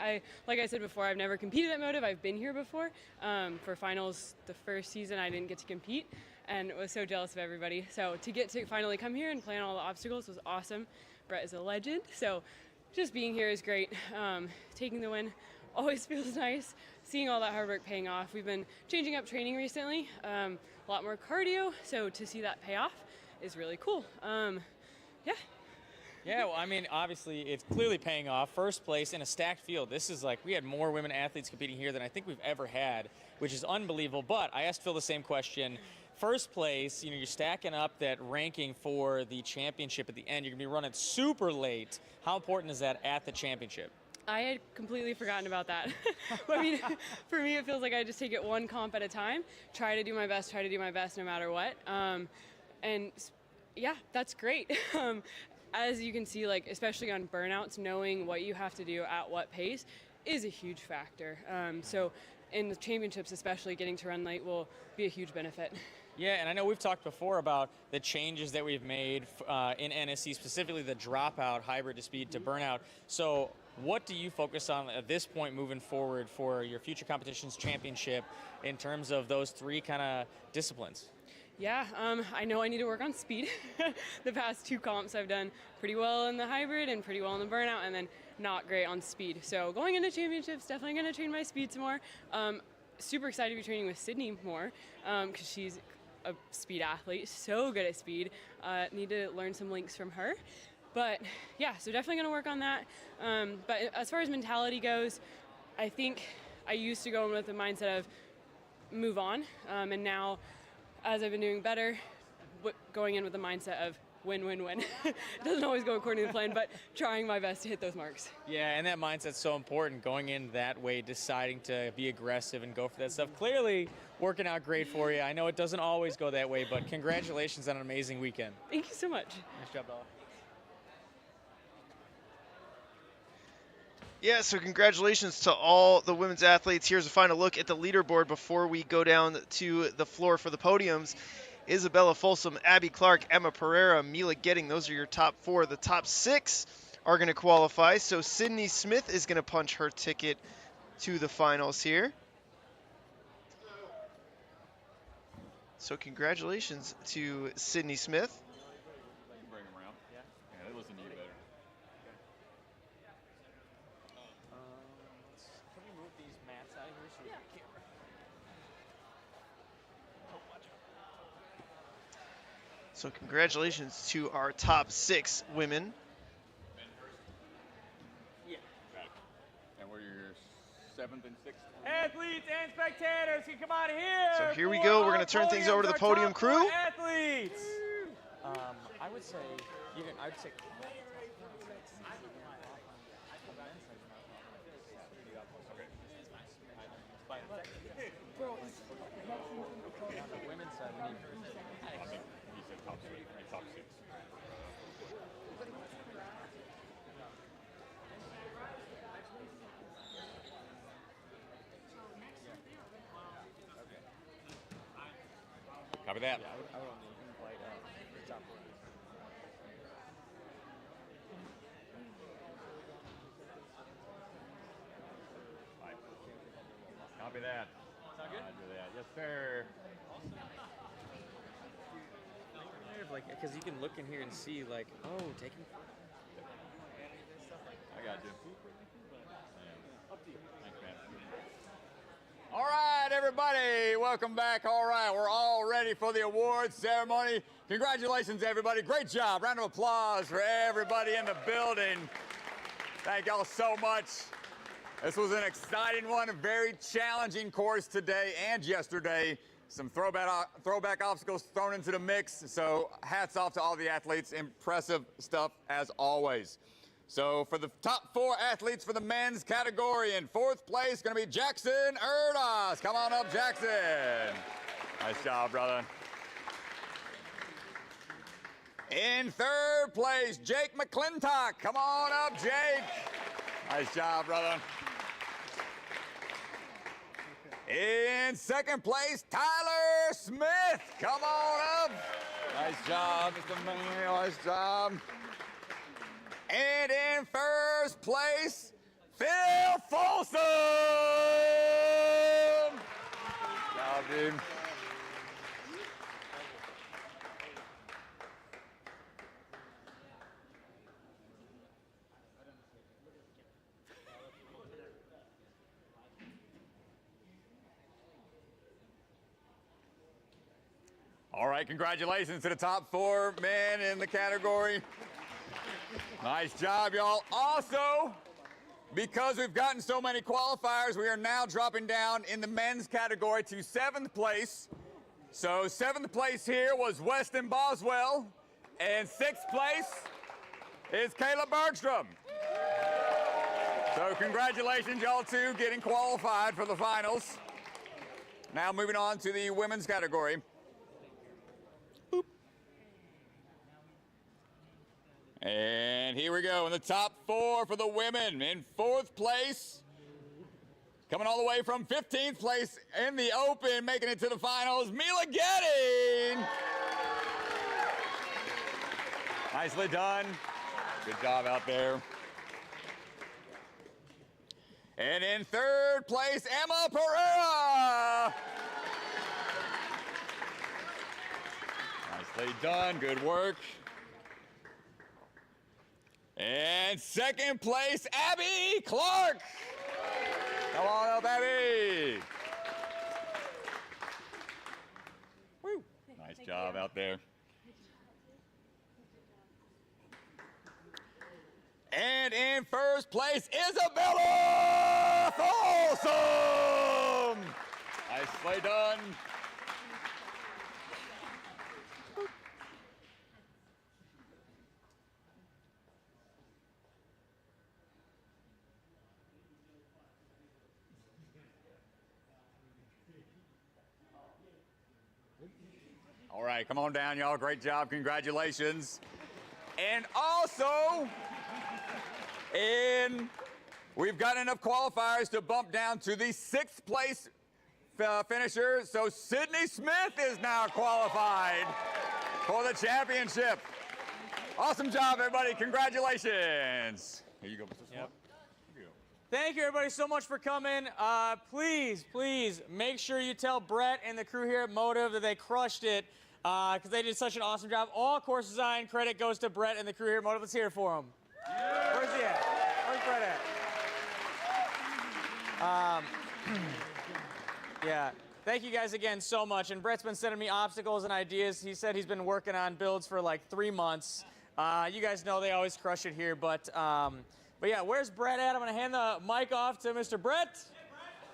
Like I said before, I've never competed at Motive. I've been here before. For finals, the first season, I didn't get to compete and was so jealous of everybody. So to get to finally come here and plan all the obstacles was awesome. Brett is a legend. So just being here is great. Taking the win always feels nice. Seeing all that hard work paying off. We've been changing up training recently. A lot more cardio. So to see that pay off is really cool. Yeah. Yeah, well, I mean, obviously, it's clearly paying off. First place in a stacked field. This is like, we had more women athletes competing here than I think we've ever had, which is unbelievable. But I asked Phil the same question. First place, you know, you're stacking up that ranking for the championship at the end. You're going to be running super late. How important is that at the championship? I had completely forgotten about that. I mean, for me, it feels like I just take it one comp at a time, try to do my best no matter what. And yeah, that's great. As you can see, like, especially on burnouts, knowing what you have to do at what pace is a huge factor. So in the championships, especially, getting to run late will be a huge benefit. Yeah, and I know we've talked before about the changes that we've made in NSC, specifically the dropout hybrid to speed to burnout. So What do you focus on at this point moving forward for your future competitions championship in terms of those three kind of disciplines? Yeah, I know I need to work on speed. The past 2 comps I've done pretty well in the hybrid and pretty well in the burnout, and then not great on speed. So going into championships, definitely going to train my speed some more. Super excited to be training with Sydney more because she's a speed athlete, so good at speed. Need to learn some links from her. But yeah, so definitely going to work on that. But as far as mentality goes, I think I used to go in with the mindset of move on, and now as I've been doing better, going in with the mindset of win, win, win. It doesn't always go according to the plan, but trying my best to hit those marks. Yeah, and that mindset's so important, going in that way, deciding to be aggressive and go for that stuff. Clearly working out great for you. I know it doesn't always go that way, but congratulations on an amazing weekend. Thank you so much. Nice job, Bella. Yeah, so congratulations to all the women's athletes. Here's a final look at the leaderboard before we go down to the floor for the podiums. Isabella Folsom, Abby Clark, Emma Pereira, Mila Getting, those are your top 4. The top 6 are going to qualify, so Sydney Smith is going to punch her ticket to the finals here. So congratulations to Sydney Smith. Bring them around. Yeah, they listen to you better. Can we move these mats out of here so we can So congratulations to our top 6 women. Yeah. And we're your 7th and 6th. Athletes and spectators can come out of here. So here we go. We're going to turn things over to the podium crew. Athletes. I would say I'd say. The women's side, we need. He said top 6. Top 6. Copy that. Yeah, I would only invite the top 4. Copy that. Sound good? Do that. Yes, sir. Like, because you can look in here and see, like, oh, taking. I got you. Thanks, man. All right, everybody, welcome back. All right, we're all ready for the awards ceremony. Congratulations, everybody. Great job. Round of applause for everybody in the building. Thank y'all so much. This was an exciting one, a very challenging course today and yesterday. Some throwback obstacles thrown into the mix, so hats off to all the athletes. Impressive stuff as always. So for the top 4 athletes for the men's category, in 4th place going to be Jackson Erdas. Come on up, Jackson. Nice job, brother. In 3rd place, Jake McClintock. Come on up, Jake. Nice job, brother. In 2nd place, Tyler Smith. Come on up. Nice job, Mr. Man. Nice job. And in 1st place, Phil Folsom. Good job, dude. All right, congratulations to the top 4 men in the category. Nice job, y'all. Also, because we've gotten so many qualifiers, we are now dropping down in the men's category to 7th place. So 7th place here was Weston Boswell, and 6th place is Caleb Bergstrom. So congratulations, y'all, two, getting qualified for the finals. Now moving on to the women's category. Boop. And here we go in the top 4 for the women. In 4th place, coming all the way from 15th place in the open, making it to the finals, Mila Getting. Nicely done. Good job out there. And in third place, Emma Pereira. Nicely done, good work. And second place, Abby Clark. Come on up, Abby. Woo. Nice job out there. And in first place, Isabella Folsom. Nicely done. All right, come on down, y'all. Great job. Congratulations. And also, we've got enough qualifiers to bump down to the 6th place finisher. So Sydney Smith is now qualified for the championship. Awesome job, everybody. Congratulations. Here you go, Mr. Smith. Thank you, everybody, so much for coming. Please make sure you tell Brett and the crew here at Motive that they crushed it because they did such an awesome job. All course design credit goes to Brett and the crew here at Motive. Let's hear it for them. Where's he at? Where's Brett at? Yeah, thank you guys again so much. And Brett's been sending me obstacles and ideas. He said he's been working on builds for like 3 months. You guys know they always crush it here, but yeah, where's Brett at? I'm going to hand the mic off to Mr. Brett.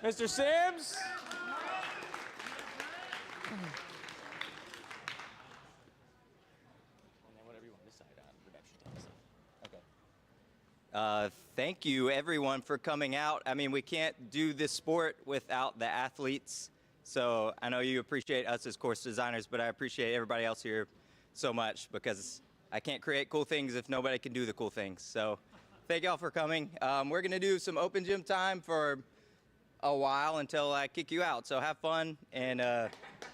Mr. Sims. And then whatever you want to decide on redemption time. Okay. Thank you, everyone, for coming out. I mean, we can't do this sport without the athletes. So I know you appreciate us as course designers, but I appreciate everybody else here so much because I can't create cool things if nobody can do the cool things. So thank y'all for coming. We're going to do some open gym time for a while until I kick you out. So have fun and,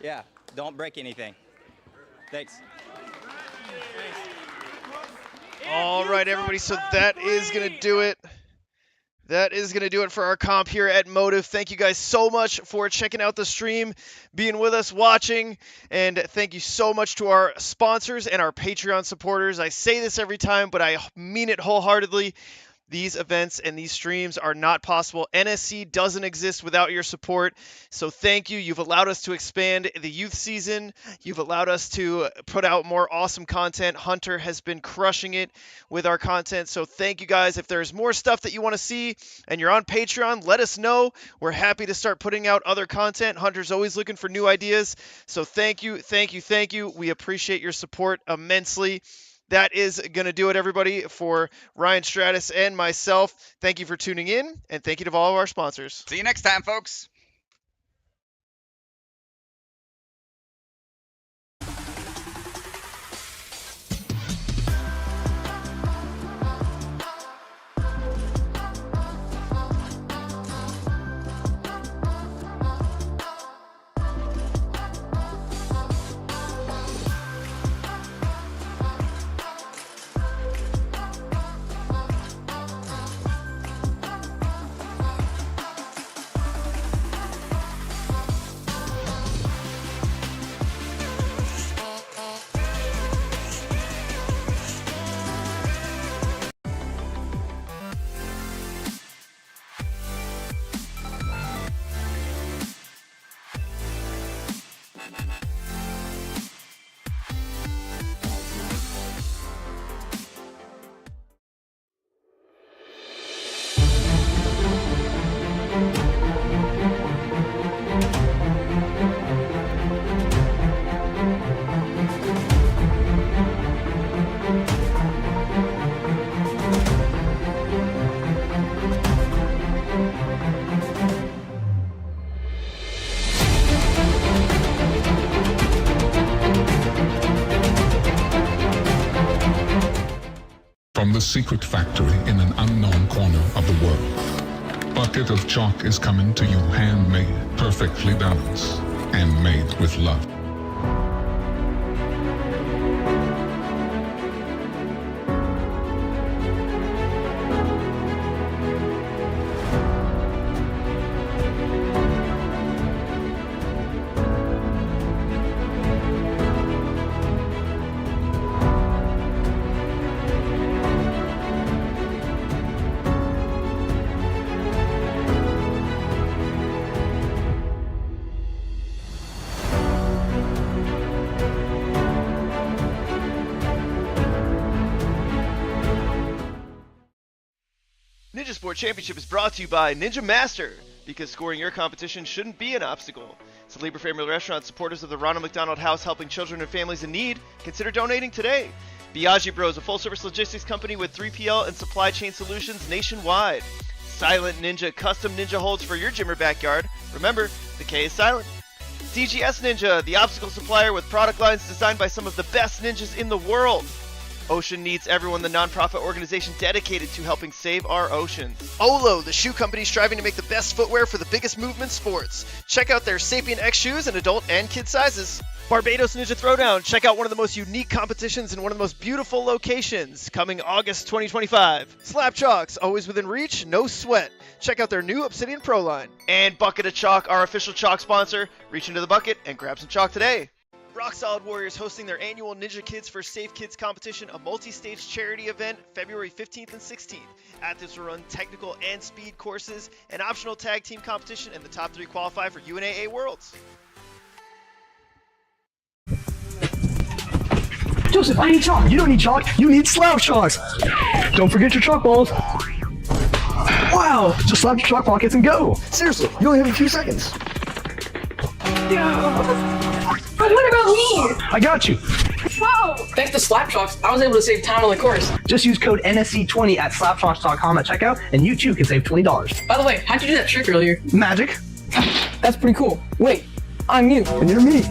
yeah, don't break anything. Thanks. All right, everybody, so that is going to do it. That is going to do it for our comp here at Motive. Thank you guys so much for checking out the stream, being with us, watching, and thank you so much to our sponsors and our Patreon supporters. I say this every time, but I mean it wholeheartedly. These events and these streams are not possible. NSC doesn't exist without your support. So thank you. You've allowed us to expand the youth season. You've allowed us to put out more awesome content. Hunter has been crushing it with our content. So thank you guys. If there's more stuff that you want to see and you're on Patreon, let us know. We're happy to start putting out other content. Hunter's always looking for new ideas. So thank you, thank you, thank you. We appreciate your support immensely. That is going to do it, everybody, for Ryan Stratus and myself. Thank you for tuning in, and thank you to all of our sponsors. See you next time, folks. From the secret factory in an unknown corner of the world, Bucket of Chalk is coming to you handmade, perfectly balanced, and made with love. Sport Championship is brought to you by Ninja Master, because scoring your competition shouldn't be an obstacle. So Libre Family Restaurant, supporters of the Ronald McDonald House helping children and families in need, consider donating today. Biaggi Bros, a full-service logistics company with 3PL and supply chain solutions nationwide. Silent Ninja, custom ninja holds for your gym or backyard. Remember, the K is silent. DGS Ninja, the obstacle supplier with product lines designed by some of the best ninjas in the world. Ocean Needs Everyone, the nonprofit organization dedicated to helping save our oceans. Olo, the shoe company striving to make the best footwear for the biggest movement sports. Check out their Sapien X shoes in adult and kid sizes. Barbados Ninja Throwdown. Check out one of the most unique competitions in one of the most beautiful locations. Coming August 2025. Slap Chalks, always within reach, no sweat. Check out their new Obsidian Pro line. And Bucket of Chalk, our official chalk sponsor. Reach into the bucket and grab some chalk today. Rock Solid Warriors hosting their annual Ninja Kids for Safe Kids competition, a multi-stage charity event, February 15th and 16th. Athletes will run technical and speed courses, an optional tag team competition, and the top 3 qualify for UNAA Worlds. Joseph, I need chalk. You don't need chalk. You need slab chalks. Don't forget your chalk balls. Wow, just slap your chalk pockets and go. Seriously, you only have a few seconds. But what about me? I got you. Whoa! Thanks to Slapchalks, I was able to save time on the course. Just use code NSC20 at slapchalks.com at checkout, and you too can save $20. By the way, how'd you do that trick earlier? Magic. That's pretty cool. Wait, I'm you. And you're me.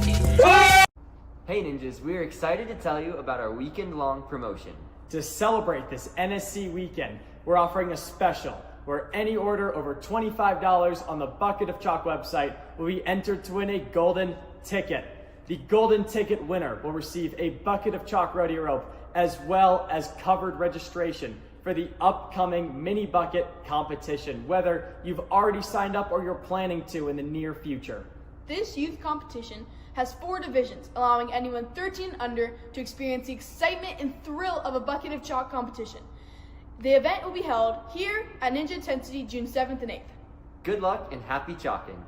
Hey ninjas, we're excited to tell you about our weekend-long promotion. To celebrate this NSC weekend, we're offering a special where any order over $25 on the Bucket of Chalk website will be entered to win a golden ticket. The golden ticket winner will receive a bucket of chalk rodeo rope as well as covered registration for the upcoming mini bucket competition, whether you've already signed up or you're planning to in the near future. This youth competition has 4 divisions, allowing anyone 13 and under to experience the excitement and thrill of a bucket of chalk competition. The event will be held here at Ninja Intensity June 7th and 8th. Good luck and happy chalking.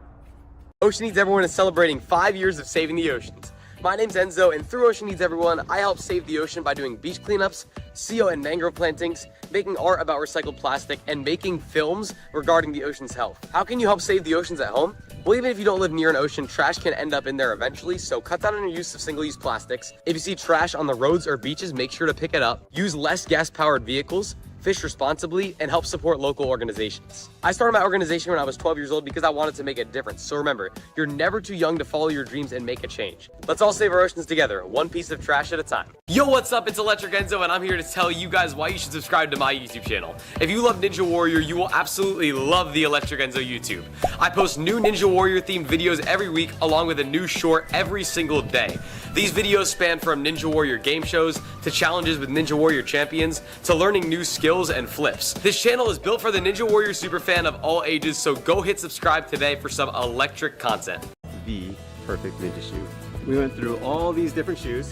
Ocean Needs Everyone is celebrating 5 years of saving the oceans. My name's Enzo, and through Ocean Needs Everyone, I help save the ocean by doing beach cleanups, CO and mangrove plantings, making art about recycled plastic, and making films regarding the ocean's health. How can you help save the oceans at home? Well, even if you don't live near an ocean, trash can end up in there eventually, so cut down on your use of single-use plastics. If you see trash on the roads or beaches, make sure to pick it up. Use less gas-powered vehicles, fish responsibly, and help support local organizations. I started my organization when I was 12 years old because I wanted to make a difference. So remember, you're never too young to follow your dreams and make a change. Let's all save our oceans together, one piece of trash at a time. Yo, what's up? It's Electric Enzo, and I'm here to tell you guys why you should subscribe to my YouTube channel. If you love Ninja Warrior, you will absolutely love the Electric Enzo YouTube. I post new Ninja Warrior themed videos every week, along with a new short every single day. These videos span from Ninja Warrior game shows, to challenges with Ninja Warrior champions, to learning new skills and flips. This channel is built for the Ninja Warrior superfan of all ages, so go hit subscribe today for some electric content. The perfect ninja shoe. We went through all these different shoes,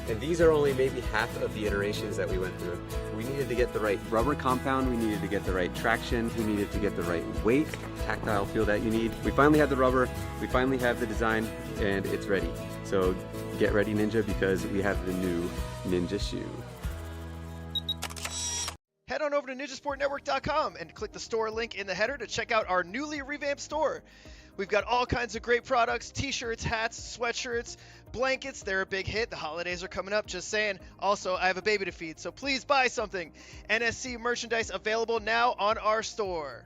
and these are only maybe half of the iterations that we went through. We needed to get the right rubber compound, we needed to get the right traction, we needed to get the right weight, tactile feel that you need. We finally have the rubber, we finally have the design, and it's ready. So get ready, Ninja, because we have the new Ninja shoe. Head on over to ninjasportnetwork.com and click the store link in the header to check out our newly revamped store. We've got all kinds of great products, t-shirts, hats, sweatshirts, blankets. They're a big hit. The holidays are coming up, just saying. Also, I have a baby to feed, so please buy something. NSC merchandise available now on our store.